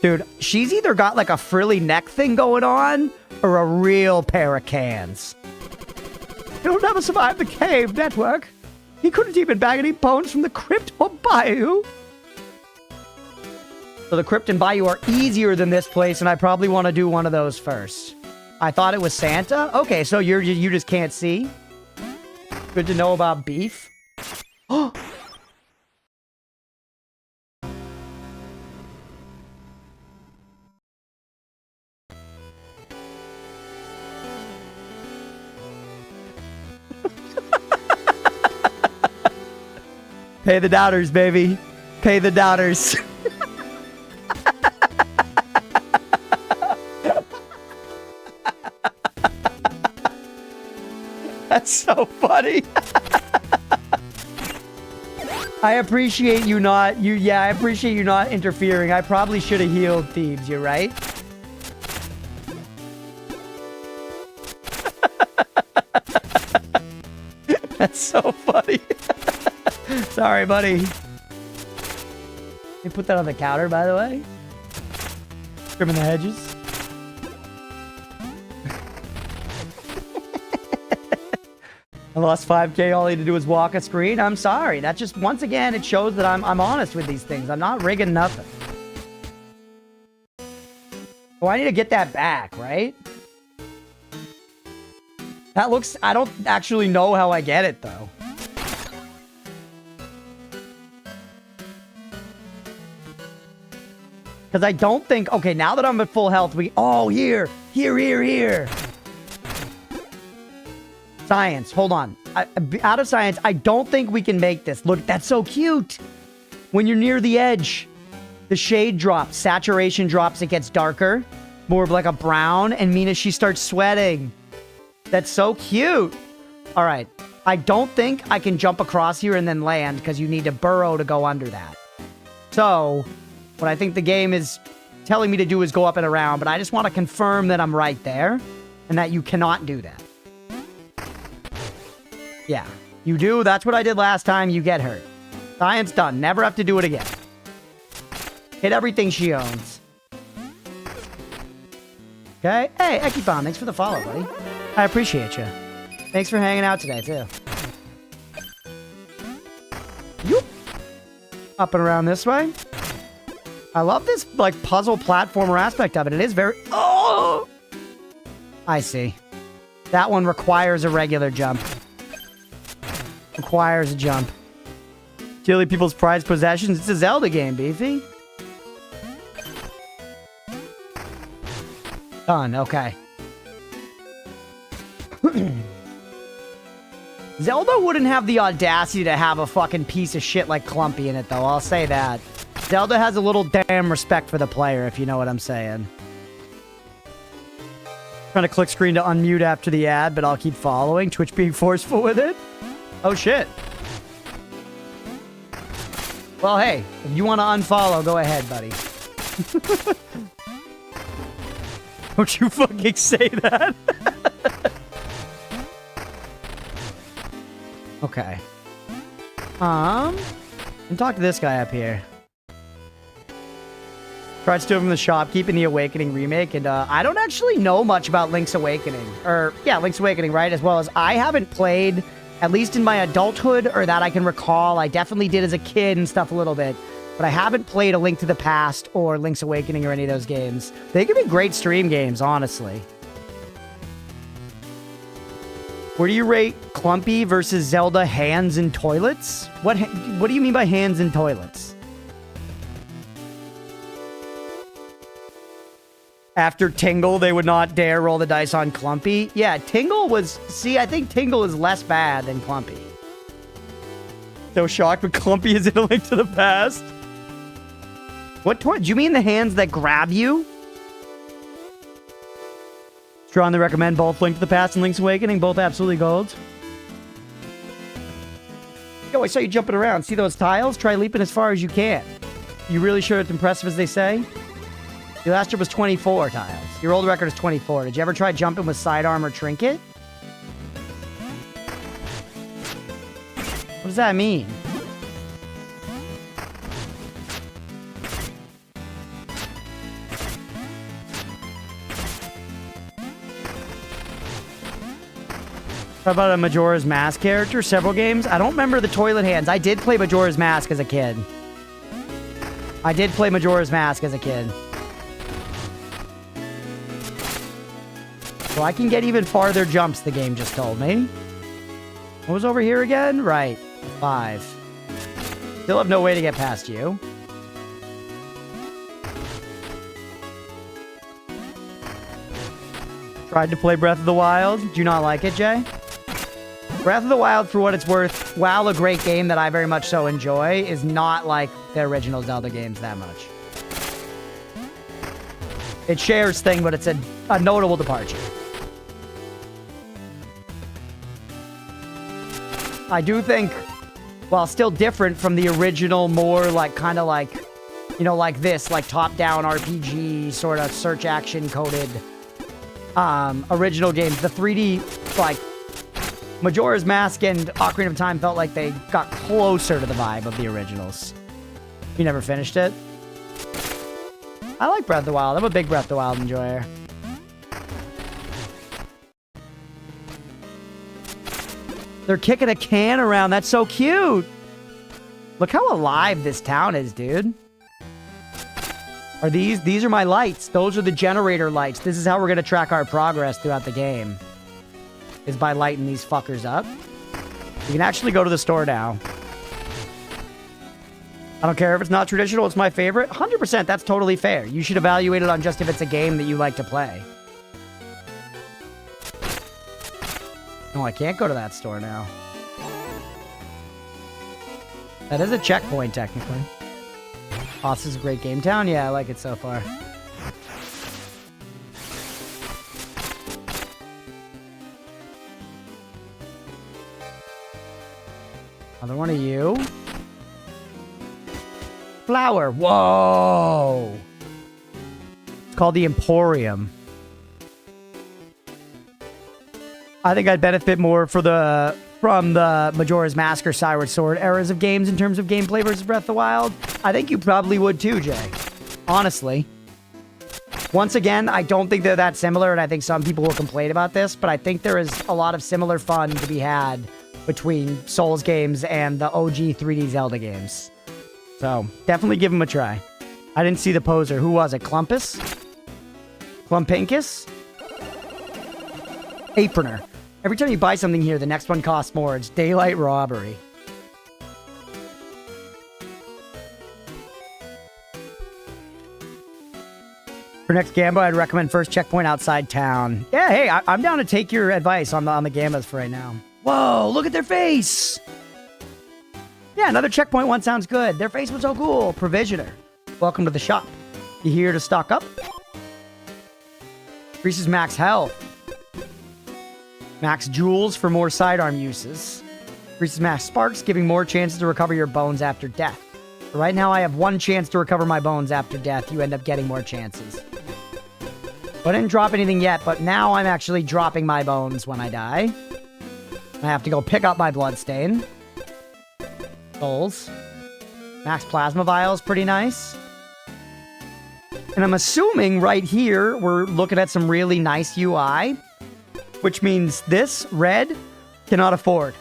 Dude, she's either got like a frilly neck thing going on or a real pair of cans. He'll never survive the cave network. He couldn't even bag any bones from the crypt or bayou. So the crypt and bayou are easier than this place, and I probably want to do one of those first. I thought it was Santa? Okay, so you just can't see? Good to know about beef. Oh! Pay the doubters, baby. Pay the doubters. That's so funny. I appreciate you not I appreciate you not interfering. I probably should have healed Thebes, you're right. That's so funny. Sorry, buddy. You put that on the counter, by the way. Trimming the hedges. I lost 5K. All I had to do was walk a screen. I'm sorry. That just, once again, it shows that I'm honest with these things. I'm not rigging nothing. Oh, I need to get that back, right? That looks... I don't actually know how I get it, though. Because I don't think... Okay, now that I'm at full health, we... Oh, here! Here! Science. Hold on. Out of science, I don't think we can make this. Look, that's so cute. When you're near the edge, the shade drops. Saturation drops. It gets darker. More of like a brown. And Mina, she starts sweating. That's so cute. All right. I don't think I can jump across here and then land because you need to burrow to go under that. So, what I think the game is telling me to do is go up and around. But I just want to confirm that I'm right there and that you cannot do that. Yeah, you do. That's what I did last time. You get hurt. Science done. Never have to do it again. Hit everything she owns. Okay. Hey, Ekipon, thanks for the follow, buddy. I appreciate you. Thanks for hanging out today, too. Yoop. Up and around this way. I love this, like, puzzle platformer aspect of it. It is very... Oh! I see. That one requires a regular jump. Requires a jump. Stealing people's prized possessions. It's a Zelda game, Beefy. Done. Okay. Zelda wouldn't have the audacity to have a fucking piece of shit like Clumpy in it, though. I'll say that. Zelda has a little damn respect for the player, if you know what I'm saying. Trying to click screen to unmute after the ad, but I'll keep following. Twitch being forceful with it. Oh, shit. Well, hey, if you want to unfollow, go ahead, buddy. Don't you fucking say that. Okay. And talk to this guy up here. Tried stealing from the shopkeep in the Awakening remake, and I don't actually know much about Link's Awakening. Or, yeah, Link's Awakening, right? As well as I haven't played, at least in my adulthood, or that I can recall. I definitely did as a kid and stuff a little bit. But I haven't played A Link to the Past or Link's Awakening or any of those games. They could be great stream games, honestly. Where do you rate Clumpy versus Zelda hands in toilets? What do you mean by hands in toilets? After Tingle, they would not dare roll the dice on Clumpy. Yeah, Tingle was... See, I think Tingle is less bad than Clumpy. So shocked, but Clumpy is in A Link to the Past. What toilet? Do you mean the hands that grab you? Strongly recommend both Link to the Past and Link's Awakening. Both absolutely gold. Yo, I saw you jumping around. See those tiles? Try leaping as far as you can. You really sure it's impressive as they say? Your last trip was 24 tiles. Your old record is 24. Did you ever try jumping with sidearm or trinket? What does that mean? How about a Majora's Mask character? Several games? I don't remember the toilet hands. I did play Majora's Mask as a kid. So I can get even farther jumps, the game just told me. What was over here again? Right. 5. Still have no way to get past you. Tried to play Breath of the Wild. Do you not like it, Jay? Breath of the Wild, for what it's worth, while a great game that I very much so enjoy, is not like the original Zelda games that much. It shares thing, but it's a notable departure. I do think, while still different from the original, more like, kind of like, you know, like this, like top-down RPG, sort of search action coded original games, the 3D, like, Majora's Mask and Ocarina of Time felt like they got closer to the vibe of the originals. You never finished it? I like Breath of the Wild. I'm a big Breath of the Wild enjoyer. They're kicking a can around. That's so cute. Look how alive this town is, dude. Are these are my lights. Those are the generator lights. This is how we're going to track our progress throughout the game. Is by lighting these fuckers up. You can actually go to the store now. I don't care if it's not traditional, it's my favorite. 100%, that's totally fair. You should evaluate it on just if it's a game that you like to play. No, I can't go to that store now. That is a checkpoint, technically. Oh, this is a great game town. Yeah, I like it so far. Another one of you. Flower. Whoa. It's called the Emporium. I think I'd benefit more from the Majora's Mask or Skyward Sword eras of games in terms of gameplay versus Breath of the Wild. I think you probably would too, Jay. Honestly. Once again, I don't think they're that similar, and I think some people will complain about this, but I think there is a lot of similar fun to be had between Souls games and the OG 3D Zelda games. So, definitely give them a try. I didn't see the poser. Who was it? Clumpus? Clumpinkus? Aproner. Every time you buy something here, the next one costs more. It's daylight robbery. For next Gamba, I'd recommend first checkpoint outside town. Yeah, hey, I'm down to take your advice on the Gambas for right now. Whoa, look at their face! Yeah, another checkpoint one sounds good. Their face was so cool. Provisioner. Welcome to the shop. You here to stock up? Increases max health. Max jewels for more sidearm uses. Increases max sparks, giving more chances to recover your bones after death. Right now, I have one chance to recover my bones after death. You end up getting more chances. I didn't drop anything yet, but now I'm actually dropping my bones when I die. I have to go pick up my bloodstain. Souls. Max plasma vials, pretty nice. And I'm assuming right here, we're looking at some really nice UI, which means this, red, cannot afford.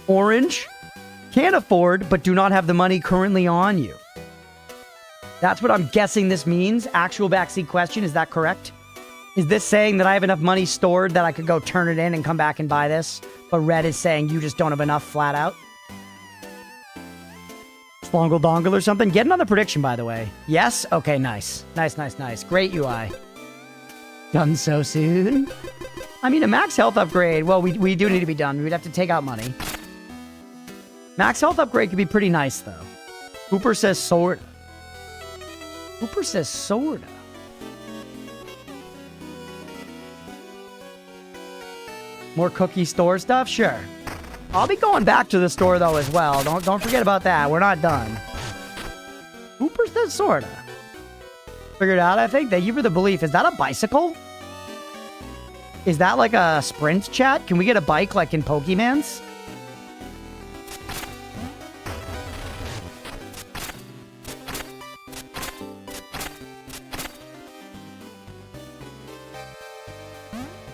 Orange, can afford, but do not have the money currently on you. That's what I'm guessing this means. Actual backseat question, is that correct? Is this saying that I have enough money stored that I could go turn it in and come back and buy this? But red is saying you just don't have enough flat out? Slongle dongle or something? Get another prediction, by the way. Yes? Okay, nice. Nice. Great UI. Done so soon? I mean, a max health upgrade. Well, we do need to be done. We'd have to take out money. Max health upgrade could be pretty nice, though. Hooper says sorta. Hooper says sorta. More cookie store stuff? Sure. I'll be going back to the store, though, as well. Don't forget about that. We're not done. Hooper says sorta. Figured out, I think. Thank you for the belief. Is that a bicycle? Is that like a sprint chat? Can we get a bike like in Pokemon's?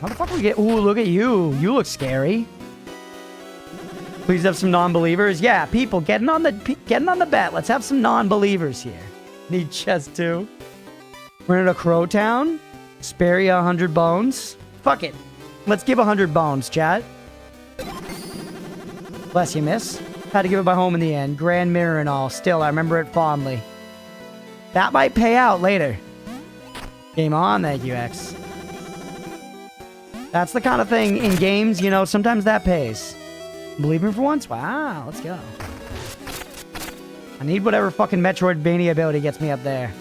How the fuck do we get... Ooh, look at you. You look scary. Please have some non-believers. Yeah, people, getting on the bet. Let's have some non-believers here. Need chest too. We're in a crow town. Spare you 100 bones. Fuck it. Let's give 100 bones, chat. Bless you, miss. Had to give it by home in the end. Grand mirror and all. Still, I remember it fondly. That might pay out later. Game on, thank you, X. That's the kind of thing in games, you know, sometimes that pays. Believe me for once? Wow, let's go. I need whatever fucking Metroidvania ability gets me up there.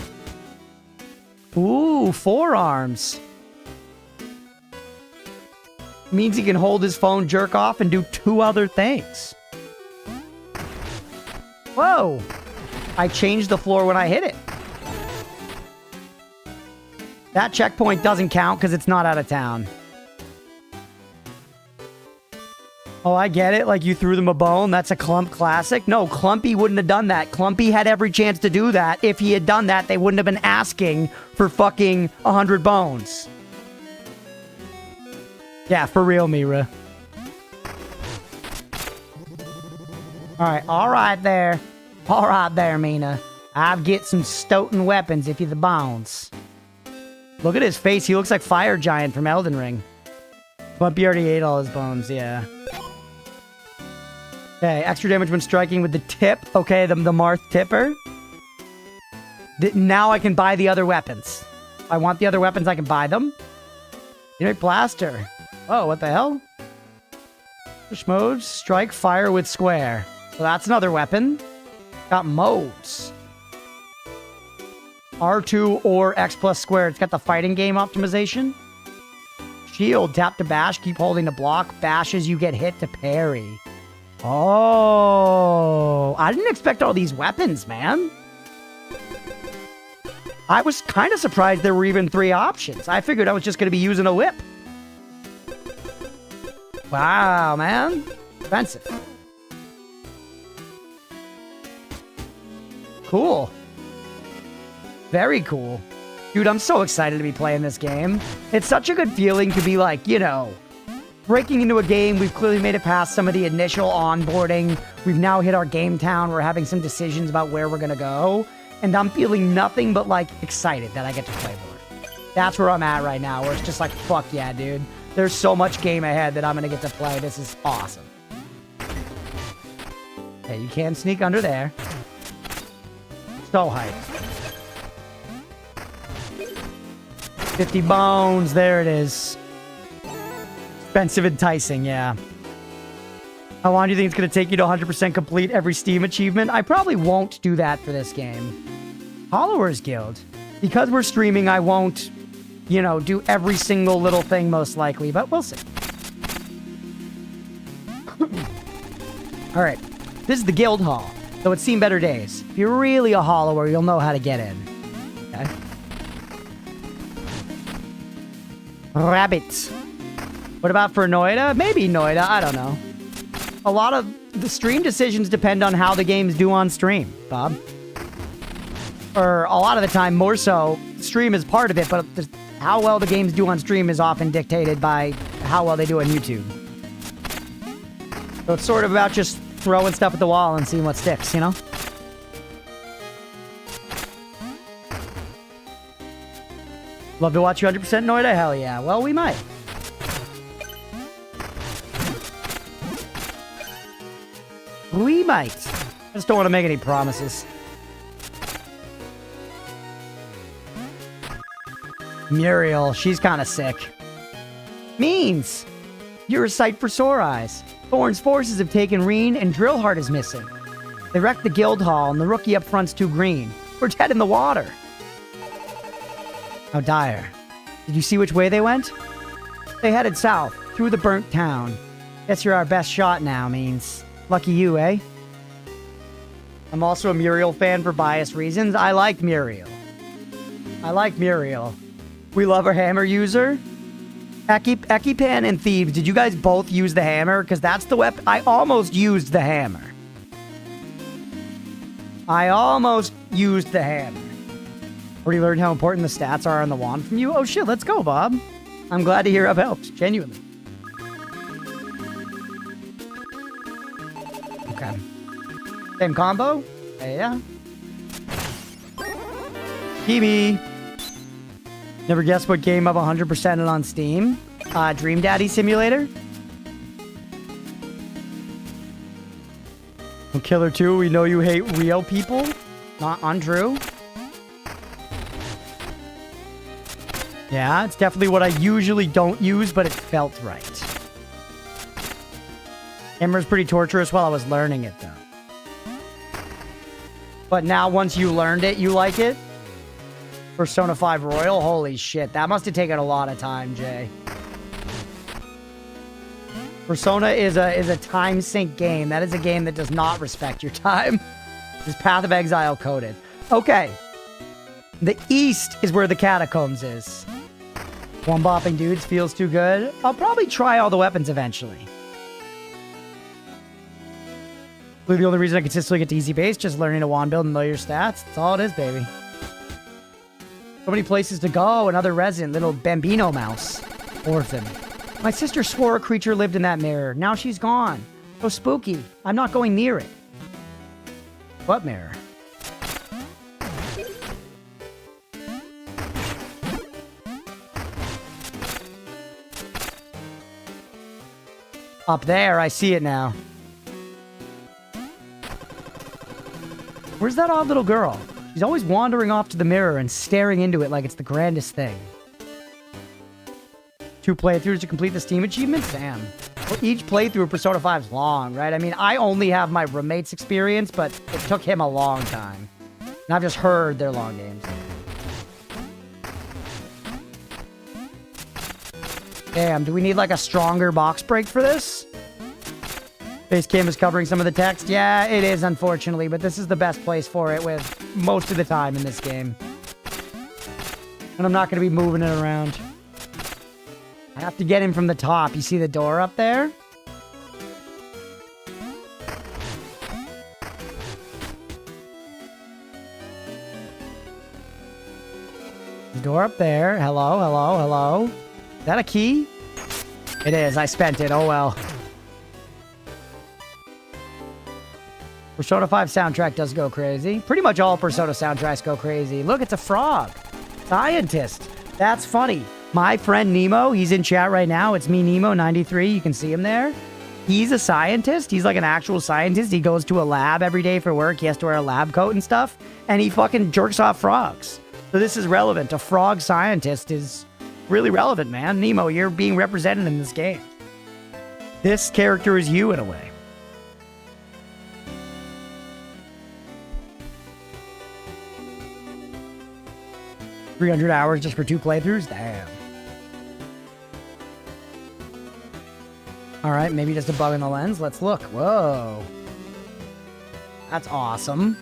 Ooh, forearms. Means he can hold his phone, jerk off, and do 2 other things. Whoa. I changed the floor when I hit it. That checkpoint doesn't count because it's not out of town. Oh, I get it. Like, you threw them a bone. That's a Clump classic. No, Clumpy wouldn't have done that. Clumpy had every chance to do that. If he had done that, they wouldn't have been asking for fucking 100 bones. Yeah, for real, Mira. All right there. All right there, Mina. I've get some stotin' weapons if you the bones. Look at his face. He looks like Fire Giant from Elden Ring. Clumpy already ate all his bones, yeah. Okay, extra damage when striking with the tip. Okay, the Marth tipper. Now I can buy the other weapons. If I want the other weapons, I can buy them. Unit blaster. Oh, what the hell? Push mode, strike, fire with square. So that's another weapon. Got modes. R2 or X plus square. It's got the fighting game optimization. Shield, tap to bash, keep holding to block. Bash as you get hit to parry. Oh, I didn't expect all these weapons, man. I was kind of surprised there were even 3 options. I figured I was just going to be using a whip. Wow, man. Expensive. Cool. Very cool. Dude, I'm so excited to be playing this game. It's such a good feeling to be like, you know, breaking into a game. We've clearly made it past some of the initial onboarding. We've now hit our game town. We're having some decisions about where we're going to go. And I'm feeling nothing but, like, excited that I get to play more. That's where I'm at right now, where it's just like, fuck yeah, dude. There's so much game ahead that I'm going to get to play. This is awesome. Okay, you can sneak under there. So hyped. 50 bones. There it is. Expensive, enticing, yeah. How long do you think it's going to take you to 100% complete every Steam achievement? I probably won't do that for this game. Followers Guild. Because we're streaming, I won't, you know, do every single little thing most likely, but we'll see. All right. This is the Guild Hall, so it's seen better days. If you're really a follower, you'll know how to get in. Okay. Rabbits. What about for Noida? Maybe Noida, I don't know. A lot of the stream decisions depend on how the games do on stream, Bob. or a lot of the time more so, stream is part of it, but how well the games do on stream is often dictated by how well they do on YouTube. So it's sort of about just throwing stuff at the wall and seeing what sticks, you know? Love to watch you 100% Noida? Hell yeah. Well, we might. We might. I just don't want to make any promises. Muriel, she's kind of sick. Means! You're a sight for sore eyes. Thorn's forces have taken Reen, and Drillheart is missing. They wrecked the guild hall, and the rookie up front's too green. We're dead in the water. How dire. Did you see which way they went? They headed south, through the burnt town. Guess you're our best shot now, Means. Lucky you, eh? I'm also a Muriel fan for biased reasons. I like Muriel. We love our hammer user. Ekipan and Thieves, did you guys both use the hammer? Because that's the weapon. I almost used the hammer. Already learned how important the stats are on the wand from you? Oh shit, let's go, Bob. I'm glad to hear I've helped, genuinely. Okay. Same combo? Yeah. Kimi. Never guessed what game I've 100%ed on Steam. Dream Daddy Simulator. On Killer 2, we know you hate real people. Not untrue. Yeah, it's definitely what I usually don't use, but it felt right. Hammer's pretty torturous while I was learning it, though. But now, once you learned it, you like it? Persona 5 Royal? Holy shit, that must have taken a lot of time, Jay. Persona is a time sync game. That is a game that does not respect your time. It's Path of Exile coded. Okay. The east is where the catacombs is. One bopping dudes feels too good. I'll probably try all the weapons eventually. The only reason I consistently get to easy base, just learning a wand build and know your stats. That's all it is, baby. So many places to go. Another resident, little Bambino mouse. Orphan. My sister swore a creature lived in that mirror. Now she's gone. So spooky. I'm not going near it. What mirror? Up there, I see it now. Where's that odd little girl? She's always wandering off to the mirror and staring into it like it's the grandest thing. 2 playthroughs to complete the Steam achievements? Damn. Well, each playthrough of Persona 5 is long, right? I mean, I only have my roommate's experience, but it took him a long time. And I've just heard they're long games. Damn, do we need like a stronger box break for this? Basecamp is covering some of the text. Yeah, it is, unfortunately, but this is the best place for it with most of the time in this game. And I'm not going to be moving it around. I have to get him from the top. You see the door up there? The door up there. Hello, hello, hello. Is that a key? It is. I spent it. Oh, well. Persona 5 soundtrack does go crazy. Pretty much all Persona soundtracks go crazy. Look, it's a frog. Scientist. That's funny. My friend Nemo, he's in chat right now. It's me, Nemo93. You can see him there. He's a scientist. He's like an actual scientist. He goes to a lab every day for work. He has to wear a lab coat and stuff. And he fucking jerks off frogs. So this is relevant. A frog scientist is really relevant, man. Nemo, you're being represented in this game. This character is you in a way. 300 hours just for 2 playthroughs? Damn. Alright, maybe just a bug in the lens. Let's look. Whoa. That's awesome.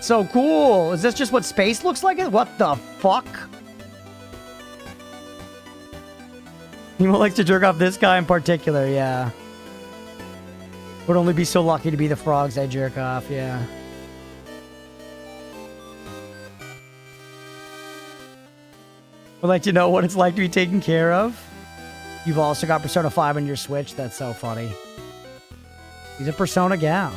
So cool. Is this just what space looks like? What the fuck? Nemo likes to jerk off this guy in particular, yeah. Would only be so lucky to be the frogs I jerk off, yeah. Would like to know what it's like to be taken care of. You've also got Persona 5 on your Switch. That's so funny. He's a Persona gal.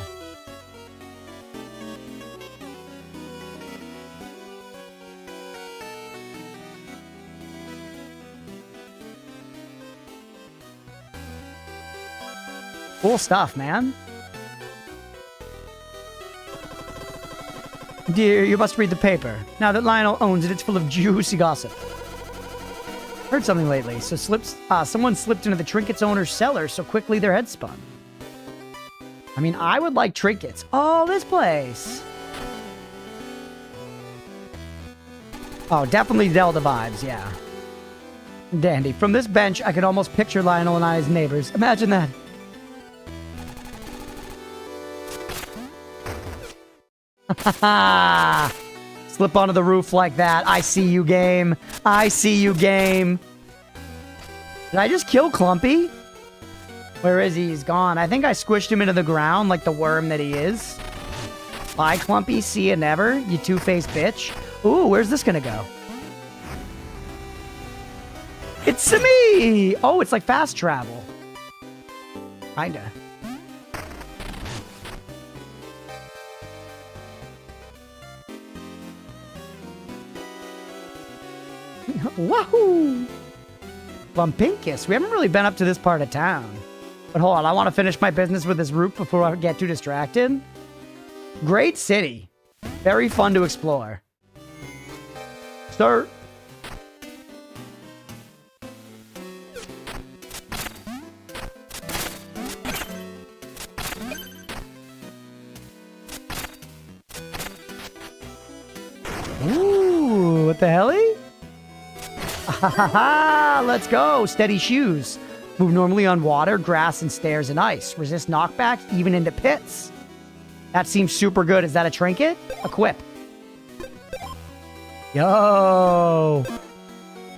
Cool stuff, man. Dear, you must read the paper. Now that Lionel owns it, it's full of juicy gossip. Heard something lately. So someone slipped into the trinket's owner's cellar so quickly their head spun. I mean, I would like trinkets. Oh, this place. Oh, definitely Zelda vibes, yeah. Dandy. From this bench, I can almost picture Lionel and I as neighbors. Imagine that. Slip onto the roof like that. I see you, game. I see you, game. Did I just kill Clumpy? Where is he? He's gone. I think I squished him into the ground like the worm that he is. Bye, Clumpy. See you never, you two-faced bitch. Ooh, where's this gonna go? It's me! Oh, it's like fast travel. Kinda. Wahoo! Bumpinkus. We haven't really been up to this part of town. But hold on, I want to finish my business with this route before I get too distracted. Great city. Very fun to explore. Start. Ooh, what the helly? Let's go. Steady shoes. Move normally on water, grass, and stairs and ice. Resist knockback, even into pits. That seems super good. Is that a trinket? Equip. Yo.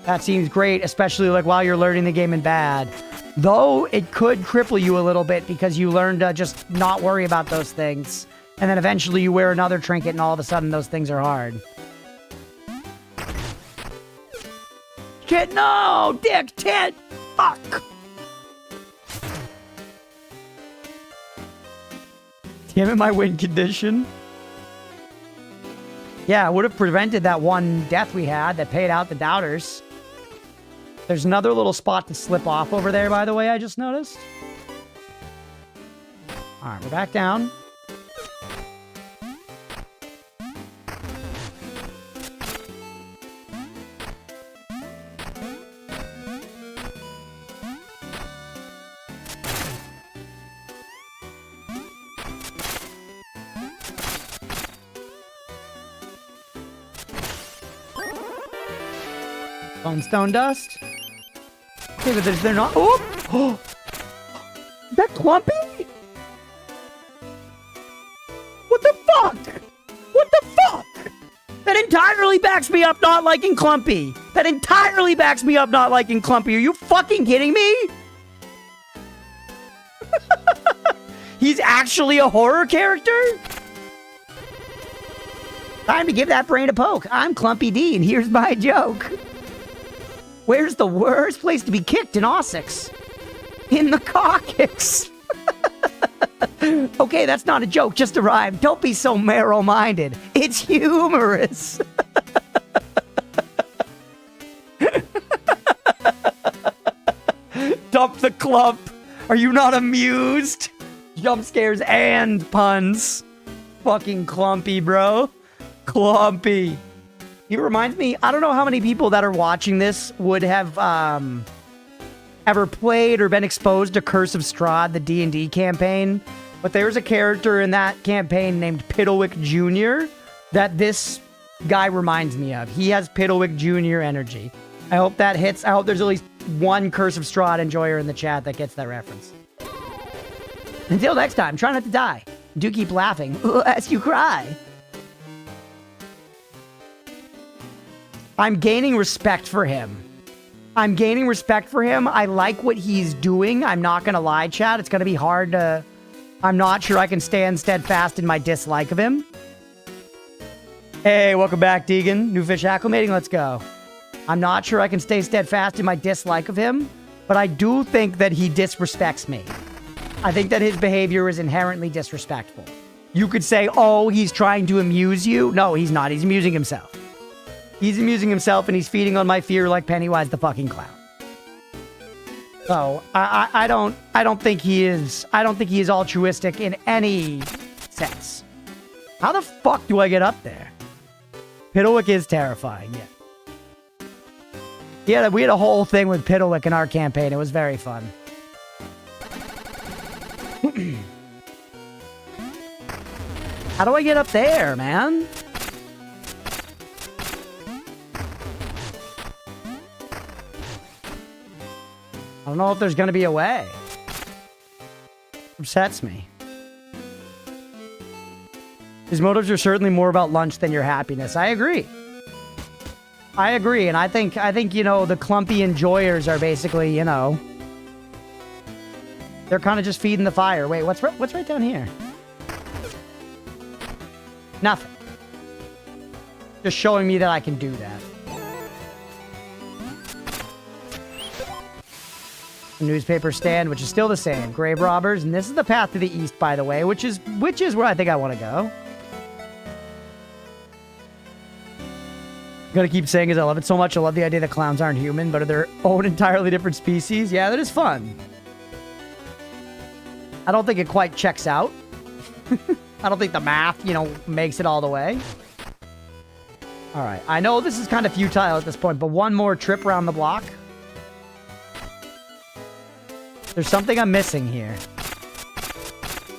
That seems great, especially like while you're learning the game in bad. Though it could cripple you a little bit because you learn to just not worry about those things. And then eventually you wear another trinket and all of a sudden those things are hard. Shit, no! Dick, tit! Fuck! Damn it, my win condition. Yeah, it would have prevented that one death we had that paid out the doubters. There's another little spot to slip off over there, by the way, I just noticed. Alright, we're back down. Stone dust. Okay, but they're not. Oh! Is that Clumpy? What the fuck? What the fuck? That entirely backs me up not liking Clumpy. That entirely backs me up not liking Clumpy. Are you fucking kidding me? He's actually a horror character? Time to give that brain a poke. I'm Clumpy D, and here's my joke. Where's the worst place to be kicked in Ossex? In the coccyx. Okay, that's not a joke, just a rhyme. Don't be so narrow-minded. It's humorous. Dump the clump. Are you not amused? Jump scares and puns. Fucking Clumpy, bro. Clumpy. He reminds me, I don't know how many people that are watching this would have ever played or been exposed to Curse of Strahd, the D&D campaign, but there's a character in that campaign named Piddlewick Jr. that this guy reminds me of. He has Piddlewick Jr. energy. I hope that hits. I hope there's at least one Curse of Strahd enjoyer in the chat that gets that reference. Until next time, try not to die. Do keep laughing as you cry. I'm gaining respect for him. I'm gaining respect for him. I like what he's doing. I'm not going to lie, chat. It's going to be hard to... I'm not sure I can stand steadfast in my dislike of him. Hey, welcome back, Deegan. New fish acclimating. Let's go. I'm not sure I can stay steadfast in my dislike of him, but I do think that he disrespects me. I think that his behavior is inherently disrespectful. You could say, oh, he's trying to amuse you. No, he's not. He's amusing himself. He's amusing himself and he's feeding on my fear like Pennywise the fucking clown. So I don't think he is altruistic in any sense. How the fuck do I get up there? Piddlewick is terrifying, yeah. Yeah, we had a whole thing with Piddlewick in our campaign. It was very fun. How do I get up there, man? I don't know if there's gonna be a way. Upsets me. His motives are certainly more about lunch than your happiness. I agree. I agree, and I think you know, the clumpy enjoyers are basically, you know, they're kind of just feeding the fire. Wait, what's right down here? Nothing. Just showing me that I can do that. A newspaper stand, which is still the same. Grave robbers, and this is the path to the east, by the way, which is where I think I want to go. I'm gonna keep saying is I love it so much. I love the idea that clowns aren't human, but are their own entirely different species. Yeah, that is fun. I don't think it quite checks out. I don't think the math, you know, makes it all the way. All right. I know this is kind of futile at this point, but one more trip around the block. There's something I'm missing here.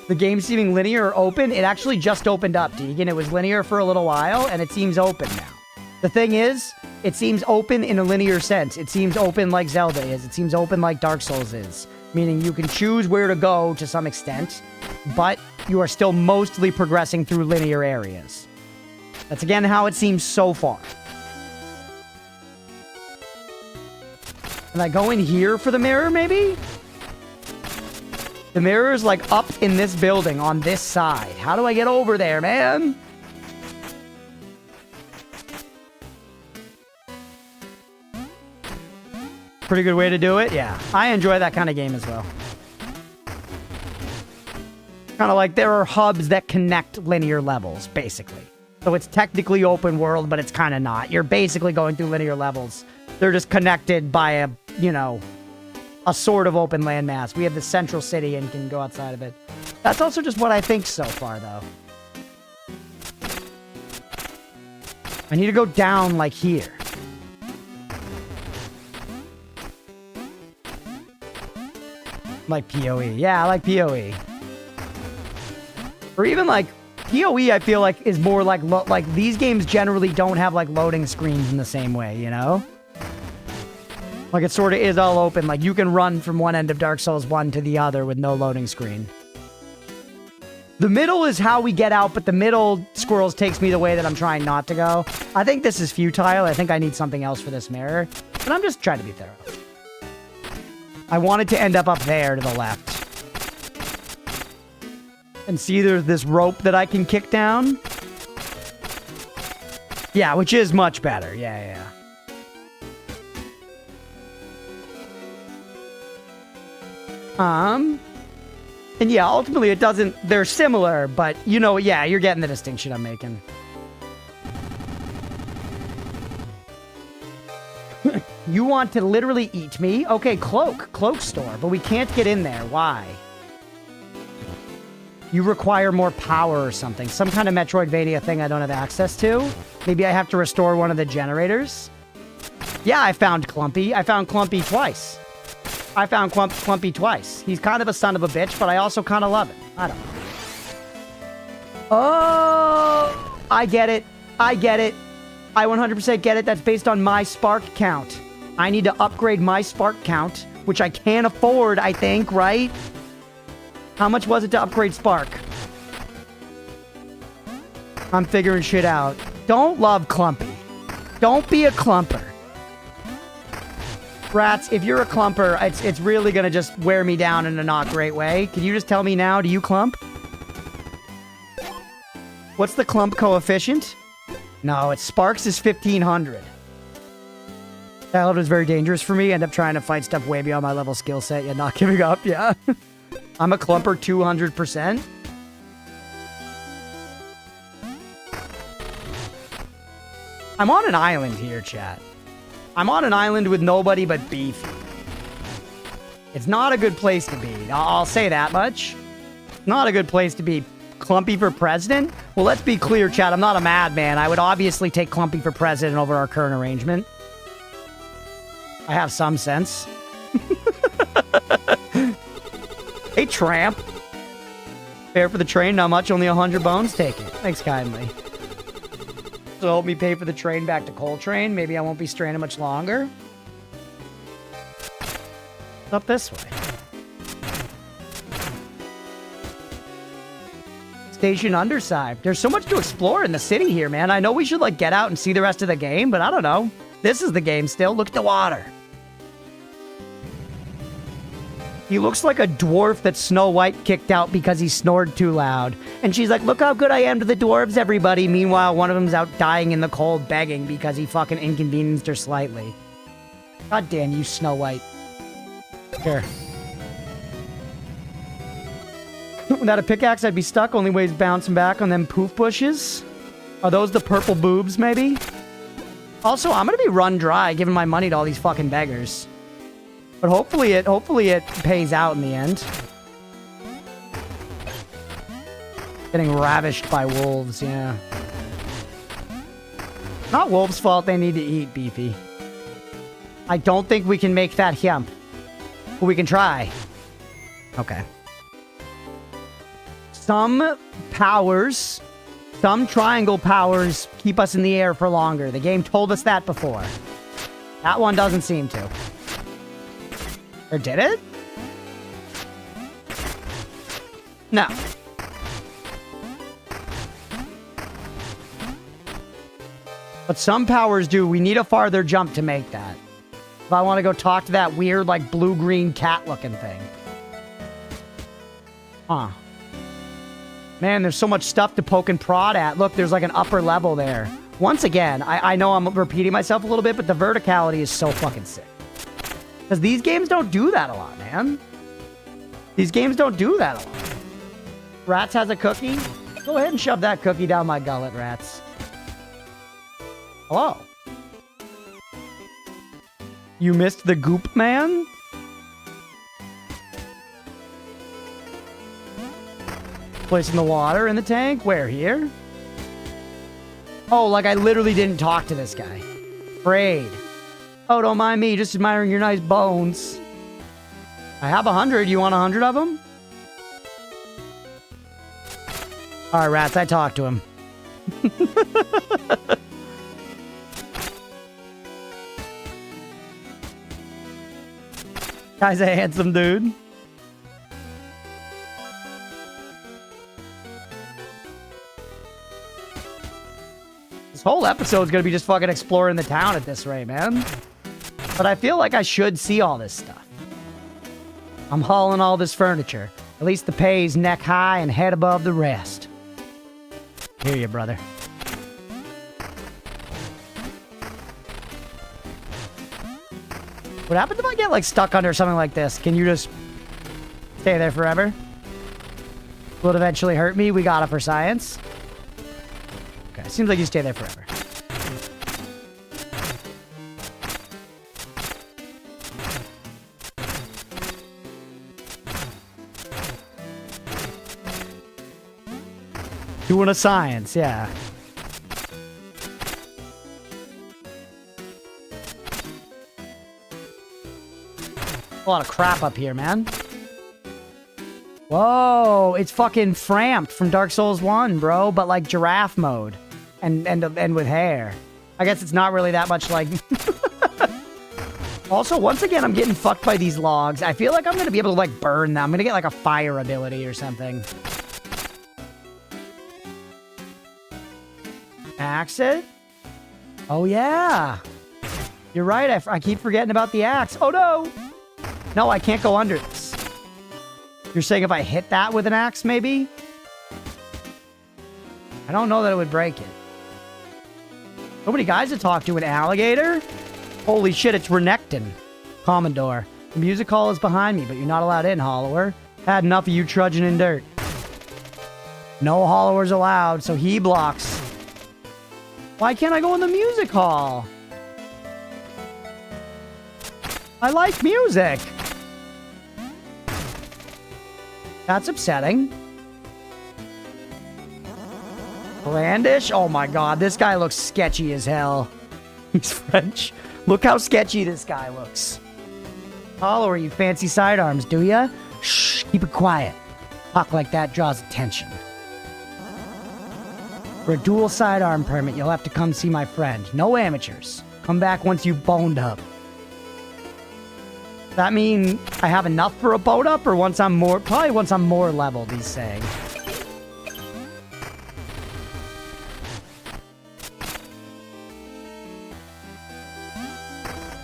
The game seeming linear or open? It actually just opened up, Deegan. It was linear for a little while, and it seems open now. The thing is, it seems open in a linear sense. It seems open like Zelda is. It seems open like Dark Souls is. Meaning you can choose where to go to some extent, but you are still mostly progressing through linear areas. That's again how it seems so far. Can I go in here for the mirror, maybe? The mirror is like up in this building on this side. How do I get over there, man? Pretty good way to do it. Yeah, I enjoy that kind of game as well. Kind of like there are hubs that connect linear levels, basically. So it's technically open world, but it's kind of not. You're basically going through linear levels. They're just connected by a, you know, a sort of open landmass. We have the central city and can go outside of it. That's also just what I think so far, though. I need to go down like here. Like PoE. Yeah, I like PoE. Or even like PoE, I feel like is more like these games generally don't have like loading screens in the same way, you know? Like it sort of is all open. Like you can run from one end of Dark Souls 1 to the other with no loading screen. The middle is how we get out, but the middle squirrels takes me the way that I'm trying not to go. I think this is futile. I think I need something else for this mirror. But I'm just trying to be thorough. I wanted to end up there to the left. And see there's this rope that I can kick down. Yeah, which is much better. Yeah. And yeah, ultimately it doesn't, they're similar, but you know, yeah, you're getting the distinction I'm making. You want to literally eat me? Okay, cloak store, but we can't get in there. Why? You require more power or something. Some kind of Metroidvania thing I don't have access to. Maybe I have to restore one of the generators. Yeah, I found Clumpy. I found Clumpy twice. I found Clumpy twice. He's kind of a son of a bitch, but I also kind of love him. I don't know. Oh, I get it. I 100% get it. That's based on my spark count. I need to upgrade my spark count, which I can't afford, I think, right? How much was it to upgrade spark? I'm figuring shit out. Don't love Clumpy. Don't be a clumper. Rats, if you're a clumper, it's really gonna just wear me down in a not great way. Can you just tell me now, do you clump? What's the clump coefficient? No, it's Sparks is 1500. That level is very dangerous for me. End up trying to fight stuff way beyond my level skill set, yet not giving up. Yeah. I'm a clumper 200%. I'm on an island here, chat. I'm on an island with nobody but Beefy. It's not a good place to be. I'll say that much. Not a good place to be. Clumpy for president? Well, let's be clear, chat. I'm not a madman. I would obviously take Clumpy for president over our current arrangement. I have some sense. Hey, tramp. Fare for the train, not much, only 100 bones. Take it. Thanks kindly. So help me pay for the train back to Coltrane. Maybe I won't be stranded much longer. Up this way. Station Underside. There's so much to explore in the city here, man. I know we should, like, get out and see the rest of the game, but I don't know. This is the game still. Look at the water. He looks like a dwarf that Snow White kicked out because he snored too loud. And she's like, look how good I am to the dwarves, everybody. Meanwhile, one of them's out dying in the cold begging because he fucking inconvenienced her slightly. God damn you, Snow White. Here. Without a pickaxe, I'd be stuck. Only way is bouncing back on them poof bushes. Are those the purple boobs, maybe? Also, I'm gonna be run dry giving my money to all these fucking beggars. But hopefully it pays out in the end. Getting ravished by wolves, yeah. Not wolves' fault they need to eat, Beefy. I don't think we can make that hemp. But we can try. Okay. Some powers, some triangle powers keep us in the air for longer. The game told us that before. That one doesn't seem to. Or did it? No. But some powers do. We need a farther jump to make that. If I want to go talk to that weird, like, blue-green cat-looking thing. Huh. Man, there's so much stuff to poke and prod at. Look, there's, like, an upper level there. Once again, I know I'm repeating myself a little bit, but the verticality is so fucking sick. Because these games don't do that a lot, man. These games don't do that a lot. Rats has a cookie? Go ahead and shove that cookie down my gullet, Rats. Hello. You missed the goop man? Placing the water in the tank? Where, here? Oh, like I literally didn't talk to this guy. Afraid. Oh, don't mind me, just admiring your nice bones. I have 100. You want 100 of them? All right, Rats, I talked to him. Guy's a handsome dude. This whole episode's gonna be just fucking exploring the town at this rate, man. But I feel like I should see all this stuff. I'm hauling all this furniture. At least the pay's neck high and head above the rest. Hear you, brother. What happens if I get, like, stuck under something like this? Can you just stay there forever? Will it eventually hurt me? We got it for science. Okay, seems like you stay there forever. Doing a science, yeah. A lot of crap up here, man. Whoa, it's fucking Framped from Dark Souls 1, bro, but like giraffe mode. And with hair. I guess it's not really that much like... Also, once again, I'm getting fucked by these logs. I feel like I'm gonna be able to, like, burn them. I'm gonna get, like, a fire ability or something. Axe it? Oh, yeah. You're right, I keep forgetting about the axe. Oh, no! No, I can't go under this. You're saying if I hit that with an axe, maybe? I don't know that it would break it. So many guys to talk to. An alligator? Holy shit, it's Renekton. Commodore. The music hall is behind me, but you're not allowed in, Hollower. Had enough of you trudging in dirt. No Hollowers allowed, so he blocks. Why can't I go in the music hall? I like music. That's upsetting. Brandish? Oh my god, this guy looks sketchy as hell. He's French. Look how sketchy this guy looks. Hollower, you fancy sidearms, do ya? Shh, keep it quiet. Talk like that draws attention. For a dual sidearm permit, you'll have to come see my friend. No amateurs. Come back once you've boned up. Does that mean I have enough for a boat up, or once I'm more... Probably once I'm more leveled, he's saying.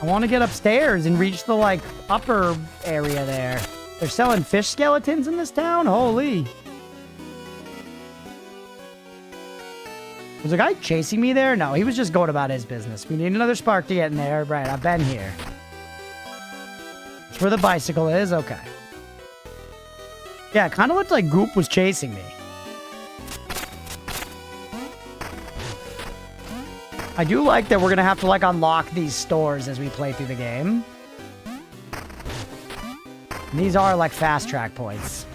I want to get upstairs and reach the, like, upper area there. They're selling fish skeletons in this town? Holy. Was a guy chasing me there? No, he was just going about his business. We need another spark to get in there. Right, I've been here. That's where the bicycle is? Okay. Yeah, it kind of looked like Goop was chasing me. I do like that we're going to have to, like, unlock these stores as we play through the game. And these are, like, fast track points.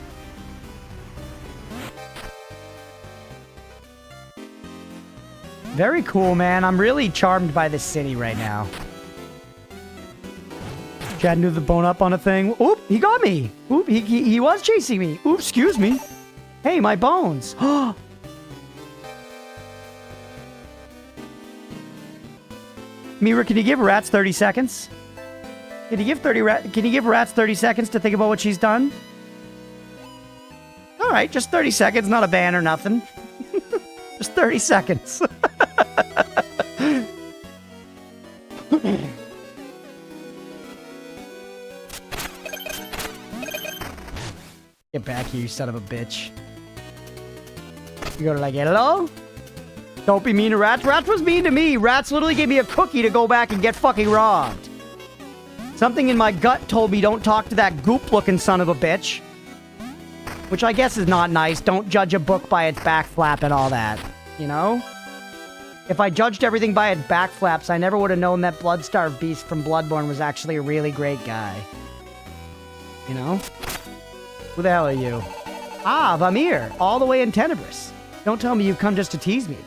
Very cool, man. I'm really charmed by this city right now. Chad knew the bone up on a thing. Oop, he got me. Oop, he was chasing me. Oop, excuse me. Hey, my bones. Mira, can you give rats 30 seconds? Can you give rats 30 seconds to think about what she's done? All right, just 30 seconds, not a ban or nothing. Just 30 seconds. Get back here, you son of a bitch. You go to like, hello? Don't be mean to Rats. Rats was mean to me. Rats literally gave me a cookie to go back and get fucking robbed. Something in my gut told me don't talk to that goop-looking son of a bitch. Which I guess is not nice. Don't judge a book by its back flap and all that. You know? If I judged everything by its back flaps, I never would have known that Bloodstarved Beast from Bloodborne was actually a really great guy. You know? Who the hell are you? Ah, Vamir. All the way in Tenebris. Don't tell me you've come just to tease me again.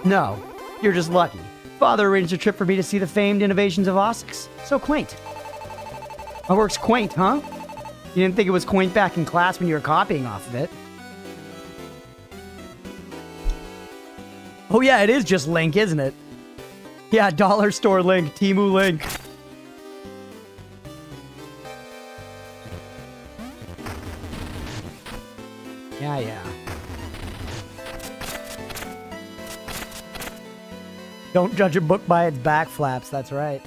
No, you're just lucky. Father arranged a trip for me to see the famed innovations of Ossex. So quaint. My work's quaint, huh? You didn't think it was quaint back in class when you were copying off of it. Oh yeah, it is just Link, isn't it? Yeah, dollar store Link, Temu Link. Yeah. Don't judge a book by its back flaps, that's right.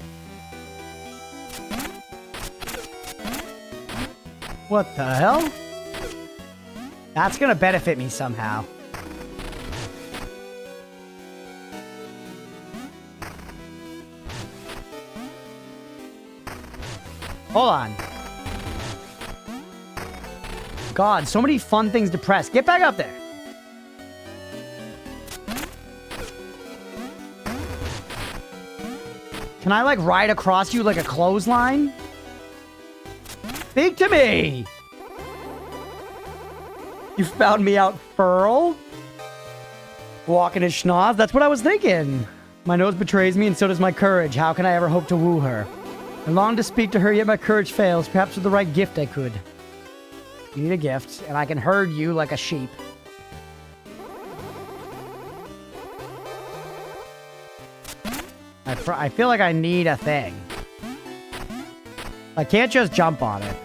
What the hell? That's gonna benefit me somehow. Hold on. God, so many fun things to press. Get back up there. Can I, like, ride across you like a clothesline? Speak to me! You found me out, Furl? Walking his schnoz? That's what I was thinking. My nose betrays me and so does my courage. How can I ever hope to woo her? I long to speak to her, yet my courage fails. Perhaps with the right gift I could. You need a gift, and I can herd you like a sheep. I feel like I need a thing. I can't just jump on it.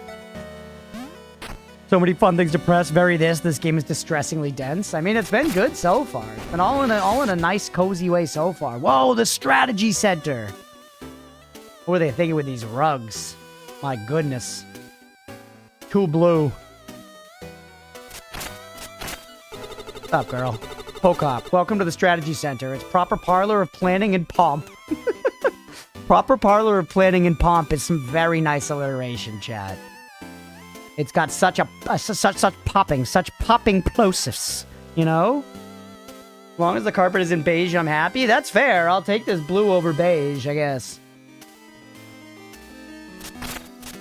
So many fun things to press. This game is distressingly dense. I mean, it's been good so far. It's been all in a nice, cozy way so far. Whoa, the strategy center. What were they thinking with these rugs? My goodness. Too blue. What's up, girl? Pokop, welcome to the strategy center. It's proper parlor of planning and pomp. Proper parlor of planning and pomp is some very nice alliteration, chat. It's got such popping plosives, you know? As long as the carpet is in beige, I'm happy. That's fair. I'll take this blue over beige, I guess.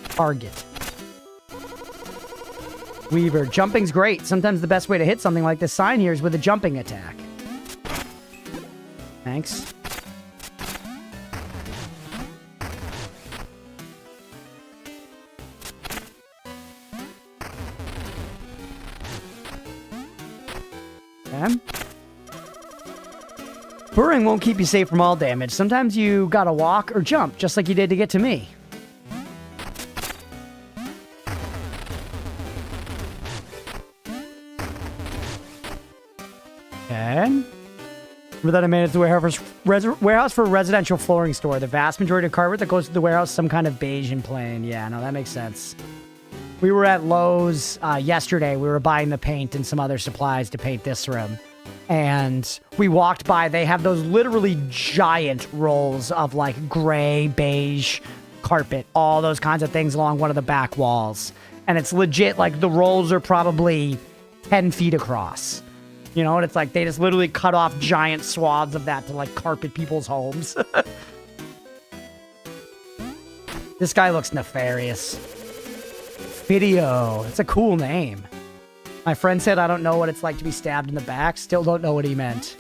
Target. Weaver. Jumping's great. Sometimes the best way to hit something like this sign here is with a jumping attack. Thanks. Okay. Burrowing won't keep you safe from all damage. Sometimes you gotta walk or jump, just like you did to get to me. Okay. Remember that I made it to the warehouse for a residential flooring store. The vast majority of carpet that goes to the warehouse is some kind of beige and plain. Yeah, no, that makes sense. We were at Lowe's yesterday. We were buying the paint and some other supplies to paint this room. And we walked by. They have those literally giant rolls of like gray, beige carpet, all those kinds of things along one of the back walls. And it's legit, like the rolls are probably 10 feet across. You know, and it's like they just literally cut off giant swaths of that to like carpet people's homes. This guy looks nefarious. Video. It's a cool name. My friend said I don't know what it's like to be stabbed in the back. Still don't know what he meant.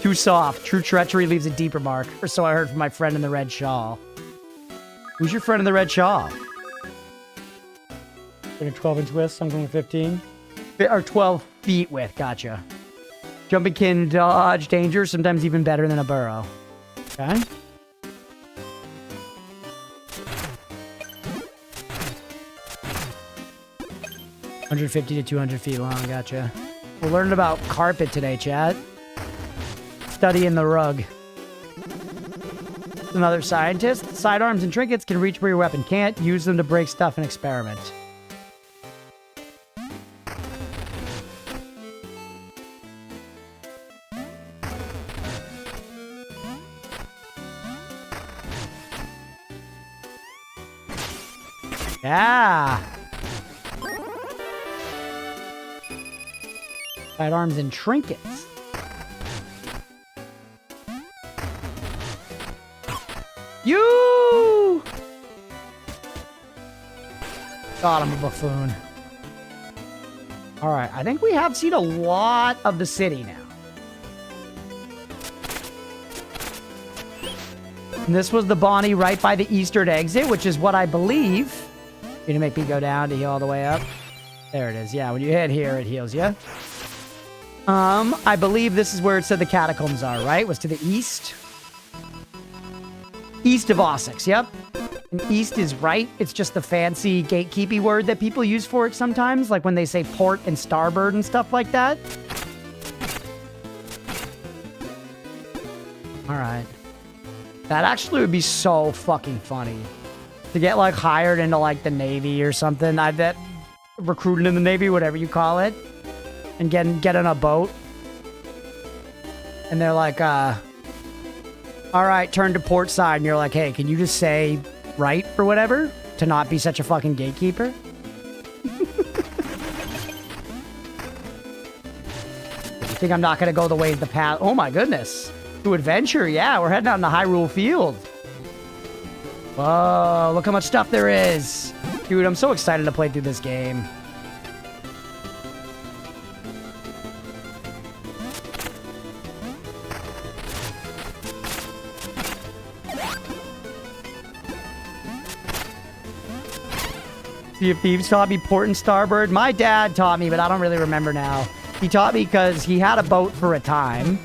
Too soft. True treachery leaves a deeper mark. Or so I heard from my friend in the red shawl. Who's your friend in the red shawl? Like a 12-inch width, I'm going with 15. Or 12 feet width, gotcha. Jumping can dodge danger, sometimes even better than a burrow. Okay. $150 to 200 feet long, gotcha. We're learning about carpet today, chat. Studying the rug. Another scientist. Sidearms and trinkets can reach where your weapon can't. Use them to break stuff and experiment. Yeah. Sidearms and trinkets. You! God, I'm a buffoon. Alright, I think we have seen a lot of the city now. And this was the Bonnie right by the eastern exit, which is what I believe. You're gonna make me go down to heal all the way up. There it is. Yeah, when you hit here, it heals you. I believe this is where it said the catacombs are, right? It was to the east. East of Ossex, yep. And east is right. It's just the fancy gatekeepy word that people use for it sometimes, like when they say port and starboard and stuff like that. All right. That actually would be so fucking funny. To get, like, hired into, like, the Navy or something. I bet recruited in the Navy, whatever you call it. And get on a boat. And they're like, all right, turn to port side. And you're like, hey, can you just say right or whatever? To not be such a fucking gatekeeper? You think I'm not going to go the way of the path? Oh, my goodness. To adventure, yeah. We're heading out in the Hyrule Field. Whoa, look how much stuff there is. Dude, I'm so excited to play through this game. Sea of Thieves taught me port and starboard. My dad taught me, but I don't really remember now. He taught me because he had a boat for a time.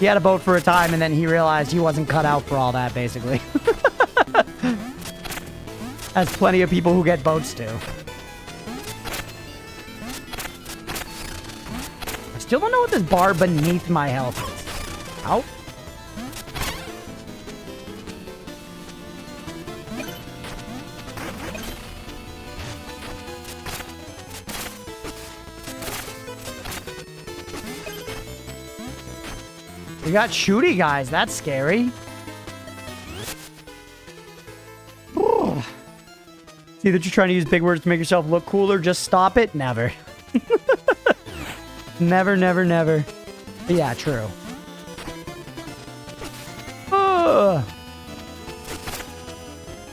He had a boat for a time, and then he realized he wasn't cut out for all that, basically. As plenty of people who get boats do. I still don't know what this bar beneath my health is. Ow. We got shooty guys. That's scary. See that you're trying to use big words to make yourself look cooler. Just stop it. Never. Never, never, never. But yeah, true. I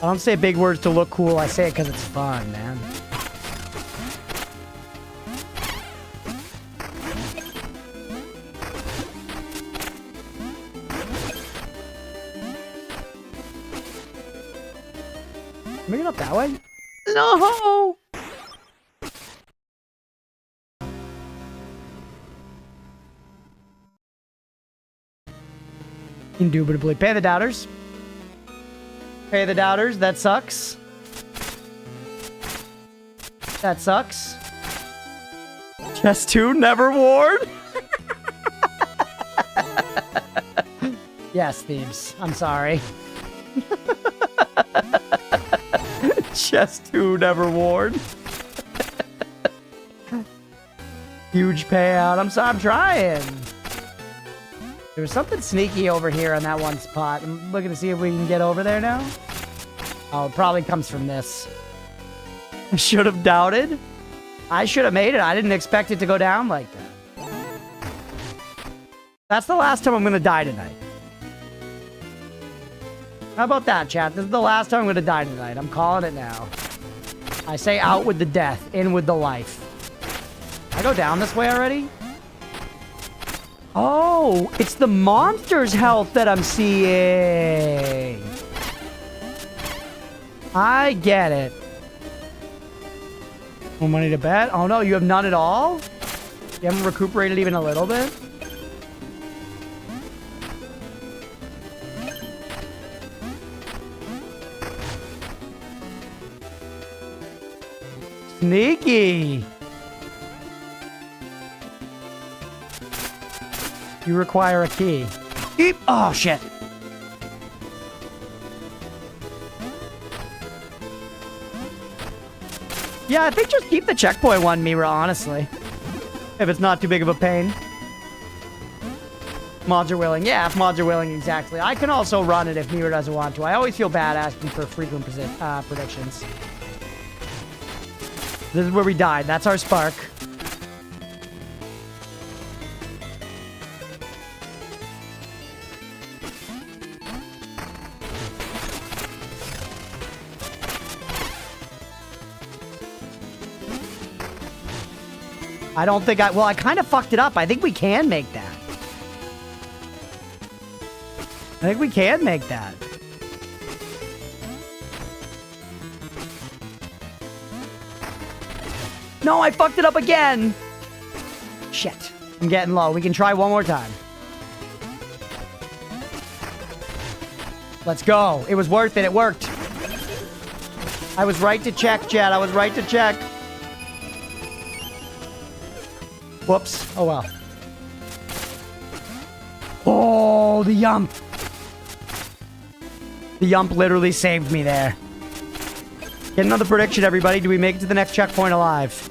don't say big words to look cool. I say it because it's fun, man. Am I going up that way? No! Indubitably. Pay the doubters. Pay the doubters. That sucks. That sucks. Chest 2, never worn. Yes, Thebes. I'm sorry. Chest 2, never worn. Huge payout. I'm sorry. I'm trying. There was something sneaky over here on that one spot. I'm looking to see if we can get over there now. Oh, it probably comes from this. I should have doubted. I should have made it. I didn't expect it to go down like that. That's the last time I'm going to die tonight. How about that, chat? This is the last time I'm going to die tonight. I'm calling it now. I say out with the death, in with the life. I go down this way already? Oh, it's the monster's health that I'm seeing. I get it. More money to bet? Oh no, you have none at all? You haven't recuperated even a little bit? Sneaky. You require a key. Eep. Oh, shit. Yeah, I think just keep the checkpoint one, Mira, honestly. If it's not too big of a pain. Mods are willing. Yeah, if mods are willing, exactly. I can also run it if Mira doesn't want to. I always feel bad asking for frequent predictions. This is where we died. That's our spark. I don't think well, I kind of fucked it up. I think we can make that. I think we can make that. No, I fucked it up again. Shit. I'm getting low. We can try one more time. Let's go. It was worth it. It worked. I was right to check, Chad. I was right to check. Whoops. Oh, well. Oh, the yump. The yump literally saved me there. Get another prediction, everybody. Do we make it to the next checkpoint alive?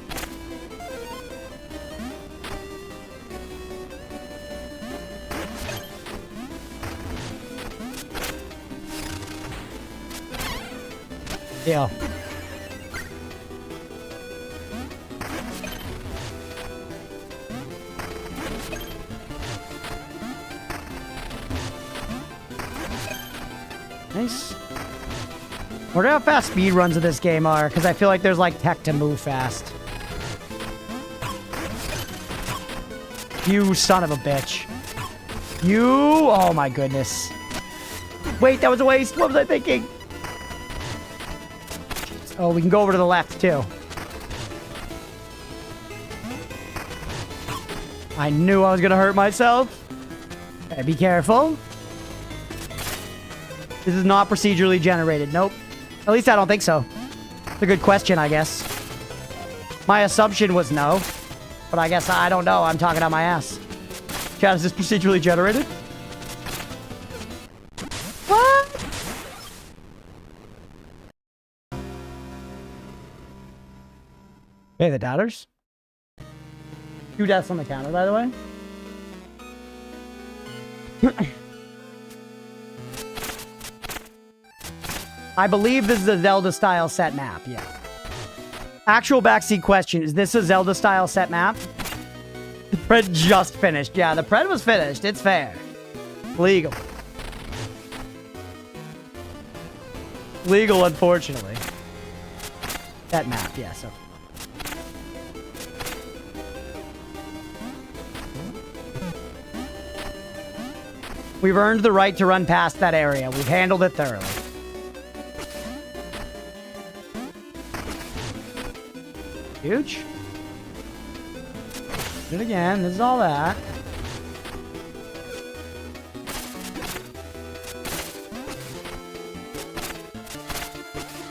Deal. Nice. I wonder how fast speed runs of this game are, because I feel like there's like tech to move fast. You son of a bitch. You, oh my goodness. Wait, that was a waste. What was I thinking? Oh, we can go over to the left too. I knew I was gonna hurt myself. Okay, be careful. This is not procedurally generated. Nope. At least I don't think so. It's a good question, I guess. My assumption was no. But I guess I don't know. I'm talking out my ass. Chat, is this procedurally generated? What? Hey, the doubters. 2 deaths on the counter, by the way. I believe this is a Zelda-style set map, yeah. Actual backseat question, is this a Zelda-style set map? The pred just finished. Yeah, the pred was finished. It's fair. Legal. Legal, unfortunately. That map, yeah, so... We've earned the right to run past that area. We've handled it thoroughly. Huge. Do it again. This is all that.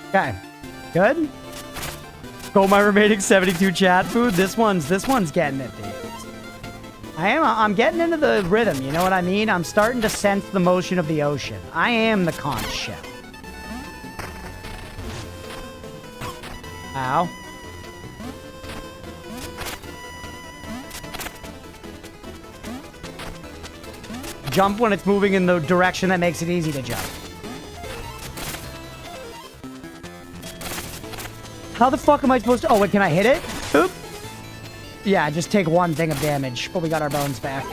Okay. Good. Go my remaining 72 chat food. This one's getting it, dude. I'm getting into the rhythm, you know what I mean? I'm starting to sense the motion of the ocean. I am the conch shell. Ow. Jump when it's moving in the direction that makes it easy to jump. How the fuck am I supposed to... Oh, wait, can I hit it? Oop. Yeah, just take one thing of damage, but we got our bones back.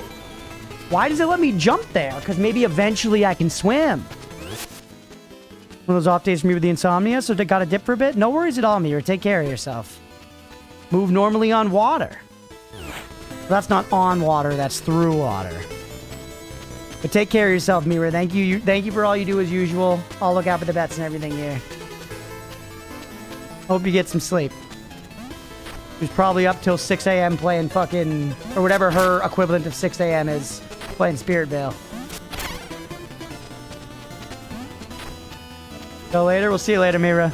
Why does it let me jump there? Because maybe eventually I can swim. One of those off days for me with the insomnia, so they got to dip for a bit? No worries at all, Mira. Take care of yourself. Move normally on water. That's not on water, that's through water. But take care of yourself, Mira. Thank you for all you do as usual. I'll look out for the bets and everything here. Hope you get some sleep. She's probably up till 6 a.m. playing fucking... Or whatever her equivalent of 6 a.m. is. Playing Spirit Vale. Go later. We'll see you later, Mira.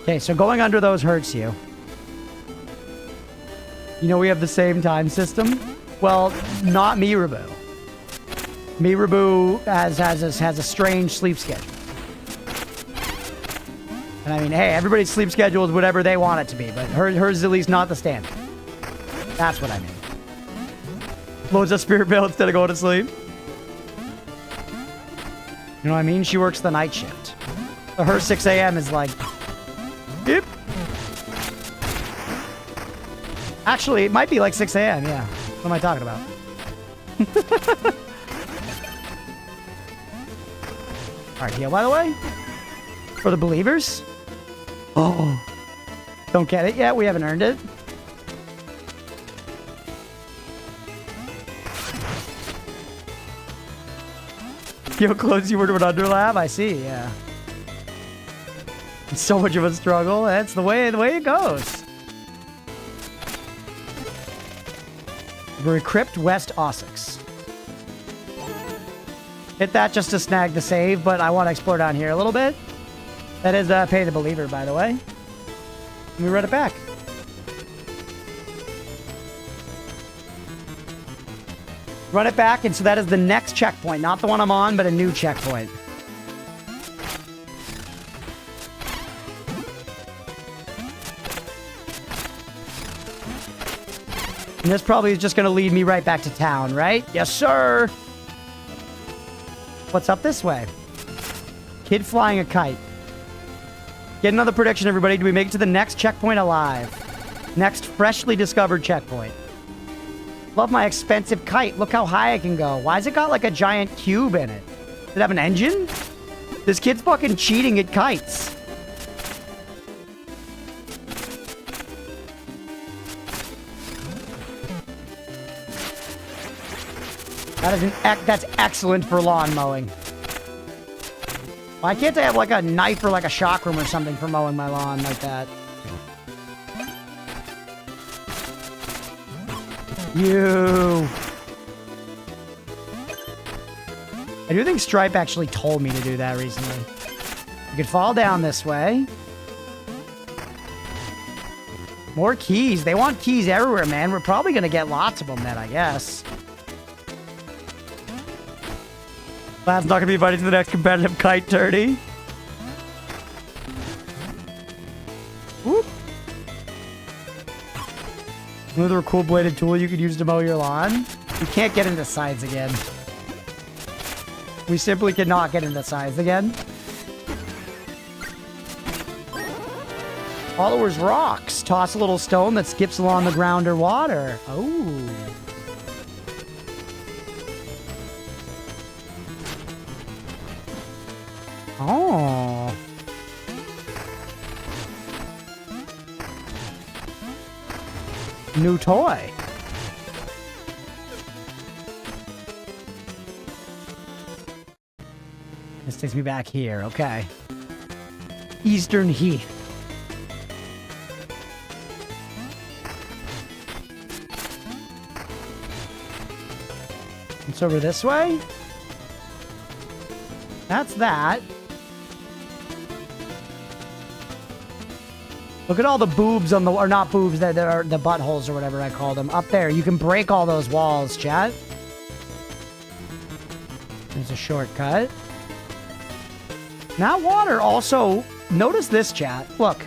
Okay, so going under those hurts you. You know we have the same time system? Well, not Mirabu. Mirabu has a strange sleep schedule. And I mean, hey, everybody's sleep schedule is whatever they want it to be, but hers is at least not the standard. That's what I mean. Loads of Spirit Vale instead of going to sleep. You know what I mean? She works the night shift. So her 6 a.m. is like... Yep. Actually, it might be like 6 a.m., yeah. What am I talking about? Alright, heal, by the way. For the believers. Oh. Don't get it yet. We haven't earned it. See how close you were to an underlap? I see, yeah. It's so much of a struggle. That's the way it goes. Very crypt West Ossex. Hit that just to snag the save, but I want to explore down here a little bit. That is Pay the Believer, by the way. Let me run it back. Run it back, and so that is the next checkpoint. Not the one I'm on, but a new checkpoint. And this probably is just going to lead me right back to town, right? Yes, sir! What's up this way? Kid flying a kite. Get another prediction, everybody. Do we make it to the next checkpoint alive? Next freshly discovered checkpoint. Love my expensive kite. Look how high I can go. Why has it got like a giant cube in it? Does it have an engine? This kid's fucking cheating at kites. That's excellent for lawn mowing. Why can't I have like a knife or like a shock room or something for mowing my lawn like that? You. I do think Stripe actually told me to do that recently. You could fall down this way. More keys. They want keys everywhere, man. We're probably going to get lots of them then, I guess. Lad's not going to be invited to the next competitive kite tourney. Whoop. Another cool bladed tool you could use to mow your lawn. We can't get into sides again. We simply cannot get into sides again. Followers rocks. Toss a little stone that skips along the ground or water. Oh. Oh. New toy. This takes me back here. Okay. Eastern Heath. It's over this way. That's that. Look at all the boobs on the, or not boobs, that are the buttholes or whatever I call them. Up there, you can break all those walls, chat. There's a shortcut. Now water also, notice this, chat. Look.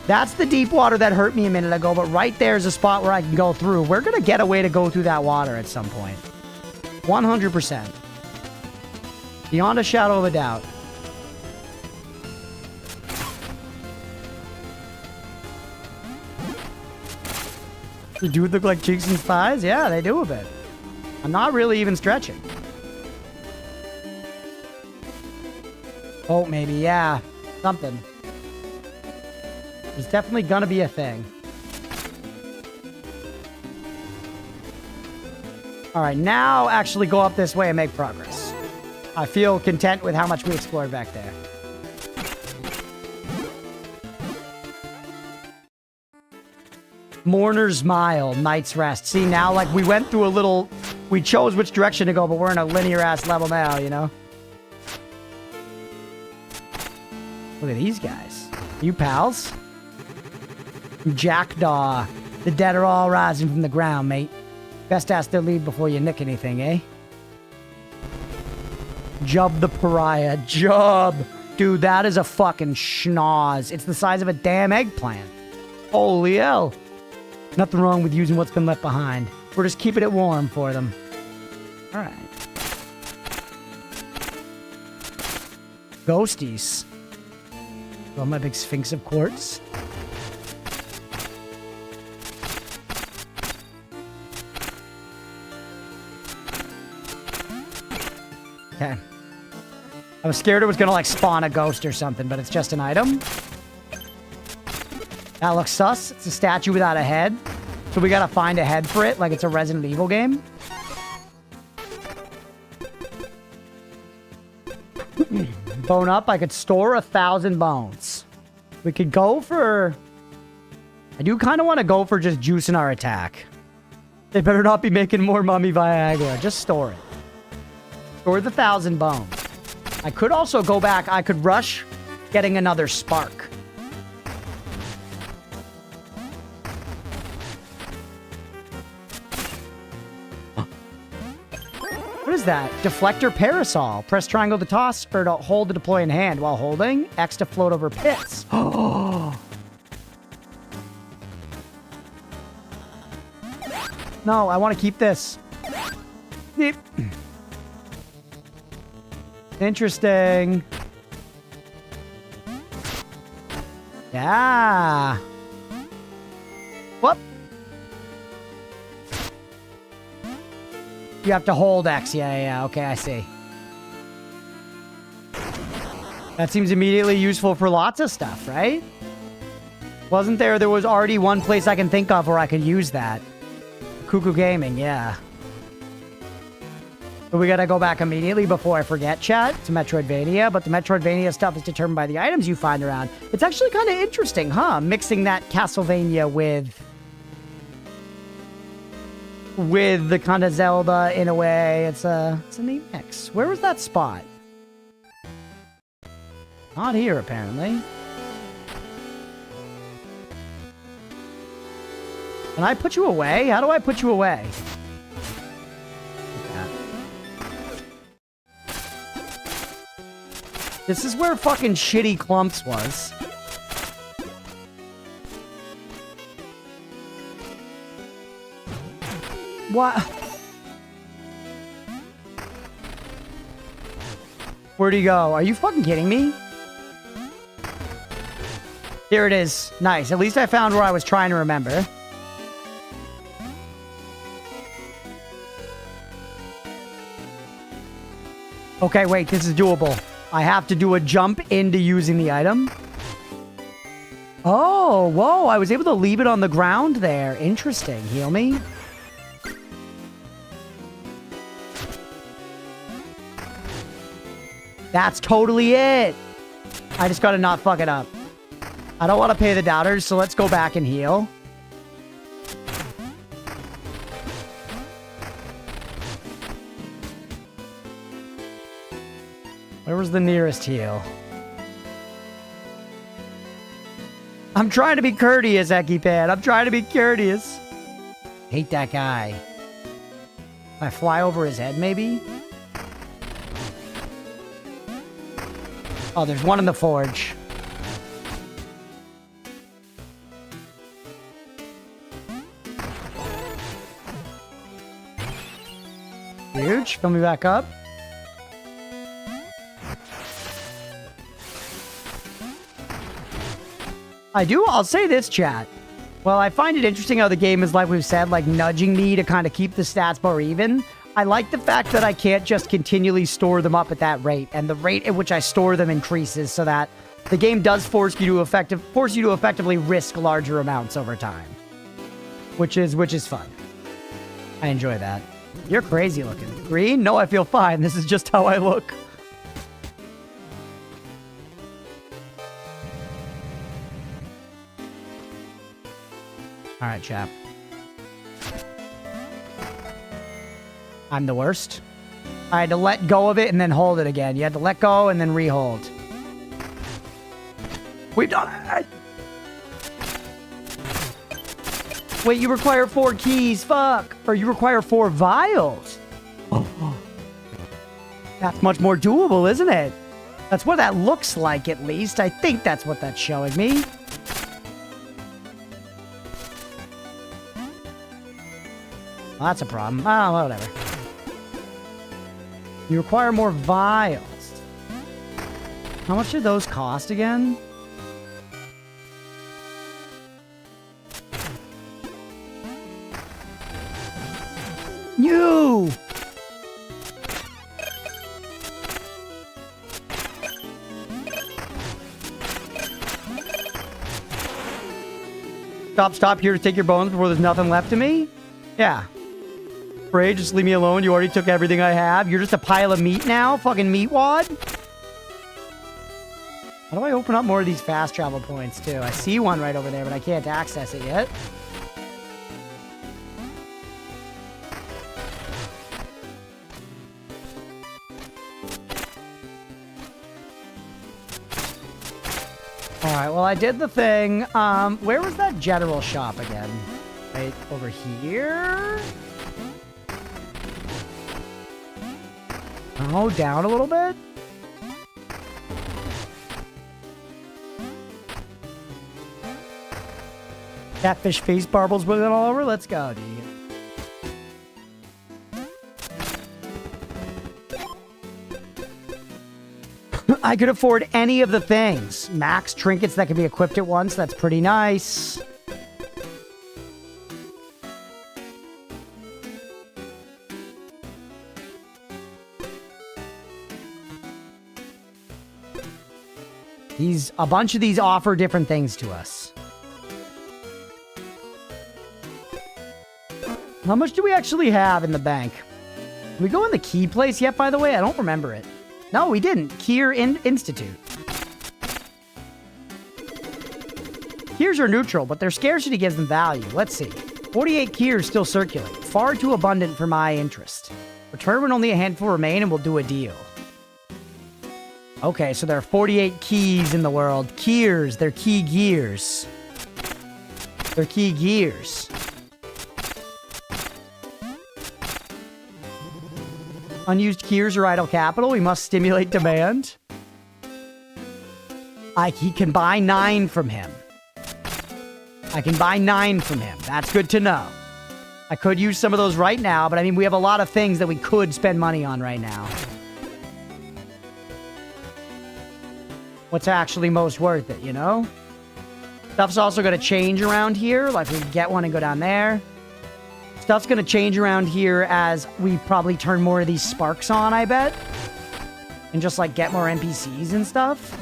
That's the deep water that hurt me a minute ago, but right there's a spot where I can go through. We're going to get a way to go through that water at some point. 100%. Beyond a shadow of a doubt. The dude look like cheeks and thighs? Yeah, they do a bit. I'm not really even stretching. Oh, maybe, yeah. Something. There's definitely gonna be a thing. Alright, now actually go up this way and make progress. I feel content with how much we explored back there. Mourner's Mile, Night's Rest. See, now, like, we went through a little... We chose which direction to go, but we're in a linear-ass level now, you know? Look at these guys. You pals? Jackdaw. The dead are all rising from the ground, mate. Best ask their lead before you nick anything, eh? Jub the Pariah. Jub! Dude, that is a fucking schnoz. It's the size of a damn eggplant. Holy hell. Nothing wrong with using what's been left behind. We're just keeping it warm for them. Alright. Ghosties. Oh, my big Sphinx of Quartz. Okay. I was scared it was gonna, like, spawn a ghost or something, but it's just an item. That looks sus. It's a statue without a head. So we gotta find a head for it, like it's a Resident Evil game. Bone up. I could store 1,000 bones. We could go for... I do kind of want to go for just juicing our attack. They better not be making more Mummy Viagra. Just store it. Store the 1,000 bones. I could also go back. I could rush getting another spark. What is that? Deflector parasol. Press triangle to toss or to hold to deploy in hand while holding. X to float over pits. Oh. No, I want to keep this. Yep. Interesting. Yeah. Whoop. You have to hold X. Yeah. Okay, I see. That seems immediately useful for lots of stuff, right? Wasn't there? There was already one place I can think of where I could use that. Cuckoo Gaming, yeah. But we gotta go back immediately before I forget, chat, to Metroidvania. But the Metroidvania stuff is determined by the items you find around. It's actually kind of interesting, huh? Mixing that Castlevania with the kind of Zelda in a way. It's a neat mix. Where was that spot? Not here, apparently. Can I put you away? How do I put you away? This is where fucking shitty Clumps was. What? Where'd he go? Are you fucking kidding me? Here it is. Nice. At least I found where I was trying to remember. Okay, wait. This is doable. I have to do a jump into using the item. Oh, whoa. I was able to leave it on the ground there. Interesting. Heal me. That's totally it. I just gotta not fuck it up. I don't want to pay the doubters, so let's go back and heal. Where was the nearest heal? I'm trying to be courteous, Ekipan. I'm trying to be courteous. Hate that guy. Can I fly over his head, maybe? Oh, there's one in the forge. Huge. Fill me back up. I'll say this, chat. Well, I find it interesting how the game is, like we've said, like nudging me to kind of keep the stats more even. I like the fact that I can't just continually store them up at that rate, and the rate at which I store them increases so that the game does force you to effectively risk larger amounts over time. Which is fun. I enjoy that. You're crazy looking. Green? No, I feel fine. This is just how I look. All right, chap. I'm the worst. I had to let go of it and then hold it again. You had to let go and then re-hold. We've done it! Wait, you require 4 keys. Fuck. Or you require 4 vials. Oh. That's much more doable, isn't it? That's what that looks like, at least. I think that's what that's showing me. Well, that's a problem. Oh, whatever. You require more vials. How much do those cost again? You! Stop here to take your bones before there's nothing left of me? Yeah. Afraid, just leave me alone. You already took everything I have. You're just a pile of meat now? Fucking meat wad? How do I open up more of these fast travel points, too? I see one right over there, but I can't access it yet. Alright, well, I did the thing. Where was that general shop again? Right over here? Oh, down a little bit? Catfish face barbels with it all over? Let's go, dude. I could afford any of the things. Max trinkets that can be equipped at once. That's pretty nice. A bunch of these offer different things to us. How much do we actually have in the bank? Did we go in the key place yet, by the way? I don't remember it. No, we didn't. Kier Institute. Kiers are neutral, but their scarcity gives them value. Let's see. 48 Kiers still circulate. Far too abundant for my interest. Return when only a handful remain and we'll do a deal. Okay, so there are 48 keys in the world. Kiers, they're key gears. They're key gears. Unused Kiers are idle capital. We must stimulate demand. He can buy 9 from him. I can buy 9 from him. That's good to know. I could use some of those right now, but I mean, we have a lot of things that we could spend money on right now. What's actually most worth it, you know? Stuff's also going to change around here. Like, we can get one and go down there. Stuff's going to change around here as we probably turn more of these sparks on, I bet. And just, like, get more NPCs and stuff.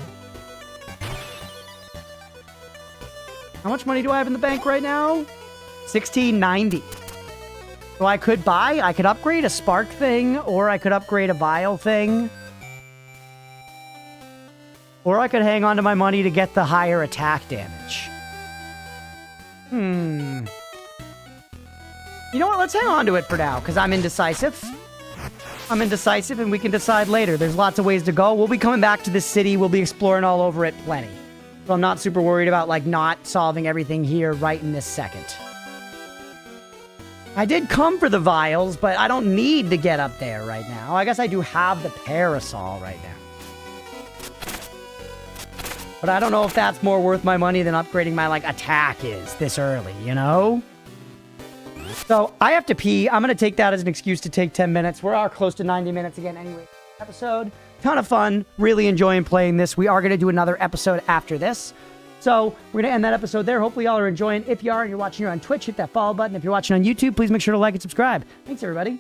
How much money do I have in the bank right now? $16.90. So I could upgrade a spark thing, or I could upgrade a vial thing. Or I could hang on to my money to get the higher attack damage. You know what? Let's hang on to it for now, because I'm indecisive. I'm indecisive, and we can decide later. There's lots of ways to go. We'll be coming back to this city. We'll be exploring all over it plenty. So I'm not super worried about, like, not solving everything here right in this second. I did come for the vials, but I don't need to get up there right now. I guess I do have the parasol right now. But I don't know if that's more worth my money than upgrading my, like, attack is this early, you know? So, I have to pee. I'm going to take that as an excuse to take 10 minutes. We're close to 90 minutes again anyway. Episode. Ton of fun. Really enjoying playing this. We are going to do another episode after this. So, we're going to end that episode there. Hopefully, y'all are enjoying. If you are and you're watching here on Twitch, hit that follow button. If you're watching on YouTube, please make sure to like and subscribe. Thanks, everybody.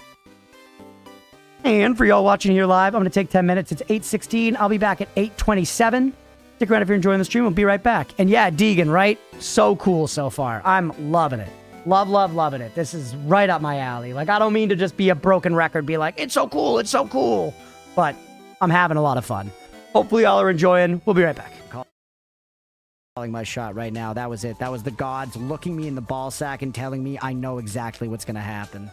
And for y'all watching here live, I'm going to take 10 minutes. It's 8:16. I'll be back at 8:27. Stick around if you're enjoying the stream. We'll be right back. And yeah, Deegan, right? So cool so far. I'm loving it. Loving it. This is right up my alley. Like, I don't mean to just be a broken record, be like, it's so cool, it's so cool. But I'm having a lot of fun. Hopefully y'all are enjoying. We'll be right back. Calling my shot right now. That was it. That was the gods looking me in the ball sack and telling me I know exactly what's going to happen.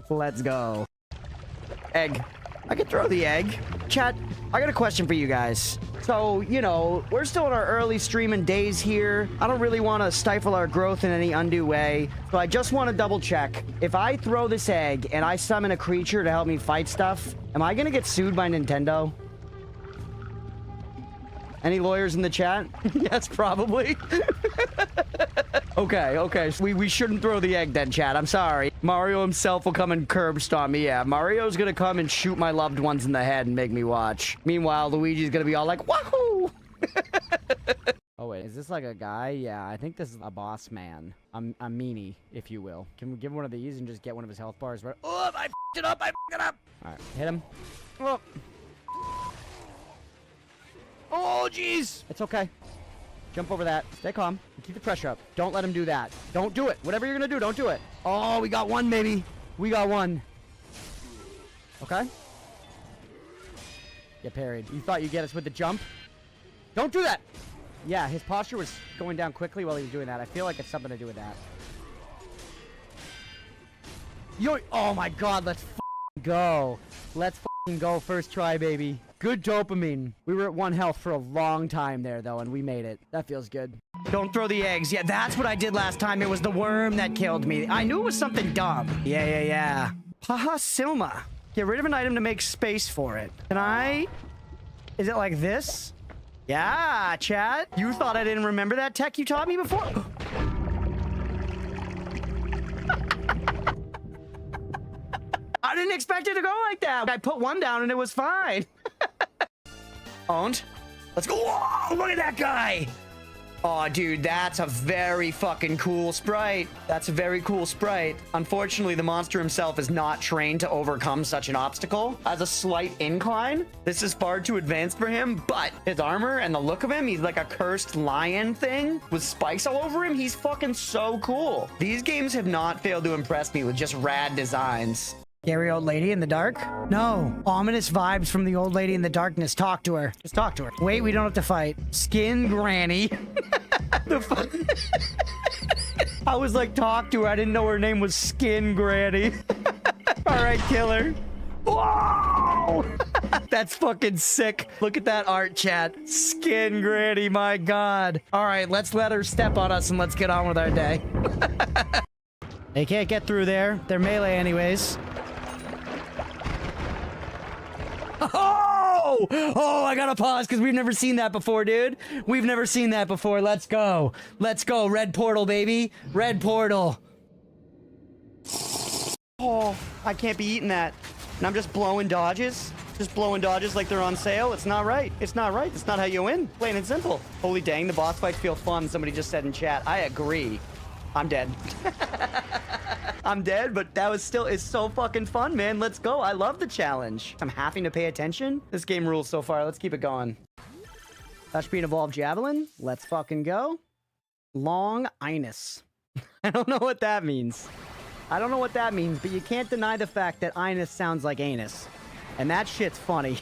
Let's go. Egg. I could throw the egg. Chat, I got a question for you guys. So, you know, we're still in our early streaming days here. I don't really want to stifle our growth in any undue way. So I just want to double check. If I throw this egg and I summon a creature to help me fight stuff, am I going to get sued by Nintendo? Any lawyers in the chat? Yes, probably. Okay. So we shouldn't throw the egg then, chat. I'm sorry. Mario himself will come and curb stomp me. Yeah, Mario's gonna come and shoot my loved ones in the head and make me watch. Meanwhile, Luigi's gonna be all like, wahoo! Oh, wait. Is this like a guy? Yeah, I think this is a boss man. A meanie, if you will. Can we give him one of these and just get one of his health bars? Right? Oh, I f***ed it up! All right, hit him. Oh. Oh, jeez! It's okay. Jump over that. Stay calm. Keep the pressure up. Don't let him do that. Don't do it. Whatever you're gonna do, don't do it. Oh, we got one, maybe. We got one. Okay. Get parried. You thought you'd get us with the jump? Don't do that! Yeah, his posture was going down quickly while he was doing that. I feel like it's something to do with that. Yo! Oh my god, let's f***ing go. Let's f***ing go first try, baby. Good dopamine. We were at 1 health for a long time there, though, and we made it. That feels good. Don't throw the eggs. Yeah, that's what I did last time. It was the worm that killed me. I knew it was something dumb. Yeah. Haha, Silma. Get rid of an item to make space for it. Can I? Is it like this? Yeah, chat. You thought I didn't remember that tech you taught me before? I didn't expect it to go like that. I put one down and it was fine. Owned. Let's go. Whoa, look at that guy. Oh, dude, that's a very fucking cool sprite. That's a very cool sprite. Unfortunately, the monster himself is not trained to overcome such an obstacle. As a slight incline, this is far too advanced for him, but his armor and the look of him, he's like a cursed lion thing with spikes all over him. He's fucking so cool. These games have not failed to impress me with just rad designs. Scary old lady in the dark? No. Ominous vibes from the old lady in the darkness. Talk to her. Just talk to her. Wait, we don't have to fight. Skin Granny. The fuck? I was like, talk to her. I didn't know her name was Skin Granny. All right, kill her. Whoa! That's fucking sick. Look at that art, chat. Skin Granny, my god. All right, let's let her step on us and let's get on with our day. They can't get through there. They're melee anyways. Oh, I gotta pause because we've never seen that before, dude. We've never seen that before. Let's go. Let's go. Red portal, baby. Red portal. Oh, I can't be eating that. And I'm just blowing dodges. Just blowing dodges like they're on sale. It's not right. It's not right. It's not how you win. Plain and simple. Holy dang, the boss fights feel fun. Somebody just said in chat. I agree. I'm dead. I'm dead, but that was still, it's so fucking fun, man. Let's go. I love the challenge. I'm having to pay attention. This game rules so far. Let's keep it going. Touch beam evolved javelin. Let's fucking go. Long Inus. I don't know what that means. I don't know what that means, but you can't deny the fact that Inus sounds like anus. And that shit's funny.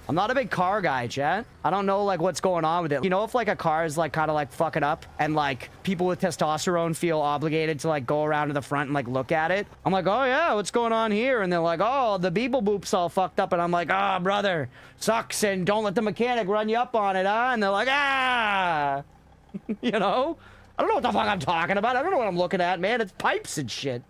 I'm not a big car guy, chat. I don't know, like, what's going on with it. You know, if, like, a car is, like, kind of, like, fucking up and, like, people with testosterone feel obligated to, like, go around to the front and, like, look at it. I'm like, oh, yeah, what's going on here? And they're like, oh, the beeple boop's all fucked up. And I'm like, ah, oh, brother, sucks. And don't let the mechanic run you up on it, huh? And they're like, ah, you know? I don't know what the fuck I'm talking about. I don't know what I'm looking at, man. It's pipes and shit.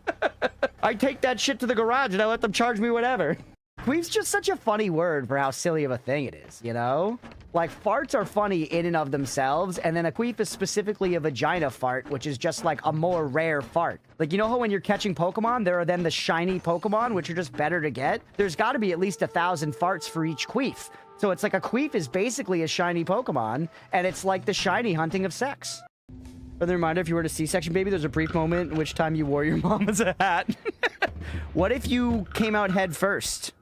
I take that shit to the garage and I let them charge me whatever. Queef's just such a funny word for how silly of a thing it is, you know? Like, farts are funny in and of themselves, and then a queef is specifically a vagina fart, which is just, like, a more rare fart. Like, you know how when you're catching Pokemon, there are then the shiny Pokemon, which are just better to get? There's gotta be at least 1,000 farts for each queef. So it's like a queef is basically a shiny Pokemon, and it's like the shiny hunting of sex. For the reminder, if you were a C-section baby, there's a brief moment in which time you wore your mom as a hat. What if you came out head first?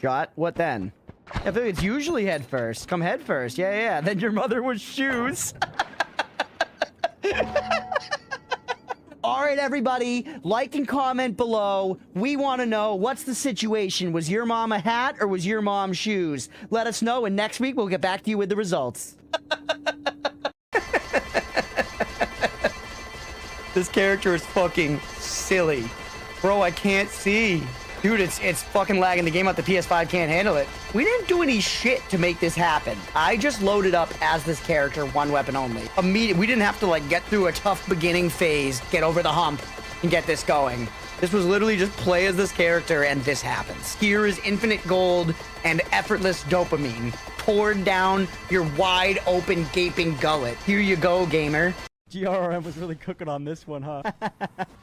Jot, what then? I feel it's usually head first. Come head first. Yeah, yeah. Then your mother was shoes. All right, everybody. Like and comment below. We want to know, what's the situation? Was your mom a hat or was your mom shoes? Let us know, and next week we'll get back to you with the results. This character is fucking silly. Bro, I can't see. Dude, it's fucking lagging the game out. The PS5 can't handle it. We didn't do any shit to make this happen. I just loaded up as this character, one weapon only. Immediately, we didn't have to, like, get through a tough beginning phase, get over the hump, and get this going. This was literally just play as this character, and this happens. Here is infinite gold and effortless dopamine poured down your wide open, gaping gullet. Here you go, gamer. GRRM was really cooking on this one, huh?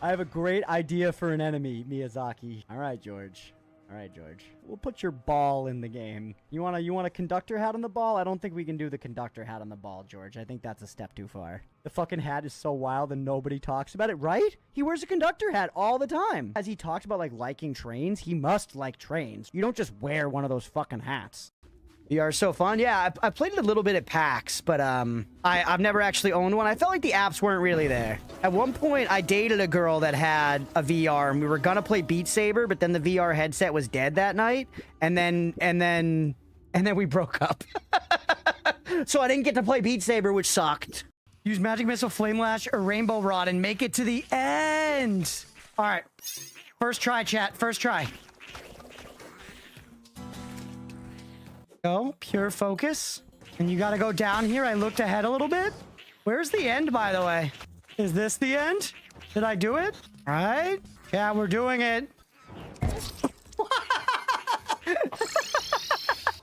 I have a great idea for an enemy, Miyazaki. All right, George. All right, George. We'll put your ball in the game. You want a conductor hat on the ball? I don't think we can do the conductor hat on the ball, George. I think that's a step too far. The fucking hat is so wild and nobody talks about it, right? He wears a conductor hat all the time. As he talks about, like, liking trains, he must like trains. You don't just wear one of those fucking hats. VR is so fun. Yeah, I played it a little bit at PAX, but I've never actually owned one. I felt like the apps weren't really there. At one point, I dated a girl that had a VR, and we were gonna play Beat Saber, but then the VR headset was dead that night, and then we broke up. So I didn't get to play Beat Saber, which sucked. Use Magic Missile, Flame Lash, or Rainbow Rod, and make it to the end. All right, first try, chat. First try. Go, pure focus. And you gotta go down here. I looked ahead a little bit. Where's the end, by the way? Is this the end? Did I do it? All right. Yeah, we're doing it.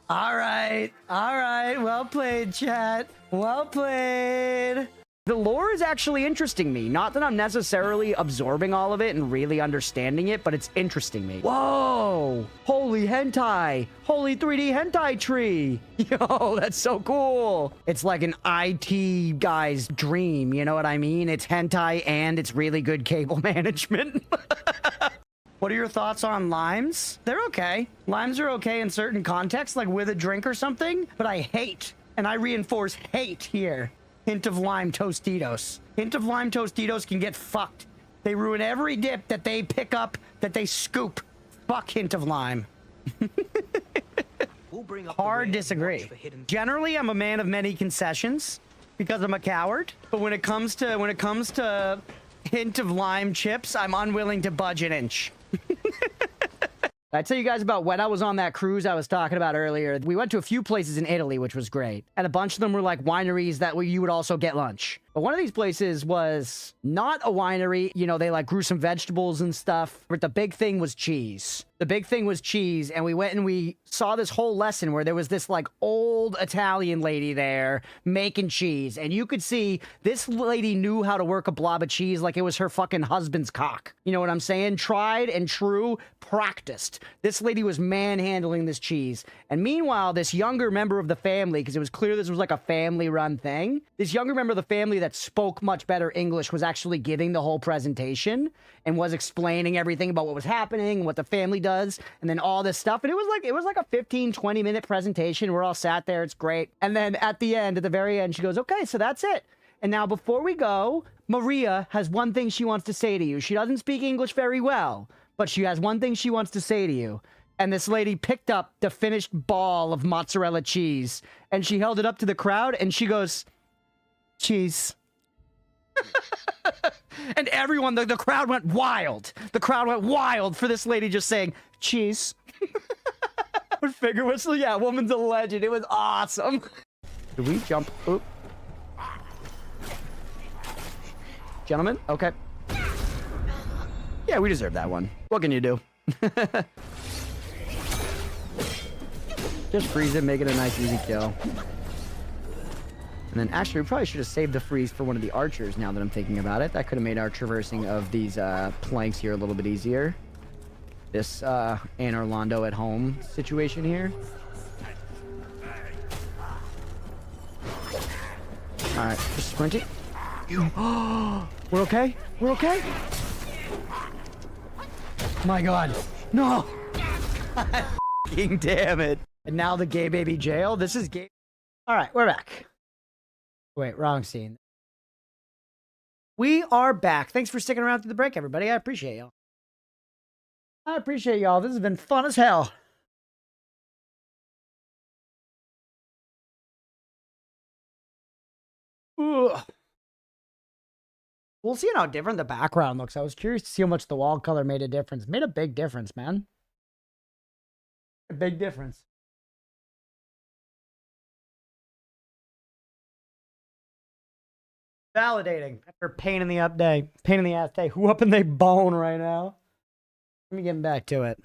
All right. All right. Well played, chat. Well played. The lore is actually interesting me. Not that I'm necessarily absorbing all of it and really understanding it, but it's interesting me. Whoa! Holy hentai! Holy 3D hentai tree! Yo, that's so cool! It's like an IT guy's dream, you know what I mean? It's hentai and it's really good cable management. What are your thoughts on limes? They're okay. Limes are okay in certain contexts, like with a drink or something, but I hate, and I reinforce hate here. Hint of lime Tostitos. Hint of lime Tostitos can get fucked. They ruin every dip that they pick up, that they scoop. Fuck hint of lime. Hard disagree. Generally, I'm a man of many concessions because I'm a coward. But when it comes to hint of lime chips, I'm unwilling to budge an inch. I tell you guys about when I was on that cruise I was talking about earlier. We went to a few places in Italy, which was great. And a bunch of them were like wineries that you would also get lunch. But one of these places was not a winery. You know, they like grew some vegetables and stuff. But the big thing was cheese. The big thing was cheese. And we went and we saw this whole lesson where there was this like old Italian lady there making cheese. And you could see this lady knew how to work a blob of cheese like it was her fucking husband's cock. You know what I'm saying? Tried and true, practiced. This lady was manhandling this cheese. And meanwhile, this younger member of the family, because it was clear this was like a family-run thing, this younger member of the family that spoke much better English was actually giving the whole presentation and was explaining everything about what was happening, what the family does, and then all this stuff. And it was like a 15, 20-minute presentation. We're all sat there. It's great. And then at the end, at the very end, she goes, okay, so that's it. And now before we go, Maria has one thing she wants to say to you. She doesn't speak English very well, but she has one thing she wants to say to you. And this lady picked up the finished ball of mozzarella cheese, and she held it up to the crowd, and she goes, cheese. And everyone, the crowd went wild. The crowd went wild for this lady just saying, cheese. Figure whistle, yeah, woman's a legend. It was awesome. Did we jump? Oop. Gentlemen, okay. Yeah, we deserve that one. What can you do? Just freeze it, make it a nice easy kill. And then actually, we probably should have saved the freeze for one of the archers now that I'm thinking about it. That could have made our traversing of these planks here a little bit easier. This Anne Orlando at home situation here. Alright, just sprint it. We're okay? We're okay? My god. No! God damn it. And now the gay baby jail. This is gay. Alright, we're back. Wait, wrong scene. We are back. Thanks for sticking around through the break, everybody. I appreciate y'all. I appreciate y'all. This has been fun as hell. Ugh. We'll see how different the background looks. I was curious to see how much the wall color made a difference. It made a big difference, man. A big difference. Validating after pain in the ass day. Whooping they bone right now. Let me get back to it.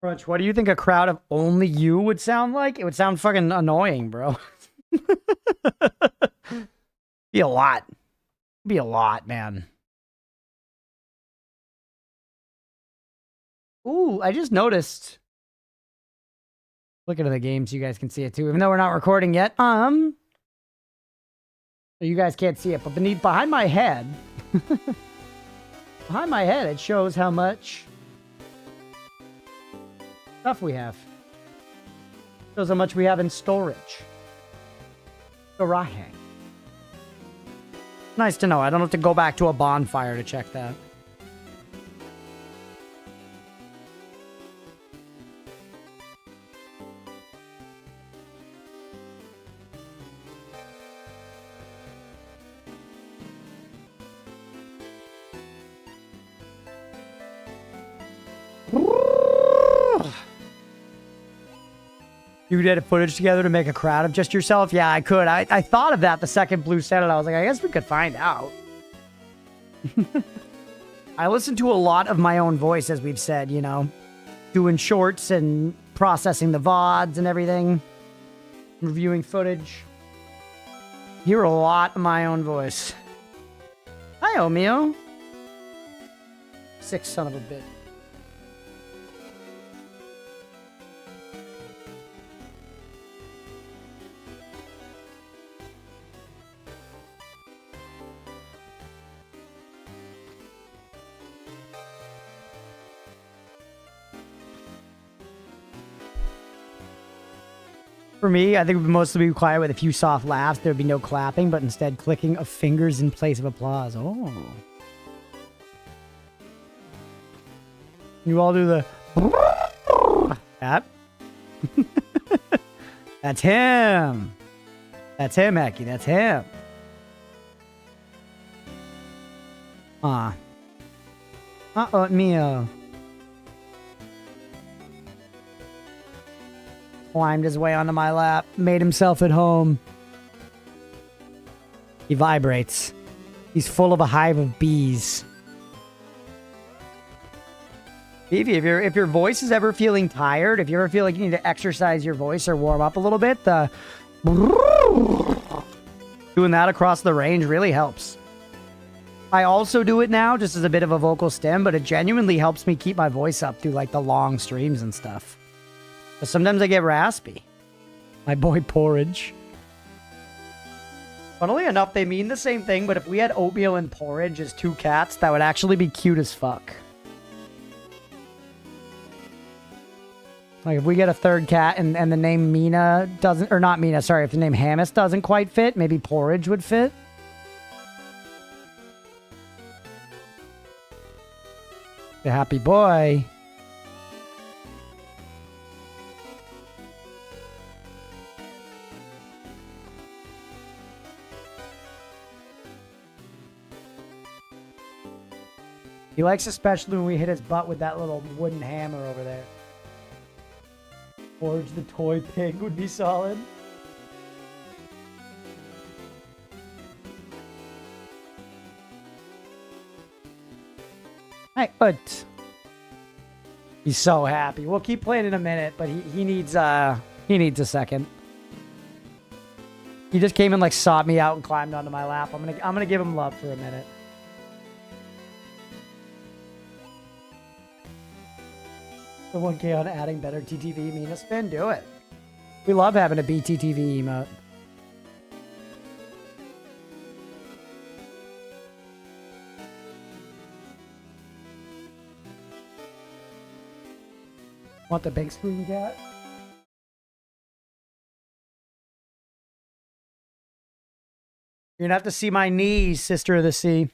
Crunch, what do you think a crowd of only you would sound like? It would sound fucking annoying, bro. Be a lot. Be a lot, man. Ooh, I just noticed. Looking at the game so you guys can see it too, even though we're not recording yet. So you guys can't see it, but behind my head, behind my head, it shows how much stuff we have. Shows how much we have in storage. Storage. Nice to know. I don't have to go back to a bonfire to check that. You did footage together to make a crowd of just yourself? Yeah, I could. I thought of that the second Blue said it. I was like, I guess we could find out. I listen to a lot of my own voice, as we've said, you know. Doing shorts and processing the VODs and everything. Reviewing footage. Hear a lot of my own voice. Hi, Omeo. Sick son of a bitch. For me, I think it would mostly be quiet with a few soft laughs. There would be no clapping, but instead clicking of fingers in place of applause. Oh. You all do the... That. That's him. That's him, Eki. That's him. Uh-oh, Mio. Climbed his way onto my lap. Made himself at home. He vibrates. He's full of a hive of bees. Evie, if your voice is ever feeling tired, if you ever feel like you need to exercise your voice or warm up a little bit, the doing that across the range really helps. I also do it now just as a bit of a vocal stim, but it genuinely helps me keep my voice up through like the long streams and stuff. But sometimes I get raspy. My boy Porridge. Funnily enough, they mean the same thing, but if we had Oatmeal and Porridge as two cats, that would actually be cute as fuck. Like if we get a third cat and the name Mina doesn't, or not Mina, sorry, if the name Hammis doesn't quite fit, maybe Porridge would fit. The happy boy. He likes especially when we hit his butt with that little wooden hammer over there. Forge the toy pig would be solid. Hey, but he's so happy. We'll keep playing in a minute, but he needs a second. He just came and like sought me out and climbed onto my lap. I'm gonna give him love for a minute. The 1K on adding better TTV Mina spin, do it. We love having a BTTV emote. Want the big screen cat? You're gonna have to see my knees, Sister of the Sea.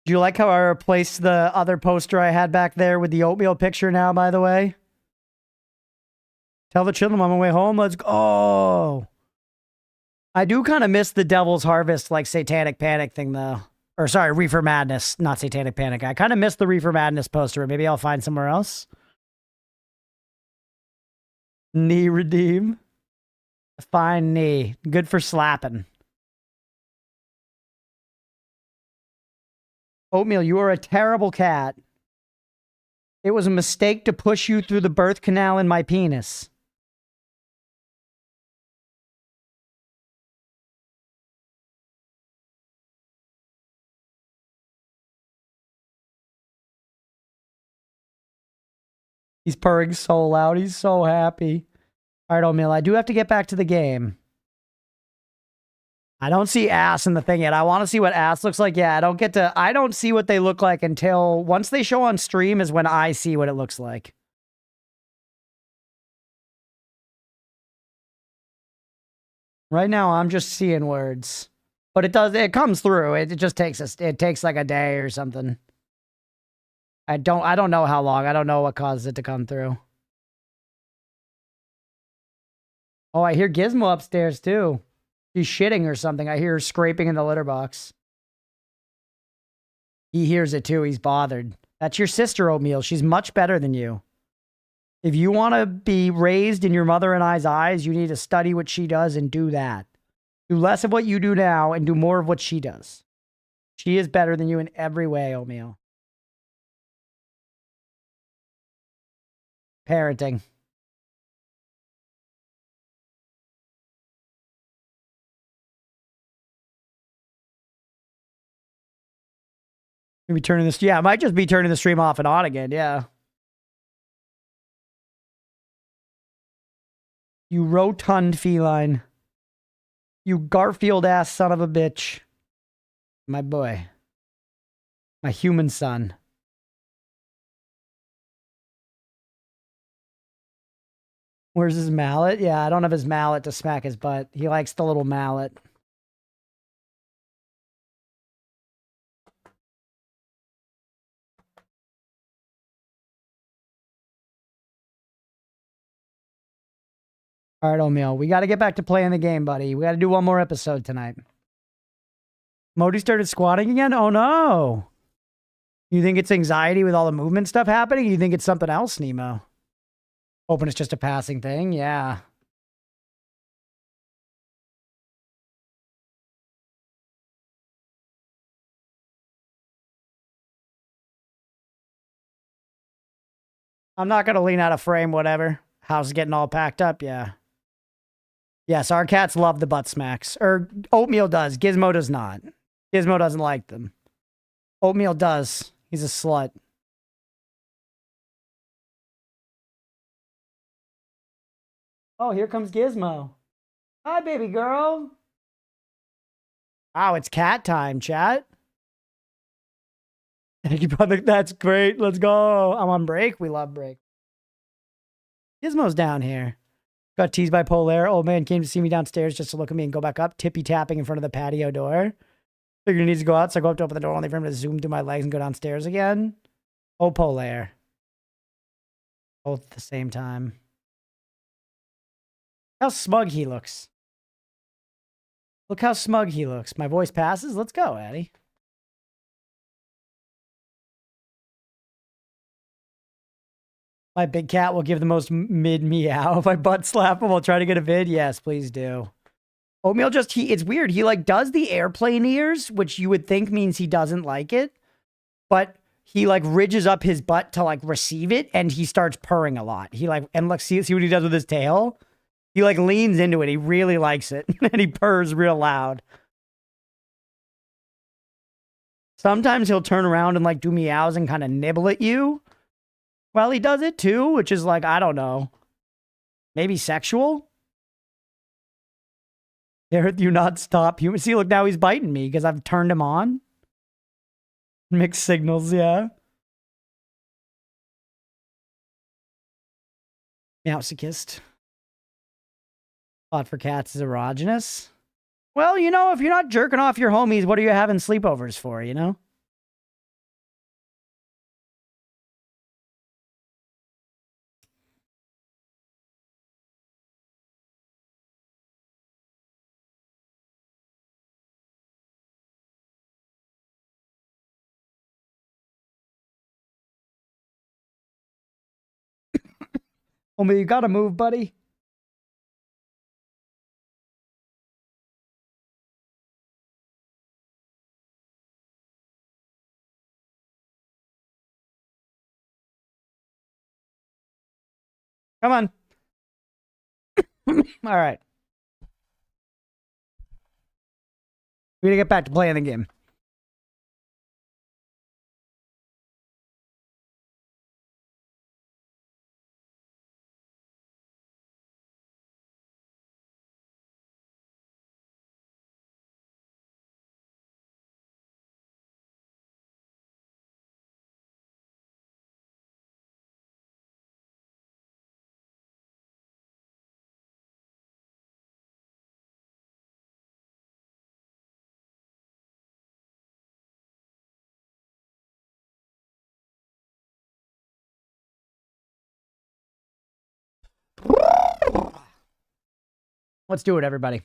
Do you like how I replaced the other poster I had back there with the oatmeal picture now, by the way? Tell the children I'm on my way home. Let's go. Oh. I do kind of miss the Devil's Harvest, like, Satanic Panic thing, though. Or, sorry, Reefer Madness, not Satanic Panic. I kind of miss the Reefer Madness poster. Maybe I'll find somewhere else. Knee redeem. Fine knee. Good for slapping. Oatmeal, you are a terrible cat. It was a mistake to push you through the birth canal in my penis. He's purring so loud. He's so happy. All right, Oatmeal, I do have to get back to the game. I don't see ass in the thing yet. I want to see what ass looks like. Yeah, I don't see what they look like until once they show on stream is when I see what it looks like. Right now, I'm just seeing words. But it comes through. It just takes like a day or something. I don't know how long. I don't know what causes it to come through. Oh, I hear Gizmo upstairs too. She's shitting or something. I hear her scraping in the litter box. He hears it too. He's bothered. That's your sister, Oatmeal. She's much better than you. If you want to be raised in your mother and I's eyes, you need to study what she does and do that. Do less of what you do now and do more of what she does. She is better than you in every way, Oatmeal. Parenting. Maybe turning this. Yeah, I might just be turning the stream off and on again. Yeah. You rotund feline. You Garfield ass son of a bitch. My boy. My human son. Where's his mallet? Yeah, I don't have his mallet to smack his butt. He likes the little mallet. All right, Oatmeal. We got to get back to playing the game, buddy. We got to do one more episode tonight. Modi started squatting again? Oh no. You think it's anxiety with all the movement stuff happening? You think it's something else, Nemo? Hoping it's just a passing thing? Yeah. I'm not going to lean out of frame, whatever. House is getting all packed up, yeah. Yes, our cats love the butt smacks. Or Oatmeal does. Gizmo does not. Gizmo doesn't like them. Oatmeal does. He's a slut. Oh, here comes Gizmo. Hi, baby girl. Wow, it's cat time, chat. Thank you, brother. That's great. Let's go. I'm on break. We love break. Gizmo's down here. Got teased by Polaire. Old man came to see me downstairs just to look at me and go back up, tippy tapping in front of the patio door. Figured he needs to go out, so I go up to open the door only for him to zoom through my legs and go downstairs again. Oh, Polaire. Both at the same time. How smug he looks. Look how smug he looks. My voice passes. Let's go, Addy. My big cat will give the most mid meow. If I butt slap him, I'll try to get a vid. Yes, please do. Oatmeal it's weird. He like does the airplane ears, which you would think means he doesn't like it. But he like ridges up his butt to like receive it and he starts purring a lot. He like, and look, see what he does with his tail? He like leans into it. He really likes it. And he purrs real loud. Sometimes he'll turn around and like do meows and kind of nibble at you. Well, he does it too, which is like, I don't know. Maybe sexual? Dare you not stop human. See, look, now he's biting me because I've turned him on. Mixed signals, yeah. Meowsicist. Thought for cats is erogenous. Well, you know, if you're not jerking off your homies, what are you having sleepovers for, you know? Homie, you gotta move, buddy. Come on. All right. We gotta get back to playing the game. Let's do it, everybody.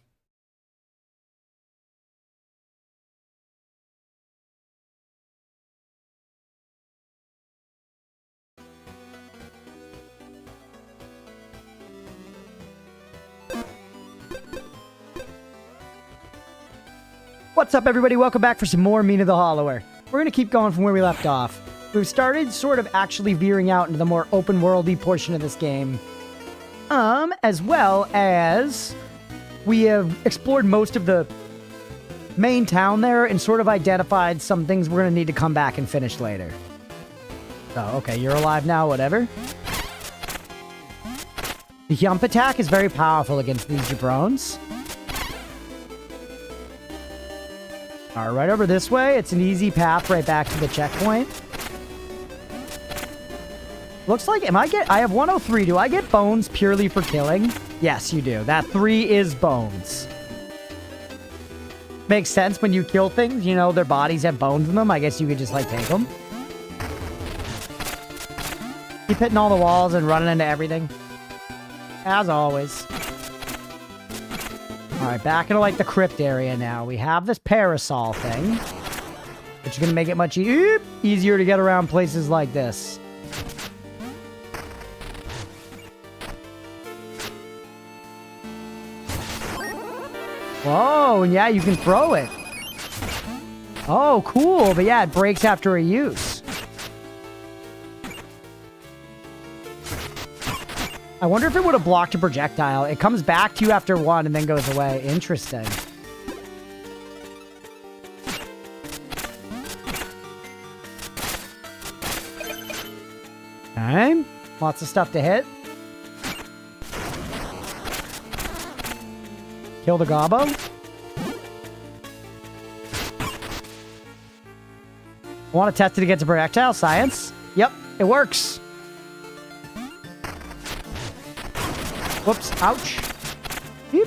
What's up, everybody? Welcome back for some more Mina the Hollower. We're going to keep going from where we left off. We've started sort of actually veering out into the more open-worldy portion of this game. As well as we have explored most of the main town there and sort of identified some things we're going to need to come back and finish later. So, okay, you're alive now, whatever. The jump attack is very powerful against these jabrones. Alright, right over this way. It's an easy path right back to the checkpoint. Looks like, I have 103. Do I get bones purely for killing? Yes, you do. That 3 is bones. Makes sense when you kill things, you know, their bodies have bones in them. I guess you could just, like, take them. Keep hitting all the walls and running into everything. As always. All right, back into like the crypt area now. We have this parasol thing, which is going to make it much easier to get around places like this. Whoa, and yeah, you can throw it. Oh, cool. But yeah, it breaks after a use. I wonder if it would have blocked a projectile. It comes back to you after one and then goes away. Interesting. Okay. Lots of stuff to hit. Kill the gobbo. I want to test it against a projectile. Science. Yep, it works. Whoops. Ouch. Beep.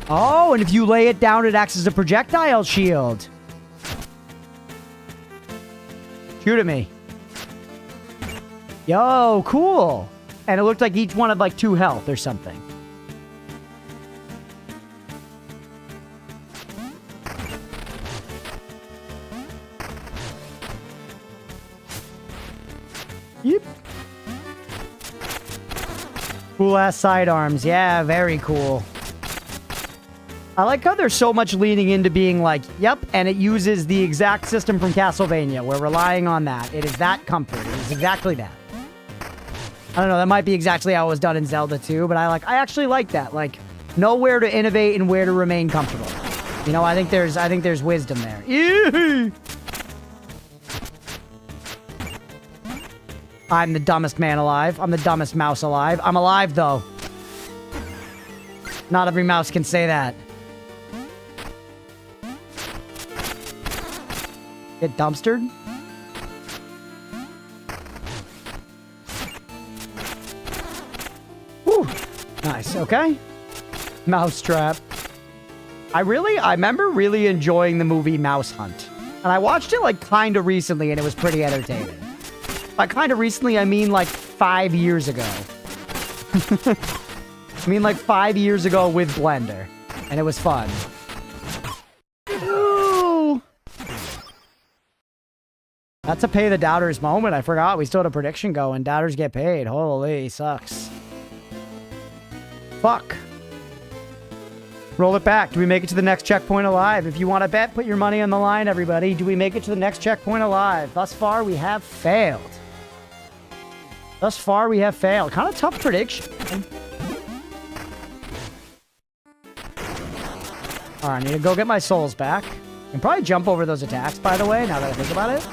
Oh, and if you lay it down, it acts as a projectile shield. Shoot at me. Yo, cool. And it looked like each one had like 2 health or something. Yep. Cool ass sidearms. Yeah, very cool. I like how there's so much leaning into being like, yep, and it uses the exact system from Castlevania. We're relying on that. It is that comfort. It is exactly that. I don't know, that might be exactly how it was done in Zelda 2, but I actually like that. Like, know where to innovate and where to remain comfortable. You know, I think there's wisdom there. Ew! I'm the dumbest man alive. I'm the dumbest mouse alive. I'm alive, though. Not every mouse can say that. Get dumpstered? Whew. Nice, okay. Mousetrap. I remember really enjoying the movie Mouse Hunt. And I watched it like kind of recently and it was pretty entertaining. By kind of recently, I mean like 5 years ago. I mean like 5 years ago with Blender. And it was fun. Ooh. That's a pay the doubters moment. I forgot we still had a prediction going. Doubters get paid. Holy, sucks. Fuck. Roll it back. Do we make it to the next checkpoint alive? If you want to bet, put your money on the line, everybody. Do we make it to the next checkpoint alive? Thus far, we have failed. Thus far, we have failed. Kind of tough prediction. All right, I need to go get my souls back. I can probably jump over those attacks, by the way, now that I think about it.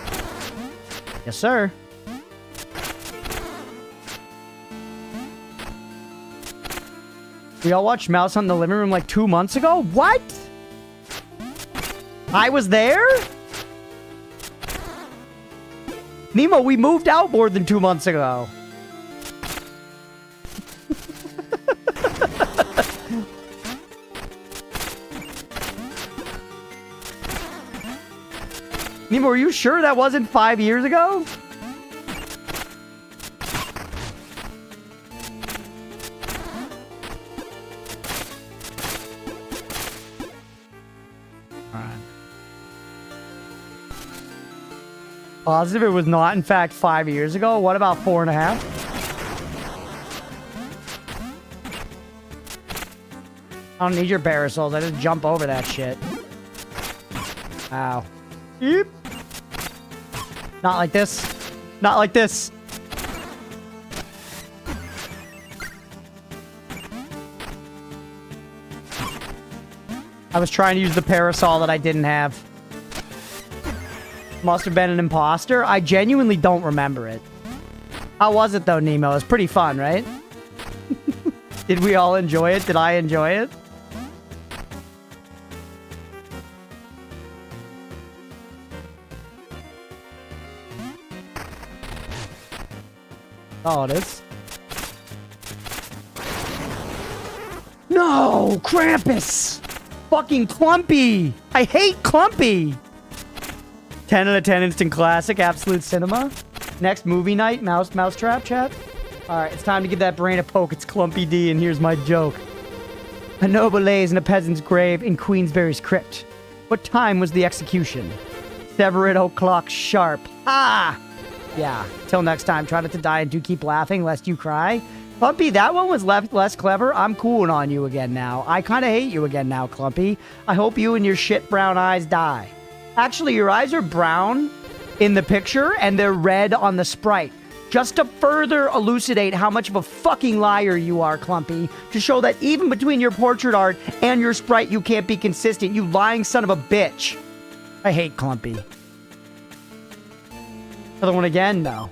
Yes, sir. We all watched Mouse Hunt in the living room like 2 months ago? What? I was there? Nemo, we moved out more than 2 months ago. Nemo, are you sure that wasn't 5 years ago? Positive it was not, in fact, 5 years ago? What about 4.5? I don't need your parasols. I just jump over that shit. Ow. Yep. Not like this. Not like this. I was trying to use the parasol that I didn't have. Must have been an imposter. I genuinely don't remember it. How was it, though, Nemo? It was pretty fun, right? Did we all enjoy it? Did I enjoy it? Oh, it is. No! Krampus! Fucking Clumpy! I hate Clumpy! 10 out of 10 instant classic, absolute cinema. Next movie night, Mousetrap chat. All right, it's time to give that brain a poke. It's Clumpy D, and here's my joke. A noble lays in a peasant's grave in Queensberry's crypt. What time was the execution? 7:00 sharp. Ah! Yeah, till next time, try not to die and do keep laughing lest you cry. Clumpy, that one was less clever. I'm cooling on you again now. I kind of hate you again now, Clumpy. I hope you and your shit brown eyes die. Actually, your eyes are brown in the picture, and they're red on the sprite. Just to further elucidate how much of a fucking liar you are, Clumpy. To show that even between your portrait art and your sprite, you can't be consistent. You lying son of a bitch. I hate Clumpy. Another one again? No.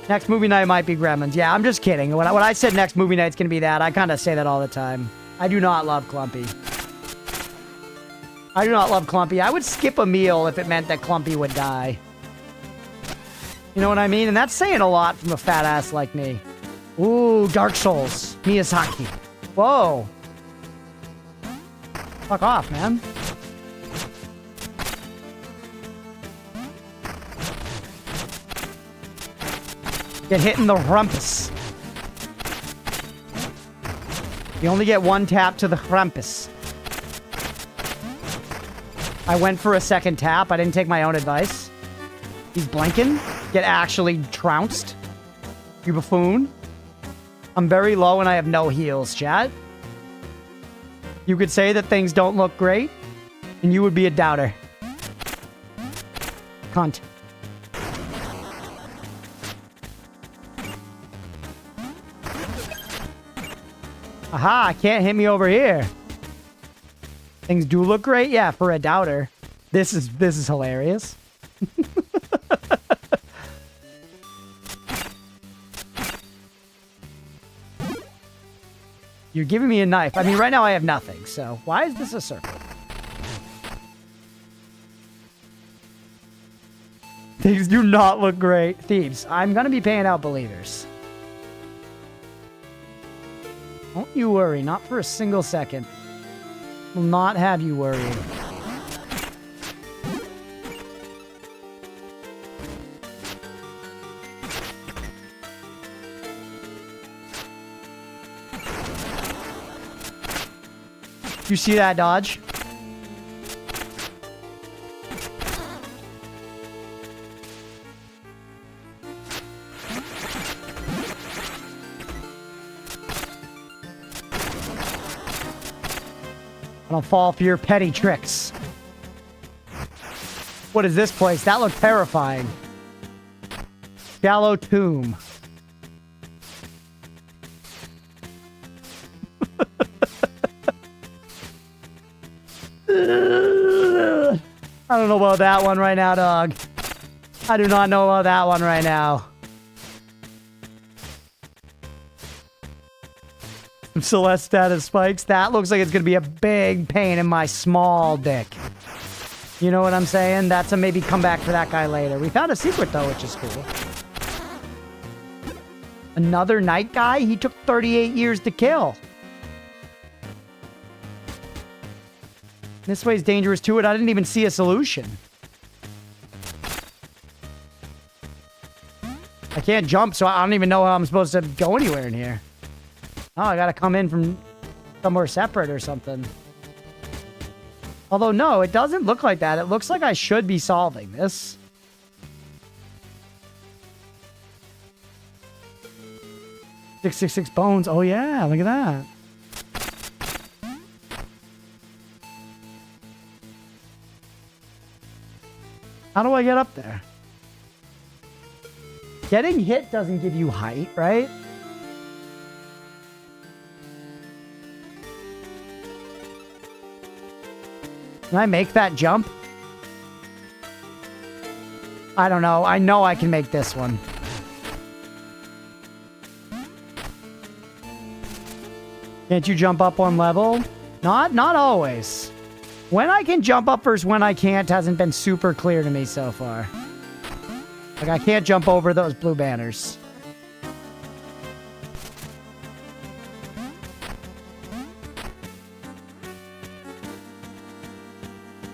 Next movie night might be Gremlins. Yeah, I'm just kidding. When I said next movie night's gonna be that, I kind of say that all the time. I do not love Clumpy. I do not love Clumpy. I would skip a meal if it meant that Clumpy would die. You know what I mean? And that's saying a lot from a fat ass like me. Ooh, Dark Souls. Miyazaki. Whoa. Fuck off, man. Get hit in the rumpus. You only get one tap to the rumpus. I went for a second tap. I didn't take my own advice. He's blinking. Get actually trounced. You buffoon. I'm very low and I have no heals, chat. You could say that things don't look great, and you would be a doubter. Cunt. Aha, can't hit me over here. Things do look great? Yeah, for a doubter. This is hilarious. You're giving me a knife. I mean, right now I have nothing, so why is this a circle? Things do not look great. Thieves, I'm gonna be paying out believers. Don't you worry, not for a single second. Will not have you worrying. You see that dodge? I don't fall for your petty tricks. What is this place? That looked terrifying. Shallow tomb. I don't know about that one right now, dog. I do not know about that one right now. Celeste status spikes. That looks like it's going to be a big pain in my small dick. You know what I'm saying? That's a maybe come back for that guy later. We found a secret, though, which is cool. Another night guy? He took 38 years to kill. This way's dangerous to it. I didn't even see a solution. I can't jump, so I don't even know how I'm supposed to go anywhere in here. Oh, I gotta come in from somewhere separate or something. Although, no, it doesn't look like that. It looks like I should be solving this. $666 bones. Oh, yeah, look at that. How do I get up there? Getting hit doesn't give you height, right? Can I make that jump? I don't know. I know I can make this one. Can't you jump up one level? Not always. When I can jump up versus when I can't hasn't been super clear to me so far. Like, I can't jump over those blue banners.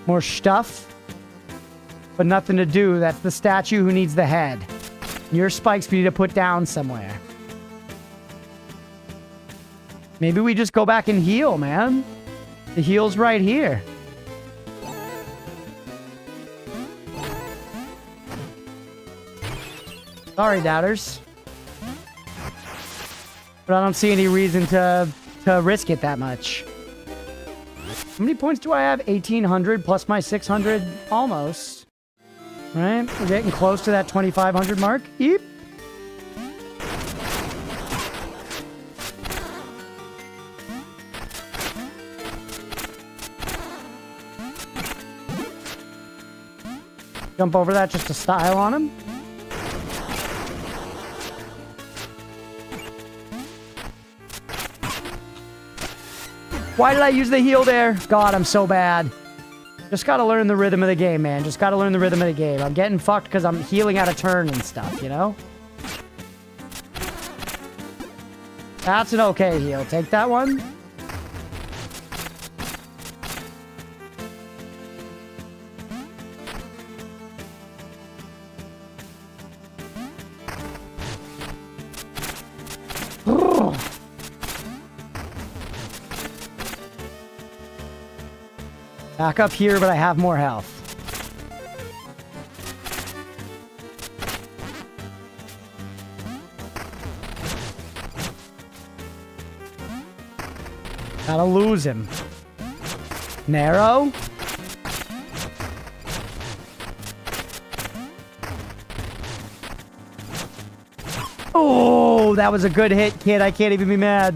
More stuff, but nothing to do. That's the statue who needs the head. Your spikes we need to put down somewhere. Maybe we just go back and heal, man. The heal's right here. Sorry, doubters. But I don't see any reason to risk it that much. How many points do I have? 1,800 plus my 600? Almost. Right? We're getting close to that 2,500 mark. Eep. Jump over that just to style on him. Why did I use the heal there? God, I'm so bad. Just gotta learn the rhythm of the game, man. Just gotta learn the rhythm of the game. I'm getting fucked because I'm healing out of turn and stuff, you know? That's an okay heal. Take that one. Back up here, but I have more health. Gotta lose him. Narrow. Oh, that was a good hit, kid. I can't even be mad.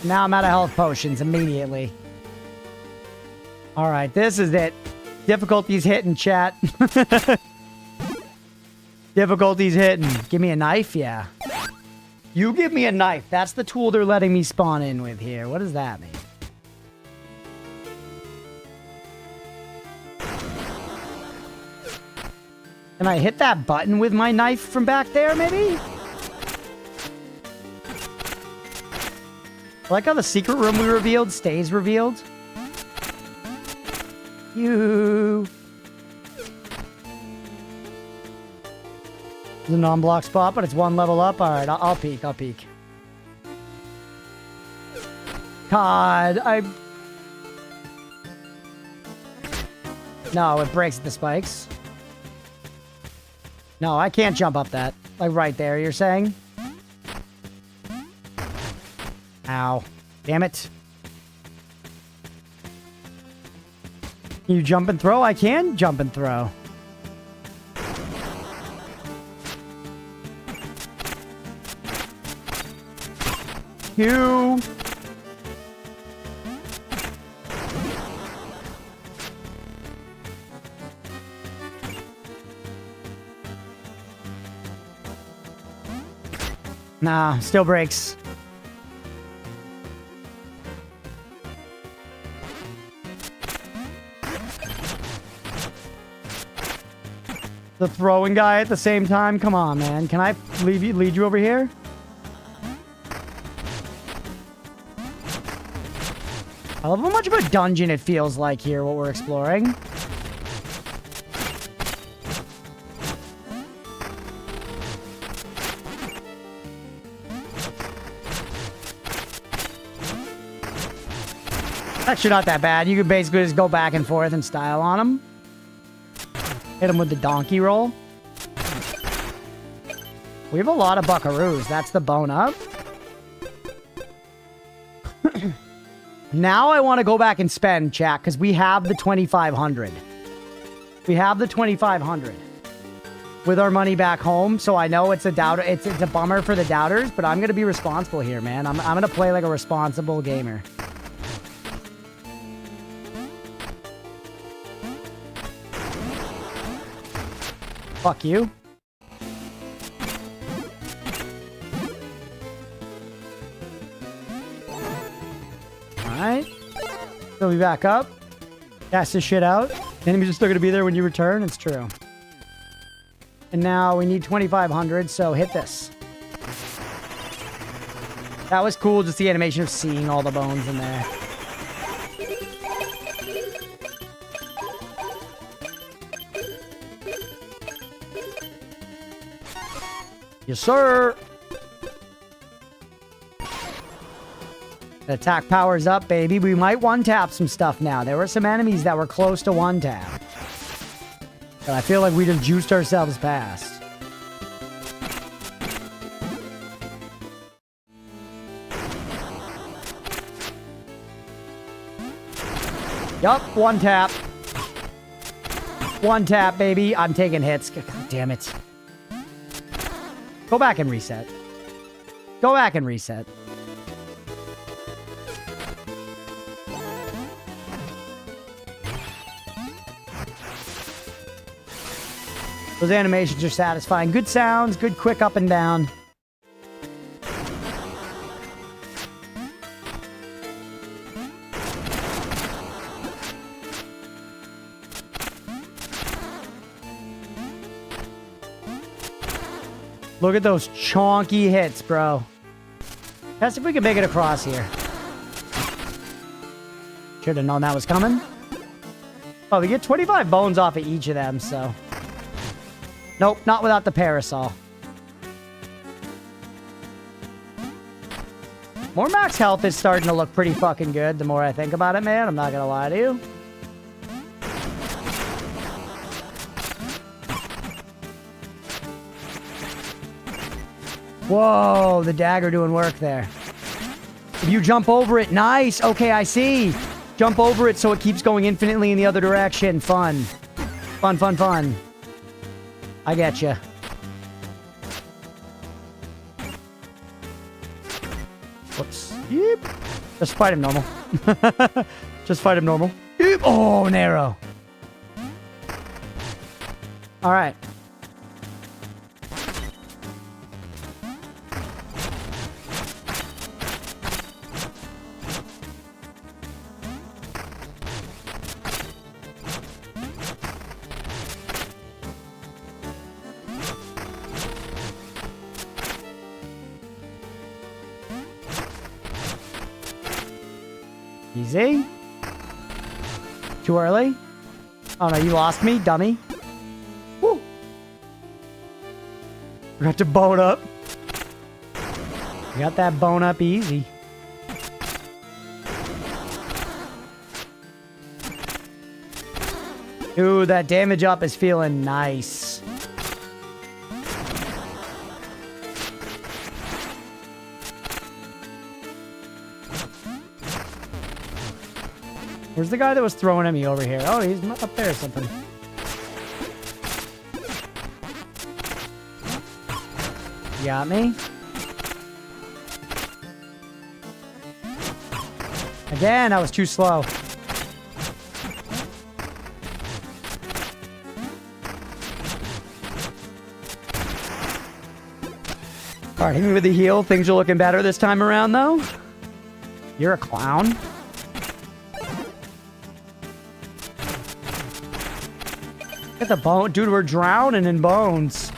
Now I'm out of health potions immediately. All right, this is it. Difficulties hitting, chat. Difficulties hitting. Give me a knife? Yeah. You give me a knife. That's the tool they're letting me spawn in with here. What does that mean? Can I hit that button with my knife from back there, maybe? I like how the secret room we revealed stays revealed. You. It's a non-block spot, but it's one level up. All right, I'll peek. I'll peek. God, No, it breaks at the spikes. No, I can't jump up that. Like right there, you're saying? Ow. Damn it. Can you jump and throw? I can jump and throw. You. Nah, still breaks. The throwing guy at the same time? Come on, man. Can I lead you over here? I love how much of a dungeon it feels like here, what we're exploring. Actually not that bad. You can basically just go back and forth and style on them. Hit him with the donkey roll. We have a lot of buckaroos. That's the bone up. Now I want to go back and spend, chat, because we have the 2,500. We have the 2,500 with our money back home. So I know it's a doubter. It's a bummer for the doubters, but I'm going to be responsible here, man. I'm going to play like a responsible gamer. Fuck you. Alright. Fill me back up. Cast this shit out. Enemies are still gonna be there when you return. It's true. And now we need 2,500, so hit this. That was cool, just the animation of seeing all the bones in there. Yes, sir. The attack power's up, baby. We might one-tap some stuff now. There were some enemies that were close to one-tap. But I feel like we just juiced ourselves past. Yup, one-tap. One-tap, baby. I'm taking hits. God damn it. Go back and reset. Go back and reset. Those animations are satisfying. Good sounds, good quick up and down. Look at those chonky hits, bro. Test if we can make it across here. Should have known that was coming. Oh, we get 25 bones off of each of them, so... Nope, not without the parasol. More max health is starting to look pretty fucking good the more I think about it, man. I'm not gonna lie to you. Whoa, the dagger doing work there. If you jump over it, nice. Okay, I see. Jump over it so it keeps going infinitely in the other direction. Fun. Fun, fun, fun. I get you. Whoops. Yep. Just fight him normal. Just fight him normal. Yep. Oh, an arrow. All right. Easy. Too early? Oh no, you lost me, dummy. Woo! We got to bone up. We got that bone up easy. Ooh, that damage up is feeling nice. Where's the guy that was throwing at me over here? Oh, he's up there or something. You got me? Again, I was too slow. Alright, hit me with the heal. Things are looking better this time around, though. You're a clown. Get the bone. Dude, we're drowning in bones.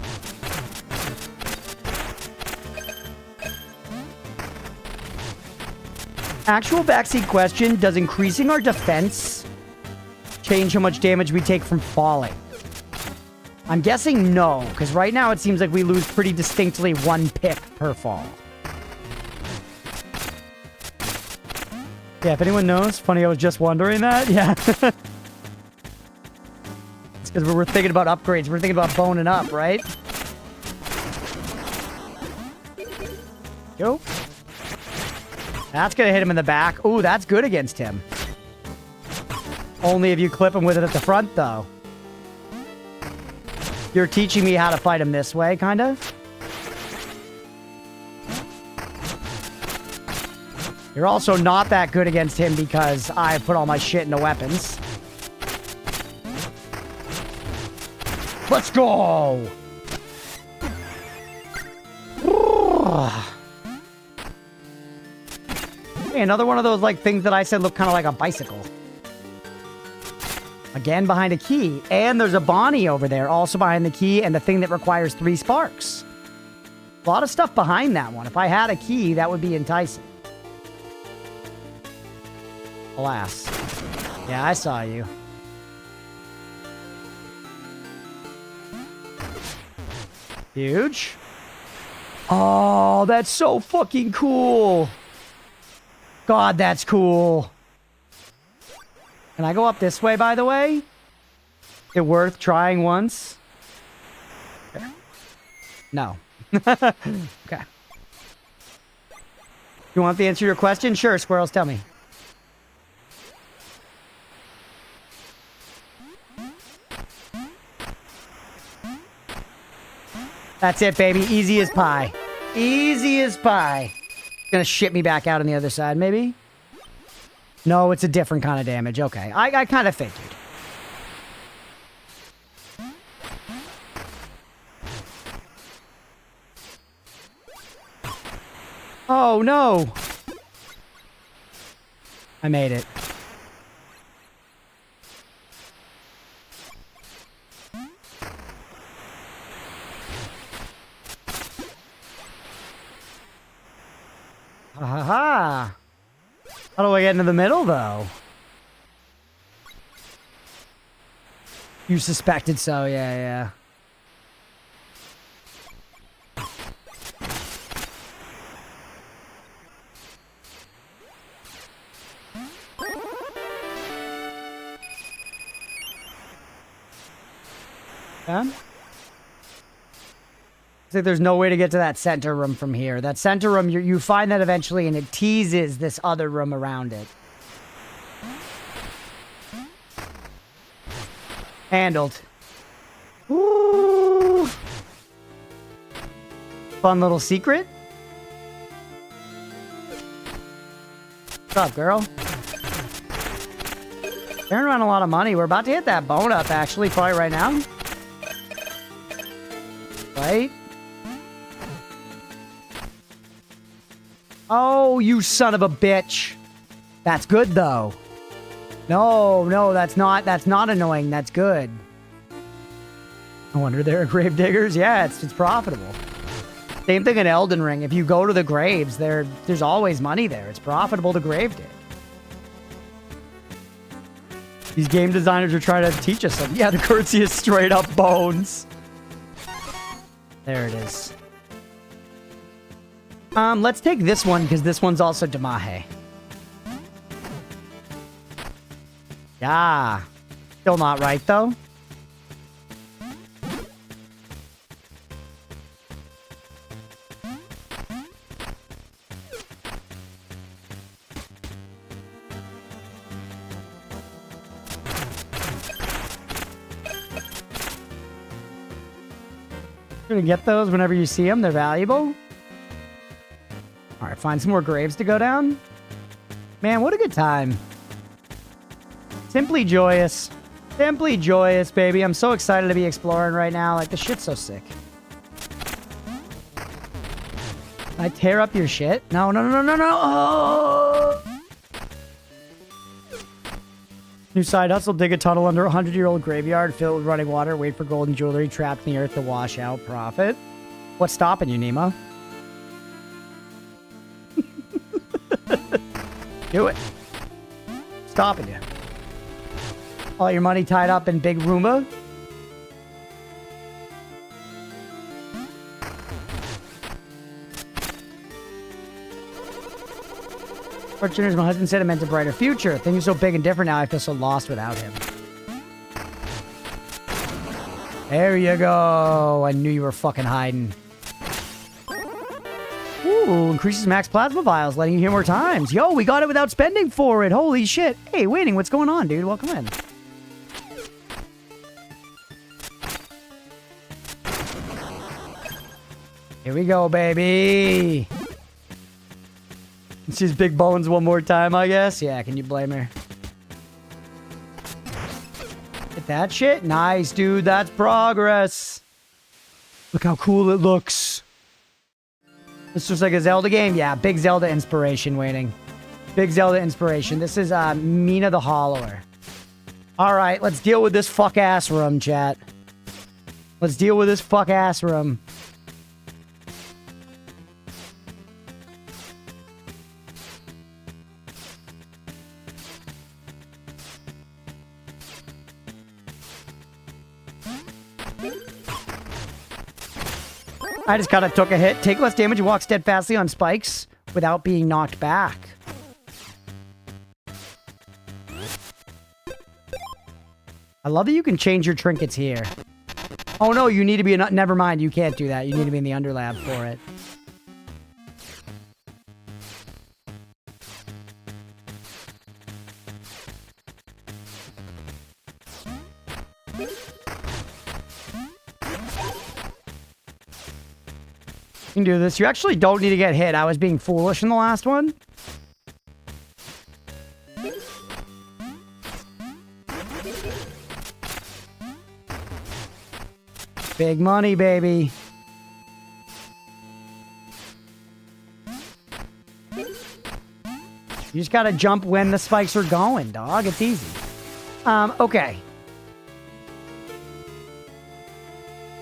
Actual backseat question, does increasing our defense change how much damage we take from falling? I'm guessing no, because right now it seems like we lose pretty distinctly 1 pick per fall. Yeah, if anyone knows, funny, I was just wondering that. Yeah. Because we're thinking about upgrades. We're thinking about boning up, right? Yo. That's going to hit him in the back. Ooh, that's good against him. Only if you clip him with it at the front, though. You're teaching me how to fight him this way, kind of? You're also not that good against him because I put all my shit into weapons. Let's go! Hey, another one of those like things that I said look kind of like a bicycle. Again, behind a key. And there's a Bonnie over there, also behind the key, and the thing that requires 3 sparks. A lot of stuff behind that one. If I had a key, that would be enticing. Alas. Yeah, I saw you. Huge. Oh, that's so fucking cool. God, that's cool. Can I go up this way, by the way? It worth trying once? No. Okay. You want the answer to your question? Sure, squirrels, tell me. That's it, baby. Easy as pie. Easy as pie. Gonna shit me back out on the other side, maybe? No, it's a different kind of damage. Okay. I kind of figured. Oh, no. I made it. Ha ha ha. How do I get into the middle, though? You suspected so, yeah. Yeah? It's like there's no way to get to that center room from here. That center room, you find that eventually, and it teases this other room around it. Handled. Ooh. Fun little secret. What's up, girl? They're around a lot of money. We're about to hit that bone up, actually, probably right now. Right? Oh, you son of a bitch. That's good, though. No, that's not annoying. That's good. No wonder they're grave diggers. Yeah, it's profitable. Same thing in Elden Ring. If you go to the graves, there's always money there. It's profitable to grave dig. These game designers are trying to teach us something. Yeah, the currency is straight up bones. There it is. Let's take this one, because this one's also Damahe. Yeah. Still not right, though. You're gonna get those whenever you see them. They're valuable. All right, find some more graves to go down. Man, what a good time. Simply joyous. Simply joyous, baby. I'm so excited to be exploring right now. Like, the shit's so sick. Can I tear up your shit? No. Oh! New side hustle. Dig a tunnel under a 100-year-old graveyard. Fill it with running water. Wait for golden jewelry trapped in the earth to wash out. Profit. What's stopping you, Nemo? Do it. Stopping you. All your money tied up in Big Roomba? Fortunately, my husband said it meant a brighter future. Things are so big and different now, I feel so lost without him. There you go. I knew you were fucking hiding. Ooh, increases max plasma vials, letting you heal more times. Yo, we got it without spending for it. Holy shit. Hey, Waiting, what's going on, dude? Welcome in. Here we go, baby. She's big bones one more time, I guess. Yeah, can you blame her? Get that shit? Nice, dude. That's progress. Look how cool it looks. This looks like a Zelda game. Yeah, big Zelda inspiration waiting. Big Zelda inspiration. This is Mina the Hollower. All right, let's deal with this fuck-ass room, chat. Let's deal with this fuck-ass room. I just kind of took a hit. Take less damage and walk steadfastly on spikes without being knocked back. I love that you can change your trinkets here. Oh no, you need to be in... Never mind, you can't do that. You need to be in the underlab for it. You can do this. You actually don't need to get hit. I was being foolish in the last one. Big money, baby. You just gotta jump when the spikes are going, dog. It's easy. Okay.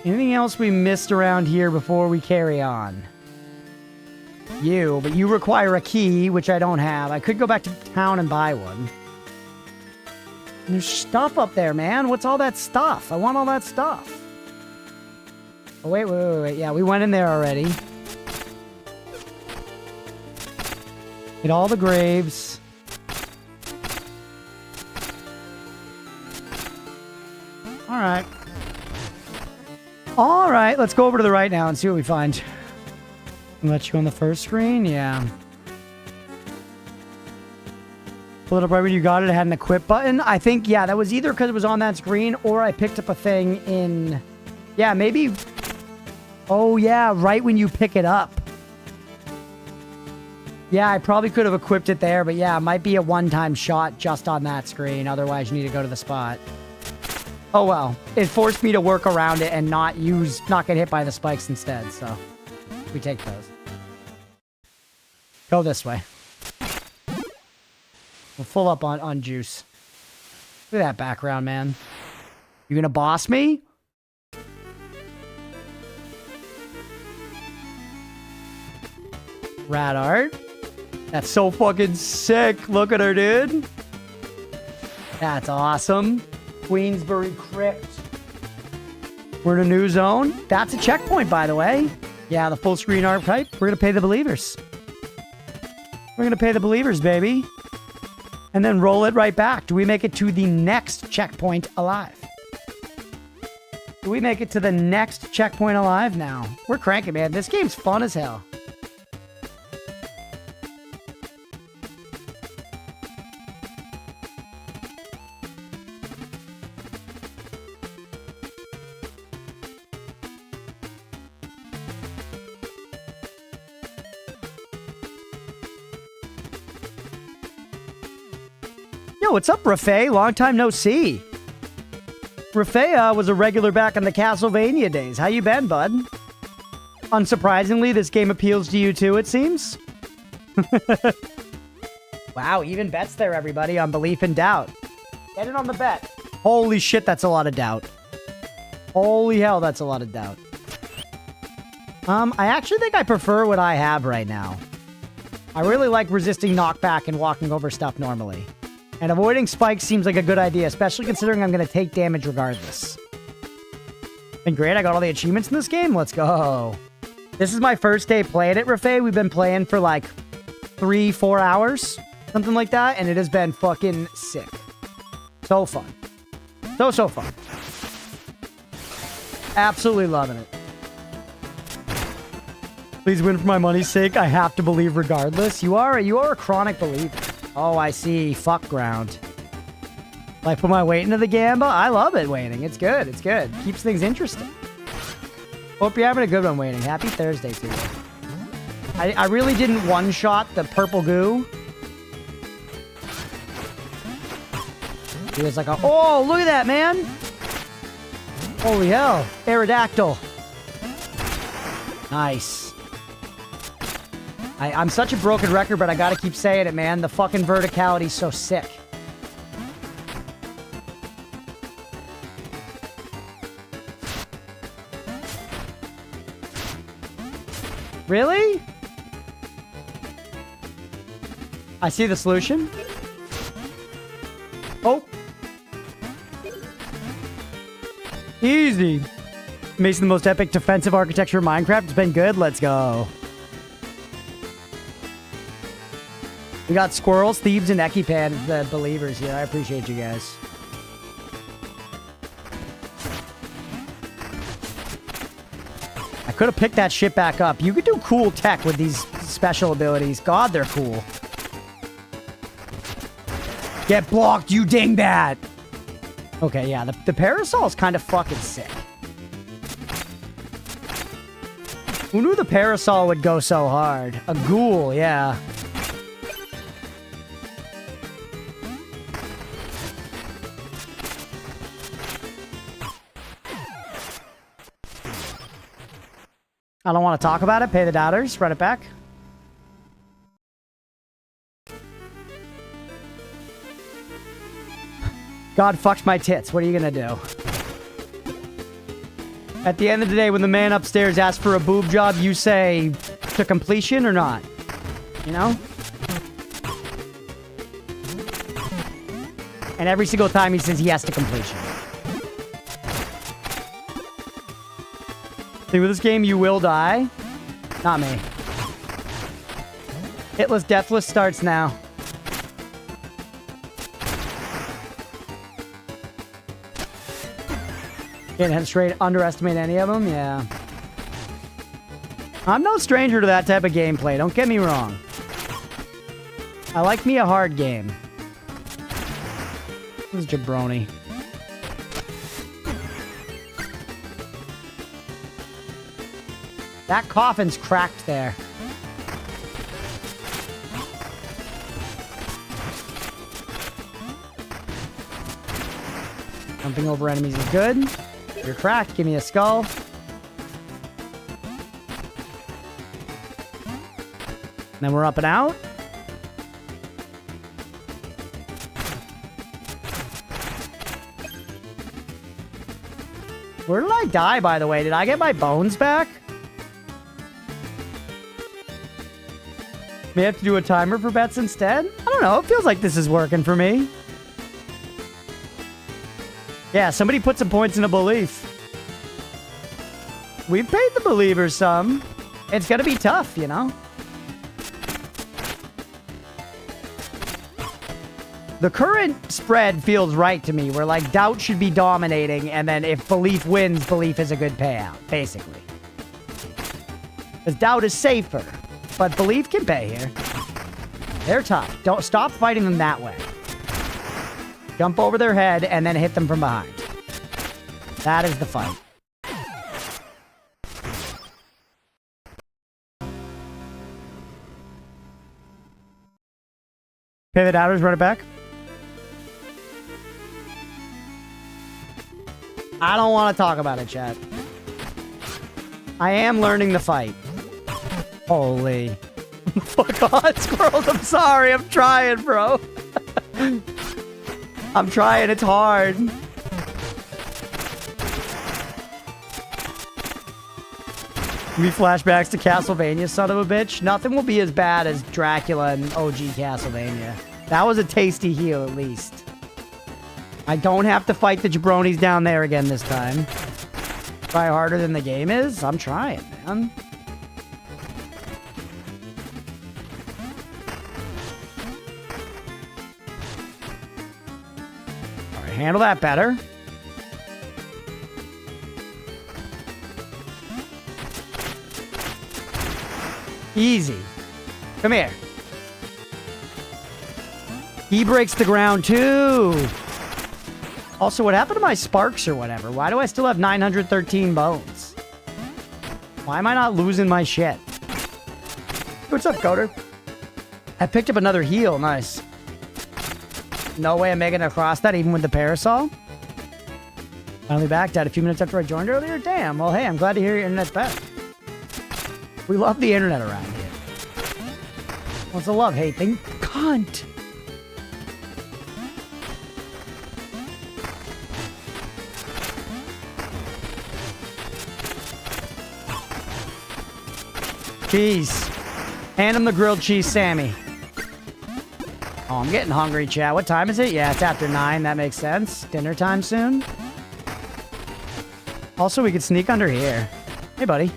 Anything else we missed around here before we carry on? But you require a key, which I don't have. I could go back to town and buy one. There's stuff up there, man. What's all that stuff? I want all that stuff. Oh, wait. Yeah, we went in there already. Hit all the graves. Alright. Alright, let's go over to the right now and see what we find. Let you on the first screen? Yeah. Pull it up right when you got it. It had an equip button. I think, yeah, that was either because it was on that screen or I picked up a thing in... Yeah, maybe... Oh, yeah, right when you pick it up. Yeah, I probably could have equipped it there, but yeah, it might be a one-time shot just on that screen. Otherwise, you need to go to the spot. Oh, well. It forced me to work around it and not get hit by the spikes instead, so we take those. Go this way. We're full up on juice. Look at that background, man. You gonna boss me? Rad art. That's so fucking sick. Look at her, dude. That's awesome. Queensbury Crypt. We're in a new zone. That's a checkpoint, by the way. Yeah, the full screen archetype. We're going to pay the believers. We're going to pay the believers, baby. And then roll it right back. Do we make it to the next checkpoint alive? Do we make it to the next checkpoint alive now? We're cranking, man. This game's fun as hell. Yo, what's up, Rafay? Long time no see. Rafay was a regular back in the Castlevania days. How you been, bud? Unsurprisingly, this game appeals to you too, it seems. Wow, even bets there, everybody, on Belief and Doubt. Get in on the bet. Holy shit, that's a lot of doubt. Holy hell, that's a lot of doubt. I actually think I prefer what I have right now. I really like resisting knockback and walking over stuff normally. And avoiding spikes seems like a good idea, especially considering I'm going to take damage regardless. Been great, I got all the achievements in this game. Let's go. This is my first day playing it, Rafay. We've been playing for like 3-4 hours, something like that, and it has been fucking sick. So fun. So fun. Absolutely loving it. Please win for my money's sake. I have to believe regardless. You are a chronic believer. Oh, I see. Fuck ground. Like, put my weight into the gamba? I love it, waiting. It's good. It's good. Keeps things interesting. Hope you're having a good one, waiting. Happy Thursday to you. I really didn't one-shot the purple goo. He was like, oh, look at that, man. Holy hell. Aerodactyl. Nice. I'm such a broken record, but I gotta keep saying it, man. The fucking verticality's so sick. Really? I see the solution. Oh. Easy. Mason, the most epic defensive architecture in Minecraft. It's been good. Let's go. We got squirrels, thieves, and Ekipan, the believers here. I appreciate you guys. I could have picked that shit back up. You could do cool tech with these special abilities. God, they're cool. Get blocked, you dingbat! Okay, yeah, the parasol is kind of fucking sick. Who knew the parasol would go so hard? A ghoul, yeah. I don't want to talk about it. Pay the dollars. Run it back. God fucked my tits. What are you gonna do? At the end of the day, when the man upstairs asks for a boob job, you say to completion or not? You know? And every single time he says yes to completion. See, with this game, you will die. Not me. Hitless Deathless starts now. Can't straight underestimate any of them, yeah. I'm no stranger to that type of gameplay, don't get me wrong. I like me a hard game. This is jabroni. That coffin's cracked there. Jumping over enemies is good. You're cracked. Give me a skull. And then we're up and out. Where did I die, by the way? Did I get my bones back? May have to do a timer for bets instead? I don't know. It feels like this is working for me. Yeah, somebody put some points in a belief. We've paid the believers some. It's gonna be tough, you know? The current spread feels right to me, where like doubt should be dominating, and then if belief wins, belief is a good payout, basically. Because doubt is safer, but belief can pay here. They're tough. Don't stop fighting them that way. Jump over their head and then hit them from behind. That is the fight. Pivot outers, run it back. I don't want to talk about it, chat. I am learning the fight. Holy. Fuck on, squirrels. I'm sorry. I'm trying, bro. I'm trying. It's hard. Give me flashbacks to Castlevania, son of a bitch. Nothing will be as bad as Dracula and OG Castlevania. That was a tasty heal, at least. I don't have to fight the jabronis down there again this time. Try harder than the game is? I'm trying, man. Alright, handle that better. Easy. Come here. He breaks the ground too. Also, what happened to my sparks or whatever? Why do I still have 913 bones? Why am I not losing my shit? What's up, Coder? I picked up another heal. Nice. No way I'm making it across that, even with the parasol. Finally back. Died a few minutes after I joined earlier. Damn. Well, hey, I'm glad to hear your internet's back. We love the internet around here. What's the love-hate thing? Cunt. Cheese. Hand him the grilled cheese, Sammy. Oh, I'm getting hungry, chat. What time is it? Yeah, it's after 9. That makes sense. Dinner time soon. Also, we could sneak under here. Hey, buddy.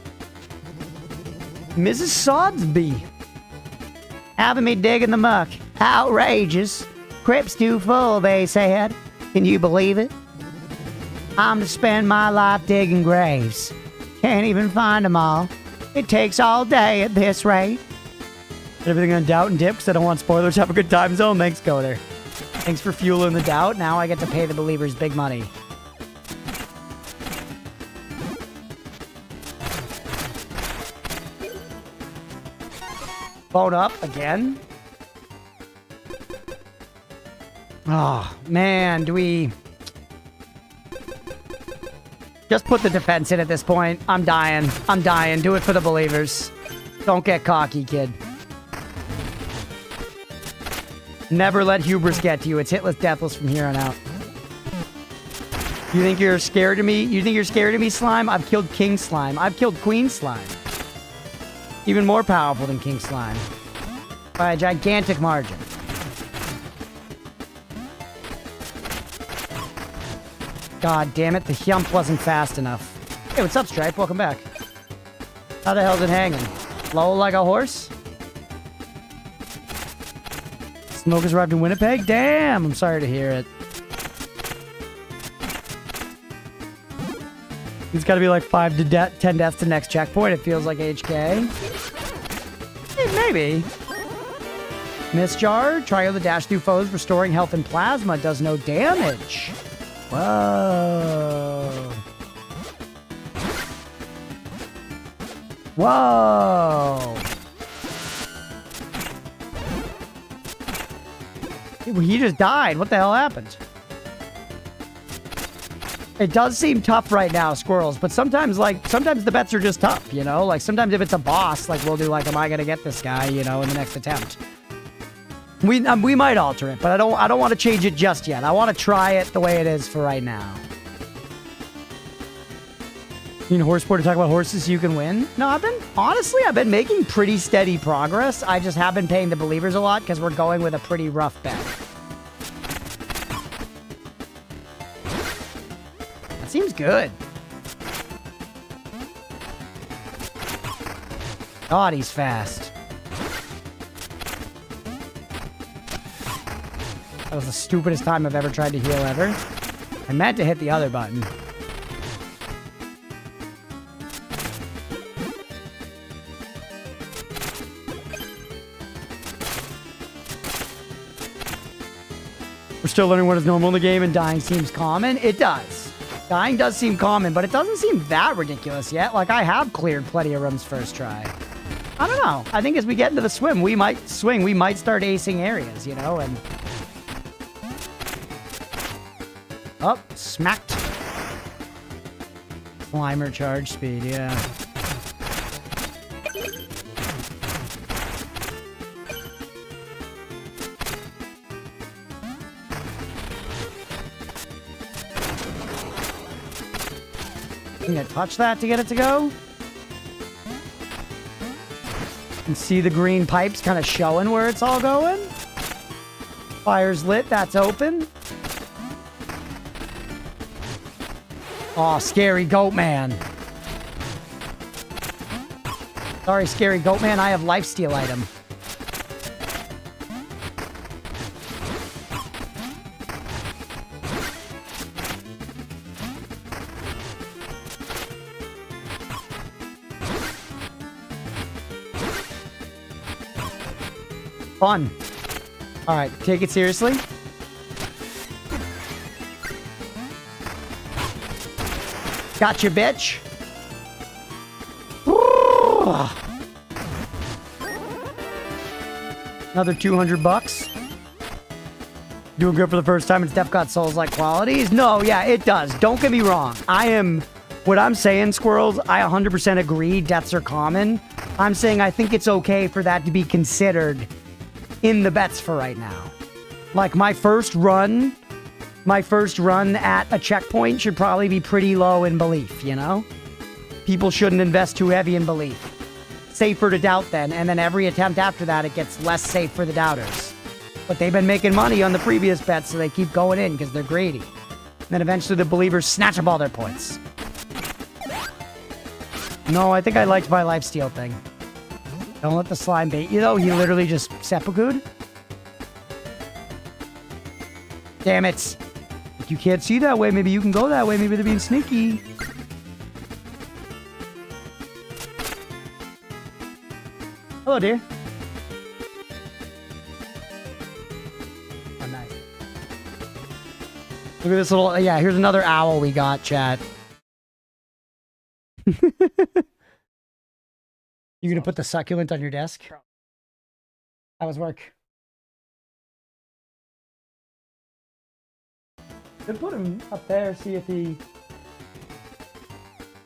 Mrs. Sodsby. Having me dig in the muck. Outrageous. Crypt's too full, they said. Can you believe it? I'm to spend my life digging graves. Can't even find them all. It takes all day at this rate. Everything on doubt and dip because I don't want spoilers. Have a good time zone. Thanks, Coder. Thanks for fueling the doubt. Now I get to pay the believers big money. Phone up again. Oh, man. Do we... Just put the defense in at this point. I'm dying. I'm dying. Do it for the believers. Don't get cocky, kid. Never let hubris get to you. It's hitless, deathless from here on out. You think you're scared of me? You think you're scared of me, Slime? I've killed King Slime. I've killed Queen Slime. Even more powerful than King Slime. By a gigantic margin. God damn it, the hump wasn't fast enough. Hey, what's up, Stripe? Welcome back. How the hell's it hanging? Low like a horse? Smoke has arrived in Winnipeg? Damn, I'm sorry to hear it. It's got to be like 5 to 10 deaths to next checkpoint. It feels like HK. Hey, maybe. Miss Jar, try the dash through foes, restoring health and plasma does no damage. Whoa. Whoa. He just died. What the hell happened? It does seem tough right now, Squirrels, but sometimes the bets are just tough, you know? Like, sometimes if it's a boss, like, we'll do, like, am I gonna get this guy, you know, in the next attempt? We might alter it, but I don't want to change it just yet. I want to try it the way it is for right now. You need horse sport to talk about horses so you can win? No, I've been making pretty steady progress. I just have been paying the believers a lot because we're going with a pretty rough bet. That seems good. God, he's fast. That was the stupidest time I've ever tried to heal ever. I meant to hit the other button. We're still learning what is normal in the game, and dying seems common. It does. Dying does seem common, but it doesn't seem that ridiculous yet. Like, I have cleared plenty of rooms first try. I don't know. I think as we get into the swim, we might start acing areas, you know, and... Oh, smacked. Climber charge speed, yeah. I'm gonna touch that to get it to go. You can see the green pipes kind of showing where it's all going. Fire's lit, that's open. Aw, scary goat man. Sorry, scary goat man, I have lifesteal item. Fun. All right, take it seriously. Gotcha, bitch. Another 200 bucks. Doing good for the first time. It's def got Souls-like qualities. No, yeah, it does. Don't get me wrong. What I'm saying, Squirrels, I 100% agree. Deaths are common. I'm saying I think it's okay for that to be considered in the bets for right now. Like, my first run at a checkpoint should probably be pretty low in belief, you know? People shouldn't invest too heavy in belief. Safer to doubt then, and then every attempt after that, it gets less safe for the doubters. But they've been making money on the previous bets, so they keep going in because they're greedy. And then eventually the believers snatch up all their points. No, I think I liked my lifesteal thing. Don't let the slime bait you, though. He literally just seppuku'd. Damn it. If you can't see that way, maybe you can go that way. Maybe they're being sneaky. Hello, dear. Oh, nice. Look at this little... Yeah, here's another owl we got, chat. You gonna put the succulent on your desk? How was work? Then put him up there, see if he...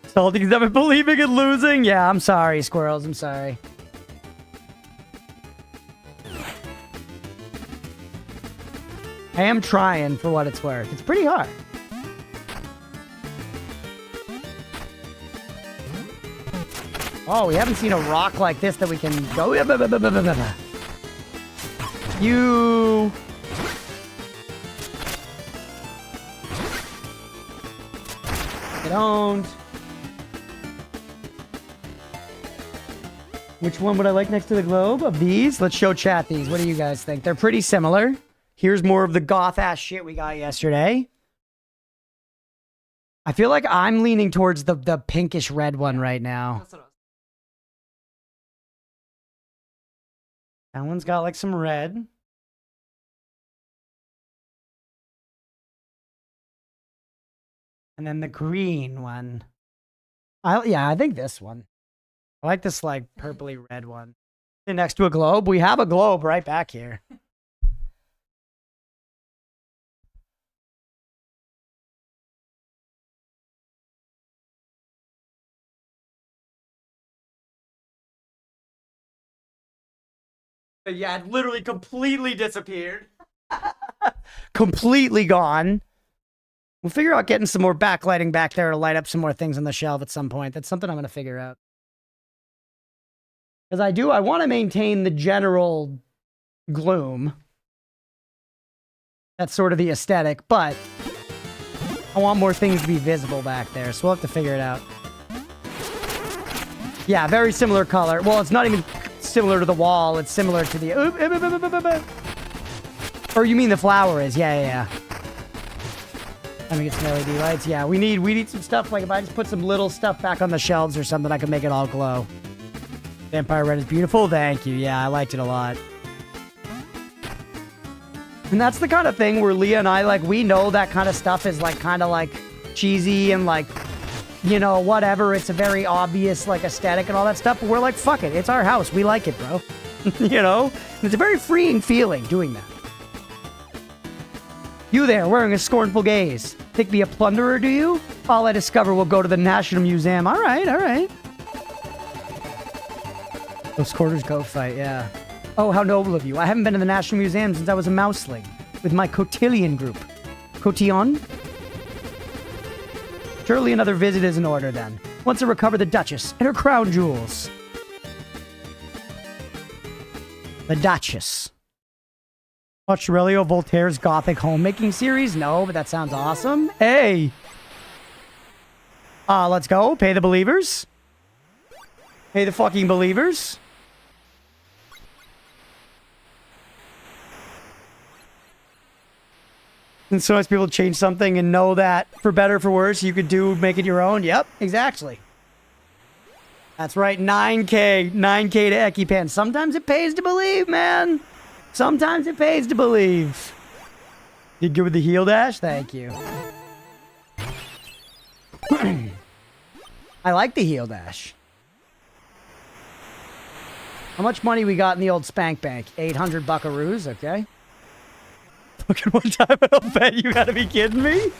Salty because I've been believing in losing? Yeah, I'm sorry, squirrels, I'm sorry. I am trying for what it's worth. It's pretty hard. Oh, we haven't seen a rock like this that we can go... You... Get owned. Which one would I like next to the globe of these? Let's show chat these. What do you guys think? They're pretty similar. Here's more of the goth-ass shit we got yesterday. I feel like I'm leaning towards the pinkish red one right now. That one's got like some red. And then the green one. Yeah, I think this one. I like this like purpley red one. Next to a globe. We have a globe right back here. Yeah, it literally completely disappeared. Completely gone. We'll figure out getting some more backlighting back there to light up some more things on the shelf at some point. That's something I'm going to figure out. Because I want to maintain the general gloom. That's sort of the aesthetic, but I want more things to be visible back there, so we'll have to figure it out. Yeah, very similar color. Well, it's not even similar to the wall. It's similar to the... Or you mean the flower is. Yeah. Let me get some LED lights. Yeah, we need some stuff. Like if I just put some little stuff back on the shelves or something, I can make it all glow. Vampire red is beautiful. Thank you. Yeah, I liked it a lot. And that's the kind of thing where Leah and I, like, we know that kind of stuff is, like, kind of, like, cheesy and, like, you know, whatever. It's a very obvious, like, aesthetic and all that stuff. But we're like, fuck it. It's our house. We like it, bro. You know? And it's a very freeing feeling doing that. You there, wearing a scornful gaze. Think me a plunderer, do you? All I discover will go to the National Museum. All right, all right. Those quarters go fight, yeah. Oh, how noble of you. I haven't been to the National Museum since I was a mouseling with my cotillion group. Cotillon? Surely another visit is in order, then. Once I recover the Duchess and her crown jewels. The Duchess. Watch Aurelio Voltaire's Gothic homemaking series? No, but that sounds awesome. Hey! Let's go. Pay the believers. Pay the fucking believers. And sometimes people change something and know that for better or for worse, you could make it your own. Yep, exactly. That's right, 9K. 9K to EquiPen. Sometimes it pays to believe, man. Sometimes it pays to believe. You good with the heal dash? Thank you. I like the heal dash. How much money we got in the old spank bank? 800 buckaroos, okay. Fucking one time I don't bet. You gotta be kidding me?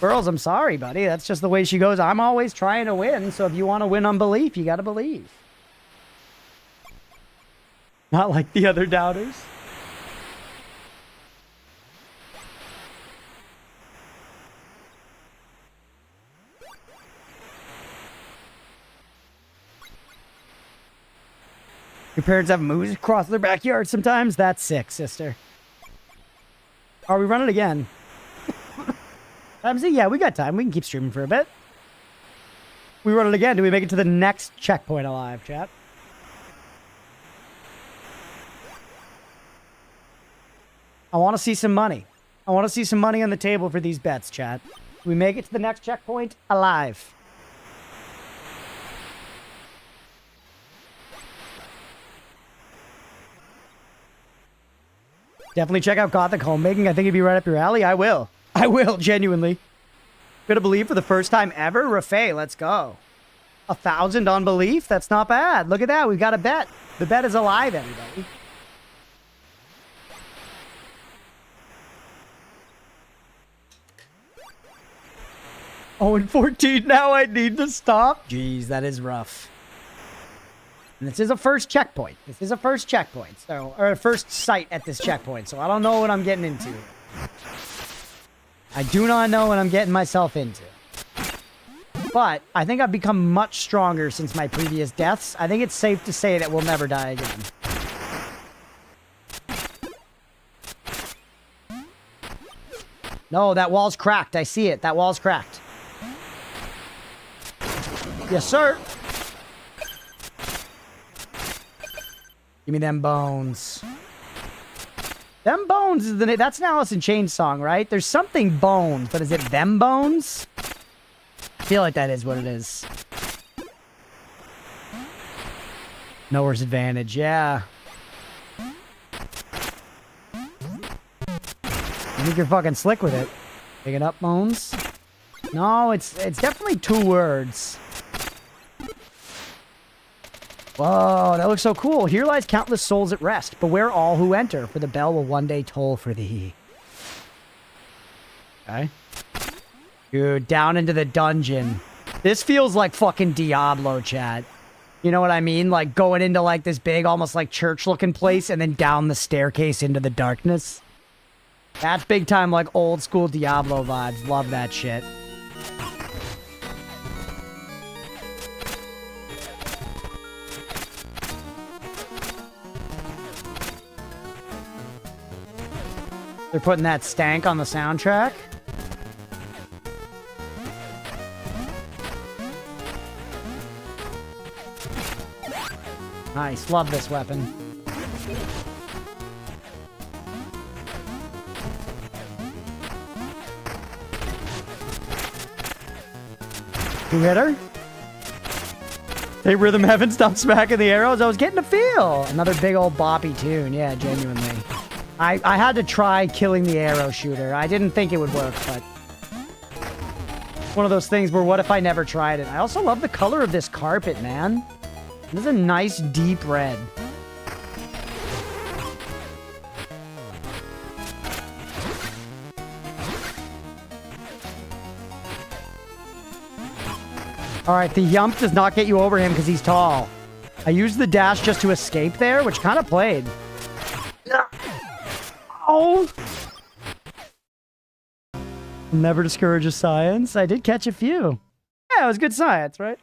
Girls, I'm sorry, buddy. That's just the way she goes. I'm always trying to win, so if you want to win on belief, you gotta believe. Not like the other doubters. Your parents have moose across their backyard sometimes? That's sick, sister. Are we running again? I'm saying, yeah, we got time. We can keep streaming for a bit. We run it again. Do we make it to the next checkpoint alive, chat? I want to see some money. I want to see some money on the table for these bets, chat. Do we make it to the next checkpoint alive? Definitely check out Gothic Homemaking. I think it'd be right up your alley. I will. I will, genuinely. Gonna believe for the first time ever? Rafay, let's go. 1,000 on belief? That's not bad. Look at that. We've got a bet. The bet is alive, everybody. Oh, and 14. Now I need to stop. Jeez, that is rough. And this is a first checkpoint. This is a first checkpoint. So, or a first sight at this checkpoint. So I don't know what I'm getting into. I do not know what I'm getting myself into. But I think I've become much stronger since my previous deaths. I think it's safe to say that we'll never die again. No, that wall's cracked. I see it. That wall's cracked. Yes, sir. Give me them bones. Them bones is the name. That's an Alice in Chains song, right? There's something bones, but is it them bones? I feel like that is what it is. Nowhere's advantage, yeah. You think you're fucking slick with it? Picking up bones? No, it's definitely 2 words. Whoa, that looks so cool. Here lies countless souls at rest. Beware all who enter, for the bell will one day toll for thee. Okay. Dude, down into the dungeon. This feels like fucking Diablo, chat. You know what I mean? Like going into like this big, almost like church-looking place and then down the staircase into the darkness. That's big time like old school Diablo vibes. Love that shit. They're putting that stank on the soundtrack. Nice. Love this weapon. Two-hitter? Hey, Rhythm Heaven, stop smacking the arrows. I was getting a feel. Another big old boppy tune. Yeah, genuinely. I had to try killing the arrow shooter. I didn't think it would work, but... one of those things where what if I never tried it? I also love the color of this carpet, man. This is a nice deep red. Alright, the yump does not get you over him because he's tall. I used the dash just to escape there, which kind of played. Oh! Never discourage a science. I did catch a few. Yeah, it was good science, right?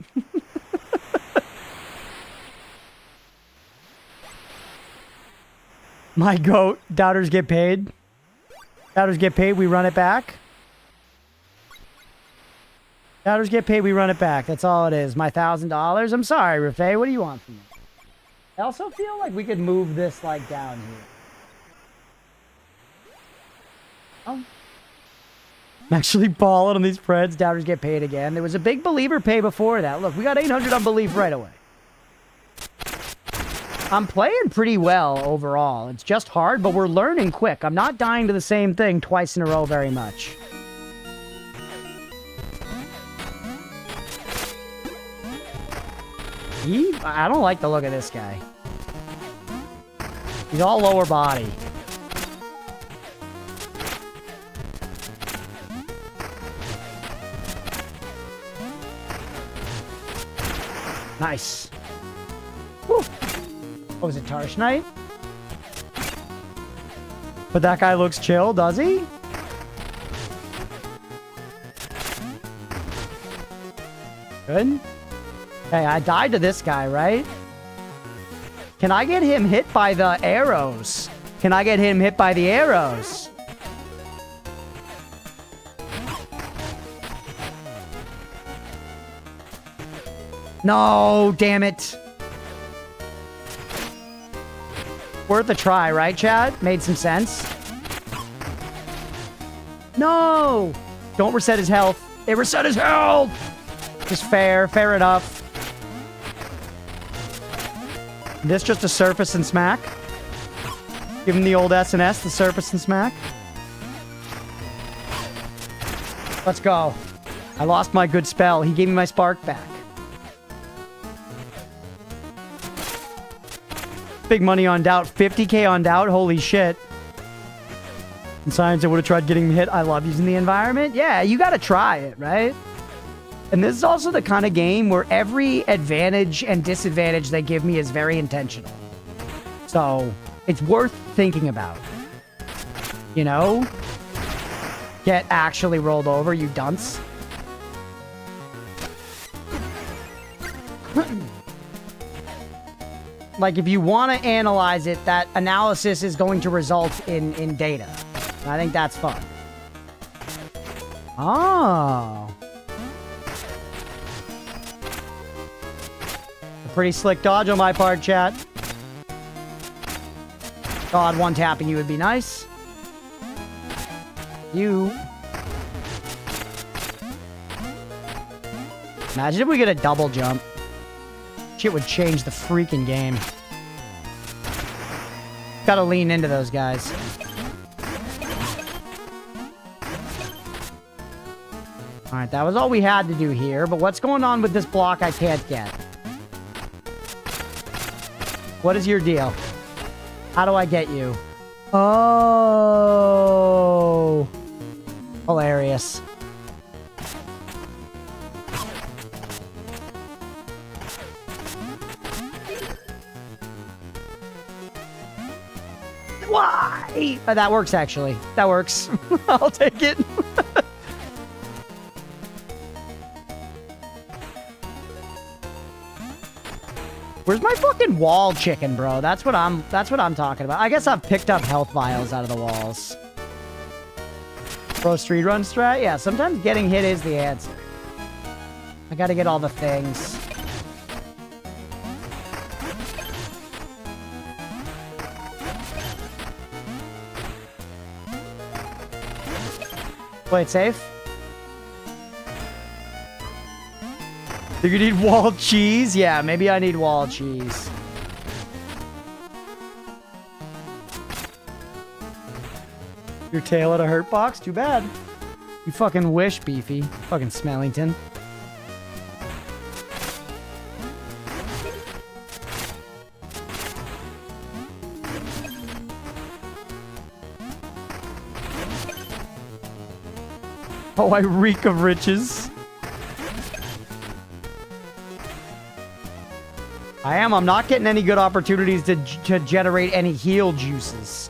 My goat. Doubters get paid. Doubters get paid, we run it back. Doubters get paid, we run it back. That's all it is. My $1,000. I'm sorry, Rafay. What do you want from me? I also feel like we could move this, like, down here. Oh. I'm actually balling on these Preds. Doubters get paid again. There was a big believer pay before that. Look, we got 800 on belief right away. I'm playing pretty well overall. It's just hard, but we're learning quick. I'm not dying to the same thing twice in a row very much. I don't like the look of this guy. He's all lower body. Nice. Whew. Oh, is it Tarsh Knight? But that guy looks chill, does he? Good. Hey, I died to this guy, right? Can I get him hit by the arrows? Can I get him hit by the arrows? No, damn it. Worth a try, right, Chad? Made some sense. No! Don't reset his health. It reset his health! Just fair. Fair enough. This just a surface and smack. Give him the old S&S, the surface and smack. Let's go. I lost my good spell. He gave me my spark back. Big money on Doubt. 50k on Doubt. Holy shit. In science, I would have tried getting hit. I love using the environment. Yeah, you got to try it, right? And this is also the kind of game where every advantage and disadvantage they give me is very intentional. So, it's worth thinking about. You know? Get actually rolled over, you dunce. Like, if you want to analyze it, that analysis is going to result in data. And I think that's fun. Oh. A pretty slick dodge on my part, chat. God, one tapping you would be nice. You. Imagine if we get a double jump. Shit would change the freaking game. Gotta lean into those guys. Alright, that was all we had to do here, but what's going on with this block I can't get? What is your deal? How do I get you? Oh. Hilarious. Why? That works, actually. That works. I'll take it. Where's my fucking wall chicken, bro? That's what I'm talking about. I guess I've picked up health vials out of the walls. Pro street run strat? Yeah, sometimes getting hit is the answer. I gotta get all the things. Play it safe. Do you need wall cheese? Yeah, maybe I need wall cheese. Your tail at a hurt box? Too bad. You fucking wish, Beefy. Fucking Smellington. Oh, I reek of riches. I'm not getting any good opportunities to generate any heal juices.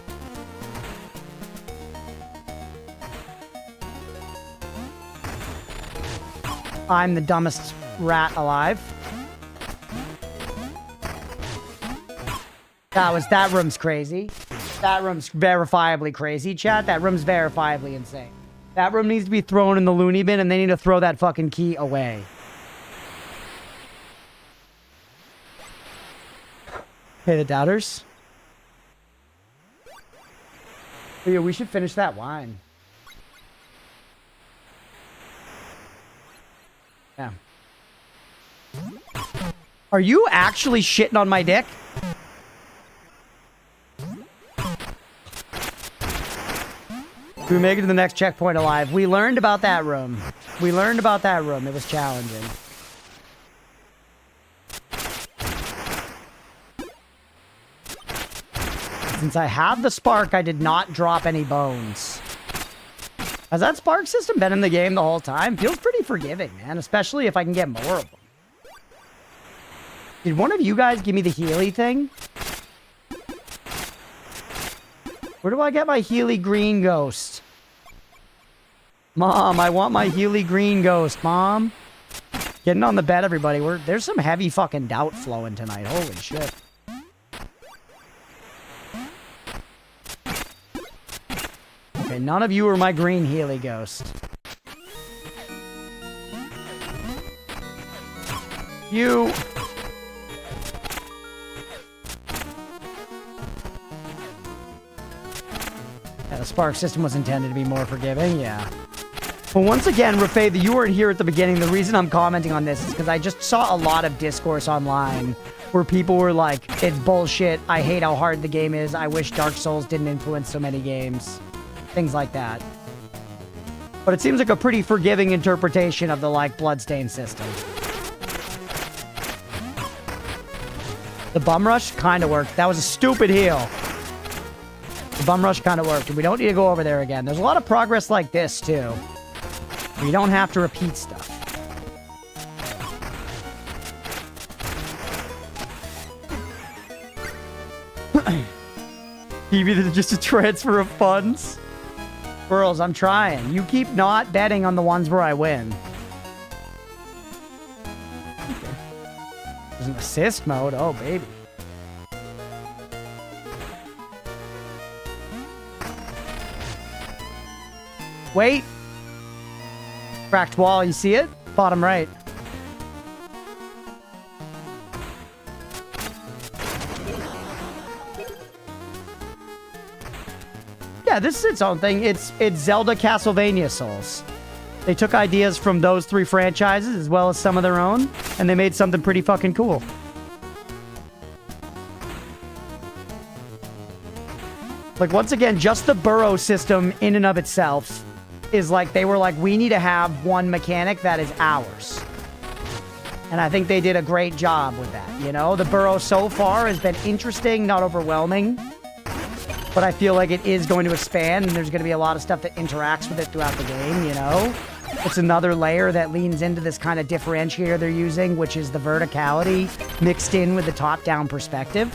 I'm the dumbest rat alive. That room's crazy. That room's verifiably crazy, chat. That room's verifiably insane. That room needs to be thrown in the loony bin, and they need to throw that fucking key away. Hey, the doubters. But yeah, we should finish that wine. Yeah. Are you actually shitting on my dick? Do we make it to the next checkpoint alive? We learned about that room. We learned about that room. It was challenging. Since I have the spark, I did not drop any bones. Has that spark system been in the game the whole time? Feels pretty forgiving, man. Especially if I can get more of them. Did one of you guys give me the Healy thing? Where do I get my Healy green ghost? Mom, I want my Healy green ghost, Mom. Getting on the bed, everybody. There's some heavy fucking doubt flowing tonight. Holy shit. Okay, none of you are my green Healy ghost. You... Yeah, the spark system was intended to be more forgiving, yeah. But once again, Rafay, you weren't here at the beginning. The reason I'm commenting on this is because I just saw a lot of discourse online where people were like, it's bullshit, I hate how hard the game is, I wish Dark Souls didn't influence so many games. Things like that. But it seems like a pretty forgiving interpretation of the, like, bloodstain system. The bum rush kind of worked. That was a stupid heal. The bum rush kind of worked. We don't need to go over there again. There's a lot of progress like this, too. You don't have to repeat stuff. Maybe just a transfer of funds. Girls, I'm trying. You keep not betting on the ones where I win. Okay. There's an assist mode. Oh, baby. Wait. Cracked wall. You see it? Bottom right. Yeah, this is its own thing. It's Zelda Castlevania Souls. They took ideas from those three franchises as well as some of their own, and they made something pretty fucking cool. Like, once again, just the burrow system in and of itself is like, they were like, we need to have one mechanic that is ours. And I think they did a great job with that, you know? The burrow so far has been interesting, not overwhelming. But I feel like it is going to expand, and there's going to be a lot of stuff that interacts with it throughout the game, you know? It's another layer that leans into this kind of differentiator they're using, which is the verticality mixed in with the top-down perspective.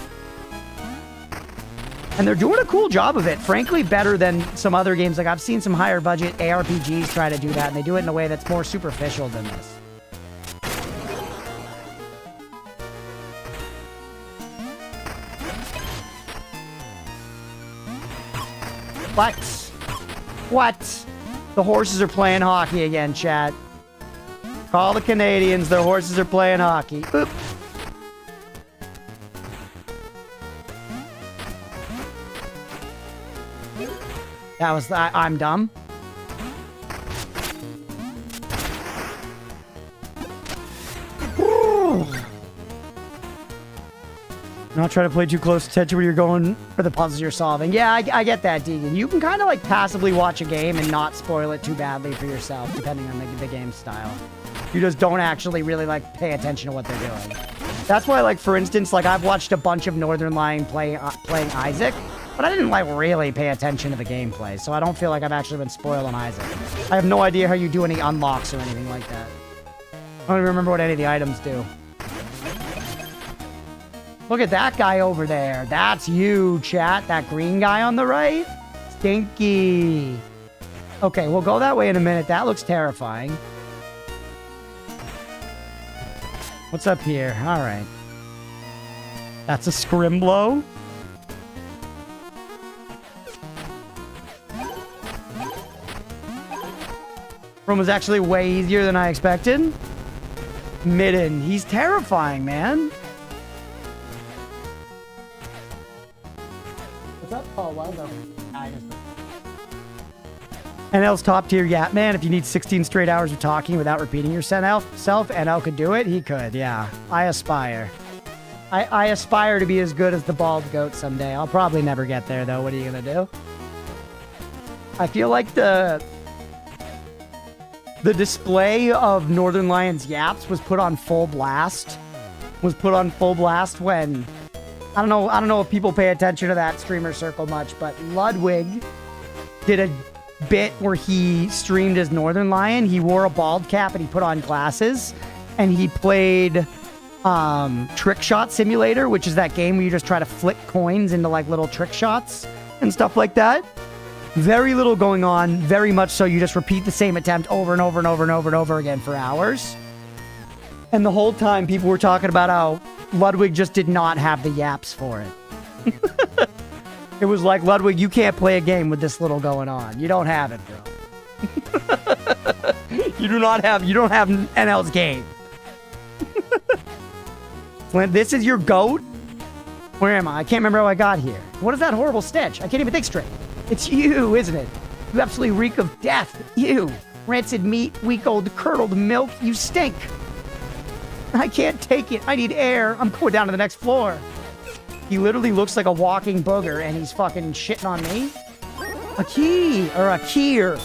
And they're doing a cool job of it, frankly, better than some other games. Like, I've seen some higher-budget ARPGs try to do that, and they do it in a way that's more superficial than this. What? What? The horses are playing hockey again, chat. Call the Canadians. Their horses are playing hockey. Oop. That was... I'm dumb. Not trying to play too close attention when you're going for the puzzles you're solving. Yeah, I get that, Deegan. You can kind of like passively watch a game and not spoil it too badly for yourself, depending on the game style. You just don't actually really like pay attention to what they're doing. That's why, like, for instance, like, I've watched a bunch of Northern Lion playing Isaac, but I didn't like really pay attention to the gameplay, so I don't feel like I've actually been spoiled on Isaac. I have no idea how you do any unlocks or anything like that. I don't even remember what any of the items do. Look at that guy over there. That's you, chat. That green guy on the right. Stinky. Okay, we'll go that way in a minute. That looks terrifying. What's up here? All right. That's a Scrimblow. Room was actually way easier than I expected. Midden. He's terrifying, man. NL's top tier, yeah. Man, if you need 16 straight hours of talking without repeating yourself, NL could do it. He could, yeah. I aspire. I aspire to be as good as the bald goat someday. I'll probably never get there, though. What are you going to do? I feel like the display of Northern Lion's yaps was put on full blast. When... I don't know if people pay attention to that streamer circle much, but Ludwig did a bit where he streamed as Northern Lion. He wore a bald cap and he put on glasses, and he played Trick Shot Simulator, which is that game where you just try to flick coins into like little trick shots and stuff like that. Very little going on, very much so you just repeat the same attempt over and over and over and over and over again for hours. And the whole time people were talking about how Ludwig just did not have the yaps for it. It was like, Ludwig, you can't play a game with this little going on. You don't have it, bro. You don't have NL's game. Flint, this is your goat? Where am I? I can't remember how I got here. What is that horrible stench? I can't even think straight. It's you, isn't it? You absolutely reek of death. You. Rancid meat, week-old curdled milk. You stink. I can't take it. I need air. I'm going down to the next floor. He literally looks like a walking booger, and he's fucking shitting on me. A key, or a keyer.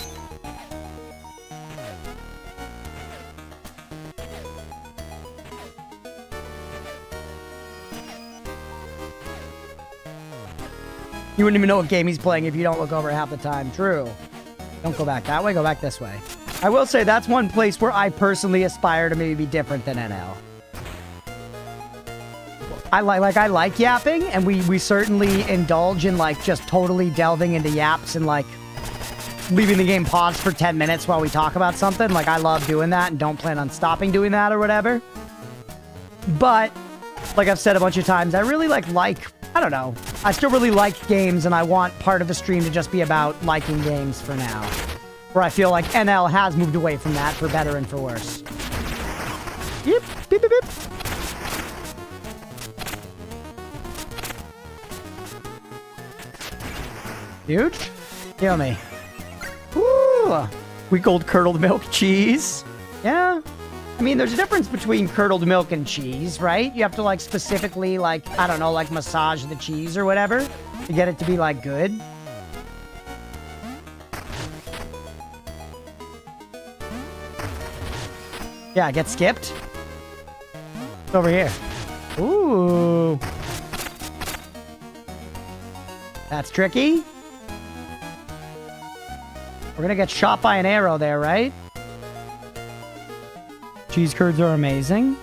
You wouldn't even know what game he's playing if you don't look over half the time. True. Don't go back that way. Go back this way. I will say that's one place where I personally aspire to maybe be different than NL. I like yapping, and we certainly indulge in like just totally delving into yaps and like leaving the game paused for 10 minutes while we talk about something. Like I love doing that and don't plan on stopping doing that or whatever. But like I've said a bunch of times, I really like I don't know. I still really like games, and I want part of the stream to just be about liking games for now. Where I feel like NL has moved away from that for better and for worse. Yep. Beep, beep, beep. Huge. Kill me. Ooh. Week-old curdled milk cheese. Yeah. I mean, there's a difference between curdled milk and cheese, right? You have to, like, specifically, like, I don't know, like, massage the cheese or whatever to get it to be, like, good. Yeah, get skipped. It's over here. Ooh. That's tricky. We're gonna get shot by an arrow there, right? Cheese curds are amazing.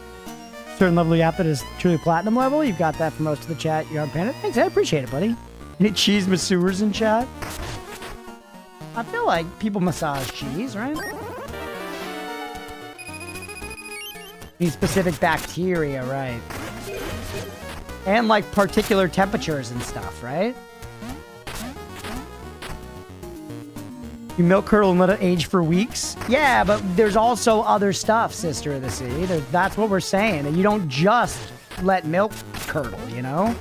Certain level of yap that is truly platinum level. You've got that for most of the chat. You're on Panda. Thanks, I appreciate it, buddy. Any cheese masseurs in chat? I feel like people massage cheese, right? Need specific bacteria, right? And like particular temperatures and stuff, right? You milk curdle and let it age for weeks? Yeah, but there's also other stuff, Sister of the Sea. That's what we're saying. You don't just let milk curdle, you know?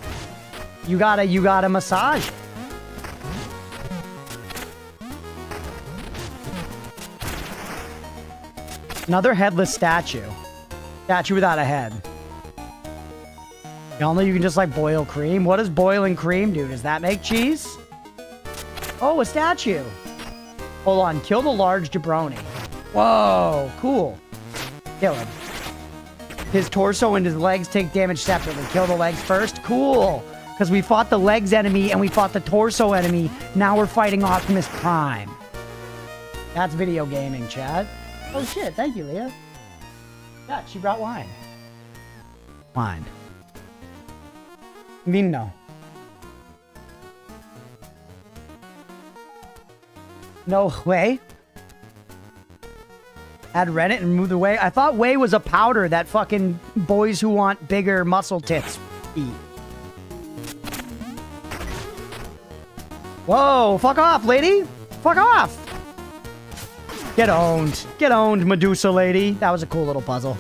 You gotta massage it. Another headless statue. Statue without a head. Y'all know you can just like boil cream? What does boiling cream do? Does that make cheese? Oh, a statue. Hold on, kill the large jabroni. Whoa, cool. Kill him. His torso and his legs take damage separately. Kill the legs first. Cool. Because we fought the legs enemy and we fought the torso enemy. Now we're fighting Optimus Prime. That's video gaming, chat. Oh shit, thank you, Leah. Yeah, she brought wine. Wine. Vino. No way. Add Reddit and remove the whey. I thought whey was a powder that fucking boys who want bigger muscle tits eat. Whoa, fuck off, lady. Fuck off. Get owned. Get owned, Medusa lady. That was a cool little puzzle.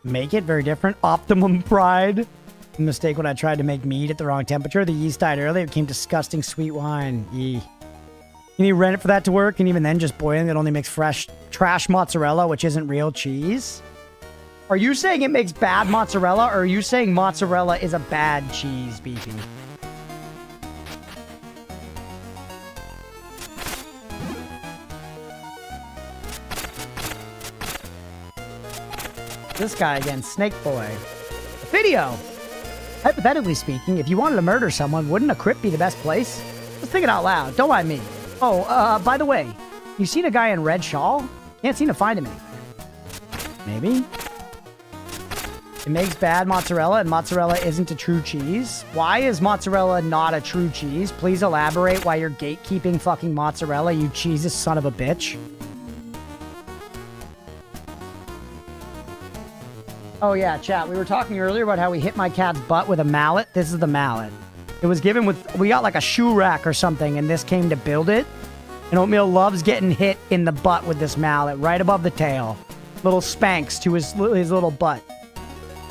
Make it very different. Optimum pride. Mistake when I tried to make mead at the wrong temperature. The yeast died early. It became disgusting sweet wine. Yee. You need Rennet for that to work, and even then, just boiling it only makes fresh trash mozzarella, which isn't real cheese. Are you saying it makes bad mozzarella, or are you saying mozzarella is a bad cheese, Beefy? This guy again, Snake Boy. Video! Hypothetically speaking, if you wanted to murder someone, wouldn't a crypt be the best place? Just think it out loud. Don't mind me. Oh, by the way, you seen a guy in red shawl? Can't seem to find him anywhere. Maybe? It makes bad mozzarella, and mozzarella isn't a true cheese. Why is mozzarella not a true cheese? Please elaborate why you're gatekeeping fucking mozzarella, you cheeses son of a bitch. Oh yeah, chat, we were talking earlier about how we hit my cat's butt with a mallet. This is the mallet. It was given with, we got like a shoe rack or something, and this came to build it. And Oatmeal loves getting hit in the butt with this mallet, right above the tail. Little spanks to his little butt.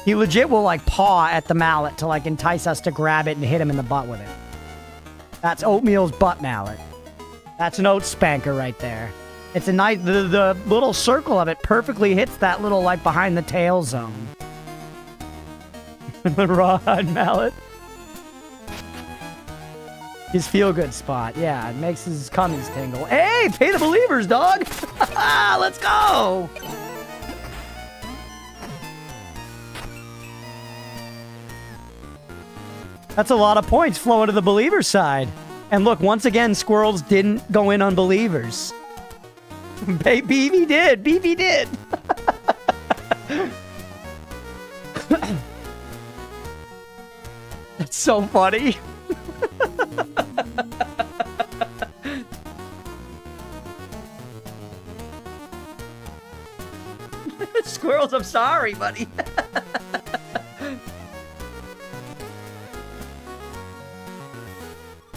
He legit will, like, paw at the mallet to, like, entice us to grab it and hit him in the butt with it. That's Oatmeal's butt mallet. That's an oat spanker right there. It's a nice... The little circle of it perfectly hits that little, like, behind the tail zone. The rawhide mallet. His feel-good spot. Yeah, it makes his cummies tingle. Hey, pay the believers, dog! Let's go! That's a lot of points flowing to the believers side. And look, once again, squirrels didn't go in on believers. BB did. BB did. That's so funny. Squirrels, I'm sorry, buddy.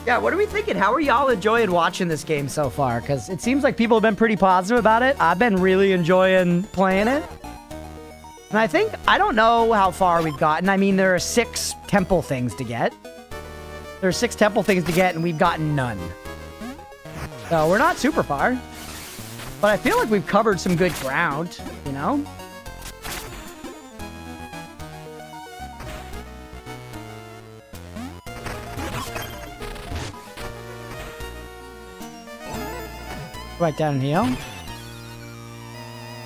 Yeah, what are we thinking? How are y'all enjoying watching this game so far? Because it seems like people have been pretty positive about it. I've been really enjoying playing it. And I think, I don't know how far we've gotten. I mean, there are 6 temple things to get. There are 6 temple things to get, and we've gotten none. So we're not super far. But I feel like we've covered some good ground, you know? Right down here.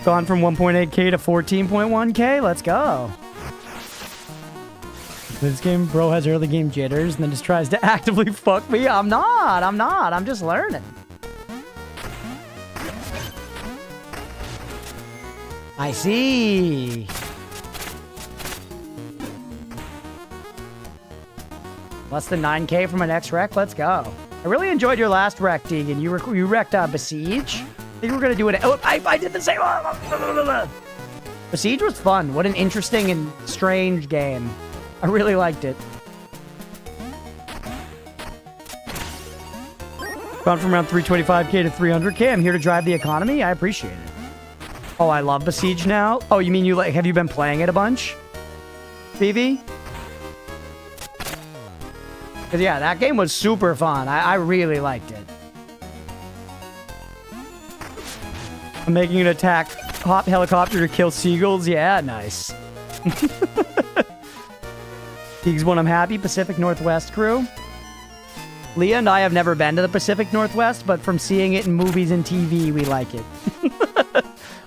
Gone from 1.8k to 14.1k. Let's go. This game, bro has early game jitters and then just tries to actively fuck me. I'm not. I'm just learning. I see. Less than 9k for my next wreck. Let's go. I really enjoyed your last wreck, Deegan. You wrecked Besiege. I think we're gonna do it. Oh, I did the same. Besiege was fun. What an interesting and strange game. I really liked it. Gone from around 325k to 300k. I'm here to drive the economy. I appreciate it. Oh, I love Besiege now. Oh, you mean you like? Have you been playing it a bunch, BV? Because, yeah, that game was super fun. I really liked it. I'm making an attack hop helicopter to kill seagulls. Yeah, nice. He's when I'm happy. Pacific Northwest crew. Leah and I have never been to the Pacific Northwest, but from seeing it in movies and TV, we like it.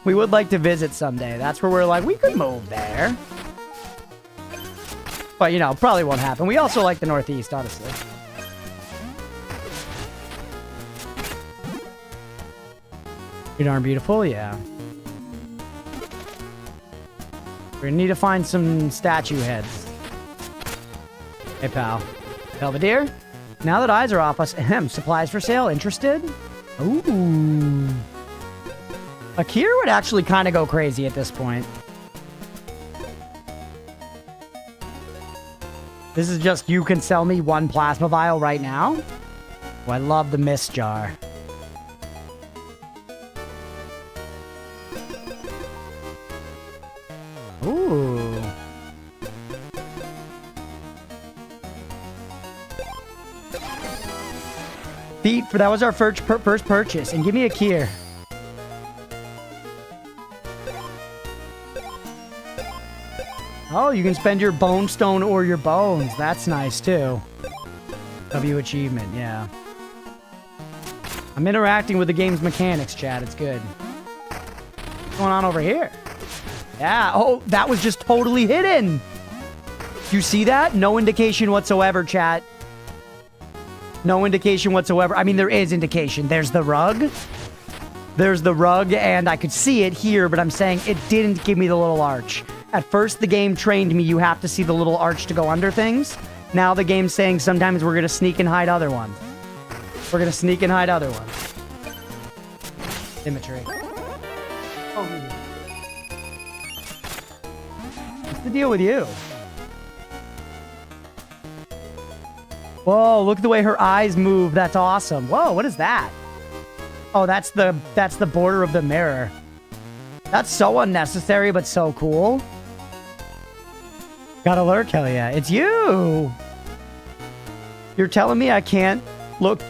We would like to visit someday. That's where we're like, we could move there. But, you know, probably won't happen. We also like the Northeast, honestly. You darn beautiful, yeah. We're gonna need to find some statue heads. Hey, pal. Belvedere? Now that eyes are off us, supplies for sale. Interested? Ooh. Akir would actually kind of go crazy at this point. This is just, you can sell me 1 plasma vial right now? Oh, I love the mist jar. Ooh. Feet, that was our first purchase. And give me a Kier. Oh, you can spend your bone stone or your bones. That's nice, too. W achievement, yeah. I'm interacting with the game's mechanics, chat. It's good. What's going on over here? Yeah. Oh, that was just totally hidden. You see that? No indication whatsoever, chat. No indication whatsoever. I mean, there is indication. There's the rug. There's the rug, and I could see it here, but I'm saying it didn't give me the little arch. At first, the game trained me you have to see the little arch to go under things. Now the game's saying sometimes we're going to sneak and hide other ones. We're going to sneak and hide other ones. Symmetry. Oh, what's the deal with you? Whoa, look at the way her eyes move. That's awesome. Whoa, what is that? Oh, that's the border of the mirror. That's so unnecessary, but so cool. Got a lurk, hell yeah. It's you! You're telling me I can't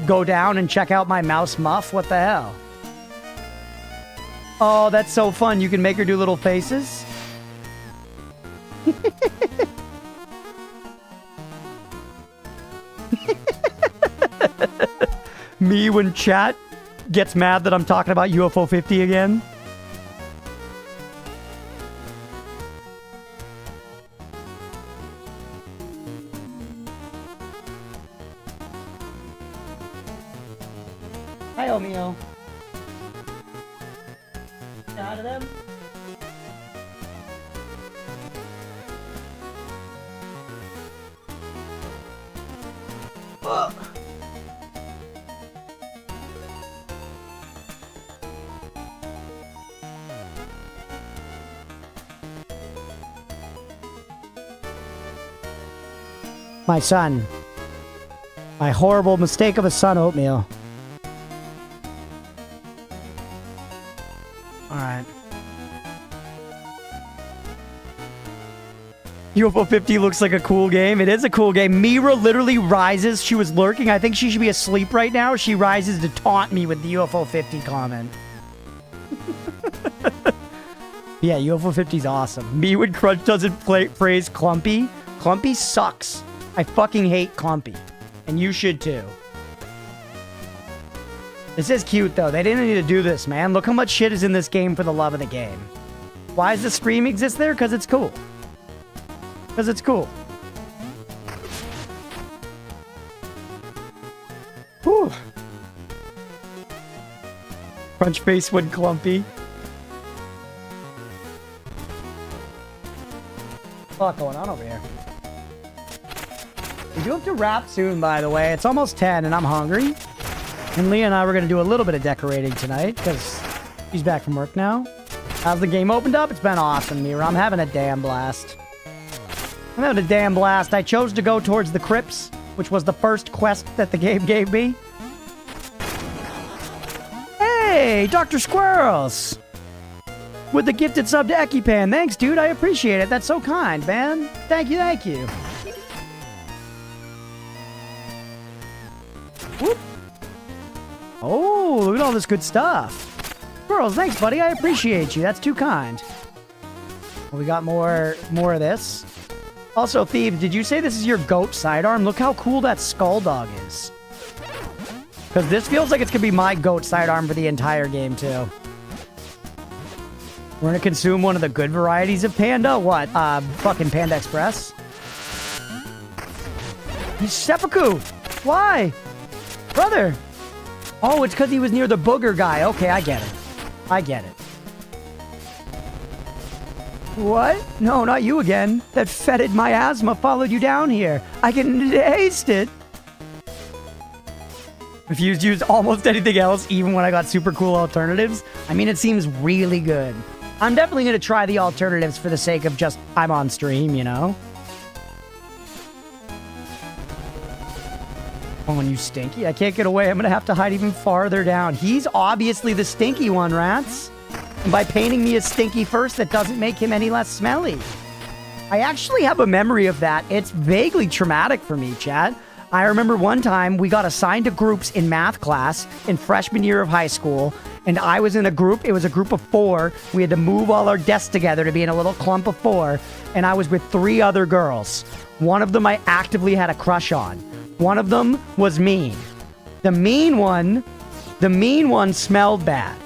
go down and check out my mouse muff? What the hell? Oh, that's so fun. You can make her do little faces. Me when chat gets mad that I'm talking about UFO 50 again. Hi, Omeo. Say hi to them. Ugh. My son. My horrible mistake of a son, Oatmeal. Alright. UFO 50 looks like a cool game. It is a cool game. Mira literally rises. She was lurking. I think she should be asleep right now. She rises to taunt me with the UFO 50 comment. Yeah, UFO 50 is awesome. Me when Crunch doesn't praise Clumpy. Clumpy sucks. I fucking hate Clumpy. And you should too. This is cute though. They didn't need to do this, man. Look how much shit is in this game for the love of the game. Why does the stream exist there? Because it's cool. Because it's cool. Whew. Crunch face when Clumpy. What's a lot going on over here? We do have to wrap soon, by the way. It's almost 10 and I'm hungry. And Leah and I were going to do a little bit of decorating tonight because she's back from work now. How's the game opened up? It's been awesome, Mira. I'm having a damn blast. I'm having a damn blast. I chose to go towards the crypts, which was the first quest that the game gave me. Hey, Dr. Squirrels! With the gifted sub to Ekipan. Thanks, dude. I appreciate it. That's so kind, man. Thank you, thank you. Whoop. Oh, look at all this good stuff. Squirrels, thanks, buddy. I appreciate you. That's too kind. Well, we got more of this. Also, Thieves, did you say this is your goat sidearm? Look how cool that skull dog is. Because this feels like it's going to be my goat sidearm for the entire game, too. We're going to consume one of the good varieties of panda? What? Fucking Panda Express? He's seppuku! Why? Brother! Oh, it's because he was near the booger guy. Okay, I get it. I get it. What? No, not you again. That fetid miasma followed you down here. I can taste it. Refused to use almost anything else, even when I got super cool alternatives. I mean, it seems really good. I'm definitely going to try the alternatives for the sake of just, I'm on stream, you know? Oh, and you stinky. I can't get away. I'm going to have to hide even farther down. He's obviously the stinky one, rats. And by painting me as stinky first, that doesn't make him any less smelly. I actually have a memory of that. It's vaguely traumatic for me, chat. I remember one time we got assigned to groups in math class in freshman year of high school. And I was in a group. It was a group of 4. We had to move all our desks together to be in a little clump of 4. And I was with 3 other girls. One of them I actively had a crush on. One of them was mean. The mean one smelled bad.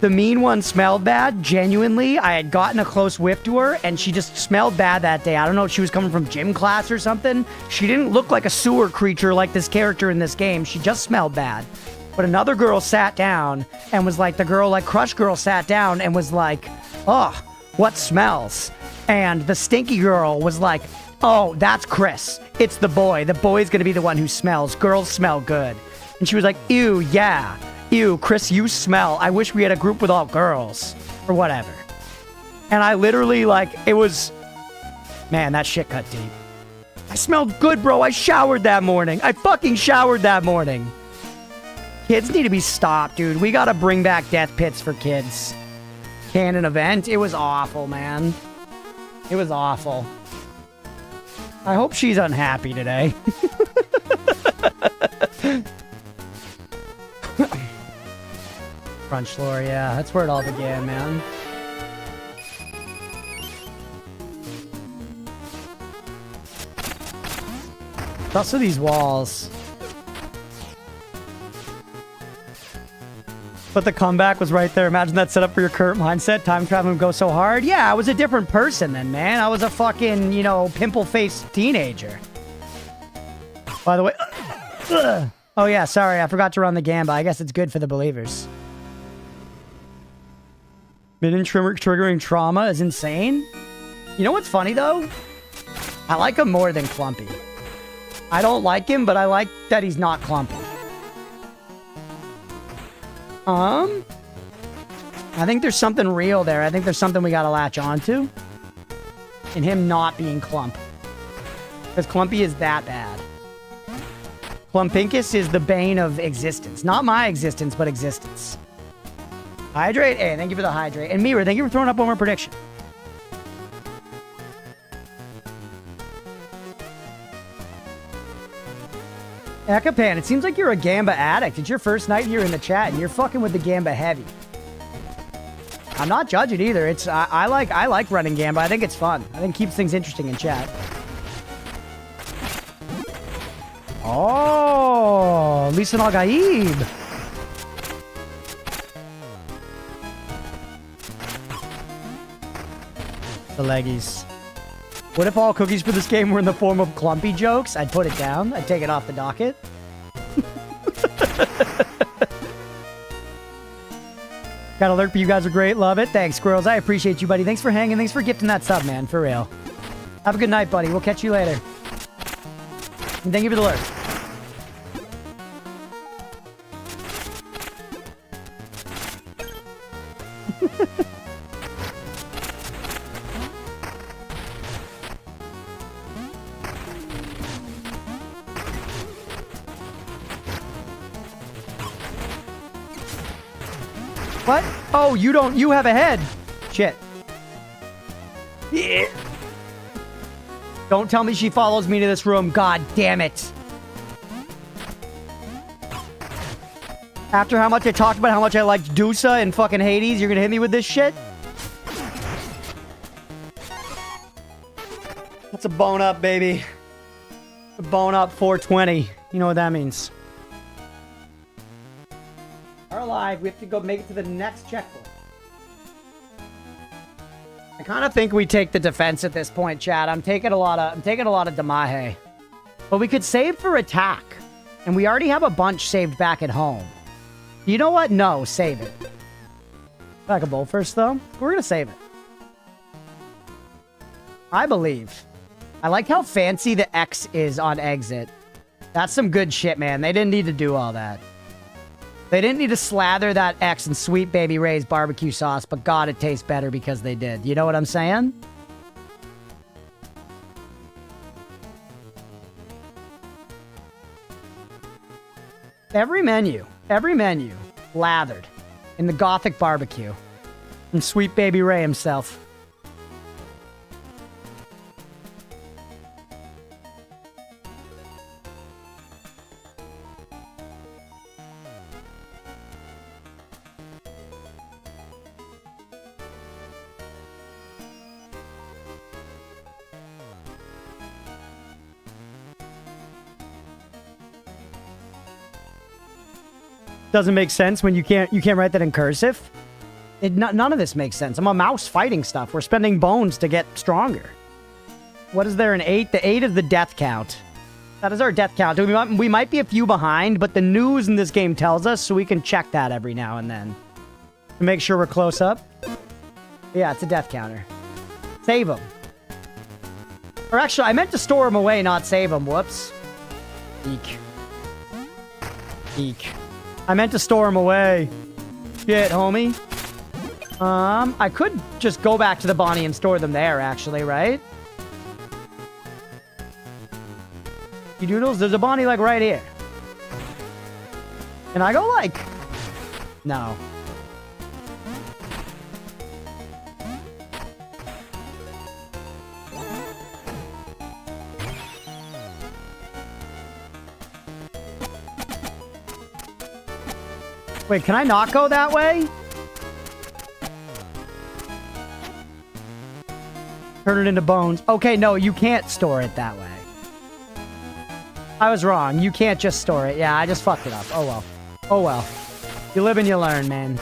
The mean one smelled bad. Genuinely, I had gotten a close whiff to her, and she just smelled bad that day. I don't know if she was coming from gym class or something. She didn't look like a sewer creature like this character in this game. She just smelled bad. But another girl sat down and was like, the girl, like Crush Girl sat down and was like, oh, what smells? And the stinky girl was like, oh, that's Chris. It's the boy. The boy's gonna be the one who smells. Girls smell good. And she was like, ew, yeah. Ew, Chris, you smell. I wish we had a group with all girls. Or whatever. And I literally, like, it was... Man, that shit cut deep. I smelled good, bro. I showered that morning. I fucking showered that morning. Kids need to be stopped, dude. We gotta bring back death pits for kids. Canon event. It was awful, man. It was awful. I hope she's unhappy today. Crunch lore, yeah. That's where it all began, man. Also these walls. But the comeback was right there. Imagine that setup for your current mindset. Time traveling would go so hard. Yeah, I was a different person then, man. I was a fucking, you know, pimple-faced teenager. By the way... Oh, yeah, sorry. I forgot to run the gamba. I guess it's good for the believers. Minion triggering trauma is insane. You know what's funny, though? I like him more than Clumpy. I don't like him, but I like that he's not Clumpy. I think there's something real there. I think there's something we gotta latch onto. In him not being Clump. Because Clumpy is that bad. Clumpinkus is the bane of existence. Not my existence, but existence. Hydrate? Hey, thank you for the hydrate. And Mirror, thank you for throwing up one more prediction. Ekapan, it seems like you're a Gamba addict. It's your first night here in the chat, and you're fucking with the Gamba heavy. I'm not judging either. It's I like running Gamba. I think it's fun. I think it keeps things interesting in chat. Oh, Lisan Al-Gaib. The leggies. What if all cookies for this game were in the form of Clumpy jokes? I'd put it down. I'd take it off the docket. Got alert, but you guys are great. Love it. Thanks, Squirrels. I appreciate you, buddy. Thanks for hanging. Thanks for gifting that sub, man. For real. Have a good night, buddy. We'll catch you later. And thank you for the alert. What? Oh, you don't. You have a head. Shit. Yeah. Don't tell me she follows me to this room. God damn it. After how much I talked about how much I liked Dusa and fucking Hades, you're gonna hit me with this shit? That's a bone up, baby. A bone up 420. You know what that means. Are alive. We have to go make it to the next checkpoint. I kind of think we take the defense at this point, Chad. I'm taking a lot of Damahe. But we could save for attack. And we already have a bunch saved back at home. You know what? No, save it. Back a bowl first, though. We're gonna save it. I believe. I like how fancy the X is on exit. That's some good shit, man. They didn't need to do all that. They didn't need to slather that X in Sweet Baby Ray's barbecue sauce, but God, it tastes better because they did. You know what I'm saying? Every menu, lathered in the Gothic barbecue from Sweet Baby Ray himself. Doesn't make sense when you can't write that in cursive. None of this makes sense. I'm a mouse fighting stuff. We're spending bones to get stronger. What is there, an 8? The 8 is the death count. That is our death count. We might be a few behind, but the news in this game tells us, so we can check that every now and then. To make sure we're close up. Yeah, it's a death counter. Save them. Or actually, I meant to store them away, not save them. Whoops. Eek. Eek. I meant to store them away. Shit, homie. I could just go back to the Bonnie and store them there, actually, right? You doodles, there's a Bonnie, like, right here. Can I go like... No. Wait, can I not go that way? Turn it into bones. Okay, no, you can't store it that way. I was wrong. You can't just store it. Yeah, I just fucked it up. Oh, well. Oh, well. You live and you learn, man.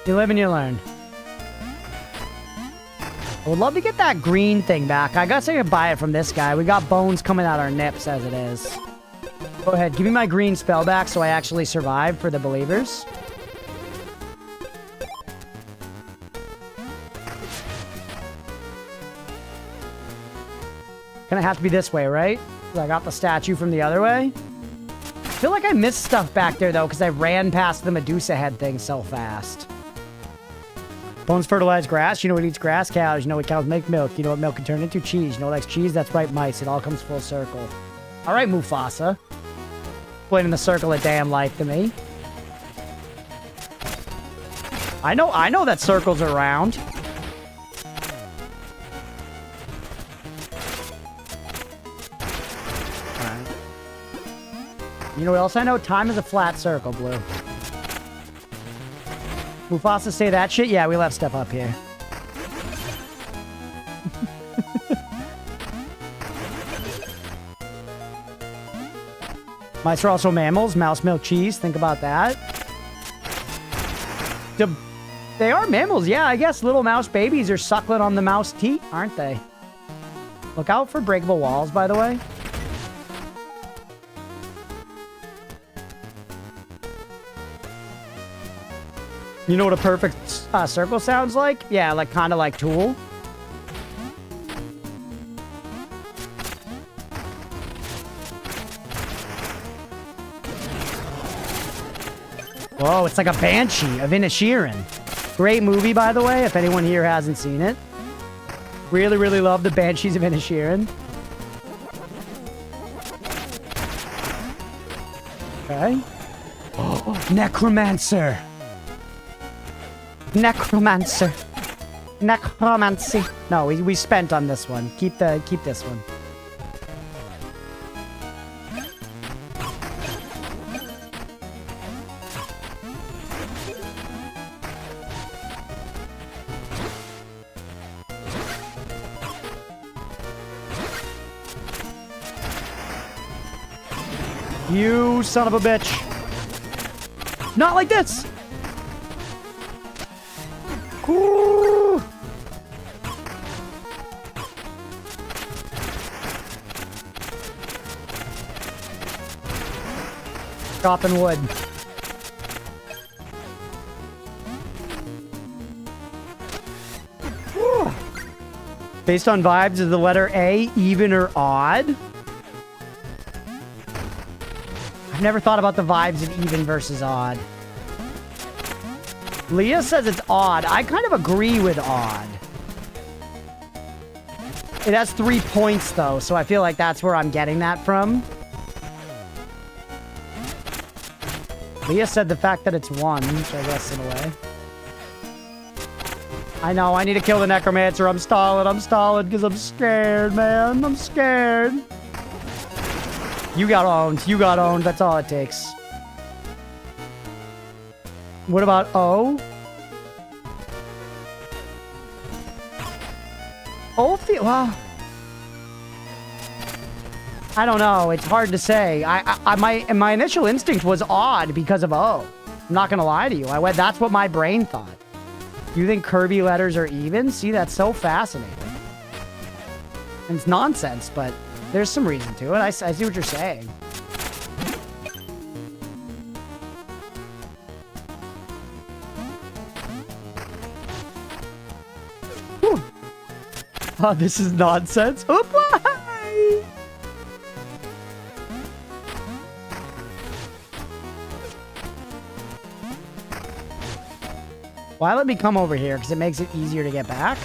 You live and you learn. I would love to get that green thing back. I guess I could buy it from this guy. We got bones coming out our nips as it is. Go ahead. Give me my green spell back so I actually survive for the believers. Gonna have to be this way, right? I got the statue from the other way. I feel like I missed stuff back there, though, because I ran past the Medusa head thing so fast. Bones fertilize grass. You know what eats grass? Cows. You know what cows make? Milk. You know what milk can turn into? Cheese. You know what likes cheese? That's right, mice. It all comes full circle. All right, Mufasa. Explaining the circle of damn life to me. I know that circles are round. You know what else I know? Time is a flat circle, Blue. Mufasa say that shit? Yeah, we left stuff up here. Mice are also mammals. Mouse milk cheese. Think about that. They are mammals, yeah, I guess. Little mouse babies are suckling on the mouse teat, aren't they? Look out for breakable walls, by the way. You know what a perfect circle sounds like? Yeah, like kind of like Tool. Whoa, it's like a Banshee of Inisherin. Great movie, by the way, if anyone here hasn't seen it. Really, really love the Banshees of Inisherin. Okay. Oh, Necromancer. Necromancer. Necromancy. No, we spent on this one. Keep this one. You son of a bitch. Not like this. Ooh. Chopping wood. Ooh. Based on vibes, is the letter A even or odd? I've never thought about the vibes of even versus odd. Leah says it's odd. I kind of agree with odd. It has 3 points, though, so I feel like that's where I'm getting that from. Leah said the fact that it's 1, which I guess in a way. I know, I need to kill the Necromancer. I'm stalling because I'm scared, man. I'm scared. You got owned. That's all it takes. What about O? Well, I don't know. It's hard to say. My initial instinct was odd because of O. I'm not gonna lie to you. That's what my brain thought. You think Kirby letters are even? See, that's so fascinating. And it's nonsense, but there's some reason to it. I see what you're saying. Whew. Oh, this is nonsense. Oop, why? Why let me come over here? Because it makes it easier to get back.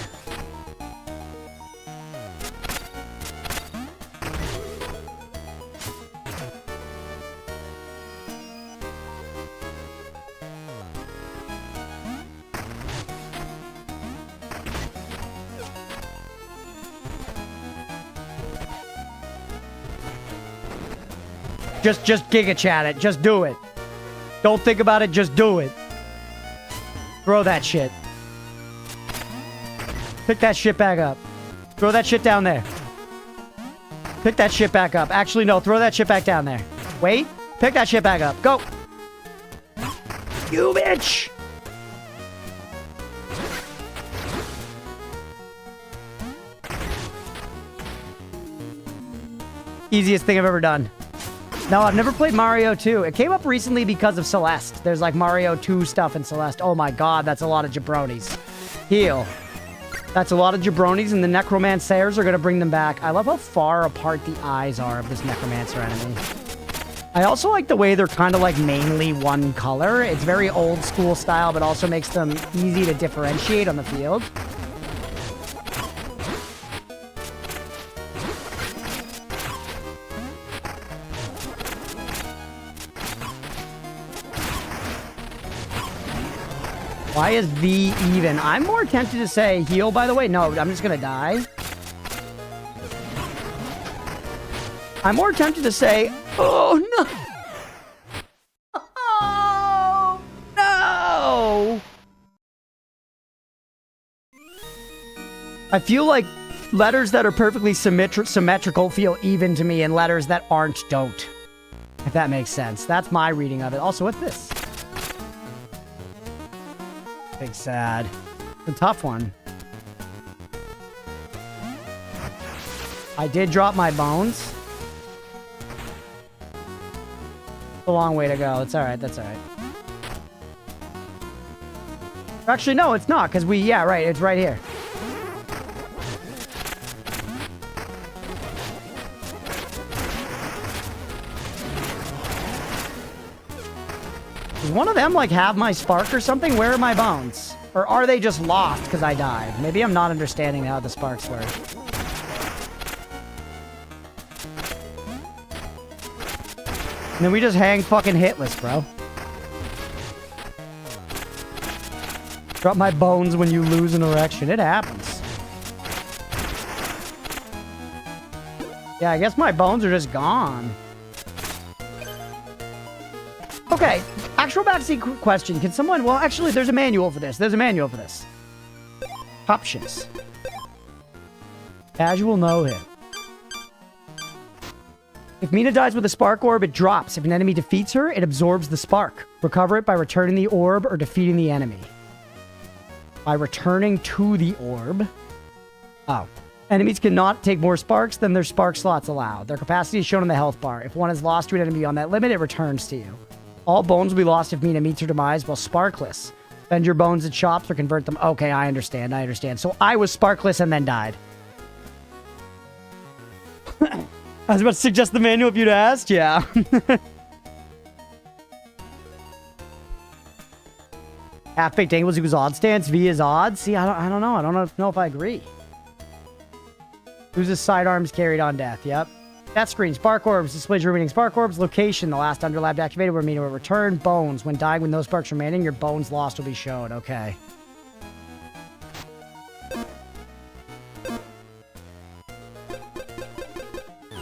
Just Giga Chat it. Just do it. Don't think about it. Just do it. Throw that shit. Pick that shit back up. Throw that shit down there. Pick that shit back up. Actually, no. Throw that shit back down there. Wait. Pick that shit back up. Go. You bitch. Easiest thing I've ever done. No, I've never played Mario 2. It came up recently because of Celeste. There's like Mario 2 stuff in Celeste. Oh my god, that's a lot of jabronis. Heal. That's a lot of jabronis, and the necromancers are going to bring them back. I love how far apart the eyes are of this necromancer enemy. I also like the way they're kind of like mainly one color. It's very old school style, but also makes them easy to differentiate on the field. Why is V even? I'm more tempted to say heal, by the way. No, I'm just going to die. I'm more tempted to say, oh, no. Oh, no. I feel like letters that are perfectly symmetrical feel even to me, and letters that aren't don't. If that makes sense. That's my reading of it. Also, what's this? Big sad. It's a tough one. I did drop my bones. A long way to go. It's alright, that's alright. Actually, no, it's not, because yeah, right, it's right here. Does one of them, like, have my spark or something? Where are my bones? Or are they just lost because I died? Maybe I'm not understanding how the sparks work. And then we just hang fucking hitless, bro. Drop my bones when you lose an erection. It happens. Yeah, I guess my bones are just gone. Okay, actual backseat question. Can someone... Well, actually, there's a manual for this. There's a manual for this. Options. Casual no hit. If Mina dies with a spark orb, it drops. If an enemy defeats her, it absorbs the spark. Recover it by returning the orb or defeating the enemy. By returning to the orb. Oh. Enemies cannot take more sparks than their spark slots allow. Their capacity is shown on the health bar. If one is lost to an enemy on that limit, it returns to you. All bones will be lost if Mina meets her demise while sparkless. Spend your bones at shops or convert them. Okay, I understand. I understand. So I was sparkless and then died. I was about to suggest the manual if you'd asked. Yeah. Half-baked angles equals odd stance. V is odd. See, I don't know. I don't know if I agree. Loses sidearms carried on death. Yep. That screen. Spark orbs. Displays your remaining spark orbs. Location. The last underlap activated where Mina will return. Bones. When dying with no sparks remaining, your bones lost will be shown. Okay.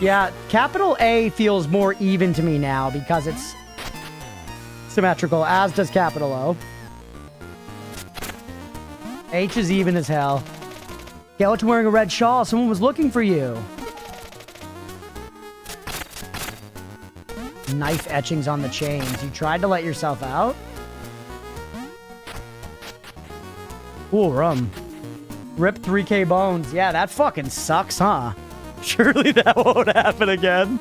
Yeah, capital A feels more even to me now because it's symmetrical, as does capital O. H is even as hell. Skeleton wearing a red shawl. Someone was looking for you. Knife etchings on the chains. You tried to let yourself out? Cool rum. Rip 3K bones. Yeah, that fucking sucks, huh? Surely that won't happen again.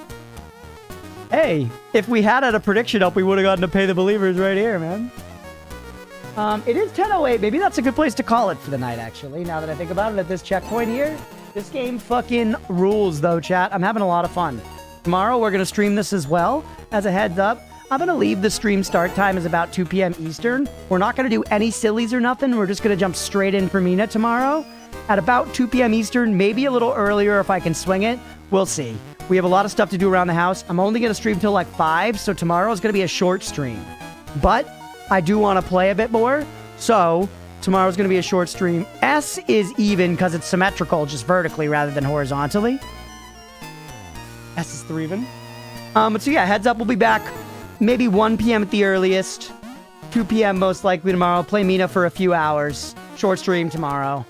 Hey, if we had a prediction up, we would have gotten to pay the believers right here, man. It is 10:08. Maybe that's a good place to call it for the night, actually, now that I think about it at this checkpoint here. This game fucking rules, though, chat. I'm having a lot of fun. Tomorrow, we're going to stream this as well. As a heads up, I'm going to leave the stream start time as about 2 p.m. Eastern. We're not going to do any sillies or nothing. We're just going to jump straight in for Mina tomorrow. At about 2 p.m. Eastern, maybe a little earlier if I can swing it. We'll see. We have a lot of stuff to do around the house. I'm only going to stream till like 5, so tomorrow is going to be a short stream. But I do want to play a bit more, so tomorrow's going to be a short stream. S is even because it's symmetrical, just vertically rather than horizontally. S is 3 even. But so yeah, heads up, we'll be back maybe 1 p.m. at the earliest. 2 p.m. most likely tomorrow. Play Mina for a few hours. Short stream tomorrow.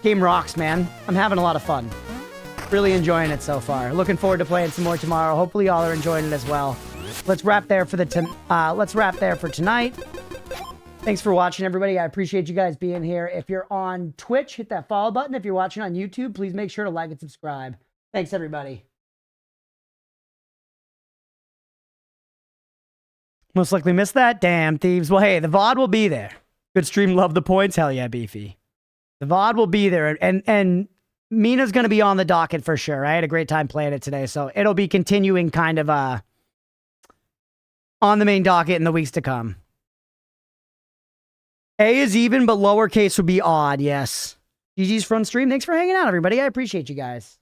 Game rocks, man. I'm having a lot of fun. Really enjoying it so far. Looking forward to playing some more tomorrow. Hopefully y'all are enjoying it as well. Let's wrap there for tonight. Thanks for watching, everybody. I appreciate you guys being here. If you're on Twitch, hit that follow button. If you're watching on YouTube, please make sure to like and subscribe. Thanks, everybody. Most likely missed that. Damn, thieves. Well, hey, the VOD will be there. Good stream. Love the points. Hell yeah, Beefy. The VOD will be there. And Mina's going to be on the docket for sure. I had a great time playing it today. So it'll be continuing kind of on the main docket in the weeks to come. A is even, but lowercase would be odd. Yes. GG's front stream. Thanks for hanging out, everybody. I appreciate you guys.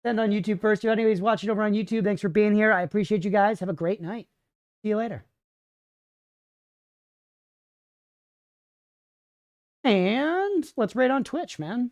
Send on YouTube first. If anybody's watching over on YouTube, thanks for being here. I appreciate you guys. Have a great night. See you later. And let's raid on Twitch, man.